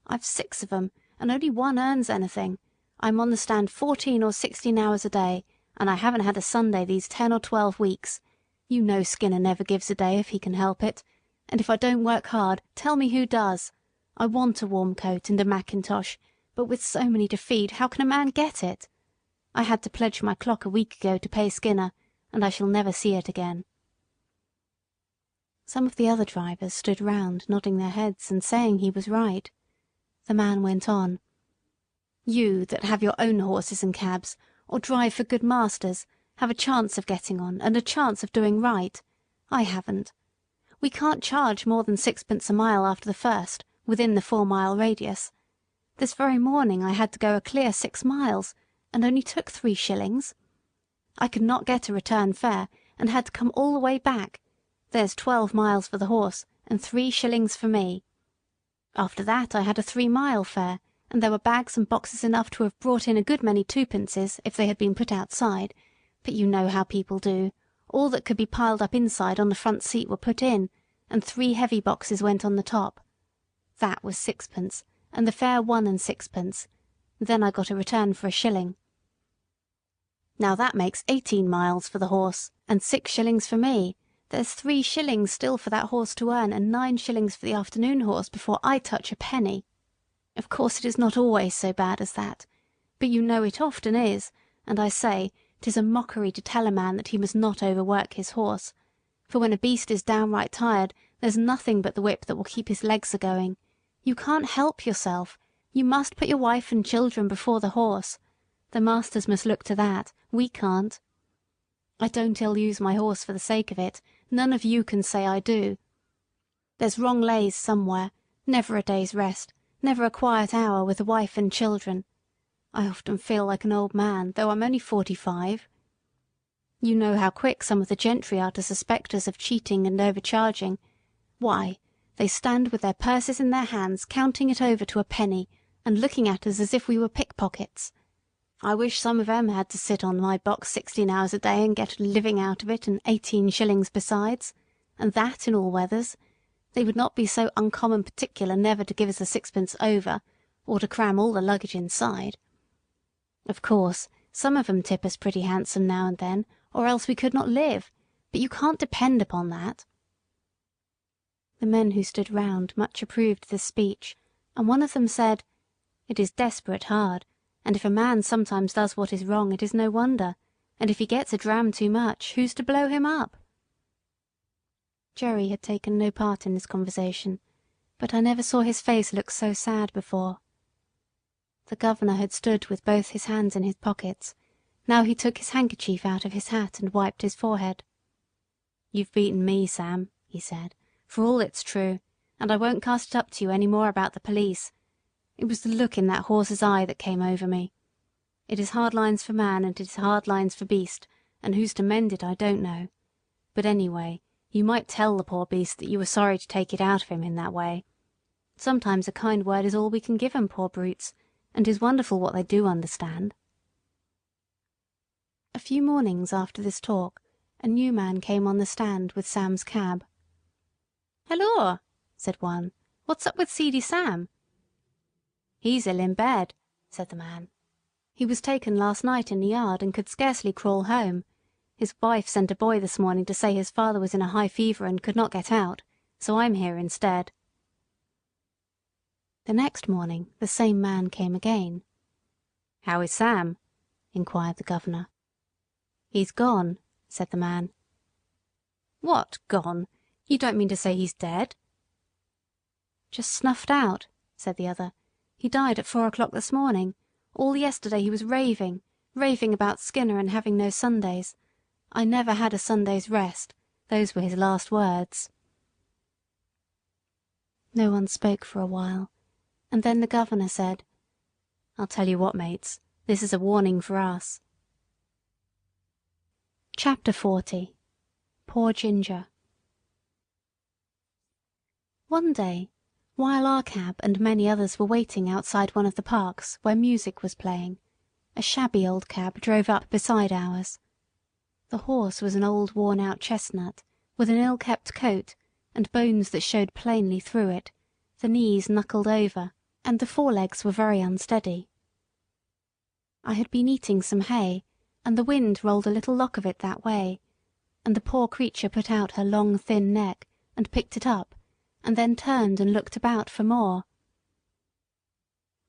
I've 6 of 'em, and only one earns anything. I'm on the stand 14 or 16 hours a day, and I haven't had a Sunday these 10 or 12 weeks. You know Skinner never gives a day if he can help it, and if I don't work hard, tell me who does. I want a warm coat and a mackintosh, but with so many to feed, how can a man get it? I had to pledge my clock a week ago to pay Skinner, and I shall never see it again." Some of the other drivers stood round nodding their heads and saying he was right. The man went on, "You that have your own horses and cabs, or drive for good masters, have a chance of getting on and a chance of doing right. I haven't. We can't charge more than 6pence a mile after the first, within the 4-mile radius. This very morning I had to go a clear 6 miles, and only took 3 shillings. I could not get a return fare, and had to come all the way back. There's 12 miles for the horse, and 3 shillings for me. After that I had a 3-mile fare, and there were bags and boxes enough to have brought in a good many 2pences if they had been put outside, but you know how people do. All that could be piled up inside on the front seat were put in, and 3 heavy boxes went on the top. That was 6pence, and the fare 1 and 6pence. Then I got a return for a shilling. Now that makes 18 miles for the horse, and 6 shillings for me. There's 3 shillings still for that horse to earn, and 9 shillings for the afternoon horse before I touch a penny. Of course it is not always so bad as that, but you know it often is, and I say, 'tis a mockery to tell a man that he must not overwork his horse, for when a beast is downright tired, there's nothing but the whip that will keep his legs a-going. You can't help yourself. You must put your wife and children before the horse. The masters must look to that. We can't. I don't ill-use my horse for the sake of it. None of you can say I do. There's wrong lays somewhere, never a day's rest, never a quiet hour with the wife and children. I often feel like an old man, though I'm only 45. You know how quick some of the gentry are to suspect us of cheating and overcharging. Why, they stand with their purses in their hands, counting it over to a penny, and looking at us as if we were pickpockets. I wish some of 'em had to sit on my box 16 hours a day and get a living out of it, and 18 shillings besides, and that in all weathers. They would not be so uncommon particular never to give us a sixpence over, or to cram all the luggage inside. Of course, some of 'em tip us pretty handsome now and then, or else we could not live, but you can't depend upon that." The men who stood round much approved this speech, and one of them said, "It is desperate hard, and if a man sometimes does what is wrong, it is no wonder, and if he gets a dram too much, who's to blow him up?" Jerry had taken no part in this conversation, but I never saw his face look so sad before. The governor had stood with both his hands in his pockets. Now he took his handkerchief out of his hat and wiped his forehead. "You've beaten me, Sam," he said, "for all it's true, and I won't cast it up to you any more about the police. It was the look in that horse's eye that came over me. It is hard lines for man, and it is hard lines for beast, and who's to mend it I don't know. But anyway, you might tell the poor beast that you were sorry to take it out of him in that way. Sometimes a kind word is all we can give 'em, poor brutes, and 'tis wonderful what they do understand." A few mornings after this talk, a new man came on the stand with Sam's cab. "Halloa!" said one. "What's up with Seedy Sam?" "He's ill in bed," said the man. "He was taken last night in the yard and could scarcely crawl home. His wife sent a boy this morning to say his father was in a high fever and could not get out, so I'm here instead." The next morning the same man came again. "How is Sam?" inquired the governor. "He's gone," said the man. "What, gone? You don't mean to say he's dead?" "Just snuffed out," said the other. "He died at 4 o'clock this morning. All yesterday he was raving about Skinner and having no Sundays. I never had a Sunday's rest. Those were his last words." No one spoke for a while, and then the governor said, "I'll tell you what, mates, this is a warning for us." Chapter 40. Poor Ginger. One day, while our cab and many others were waiting outside one of the parks where music was playing, a shabby old cab drove up beside ours. The horse was an old worn-out chestnut, with an ill-kept coat, and bones that showed plainly through it, the knees knuckled over, and the forelegs were very unsteady. I had been eating some hay, and the wind rolled a little lock of it that way, and the poor creature put out her long thin neck, and picked it up, and then turned and looked about for more.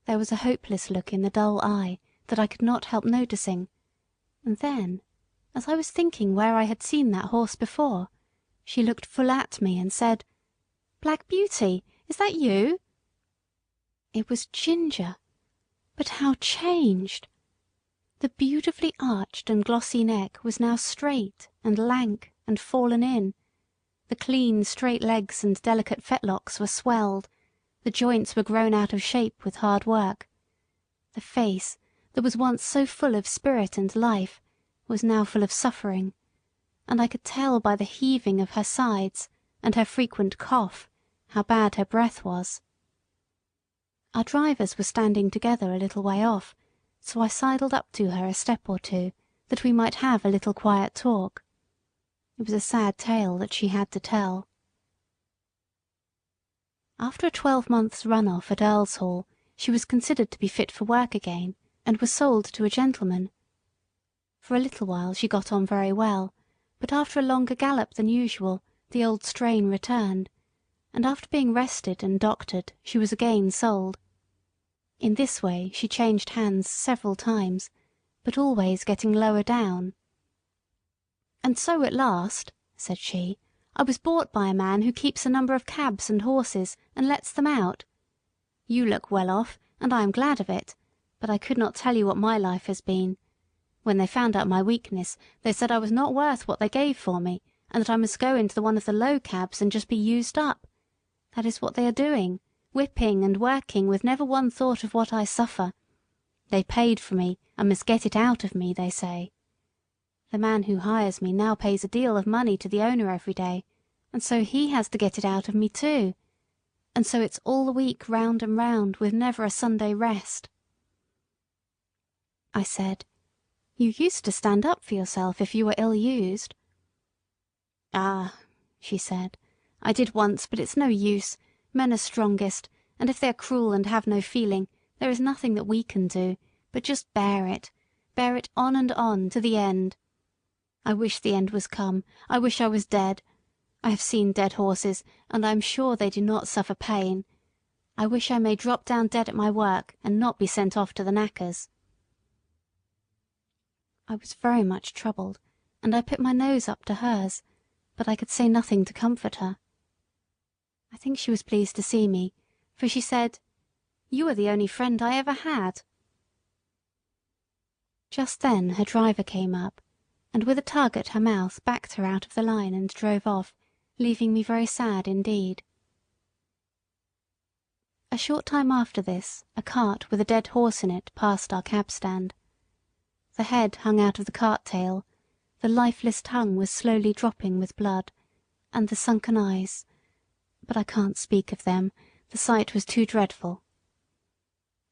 There was a hopeless look in the dull eye that I could not help noticing, and then, as I was thinking where I had seen that horse before, she looked full at me and said, "Black Beauty, is that you?" It was Ginger, but how changed! The beautifully arched and glossy neck was now straight and lank and fallen in. The clean, straight legs and delicate fetlocks were swelled. The joints were grown out of shape with hard work. The face, that was once so full of spirit and life, was now full of suffering, and I could tell by the heaving of her sides and her frequent cough how bad her breath was. Our drivers were standing together a little way off, so I sidled up to her a step or two, that we might have a little quiet talk. It was a sad tale that she had to tell. After a 12-months run-off at Earl's Hall, she was considered to be fit for work again, and was sold to a gentleman. For a little while she got on very well, but after a longer gallop than usual the old strain returned, and after being rested and doctored she was again sold. In this way she changed hands several times, but always getting lower down. "And so at last," said she, "I was bought by a man who keeps a number of cabs and horses, and lets them out. You look well off, and I am glad of it, but I could not tell you what my life has been. When they found out my weakness, they said I was not worth what they gave for me, and that I must go into one of the low cabs and just be used up. That is what they are doing, whipping and working with never one thought of what I suffer. They paid for me, and must get it out of me, they say. The man who hires me now pays a deal of money to the owner every day, and so he has to get it out of me too. And so it's all the week round and round, with never a Sunday rest." I said, "You used to stand up for yourself if you were ill-used." "Ah," she said, "I did once, but it's no use. Men are strongest, and if they are cruel and have no feeling, there is nothing that we can do, but just bear it on and on, to the end. I wish the end was come. I wish I was dead. I have seen dead horses, and I am sure they do not suffer pain. I wish I may drop down dead at my work, and not be sent off to the knackers." I was very much troubled, and I put my nose up to hers, but I could say nothing to comfort her. I think she was pleased to see me, for she said, "You are the only friend I ever had." Just then her driver came up, and with a tug at her mouth backed her out of the line and drove off, leaving me very sad indeed. A short time after this a cart with a dead horse in it passed our cab stand. The head hung out of the cart tail, the lifeless tongue was slowly dropping with blood, and the sunken eyes, but I can't speak of them, the sight was too dreadful.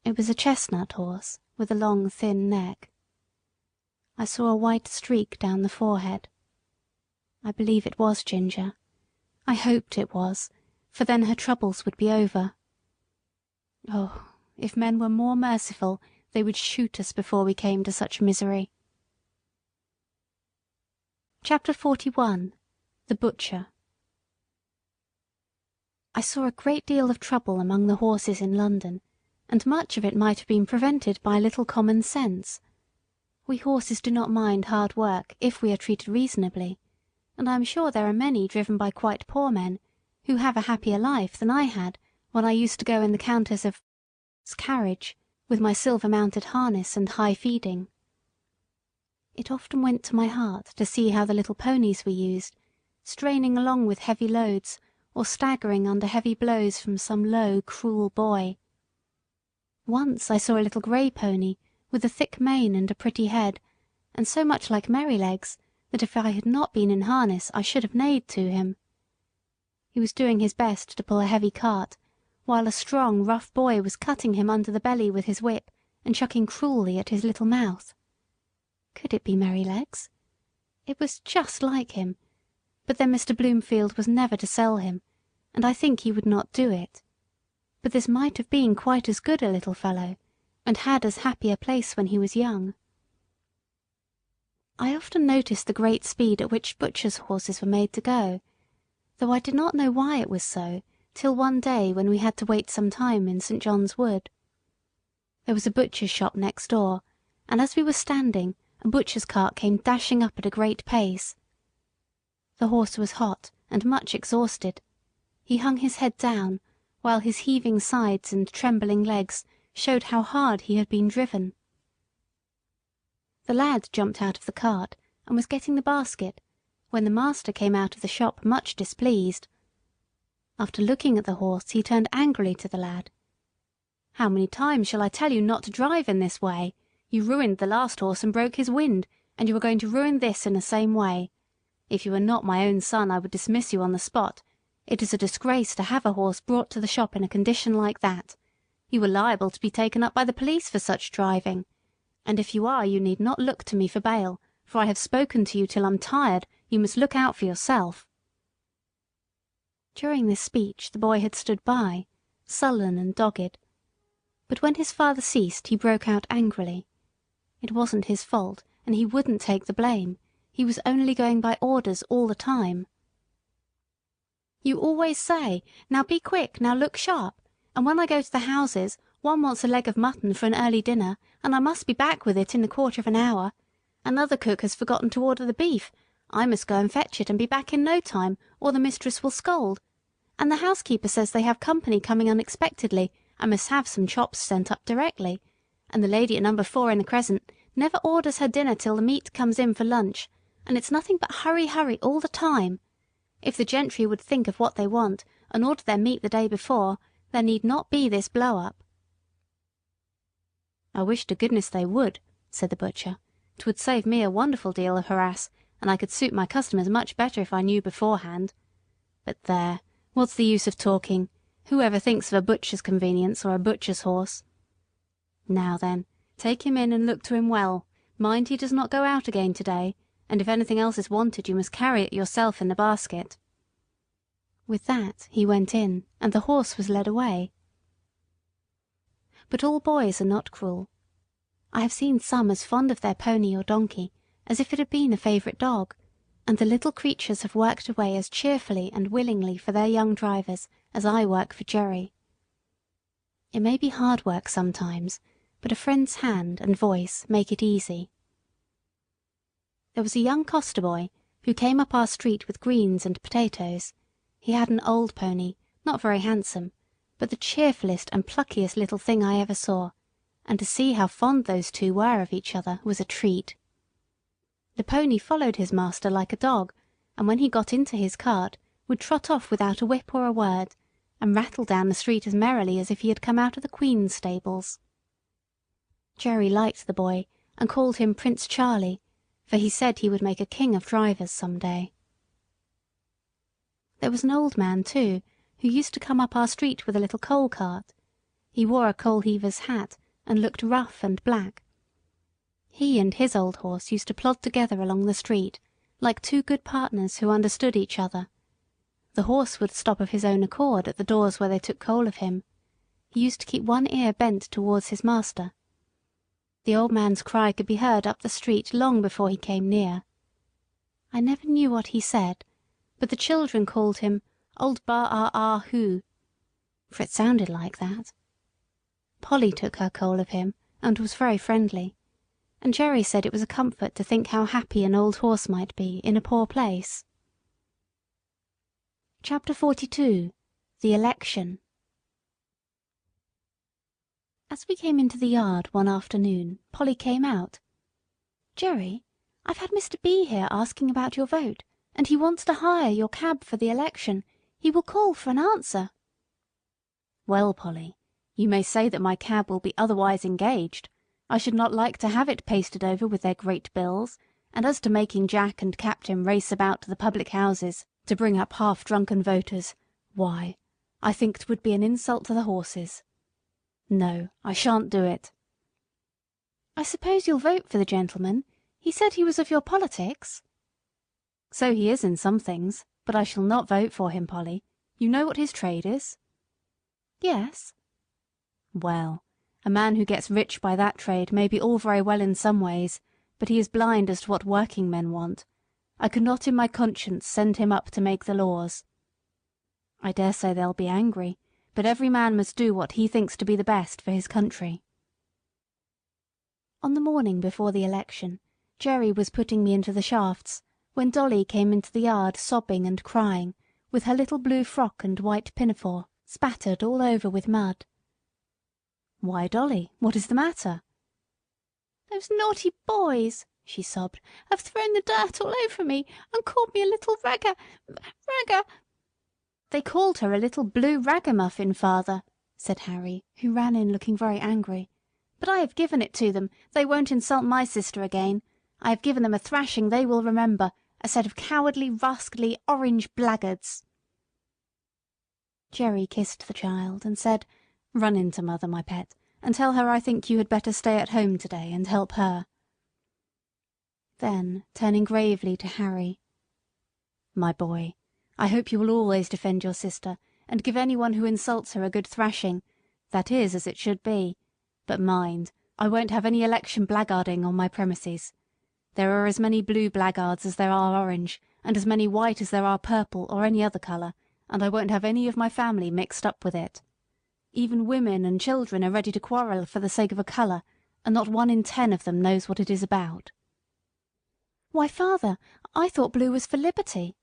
It was a chestnut horse with a long thin neck. I saw a white streak down the forehead. I believe it was Ginger. I hoped it was, for then her troubles would be over. Oh, if men were more merciful, they would shoot us before we came to such misery. Chapter 41. The Butcher. I saw a great deal of trouble among the horses in London, and much of it might have been prevented by a little common sense. We horses do not mind hard work if we are treated reasonably, and I am sure there are many driven by quite poor men who have a happier life than I had when I used to go in the Countess of 's carriage with my silver-mounted harness and high feeding. It often went to my heart to see how the little ponies were used, straining along with heavy loads, or staggering under heavy blows from some low, cruel boy. Once I saw a little grey pony, with a thick mane and a pretty head, and so much like Merrylegs that if I had not been in harness I should have neighed to him. He was doing his best to pull a heavy cart, while a strong, rough boy was cutting him under the belly with his whip and chucking cruelly at his little mouth. Could it be Merrylegs? It was just like him, but then Mr. Bloomfield was never to sell him, and I think he would not do it. But this might have been quite as good a little fellow, and had as happy a place when he was young. I often noticed the great speed at which butchers' horses were made to go, though I did not know why it was so, till one day when we had to wait some time in St. John's Wood. There was a butcher's shop next door, and as we were standing, a butcher's cart came dashing up at a great pace. The horse was hot and much exhausted. He hung his head down, while his heaving sides and trembling legs showed how hard he had been driven. The lad jumped out of the cart and was getting the basket, when the master came out of the shop much displeased. After looking at the horse, he turned angrily to the lad. "How many times shall I tell you not to drive in this way? You ruined the last horse and broke his wind, and you are going to ruin this in the same way. If you were not my own son, I would dismiss you on the spot. It is a disgrace to have a horse brought to the shop in a condition like that. You are liable to be taken up by the police for such driving. And if you are, you need not look to me for bail, for I have spoken to you till I'm tired. You must look out for yourself." During this speech the boy had stood by, sullen and dogged. But when his father ceased he broke out angrily. It wasn't his fault, and he wouldn't take the blame. He was only going by orders all the time. You always say, "Now be quick, now look sharp," and when I go to the houses, one wants a leg of mutton for an early dinner, and I must be back with it in a quarter of an hour. Another cook has forgotten to order the beef. I must go and fetch it and be back in no time, or the mistress will scold. And the housekeeper says they have company coming unexpectedly. I must have some chops sent up directly. And the lady at number 4 in the Crescent never orders her dinner till the meat comes in for lunch, and it's nothing but hurry, hurry all the time. If the gentry would think of what they want, and order their meat the day before, there need not be this blow-up. I wish to goodness they would, said the butcher. 'Twould save me a wonderful deal of harass, and I could suit my customers much better if I knew beforehand. But there, what's the use of talking? Whoever thinks of a butcher's convenience or a butcher's horse? Now then, take him in and look to him well. Mind he does not go out again to-day, and if anything else is wanted you must carry it yourself in the basket. With that he went in, and the horse was led away. But all boys are not cruel. I have seen some as fond of their pony or donkey as if it had been a favourite dog, and the little creatures have worked away as cheerfully and willingly for their young drivers as I work for Jerry. It may be hard work sometimes, but a friend's hand and voice make it easy. There was a young coster boy who came up our street with greens and potatoes. He had an old pony, not very handsome, but the cheerfullest and pluckiest little thing I ever saw, and to see how fond those two were of each other was a treat. The pony followed his master like a dog, and when he got into his cart would trot off without a whip or a word, and rattle down the street as merrily as if he had come out of the Queen's stables. Jerry liked the boy, and called him Prince Charlie, for he said he would make a king of drivers some day. There was an old man, too, who used to come up our street with a little coal cart. He wore a coal heaver's hat, and looked rough and black. He and his old horse used to plod together along the street, like two good partners who understood each other. The horse would stop of his own accord at the doors where they took coal of him. He used to keep one ear bent towards his master. The old man's cry could be heard up the street long before he came near. I never knew what he said, but the children called him Old Bar-ah-ah-hoo, for it sounded like that. Polly took her coal of him, and was very friendly, and Jerry said it was a comfort to think how happy an old horse might be in a poor place. Chapter 42. The Election. As we came into the yard one afternoon, Polly came out. "Jerry, I've had Mr. B here asking about your vote, and he wants to hire your cab for the election. He will call for an answer." Well, Polly, you may say that my cab will be otherwise engaged. I should not like to have it pasted over with their great bills, and as to making Jack and Captain race about to the public houses to bring up half-drunken voters, why, I think 'twould be an insult to the horses. No, I shan't do it. "I suppose you'll vote for the gentleman? He said he was of your politics." So he is in some things, but I shall not vote for him, Polly. You know what his trade is?" "Yes." "Well, a man who gets rich by that trade may be all very well in some ways, but he is blind as to what working men want. I could not in my conscience send him up to make the laws. I dare say they'll be angry, but every man must do what he thinks to be the best for his country." On the morning before the election, Jerry was putting me into the shafts, when Dolly came into the yard sobbing and crying, with her little blue frock and white pinafore spattered all over with mud. "Why, Dolly, what is the matter?" "Those naughty boys," she sobbed, "have thrown the dirt all over me, and called me a little ragga. "They called her a little blue ragamuffin, father," said Harry, who ran in looking very angry. "But I have given it to them. They won't insult my sister again. I have given them a thrashing they will remember, a set of cowardly, rascally, orange blackguards." Jerry kissed the child and said, "Run in to mother, my pet, and tell her I think you had better stay at home today and help her." Then, turning gravely to Harry, "My boy, I hope you will always defend your sister, and give anyone who insults her a good thrashing. That is as it should be. But mind, I won't have any election blackguarding on my premises. There are as many blue blackguards as there are orange, and as many white as there are purple or any other colour, and I won't have any of my family mixed up with it. Even women and children are ready to quarrel for the sake of a colour, and not 1 in 10 of them knows what it is about." "Why, father, I thought blue was for liberty."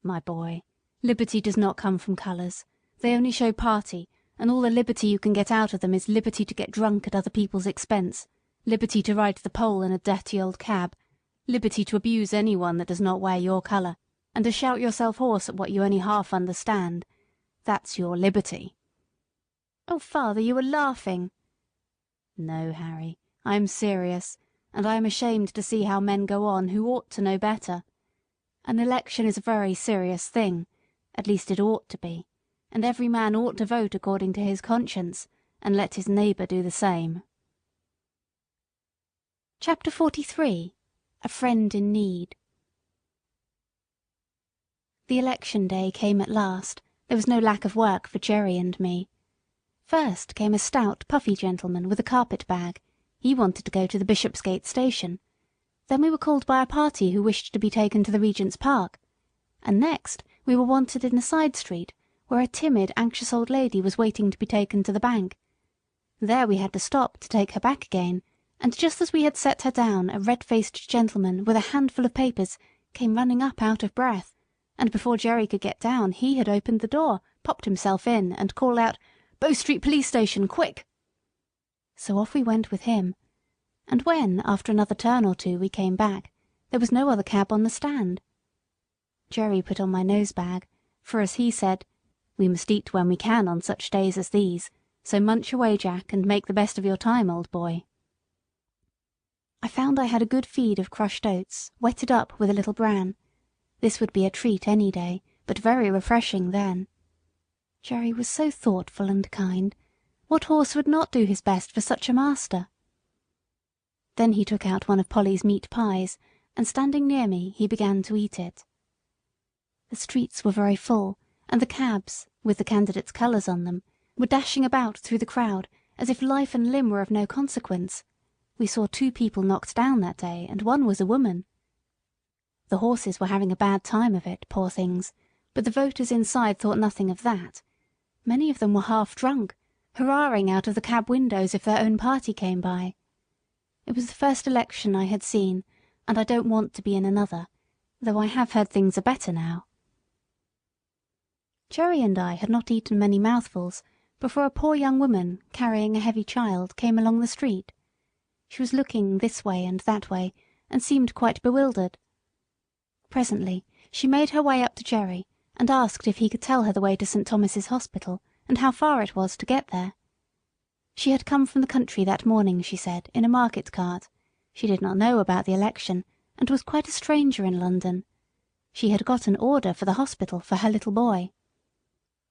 "My boy, liberty does not come from colours. They only show party, and all the liberty you can get out of them is liberty to get drunk at other people's expense, liberty to ride to the Pole in a dirty old cab, liberty to abuse anyone that does not wear your colour, and to shout yourself hoarse at what you only half understand. That's your liberty." "Oh, father, you are laughing." "No, Harry, I am serious, and I am ashamed to see how men go on who ought to know better. An election is a very serious thing, at least it ought to be, and every man ought to vote according to his conscience, and let his neighbour do the same." Chapter 43. A Friend in Need. The election day came at last. There was no lack of work for Jerry and me. First came a stout, puffy gentleman with a carpet bag. He wanted to go to the Bishopsgate station. Then we were called by a party who wished to be taken to the Regent's Park. And next we were wanted in a side street, where a timid, anxious old lady was waiting to be taken to the bank. There we had to stop to take her back again, and just as we had set her down, a red-faced gentleman with a handful of papers came running up out of breath, and before Jerry could get down he had opened the door, popped himself in, and called out, "Bow Street Police Station, quick!" So off we went with him, and when, after another turn or two, we came back, there was no other cab on the stand. Jerry put on my nose-bag, for, as he said, "We must eat when we can on such days as these, so munch away, Jack, and make the best of your time, old boy." I found I had a good feed of crushed oats, wetted up with a little bran. This would be a treat any day, but very refreshing then. Jerry was so thoughtful and kind. What horse would not do his best for such a master? Then he took out one of Polly's meat pies, and standing near me, he began to eat it. The streets were very full, and the cabs, with the candidates' colours on them, were dashing about through the crowd as if life and limb were of no consequence. We saw 2 people knocked down that day, and one was a woman. The horses were having a bad time of it, poor things, but the voters inside thought nothing of that. Many of them were half drunk, hurrahing out of the cab windows if their own party came by. It was the first election I had seen, and I don't want to be in another, though I have heard things are better now. Jerry and I had not eaten many mouthfuls before a poor young woman, carrying a heavy child, came along the street. She was looking this way and that way, and seemed quite bewildered. Presently she made her way up to Jerry, and asked if he could tell her the way to St. Thomas's Hospital, and how far it was to get there. She had come from the country that morning, she said, in a market cart. She did not know about the election, and was quite a stranger in London. She had got an order for the hospital for her little boy.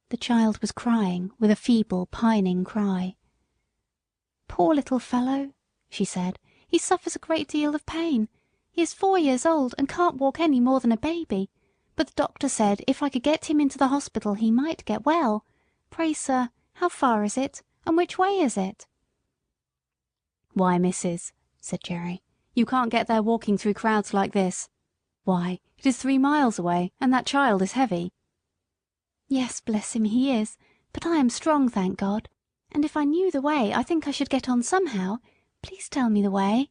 The child was crying, with a feeble, pining cry. "Poor little fellow," she said, "he suffers a great deal of pain. He is 4 years old, and can't walk any more than a baby. But the doctor said if I could get him into the hospital he might get well. Pray, sir, how far is it, and which way is it?" "Why, missus," said Jerry, "you can't get there walking through crowds like this. Why, it is 3 miles away, and that child is heavy." "Yes, bless him, he is, but I am strong, thank God, and if I knew the way I think I should get on somehow. Please tell me the way."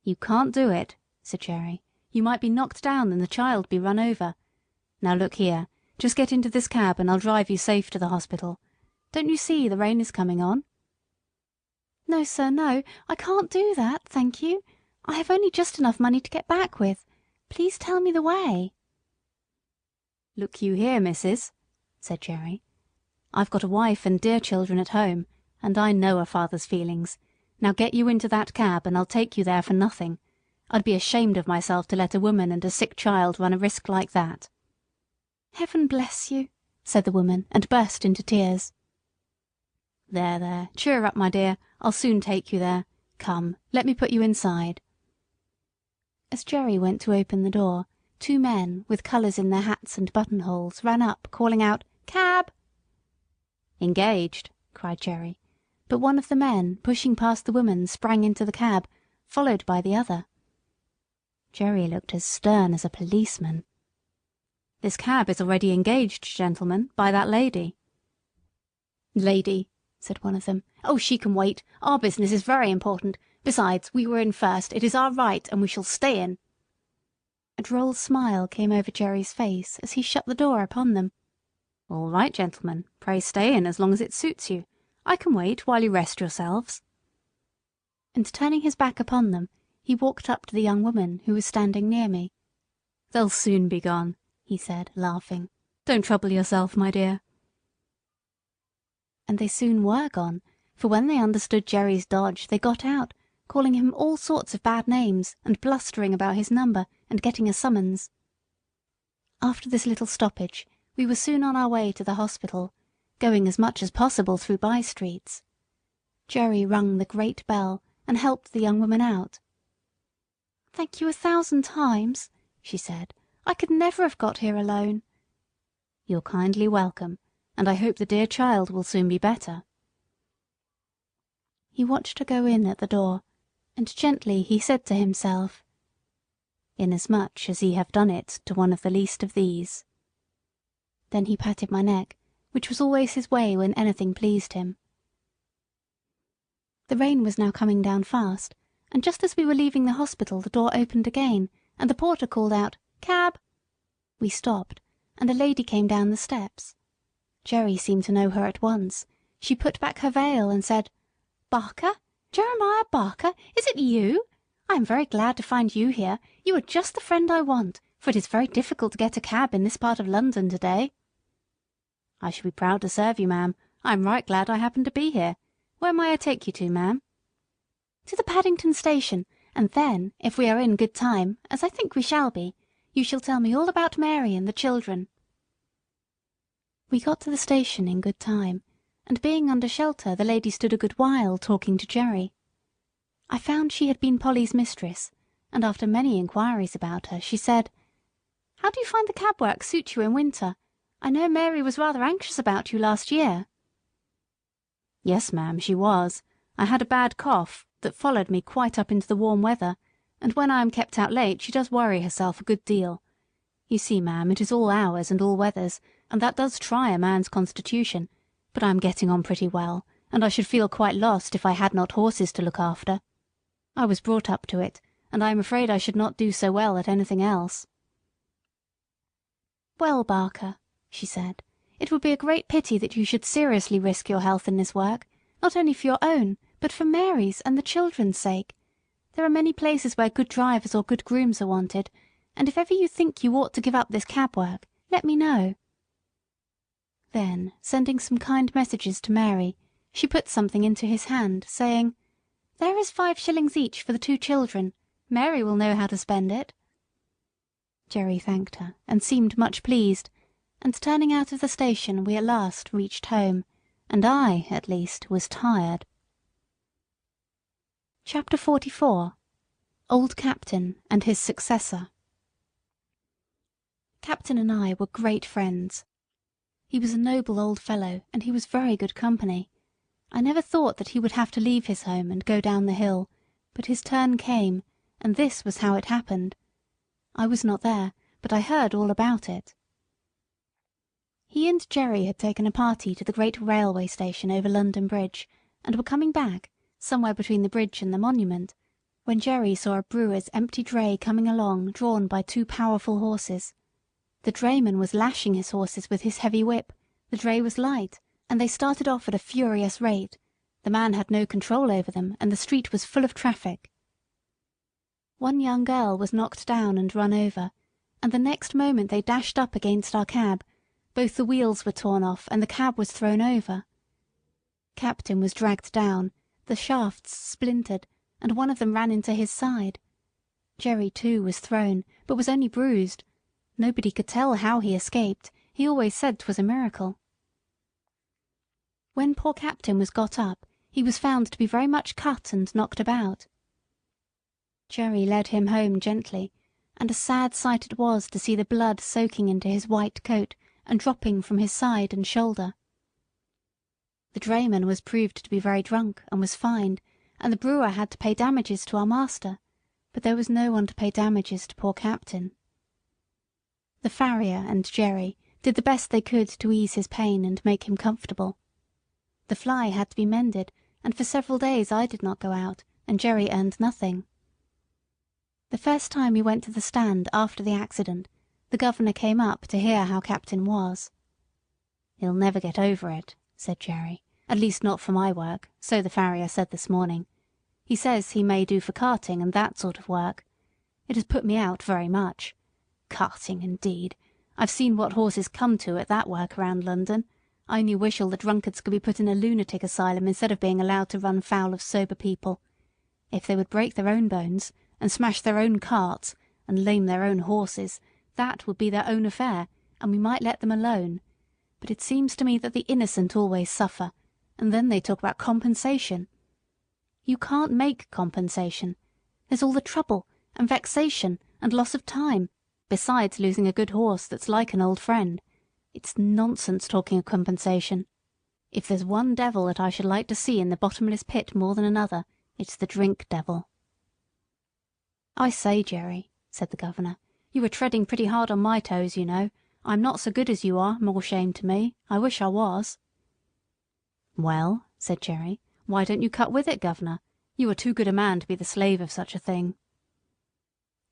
"You can't do it," said Jerry. "You might be knocked down and the child be run over. Now look here, just get into this cab and I'll drive you safe to the hospital. Don't you see the rain is coming on?" "No, sir, no, I can't do that, thank you. I have only just enough money to get back with. Please tell me the way." "Look you here, missus," said Jerry. "I've got a wife and dear children at home, and I know a father's feelings. Now get you into that cab and I'll take you there for nothing. I'd be ashamed of myself to let a woman and a sick child run a risk like that." "Heaven bless you," said the woman, and burst into tears. "There, there, cheer up, my dear. I'll soon take you there. Come, let me put you inside." As Jerry went to open the door, 2 men, with colours in their hats and buttonholes, ran up, calling out, "Cab!" "Engaged," cried Jerry, but one of the men, pushing past the woman, sprang into the cab, followed by the other. Jerry looked as stern as a policeman. "This cab is already engaged, gentlemen, by that lady." "Lady," said one of them. "Oh, she can wait. Our business is very important. Besides, we were in first. It is our right, and we shall stay in." A droll smile came over Jerry's face as he shut the door upon them. "All right, gentlemen, pray stay in as long as it suits you. I can wait while you rest yourselves." And turning his back upon them, he walked up to the young woman who was standing near me. "They'll soon be gone," he said, laughing. "Don't trouble yourself, my dear." And they soon were gone, for when they understood Jerry's dodge they got out, calling him all sorts of bad names and blustering about his number and getting a summons. After this little stoppage we were soon on our way to the hospital, going as much as possible through by-streets. Jerry rung the great bell and helped the young woman out. "Thank you 1,000 times," she said. "I could never have got here alone." "You're kindly welcome, and I hope the dear child will soon be better." He watched her go in at the door, and gently he said to himself, "Inasmuch as ye have done it to one of the least of these." Then he patted my neck, which was always his way when anything pleased him. The rain was now coming down fast, and just as we were leaving the hospital the door opened again, and the porter called out, "Cab!" We stopped, and a lady came down the steps. Jerry seemed to know her at once. She put back her veil and said, "Barker? Jeremiah Barker? Is it you? I am very glad to find you here. You are just the friend I want, for it is very difficult to get a cab in this part of London to-day." "I shall be proud to serve you, ma'am. I am right glad I happened to be here. Where may I take you to, ma'am?" "To the Paddington Station, and then, if we are in good time, as I think we shall be, you shall tell me all about Mary and the children." We got to the station in good time, and being under shelter the lady stood a good while talking to Jerry. I found she had been Polly's mistress, and after many inquiries about her, she said, "How do you find the cab work suit you in winter? I know Mary was rather anxious about you last year." "Yes, ma'am, she was. I had a bad cough that followed me quite up into the warm weather, and when I am kept out late she does worry herself a good deal. You see, ma'am, it is all hours and all weathers, and that does try a man's constitution, but I am getting on pretty well, and I should feel quite lost if I had not horses to look after. I was brought up to it, and I am afraid I should not do so well at anything else." "Well, Barker," she said, "it would be a great pity that you should seriously risk your health in this work, not only for your own, but for Mary's and the children's sake. There are many places where good drivers or good grooms are wanted, and if ever you think you ought to give up this cab work, let me know." Then, sending some kind messages to Mary, she put something into his hand, saying, "There is 5 shillings each for the 2 children. Mary will know how to spend it." Jerry thanked her, and seemed much pleased, and turning out of the station we at last reached home, and I, at least, was tired. Chapter 44. Old Captain and his Successor. Captain and I were great friends. He was a noble old fellow, and he was very good company. I never thought that he would have to leave his home and go down the hill, but his turn came, and this was how it happened. I was not there, but I heard all about it. He and Jerry had taken a party to the great railway station over London Bridge, and were coming back, somewhere between the bridge and the monument, when Jerry saw a brewer's empty dray coming along drawn by 2 powerful horses. The drayman was lashing his horses with his heavy whip, the dray was light, and they started off at a furious rate. The man had no control over them, and the street was full of traffic. One young girl was knocked down and run over, and the next moment they dashed up against our cab. Both the wheels were torn off, and the cab was thrown over. Captain was dragged down, the shafts splintered, and one of them ran into his side. Jerry, too, was thrown, but was only bruised. Nobody could tell how he escaped. He always said 'twas a miracle. When poor Captain was got up, he was found to be very much cut and knocked about. Jerry led him home gently, and a sad sight it was to see the blood soaking into his white coat and dropping from his side and shoulder. The drayman was proved to be very drunk, and was fined, and the brewer had to pay damages to our master, but there was no one to pay damages to poor Captain. The farrier and Jerry did the best they could to ease his pain and make him comfortable. The fly had to be mended, and for several days I did not go out, and Jerry earned nothing. The first time we went to the stand after the accident, the governor came up to hear how Captain was. "He'll never get over it," said Jerry. "At least not for my work, so the farrier said this morning. He says he may do for carting and that sort of work. It has put me out very much. Carting, indeed! I've seen what horses come to at that work around London. I only wish all the drunkards could be put in a lunatic asylum instead of being allowed to run foul of sober people. If they would break their own bones, and smash their own carts, and lame their own horses, that would be their own affair, and we might let them alone. But it seems to me that the innocent always suffer, and then they talk about compensation. You can't make compensation. There's all the trouble, and vexation, and loss of time, besides losing a good horse that's like an old friend. It's nonsense talking of compensation. If there's one devil that I should like to see in the bottomless pit more than another, it's the drink devil." "I say, Jerry," said the governor, "you are treading pretty hard on my toes, you know. I'm not so good as you are, more shame to me. I wish I was." "Well," said Jerry, "why don't you cut with it, governor? You are too good a man to be the slave of such a thing."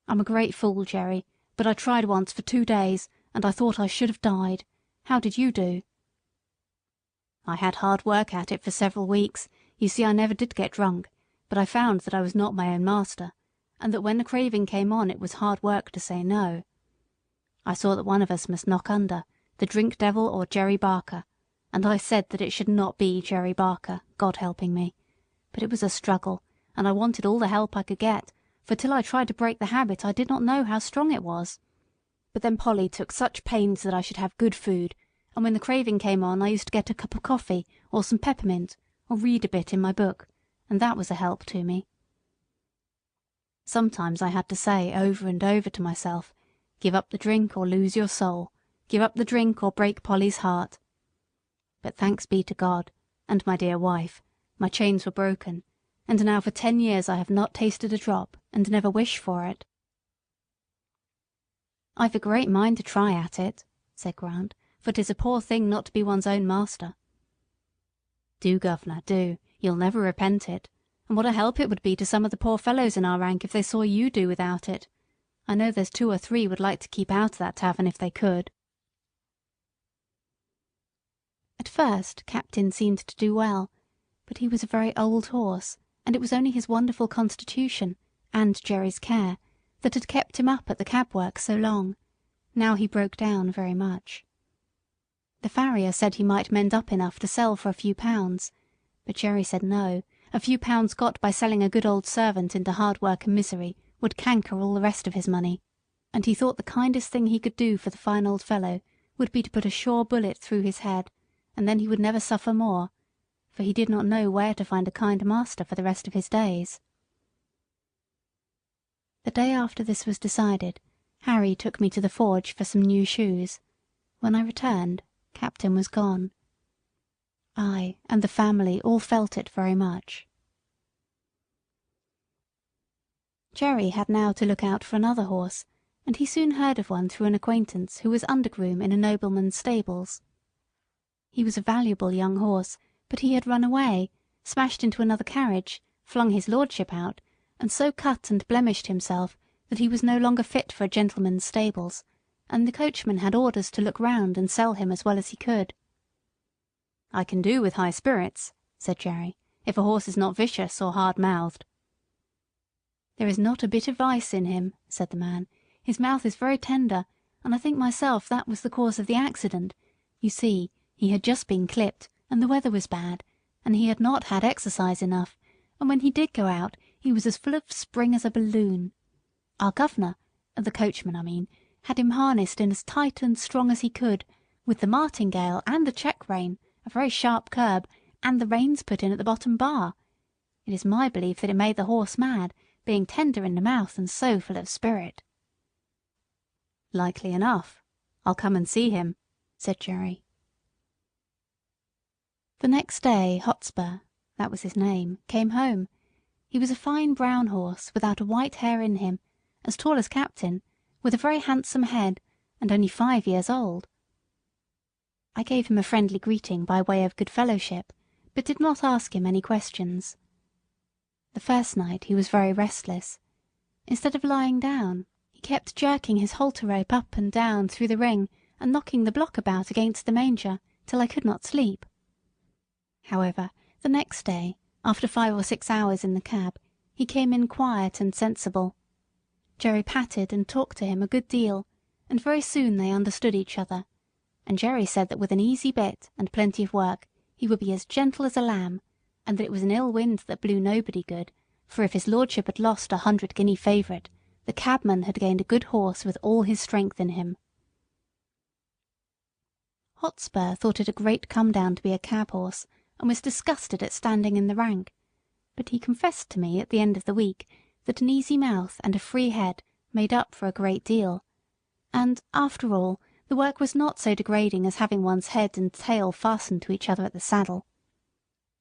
"I'm a great fool, Jerry, but I tried once for 2 days, and I thought I should have died. How did you do?" "I had hard work at it for several weeks. You see, I never did get drunk, but I found that I was not my own master, and that when the craving came on it was hard work to say no. I saw that one of us must knock under, the drink devil or Jerry Barker, and I said that it should not be Jerry Barker, God helping me. But it was a struggle, and I wanted all the help I could get, for till I tried to break the habit I did not know how strong it was. But then Polly took such pains that I should have good food, and when the craving came on I used to get a cup of coffee, or some peppermint, or read a bit in my book, and that was a help to me. Sometimes I had to say over and over to myself, 'Give up the drink or lose your soul. Give up the drink or break Polly's heart.' But thanks be to God, and my dear wife, my chains were broken, and now for 10 years I have not tasted a drop, and never wish for it." "I've a great mind to try at it," said Grant, "for 'tis a poor thing not to be one's own master." "Do, governor, do. You'll never repent it. And what a help it would be to some of the poor fellows in our rank if they saw you do without it. I know there's 2 or 3 would like to keep out of that tavern if they could." At first Captain seemed to do well, but he was a very old horse, and it was only his wonderful constitution, and Jerry's care, that had kept him up at the cab work so long. Now he broke down very much. The farrier said he might mend up enough to sell for a few pounds, but Jerry said no, a few pounds got by selling a good old servant into hard work and misery would canker all the rest of his money, and he thought the kindest thing he could do for the fine old fellow would be to put a sure bullet through his head, and then he would never suffer more, for he did not know where to find a kind master for the rest of his days. The day after this was decided, Harry took me to the forge for some new shoes. When I returned, Captain was gone. I and the family all felt it very much. Jerry had now to look out for another horse, and he soon heard of one through an acquaintance who was undergroom in a nobleman's stables. He was a valuable young horse, but he had run away, smashed into another carriage, flung his lordship out, and so cut and blemished himself that he was no longer fit for a gentleman's stables, and the coachman had orders to look round and sell him as well as he could. "I can do with high spirits," said Jerry, "if a horse is not vicious or hard-mouthed." "There is not a bit of vice in him," said the man. "His mouth is very tender, and I think myself that was the cause of the accident. You see, he had just been clipped, and the weather was bad, and he had not had exercise enough, and when he did go out he was as full of spring as a balloon. Our governor, the coachman I mean, had him harnessed in as tight and strong as he could, with the martingale and the check rein, a very sharp curb, and the reins put in at the bottom bar. It is my belief that it made the horse mad, being tender in the mouth and so full of spirit." "Likely enough. I'll come and see him," said Jerry. The next day Hotspur, that was his name, came home, He was a fine brown horse, without a white hair in him, as tall as Captain, with a very handsome head, and only 5 years old. I gave him a friendly greeting by way of good fellowship, but did not ask him any questions. The first night he was very restless. Instead of lying down, he kept jerking his halter rope up and down through the ring and knocking the block about against the manger till I could not sleep. However, the next day, after 5 or 6 hours in the cab, he came in quiet and sensible. Jerry patted and talked to him a good deal, and very soon they understood each other, and Jerry said that with an easy bit and plenty of work he would be as gentle as a lamb, and that it was an ill wind that blew nobody good, for if his lordship had lost a 100-guinea favourite, the cabman had gained a good horse with all his strength in him. Hotspur thought it a great come-down to be a cab-horse, and was disgusted at standing in the rank, but he confessed to me at the end of the week that an easy mouth and a free head made up for a great deal, and, after all, the work was not so degrading as having one's head and tail fastened to each other at the saddle.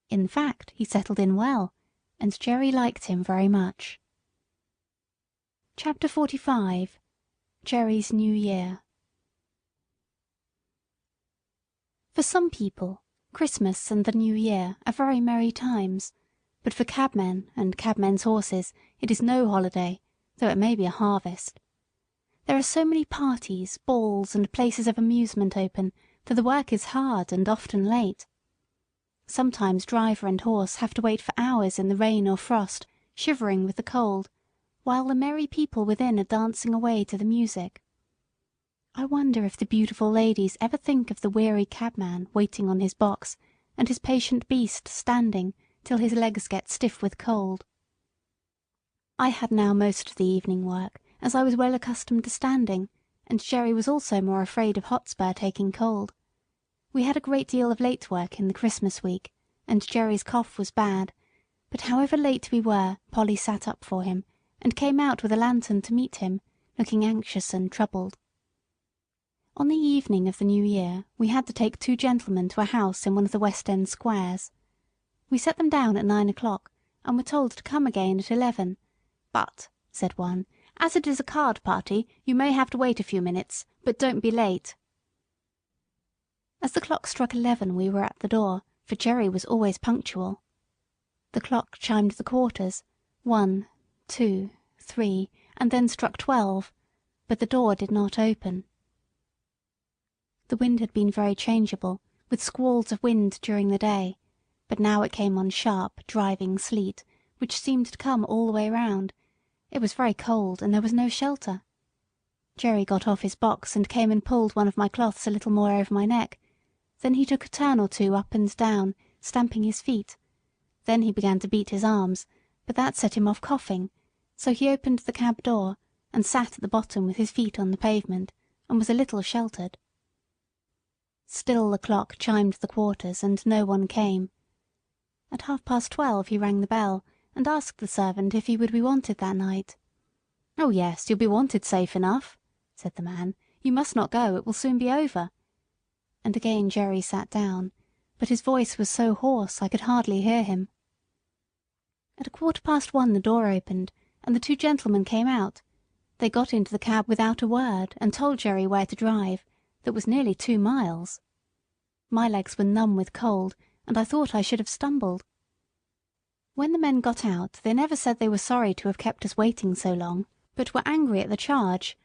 In fact, he settled in well, and Jerry liked him very much. Chapter 45. Jerry's New Year. For some people, Christmas and the New Year are very merry times, but for cabmen and cabmen's horses it is no holiday, though it may be a harvest. There are so many parties, balls, and places of amusement open that the work is hard and often late. Sometimes driver and horse have to wait for hours in the rain or frost, shivering with the cold, while the merry people within are dancing away to the music. I wonder if the beautiful ladies ever think of the weary cabman waiting on his box, and his patient beast standing till his legs get stiff with cold. I had now most of the evening work, as I was well accustomed to standing, and Jerry was also more afraid of Hotspur taking cold. We had a great deal of late work in the Christmas week, and Jerry's cough was bad, but however late we were, Polly sat up for him, and came out with a lantern to meet him, looking anxious and troubled. On the evening of the New Year we had to take 2 gentlemen to a house in one of the West End squares. We set them down at 9 o'clock, and were told to come again at 11. "But," said one, "as it is a card party, you may have to wait a few minutes, but don't be late." As the clock struck 11 we were at the door, for Jerry was always punctual. The clock chimed the quarters, 1, 2, 3, and then struck 12, but the door did not open. The wind had been very changeable, with squalls of wind during the day, but now it came on sharp, driving sleet, which seemed to come all the way round. It was very cold, and there was no shelter. Jerry got off his box and came and pulled one of my cloths a little more over my neck. Then he took a turn or two up and down, stamping his feet. Then he began to beat his arms, but that set him off coughing, so he opened the cab door, and sat at the bottom with his feet on the pavement, and was a little sheltered. Still the clock chimed the quarters, and no one came. At 12:30 he rang the bell, and asked the servant if he would be wanted that night. "Oh yes, you'll be wanted safe enough," said the man. "You must not go, it will soon be over." And again Jerry sat down, but his voice was so hoarse I could hardly hear him. At 1:15 the door opened, and the 2 gentlemen came out. They got into the cab without a word, and told Jerry where to drive, that was nearly 2 miles. My legs were numb with cold, and I thought I should have stumbled. When the men got out they never said they were sorry to have kept us waiting so long, but were angry at the charge.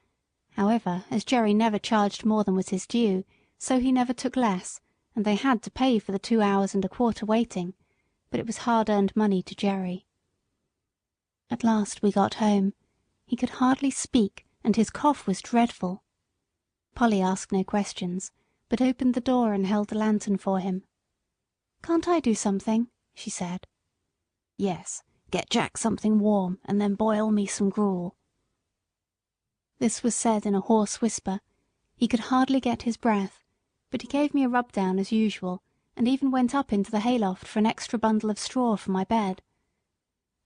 However, as Jerry never charged more than was his due, so he never took less, and they had to pay for the 2 hours and a quarter waiting, but it was hard-earned money to Jerry. At last we got home. He could hardly speak, and his cough was dreadful. Polly asked no questions, but opened the door and held the lantern for him. "Can't I do something?" she said. "Yes, get Jack something warm, and then boil me some gruel." This was said in a hoarse whisper. He could hardly get his breath, but he gave me a rub-down as usual, and even went up into the hayloft for an extra bundle of straw for my bed.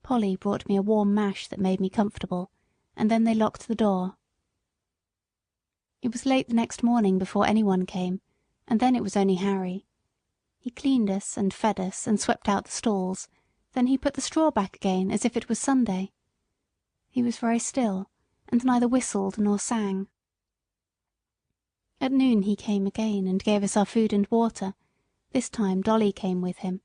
Polly brought me a warm mash that made me comfortable, and then they locked the door. It was late the next morning before anyone came, and then it was only Harry. He cleaned us and fed us and swept out the stalls, Then he put the straw back again as if it was Sunday. He was very still, and neither whistled nor sang. At noon he came again and gave us our food and water. This time Dolly came with him.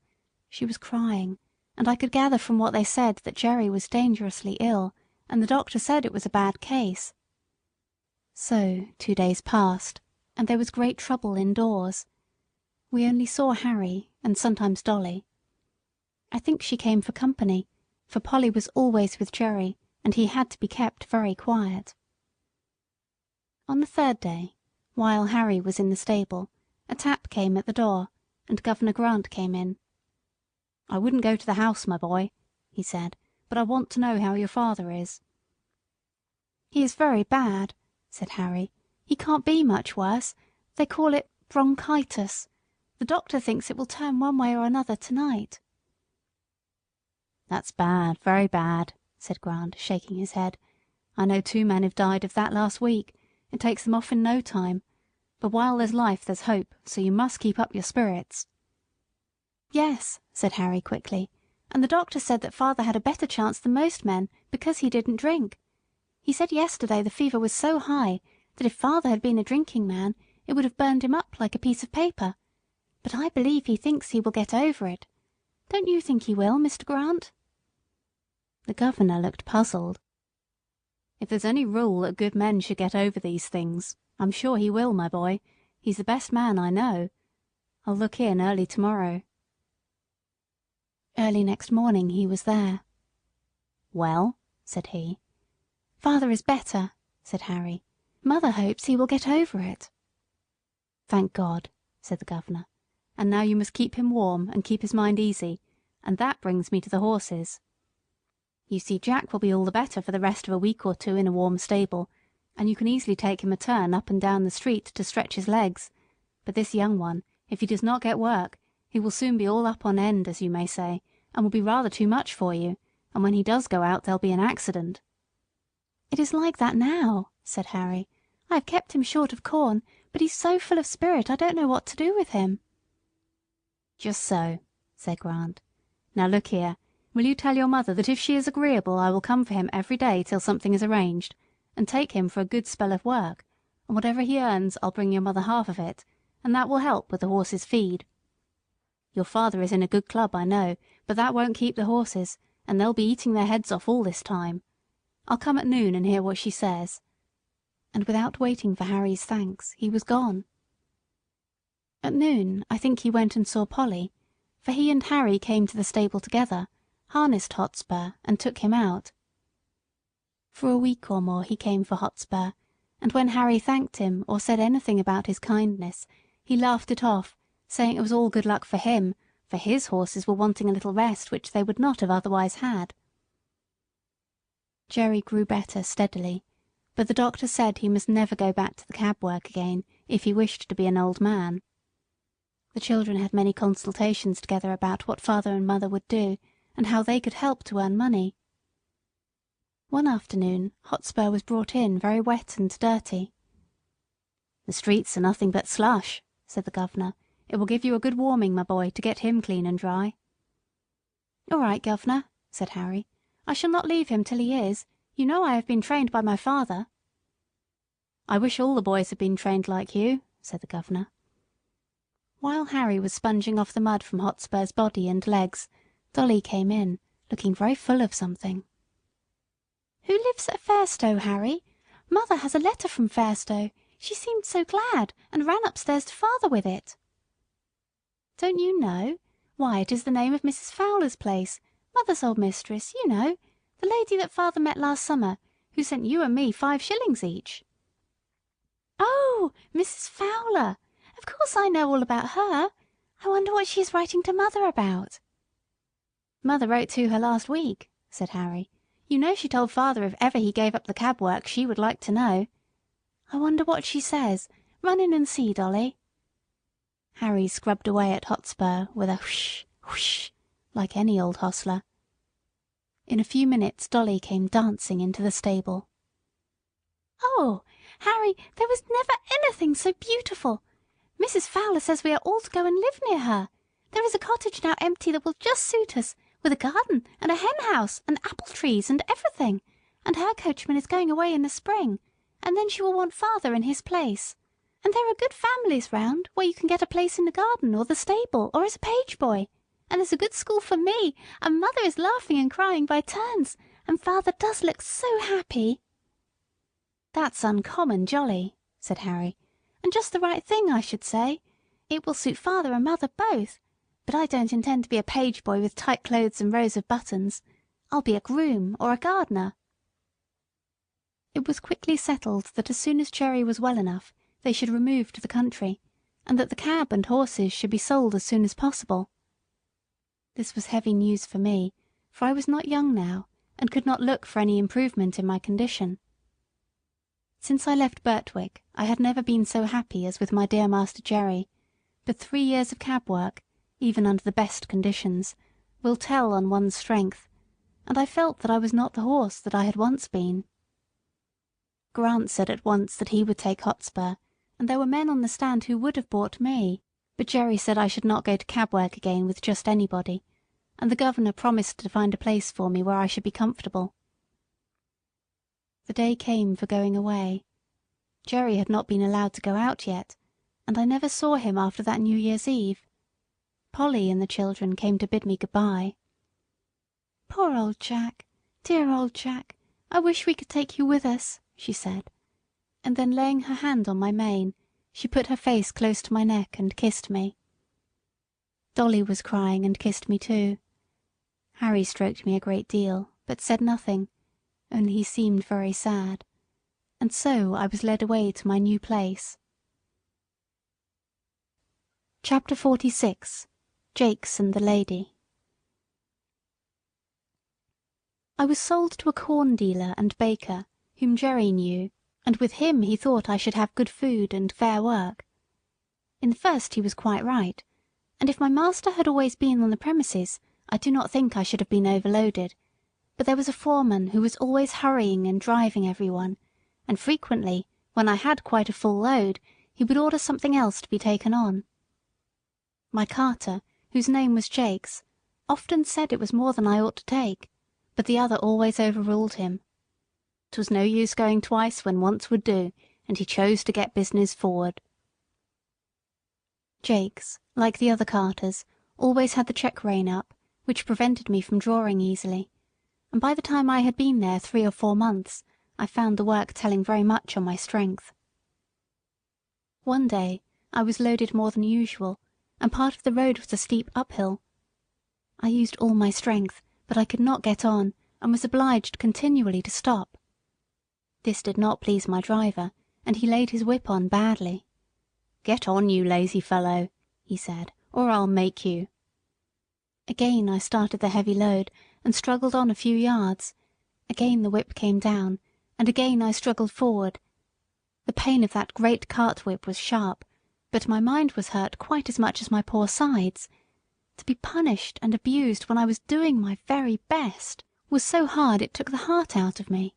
She was crying, and I could gather from what they said that Jerry was dangerously ill, and the doctor said it was a bad case. So 2 days passed, and there was great trouble indoors. We only saw Harry, and sometimes Dolly. I think she came for company, for Polly was always with Jerry, and he had to be kept very quiet. On the 3rd day, while Harry was in the stable, a tap came at the door, and Governor Grant came in. "I wouldn't go to the house, my boy," he said, "but I want to know how your father is." "He is very bad," said Harry. "He can't be much worse. They call it bronchitis. The doctor thinks it will turn one way or another tonight." "That's bad, very bad," said Grant, shaking his head. "I know 2 men who've died of that last week. It takes them off in no time. But while there's life there's hope, so you must keep up your spirits." "Yes," said Harry quickly, "and the doctor said that father had a better chance than most men because he didn't drink. He said yesterday the fever was so high that if father had been a drinking man it would have burned him up like a piece of paper. But I believe he thinks he will get over it. Don't you think he will, Mr. Grant?" The governor looked puzzled. "If there's any rule that good men should get over these things, I'm sure he will, my boy. He's the best man I know. I'll look in early tomorrow." Early next morning he was there. "Well?" said he. "Father is better," said Harry. "Mother hopes he will get over it." "Thank God," said the governor. "And now you must keep him warm and keep his mind easy, and that brings me to the horses. You see, Jack will be all the better for the rest of a week or 2 in a warm stable, and you can easily take him a turn up and down the street to stretch his legs. But this young one, if he does not get work, he will soon be all up on end, as you may say, and will be rather too much for you, and when he does go out there'll be an accident." "It is like that now," said Harry. "I have kept him short of corn, but he's so full of spirit I don't know what to do with him." "Just so," said Grant. "Now look here, will you tell your mother that if she is agreeable I will come for him every day till something is arranged, and take him for a good spell of work, and whatever he earns I'll bring your mother half of it, and that will help with the horses' feed. Your father is in a good club, I know, but that won't keep the horses, and they'll be eating their heads off all this time. I'll come at noon and hear what she says." And without waiting for Harry's thanks, he was gone. At noon I think he went and saw Polly, for he and Harry came to the stable together, harnessed Hotspur, and took him out. For a week or more he came for Hotspur, and when Harry thanked him or said anything about his kindness, he laughed it off, saying it was all good luck for him, for his horses were wanting a little rest which they would not have otherwise had. Jerry grew better steadily, but the doctor said he must never go back to the cab work again if he wished to be an old man. The children had many consultations together about what father and mother would do, and how they could help to earn money. One afternoon Hotspur was brought in very wet and dirty. "The streets are nothing but slush," said the governor. "It will give you a good warming, my boy, to get him clean and dry." "All right, governor," said Harry. "I shall not leave him till he is. You know I have been trained by my father." "I wish all the boys had been trained like you," said the governor. While Harry was sponging off the mud from Hotspur's body and legs, Dolly came in, looking very full of something. "Who lives at Fairstowe, Harry? Mother has a letter from Fairstowe. She seemed so glad, and ran upstairs to father with it." "Don't you know? Why, it is the name of Mrs. Fowler's place, mother's old mistress, you know, the lady that father met last summer, who sent you and me 5 shillings each." "Oh, Mrs. Fowler! Of course I know all about her. I wonder what she is writing to mother about." "Mother wrote to her last week," said Harry. "You know she told father if ever he gave up the cab work she would like to know. I wonder what she says. Run in and see, Dolly." Harry scrubbed away at Hotspur with a whoosh, whoosh, like any old hostler. In a few minutes Dolly came dancing into the stable. "Oh, Harry, there was never anything so beautiful! Mrs. Fowler says we are all to go and live near her. There is a cottage now empty that will just suit us, with a garden and a hen house and apple trees and everything, and her coachman is going away in the spring, and then she will want father in his place. And there are good families round where you can get a place in the garden or the stable or as a page boy, and there's a good school for me, and mother is laughing and crying by turns, and father does look so happy." "That's uncommon jolly," said Harry, "and just the right thing, I should say. It will suit father and mother both. But I don't intend to be a page boy with tight clothes and rows of buttons. I'll be a groom or a gardener." It was quickly settled that as soon as Jerry was well enough they should remove to the country, and that the cab and horses should be sold as soon as possible. This was heavy news for me, for I was not young now, and could not look for any improvement in my condition. Since I left Birtwick I had never been so happy as with my dear Master Jerry, but 3 years of cab work, even under the best conditions, will tell on one's strength, and I felt that I was not the horse that I had once been. Grant said at once that he would take Hotspur, and there were men on the stand who would have bought me, but Jerry said I should not go to cab work again with just anybody, and the governor promised to find a place for me where I should be comfortable. The day came for going away. Jerry had not been allowed to go out yet, and I never saw him after that New Year's Eve. Polly and the children came to bid me good-bye. "Poor old Jack, dear old Jack, I wish we could take you with us," she said, and then laying her hand on my mane, she put her face close to my neck and kissed me. Dolly was crying and kissed me too. Harry stroked me a great deal, but said nothing, only he seemed very sad, and so I was led away to my new place. Chapter 46. Jakes and the Lady. I was sold to a corn dealer and baker, whom Jerry knew, and with him he thought I should have good food and fair work. In the first he was quite right, and if my master had always been on the premises, I do not think I should have been overloaded, but there was a foreman who was always hurrying and driving everyone, and frequently, when I had quite a full load, he would order something else to be taken on. My carter, whose name was Jakes, often said it was more than I ought to take, but the other always overruled him. 'Twas no use going twice when once would do, and he chose to get business forward. Jakes, like the other carters, always had the check-rein up, which prevented me from drawing easily, and by the time I had been there 3 or 4 months, I found the work telling very much on my strength. One day I was loaded more than usual, and part of the road was a steep uphill. I used all my strength, but I could not get on, and was obliged continually to stop. This did not please my driver, and he laid his whip on badly. "Get on, you lazy fellow," he said, "or I'll make you." Again I started the heavy load, and struggled on a few yards. Again the whip came down, and again I struggled forward. The pain of that great cart-whip was sharp, but my mind was hurt quite as much as my poor sides. To be punished and abused when I was doing my very best was so hard it took the heart out of me.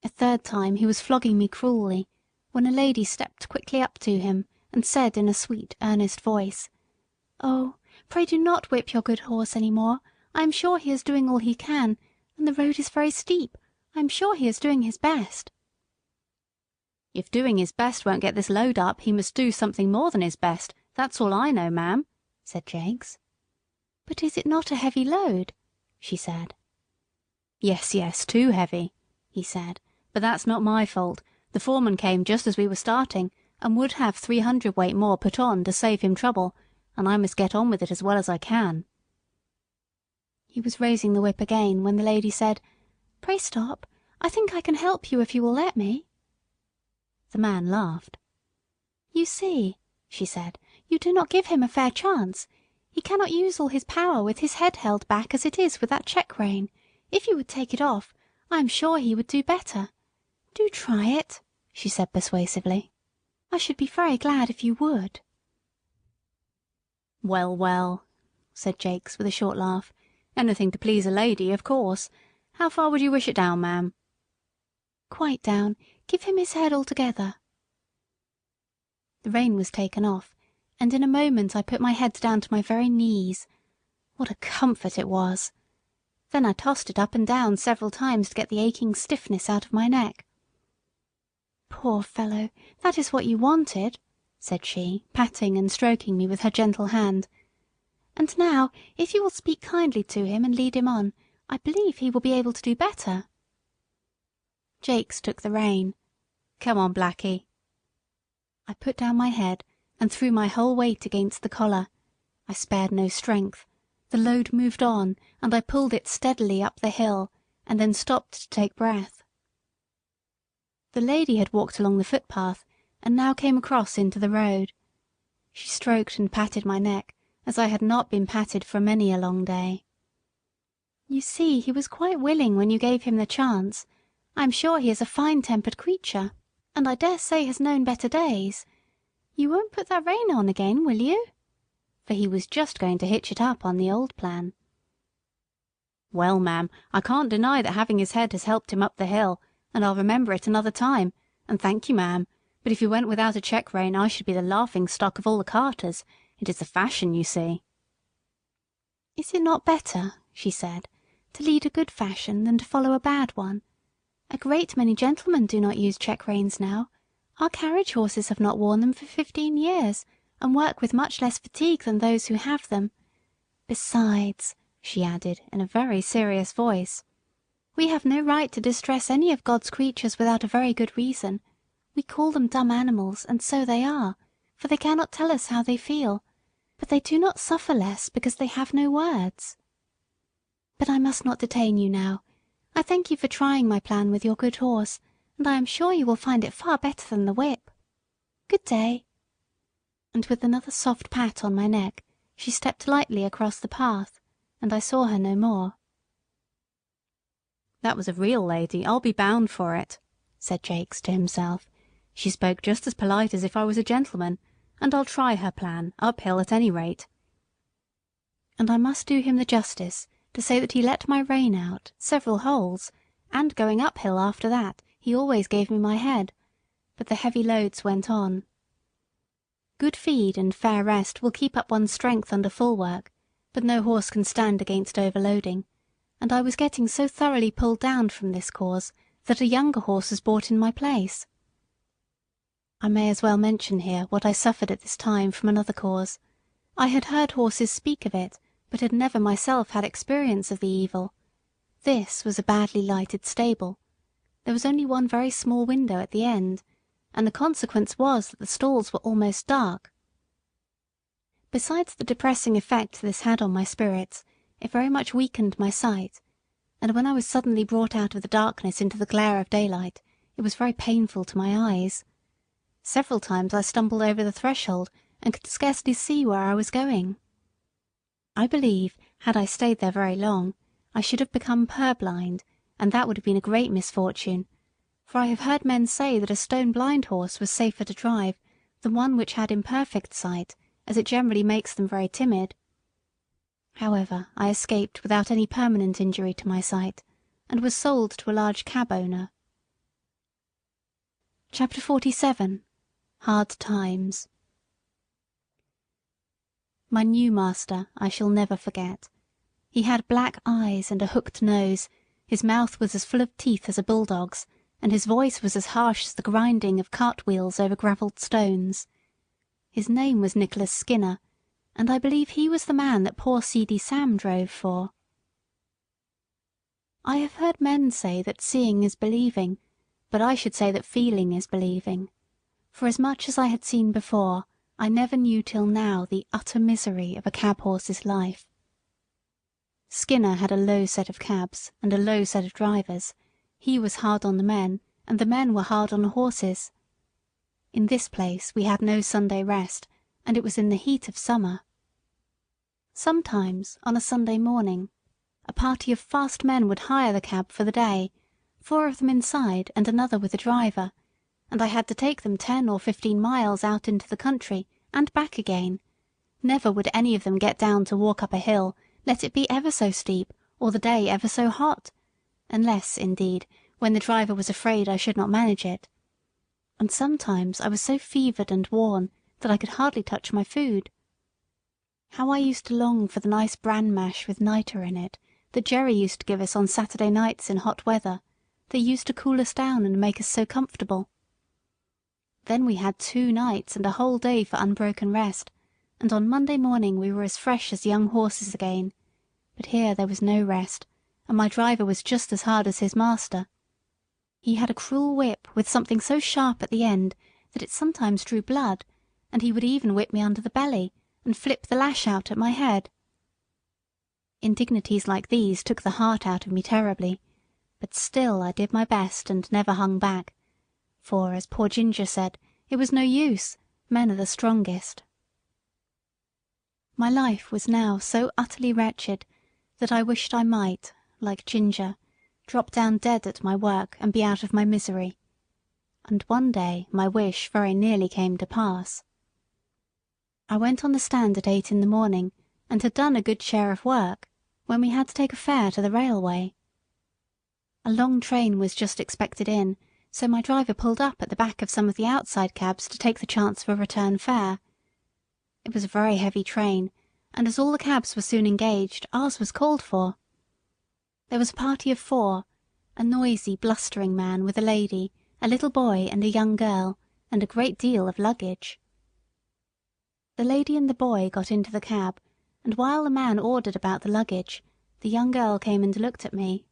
A third time he was flogging me cruelly, when a lady stepped quickly up to him and said in a sweet, earnest voice, "Oh, pray do not whip your good horse any more. I am sure he is doing all he can, and the road is very steep. I am sure he is doing his best." "If doing his best won't get this load up, he must do something more than his best. That's all I know, ma'am," said Jakes. "But is it not a heavy load?" she said. "Yes, yes, too heavy," he said, "but that's not my fault. The foreman came just as we were starting, and would have 300 weight more put on to save him trouble, and I must get on with it as well as I can." He was raising the whip again when the lady said, "Pray stop. I think I can help you if you will let me." The man laughed. "You see," she said, "you do not give him a fair chance. He cannot use all his power with his head held back as it is with that check-rein. If you would take it off, I am sure he would do better. Do try it," she said persuasively. "I should be very glad if you would." "Well, well," said Jakes with a short laugh, "anything to please a lady, of course. How far would you wish it down, ma'am?" "Quite down. Give him his head altogether." The rein was taken off, and in a moment I put my head down to my very knees. What a comfort it was! Then I tossed it up and down several times to get the aching stiffness out of my neck. "Poor fellow, that is what you wanted," said she, patting and stroking me with her gentle hand. "And now, if you will speak kindly to him and lead him on, I believe he will be able to do better." Jakes took the rein. "Come on, Blackie." I put down my head and threw my whole weight against the collar. I spared no strength. The load moved on, and I pulled it steadily up the hill, and then stopped to take breath. The lady had walked along the footpath, and now came across into the road. She stroked and patted my neck, as I had not been patted for many a long day. "You see, he was quite willing when you gave him the chance. I am sure he is a fine-tempered creature, and I dare say has known better days. You won't put that rein on again, will you?" For he was just going to hitch it up on the old plan. "Well, ma'am, I can't deny that having his head has helped him up the hill, and I'll remember it another time, and thank you, ma'am, but if you went without a check rein I should be the laughing-stock of all the carters. It is the fashion, you see." "Is it not better," she said, "to lead a good fashion than to follow a bad one? A great many gentlemen do not use check reins now. Our carriage horses have not worn them for 15 years, and work with much less fatigue than those who have them. Besides," she added in a very serious voice, "we have no right to distress any of God's creatures without a very good reason. We call them dumb animals, and so they are, for they cannot tell us how they feel, but they do not suffer less because they have no words. But I must not detain you now. I thank you for trying my plan with your good horse, and I am sure you will find it far better than the whip. Good day." And with another soft pat on my neck, she stepped lightly across the path, and I saw her no more. "That was a real lady, I'll be bound for it," said Jakes to himself. "She spoke just as polite as if I was a gentleman, and I'll try her plan, uphill at any rate." And I must do him the justice to say that he let my rein out several holes, and going uphill after that he always gave me my head, but the heavy loads went on. Good feed and fair rest will keep up one's strength under full work, but no horse can stand against overloading, and I was getting so thoroughly pulled down from this cause that a younger horse was bought in my place. I may as well mention here what I suffered at this time from another cause. I had heard horses speak of it, but had never myself had experience of the evil. This was a badly lighted stable. There was only one very small window at the end, and the consequence was that the stalls were almost dark. Besides the depressing effect this had on my spirits, it very much weakened my sight, and when I was suddenly brought out of the darkness into the glare of daylight, it was very painful to my eyes. Several times I stumbled over the threshold and could scarcely see where I was going. I believe, had I stayed there very long, I should have become purblind, and that would have been a great misfortune, for I have heard men say that a stone-blind horse was safer to drive than one which had imperfect sight, as it generally makes them very timid. However, I escaped without any permanent injury to my sight, and was sold to a large cab owner. Chapter 47. Hard Times. My new master I shall never forget. He had black eyes and a hooked nose, his mouth was as full of teeth as a bulldog's, and his voice was as harsh as the grinding of cartwheels over gravelled stones. His name was Nicholas Skinner, and I believe he was the man that poor seedy Sam drove for. I have heard men say that seeing is believing, but I should say that feeling is believing, for as much as I had seen before, I never knew till now the utter misery of a cab horse's life. Skinner had a low set of cabs and a low set of drivers. He was hard on the men, and the men were hard on the horses. In this place we had no Sunday rest, and it was in the heat of summer. Sometimes, on a Sunday morning, a party of fast men would hire the cab for the day, 4 of them inside and another with a driver, and I had to take them 10 or 15 miles out into the country and back again. Never would any of them get down to walk up a hill, let it be ever so steep, or the day ever so hot, unless, indeed, when the driver was afraid I should not manage it. And sometimes I was so fevered and worn that I could hardly touch my food. How I used to long for the nice bran mash with nitre in it that Jerry used to give us on Saturday nights in hot weather, that used to cool us down and make us so comfortable. Then we had 2 nights and a whole day for unbroken rest, and on Monday morning we were as fresh as young horses again. But here there was no rest, and my driver was just as hard as his master. He had a cruel whip with something so sharp at the end that it sometimes drew blood, and he would even whip me under the belly and flip the lash out at my head. Indignities like these took the heart out of me terribly, but still I did my best and never hung back, for, as poor Ginger said, it was no use, men are the strongest. My life was now so utterly wretched that I wished I might, like Ginger, drop down dead at my work and be out of my misery. And one day my wish very nearly came to pass. I went on the stand at 8 in the morning, and had done a good share of work, when we had to take a fare to the railway. A long train was just expected in, so my driver pulled up at the back of some of the outside cabs to take the chance of a return fare. It was a very heavy train, and as all the cabs were soon engaged, ours was called for. There was a party of 4, a noisy, blustering man with a lady, a little boy and a young girl, and a great deal of luggage. The lady and the boy got into the cab, and while the man ordered about the luggage, the young girl came and looked at me.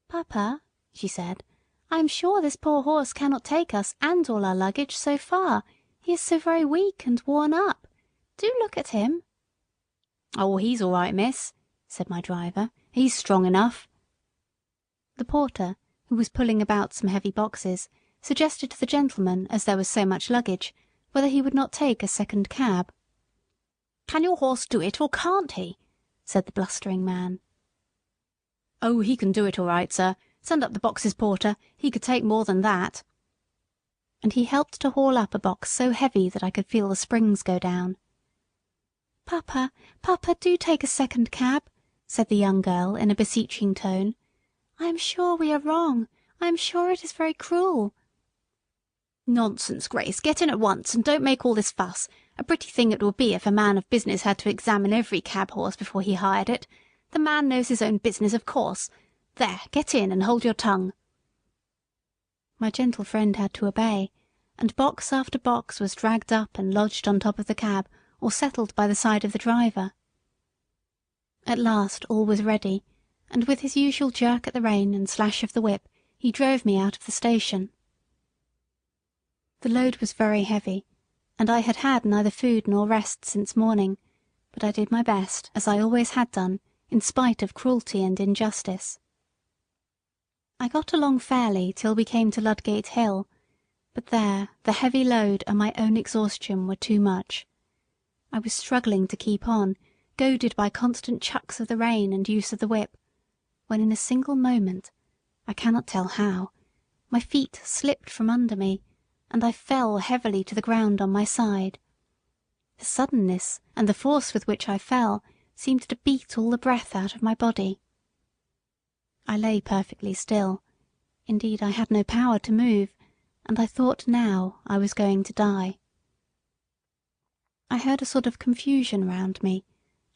"Papa," she said, "I am sure this poor horse cannot take us and all our luggage so far. He is so very weak and worn up. Do look at him." "Oh, he's all right, miss," said my driver. "He's strong enough." The porter, who was pulling about some heavy boxes, suggested to the gentleman, as there was so much luggage, whether he would not take a second cab. "Can your horse do it, or can't he?" said the blustering man. "Oh, he can do it all right, sir. Send up the boxes, porter. He could take more than that." And he helped to haul up a box so heavy that I could feel the springs go down. "Papa, papa, do take a second cab," said the young girl in a beseeching tone. "I am sure we are wrong. I am sure it is very cruel." "Nonsense, Grace. Get in at once, and don't make all this fuss. A pretty thing it would be if a man of business had to examine every cab horse before he hired it. The man knows his own business, of course. There, get in, and hold your tongue." My gentle friend had to obey, and box after box was dragged up and lodged on top of the cab, or settled by the side of the driver. At last all was ready, and with his usual jerk at the rein and slash of the whip, he drove me out of the station. The load was very heavy, and I had had neither food nor rest since morning, but I did my best, as I always had done, in spite of cruelty and injustice. I got along fairly till we came to Ludgate Hill, but there the heavy load and my own exhaustion were too much. I was struggling to keep on, goaded by constant chucks of the rein and use of the whip, when in a single moment, I cannot tell how, my feet slipped from under me, and I fell heavily to the ground on my side. The suddenness and the force with which I fell seemed to beat all the breath out of my body. I lay perfectly still. Indeed, I had no power to move, and I thought now I was going to die. I heard a sort of confusion round me,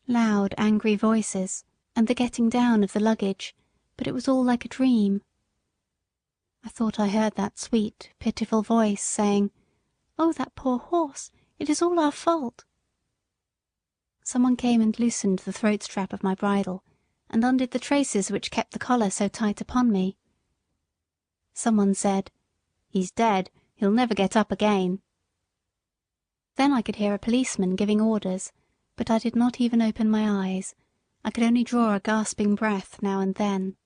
loud, angry voices, and the getting down of the luggage, but it was all like a dream. I thought I heard that sweet, pitiful voice saying, "Oh, that poor horse! It is all our fault." Someone came and loosened the throat strap of my bridle, and undid the traces which kept the collar so tight upon me. Someone said, "He's dead. He'll never get up again." Then I could hear a policeman giving orders, but I did not even open my eyes. I could only draw a gasping breath now and then.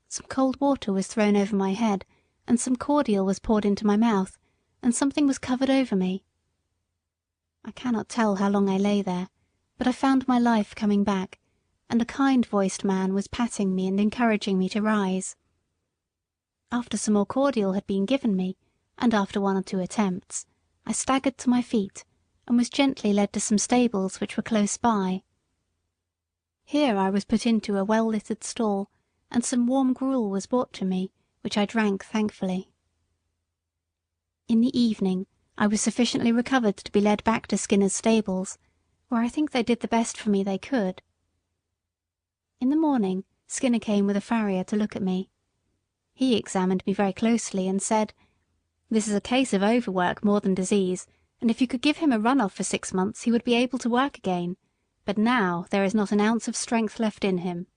Some cold water was thrown over my head, and some cordial was poured into my mouth, and something was covered over me. I cannot tell how long I lay there, but I found my life coming back, and a kind-voiced man was patting me and encouraging me to rise. After some more cordial had been given me, and after 1 or 2 attempts, I staggered to my feet, and was gently led to some stables which were close by. Here I was put into a well-littered stall, and some warm gruel was brought to me, which I drank thankfully. In the evening I was sufficiently recovered to be led back to Skinner's stables, where I think they did the best for me they could. In the morning Skinner came with a farrier to look at me. He examined me very closely and said, "This is a case of overwork more than disease, and if you could give him a run-off for 6 months he would be able to work again, but now there is not an ounce of strength left in him."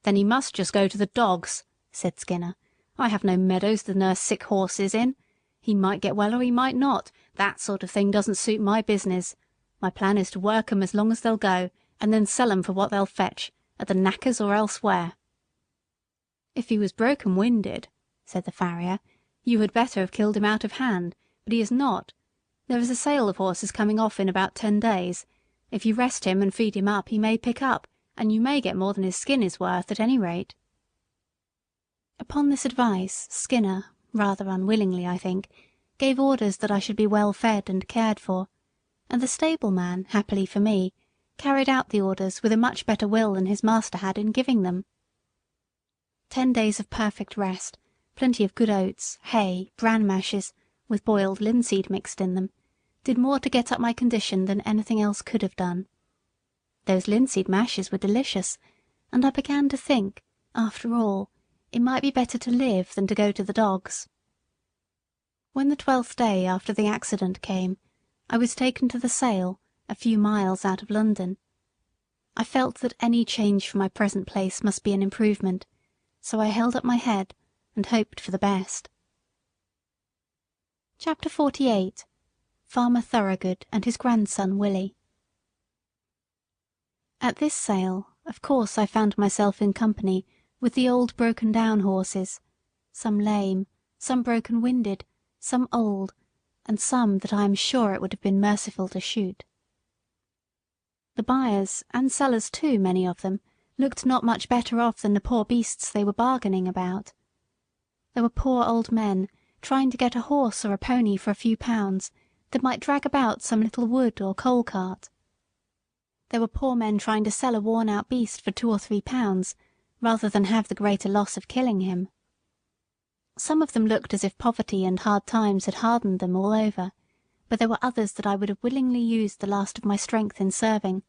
"Then he must just go to the dogs," said Skinner. "I have no meadows to nurse sick horses in. He might get well or he might not. That sort of thing doesn't suit my business. My plan is to work 'em as long as they'll go, and then sell 'em for what they'll fetch, at the knackers or elsewhere." "If he was broken-winded," said the farrier, "you had better have killed him out of hand, but he is not. There is a sale of horses coming off in about 10 days. If you rest him and feed him up he may pick up, and you may get more than his skin is worth at any rate." Upon this advice Skinner, rather unwillingly I think, gave orders that I should be well fed and cared for, and the stableman, happily for me, carried out the orders with a much better will than his master had in giving them. 10 days of perfect rest, plenty of good oats, hay, bran mashes, with boiled linseed mixed in them, did more to get up my condition than anything else could have done. Those linseed mashes were delicious, and I began to think, after all, it might be better to live than to go to the dogs. When the 12th day after the accident came, I was taken to the sale, a few miles out of London. I felt that any change from my present place must be an improvement, so I held up my head and hoped for the best. Chapter 48. Farmer Thorogood and his grandson Willie. At this sale, of course I found myself in company with the old broken-down horses, some lame, some broken-winded, some old, and some that I am sure it would have been merciful to shoot. The buyers, and sellers too, many of them, looked not much better off than the poor beasts they were bargaining about. There were poor old men trying to get a horse or a pony for a few pounds that might drag about some little wood or coal cart. There were poor men trying to sell a worn-out beast for 2 or 3 pounds, rather than have the greater loss of killing him. Some of them looked as if poverty and hard times had hardened them all over, but there were others that I would have willingly used the last of my strength in serving,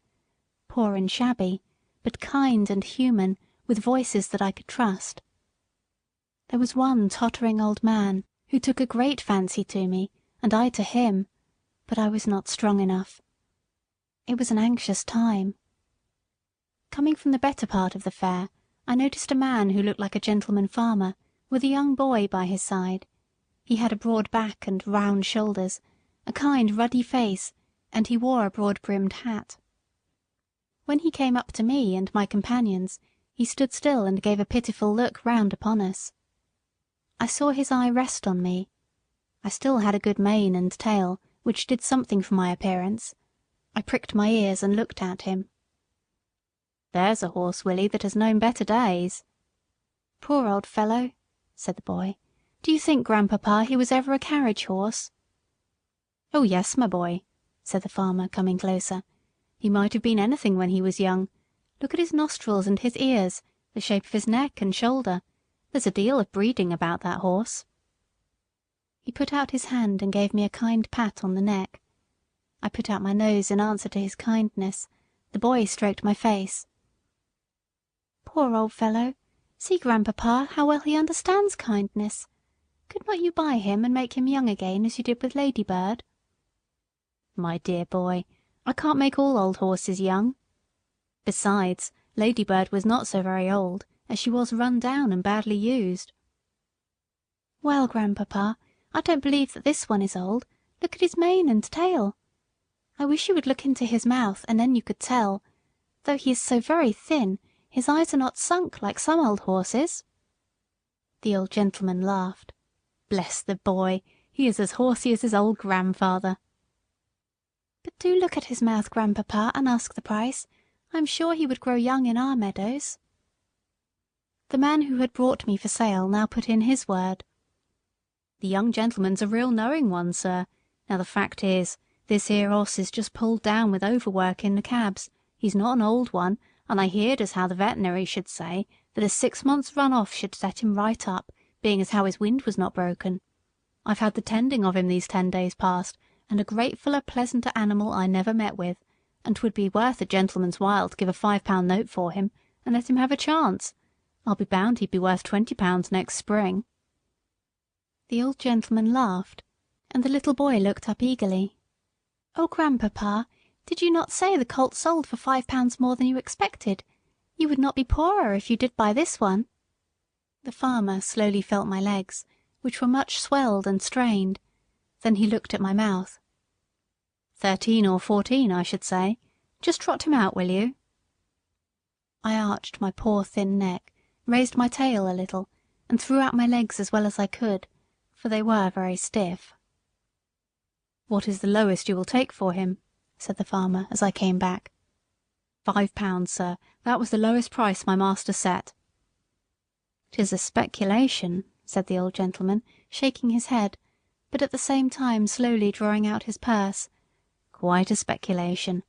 poor and shabby, but kind and human, with voices that I could trust. There was one tottering old man who took a great fancy to me, and I to him, but I was not strong enough. It was an anxious time. Coming from the better part of the fair, I noticed a man who looked like a gentleman farmer, with a young boy by his side. He had a broad back and round shoulders, a kind ruddy face, and he wore a broad-brimmed hat. When he came up to me and my companions, he stood still and gave a pitiful look round upon us. I saw his eye rest on me. I still had a good mane and tail, which did something for my appearance. I pricked my ears and looked at him. "There's a horse, Willie, that has known better days." "Poor old fellow," said the boy. "Do you think, Grandpapa, he was ever a carriage horse?" "Oh yes, my boy," said the farmer, coming closer. "He might have been anything when he was young. Look at his nostrils and his ears, the shape of his neck and shoulder. There's a deal of breeding about that horse." He put out his hand and gave me a kind pat on the neck. I put out my nose in answer to his kindness. The boy stroked my face. "Poor old fellow! See, Grandpapa, how well he understands kindness. Could not you buy him and make him young again, as you did with Ladybird?" "My dear boy, I can't make all old horses young. Besides, Ladybird was not so very old, as she was run down and badly used." "Well, Grandpapa, I don't believe that this one is old. Look at his mane and tail. I wish you would look into his mouth, and then you could tell. Though he is so very thin, his eyes are not sunk like some old horses." The old gentleman laughed. "Bless the boy, he is as horsey as his old grandfather." "But do look at his mouth, Grandpapa, and ask the price. I am sure he would grow young in our meadows." The man who had brought me for sale now put in his word. "The young gentleman's a real knowing one, sir. Now the fact is, this here horse is just pulled down with overwork in the cabs. He's not an old one, and I heerd as how the veterinary should say that a 6 months' run off should set him right up, being as how his wind was not broken. I've had the tending of him these 10 days past, and a gratefuller, pleasanter animal I never met with, and 'twould be worth a gentleman's while to give a £5 note for him, and let him have a chance. I'll be bound he'd be worth £20 next spring." The old gentleman laughed, and the little boy looked up eagerly. "Oh, Grandpapa, did you not say the colt sold for £5 more than you expected? You would not be poorer if you did buy this one." The farmer slowly felt my legs, which were much swelled and strained. Then he looked at my mouth. 13 or 14, I should say. Just trot him out, will you?" I arched my poor thin neck, raised my tail a little, and threw out my legs as well as I could, for they were very stiff. "What is the lowest you will take for him?" said the farmer as I came back. £5, sir. That was the lowest price my master set." "'Tis a speculation," said the old gentleman, shaking his head, but at the same time slowly drawing out his purse. "Quite a speculation.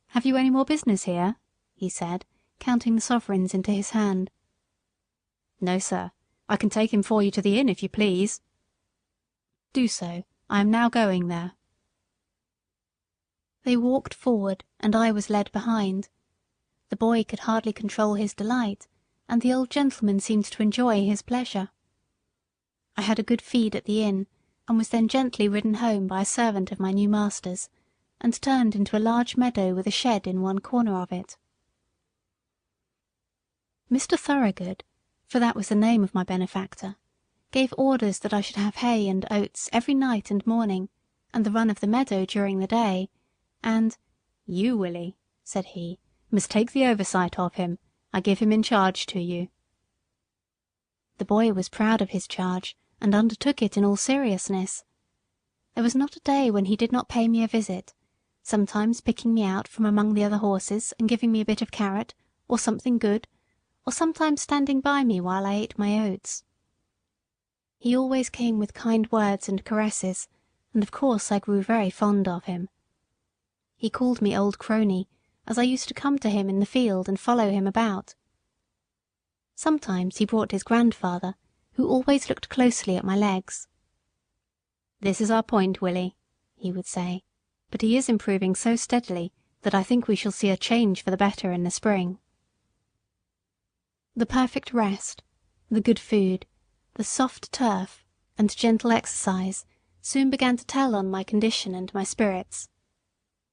Have you any more business here?" he said, counting the sovereigns into his hand. "No, sir. I can take him for you to the inn, if you please." "Do so. I am now going there." They walked forward, and I was led behind. The boy could hardly control his delight, and the old gentleman seemed to enjoy his pleasure. I had a good feed at the inn, and was then gently ridden home by a servant of my new master's, and turned into a large meadow with a shed in one corner of it. Mr. Thorogood, for that was the name of my benefactor, gave orders that I should have hay and oats every night and morning, and the run of the meadow during the day, and "You, Willie," said he, "must take the oversight of him. I give him in charge to you." The boy was proud of his charge, and undertook it in all seriousness. There was not a day when he did not pay me a visit, sometimes picking me out from among the other horses and giving me a bit of carrot, or something good, or sometimes standing by me while I ate my oats. He always came with kind words and caresses, and of course I grew very fond of him. He called me old crony, as I used to come to him in the field and follow him about. Sometimes he brought his grandfather, who always looked closely at my legs. "This is our point, Willie," he would say, "but he is improving so steadily that I think we shall see a change for the better in the spring." The perfect rest, the good food, the soft turf, and gentle exercise soon began to tell on my condition and my spirits.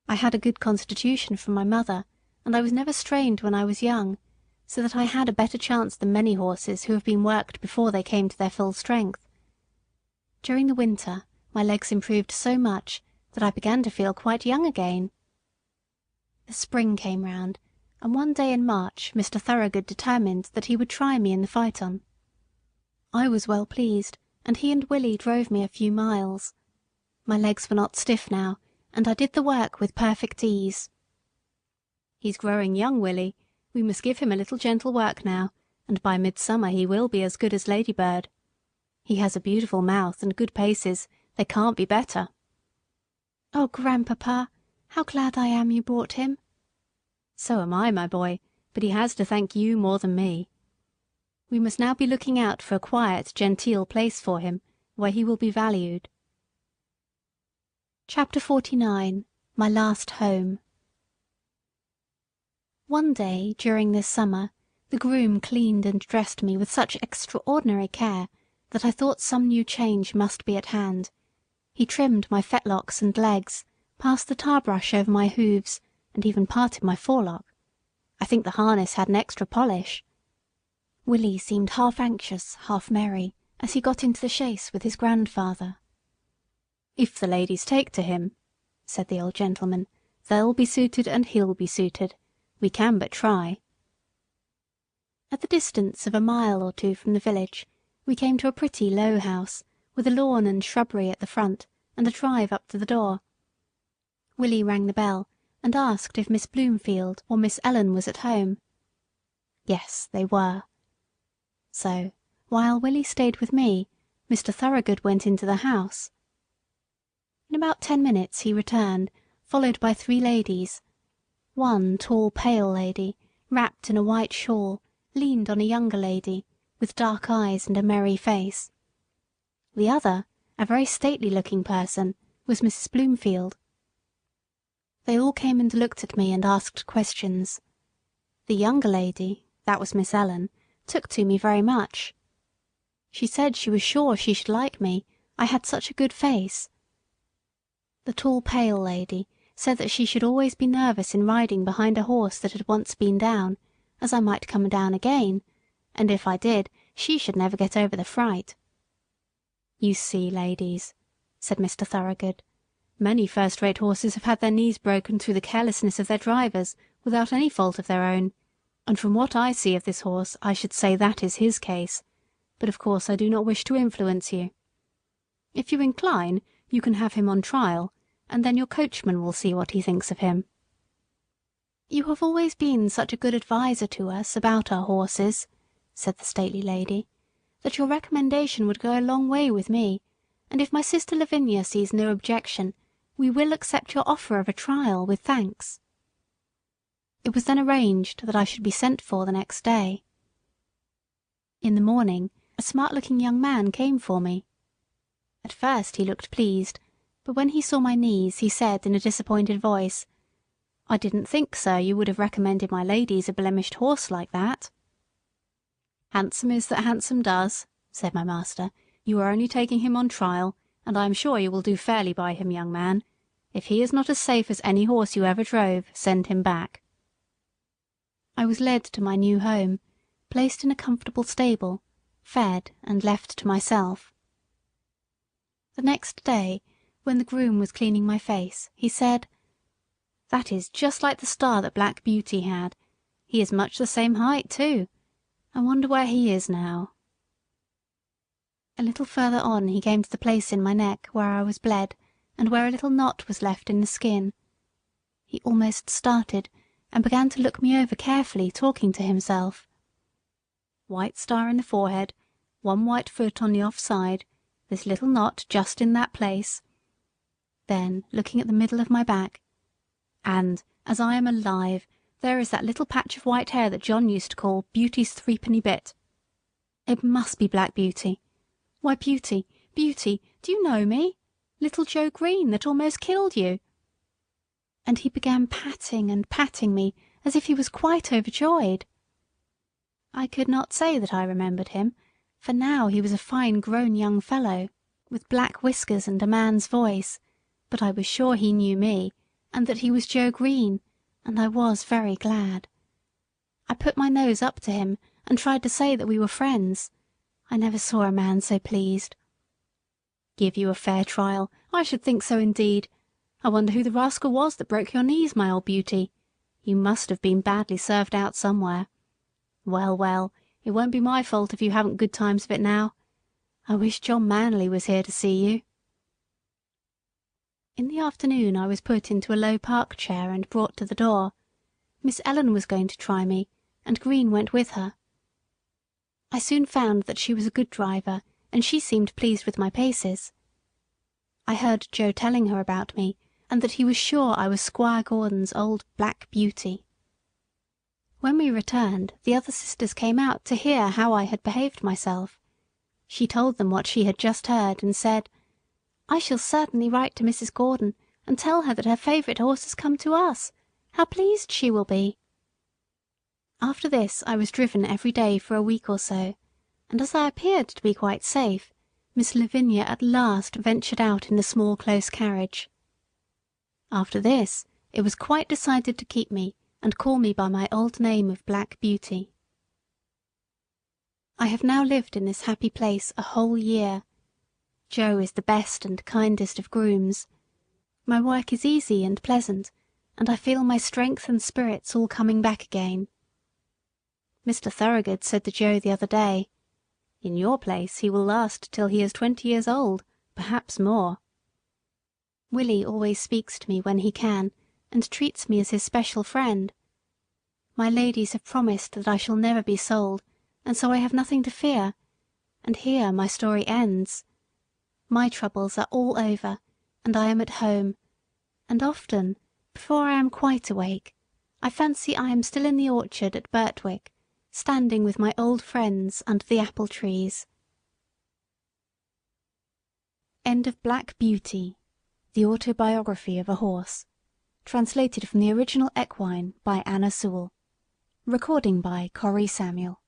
I had a good constitution from my mother, and I was never strained when I was young, so that I had a better chance than many horses who have been worked before they came to their full strength. During the winter my legs improved so much that I began to feel quite young again. The spring came round, and one day in March Mr. Thorogood determined that he would try me in the phaeton. I was well pleased, and he and Willie drove me a few miles. My legs were not stiff now, and I did the work with perfect ease. "He's growing young, Willie. We must give him a little gentle work now, and by midsummer he will be as good as Ladybird. He has a beautiful mouth and good paces. They can't be better." "Oh, Grandpapa, how glad I am you brought him." "So am I, my boy, but he has to thank you more than me. We must now be looking out for a quiet, genteel place for him, where he will be valued." Chapter 49. My Last Home. One day during this summer the groom cleaned and dressed me with such extraordinary care that I thought some new change must be at hand. He trimmed my fetlocks and legs, passed the tar brush over my hoofs, and even parted my forelock. I think the harness had an extra polish. Willie seemed half anxious, half merry, as he got into the chaise with his grandfather. "If the ladies take to him," said the old gentleman, "they'll be suited and he'll be suited. We can but try." At the distance of a mile or two from the village we came to a pretty low house, with a lawn and shrubbery at the front, and a drive up to the door. Willie rang the bell, and asked if Miss Bloomfield or Miss Ellen was at home. Yes, they were. So, while Willie stayed with me, Mr. Thorogood went into the house. In about 10 minutes he returned, followed by 3 ladies. One tall, pale lady, wrapped in a white shawl, leaned on a younger lady, with dark eyes and a merry face. The other, a very stately-looking person, was Mrs. Bloomfield. They all came and looked at me and asked questions. The younger lady, that was Miss Ellen, took to me very much. She said she was sure she should like me, I had such a good face. The tall pale lady said that she should always be nervous in riding behind a horse that had once been down, as I might come down again, and if I did, she should never get over the fright. "You see, ladies," said Mr. Thorogood, "many first-rate horses have had their knees broken through the carelessness of their drivers, without any fault of their own, and from what I see of this horse I should say that is his case, but of course I do not wish to influence you. If you incline, you can have him on trial, and then your coachman will see what he thinks of him." "You have always been such a good adviser to us about our horses," said the stately lady, "that your recommendation would go a long way with me, and if my sister Lavinia sees no objection, we will accept your offer of a trial with thanks." It was then arranged that I should be sent for the next day. In the morning a smart-looking young man came for me. At first he looked pleased, but when he saw my knees he said in a disappointed voice, "I didn't think, sir, you would have recommended my ladies a blemished horse like that." "Handsome is that handsome does," said my master. "You are only taking him on trial, and I am sure you will do fairly by him, young man. If he is not as safe as any horse you ever drove, send him back." I was led to my new home, placed in a comfortable stable, fed, and left to myself. The next day, when the groom was cleaning my face, he said, "That is just like the star that Black Beauty had. He is much the same height, too. I wonder where he is now." A little further on he came to the place in my neck where I was bled, and where a little knot was left in the skin. He almost started, and began to look me over carefully, talking to himself. "White star in the forehead, one white foot on the off side, this little knot just in that place." Then, looking at the middle of my back, "And, as I am alive, there is that little patch of white hair that John used to call Beauty's threepenny bit. It must be Black Beauty. Why, Beauty, Beauty, do you know me? Little Joe Green that almost killed you." And he began patting and patting me as if he was quite overjoyed. I could not say that I remembered him, for now he was a fine grown young fellow, with black whiskers and a man's voice, but I was sure he knew me, and that he was Joe Green, and I was very glad. I put my nose up to him, and tried to say that we were friends. I never saw a man so pleased. "Give you a fair trial? I should think so indeed. I wonder who the rascal was that broke your knees, my old beauty. You must have been badly served out somewhere. Well, well, it won't be my fault if you haven't good times of it now. I wish John Manley was here to see you." In the afternoon I was put into a low park chair and brought to the door. Miss Ellen was going to try me, and Green went with her. I soon found that she was a good driver, and she seemed pleased with my paces. I heard Joe telling her about me, and that he was sure I was Squire Gordon's old Black Beauty. When we returned, the other sisters came out to hear how I had behaved myself. She told them what she had just heard, and said, "I shall certainly write to Mrs. Gordon, and tell her that her favourite horse has come to us. How pleased she will be!" After this I was driven every day for a week or so, and as I appeared to be quite safe, Miss Lavinia at last ventured out in the small close carriage. After this it was quite decided to keep me, and call me by my old name of Black Beauty. I have now lived in this happy place a whole year. Joe is the best and kindest of grooms. My work is easy and pleasant, and I feel my strength and spirits all coming back again. Mr. Thorogood said to Joe the other day, "In your place he will last till he is 20 years old, perhaps more." Willie always speaks to me when he can, and treats me as his special friend. My ladies have promised that I shall never be sold, and so I have nothing to fear, and here my story ends. My troubles are all over, and I am at home, and often, before I am quite awake, I fancy I am still in the orchard at Birtwick, standing with my old friends under the apple trees. End of Black Beauty, The Autobiography of a Horse. Translated from the original equine by Anna Sewell. Recording by Corrie Samuel.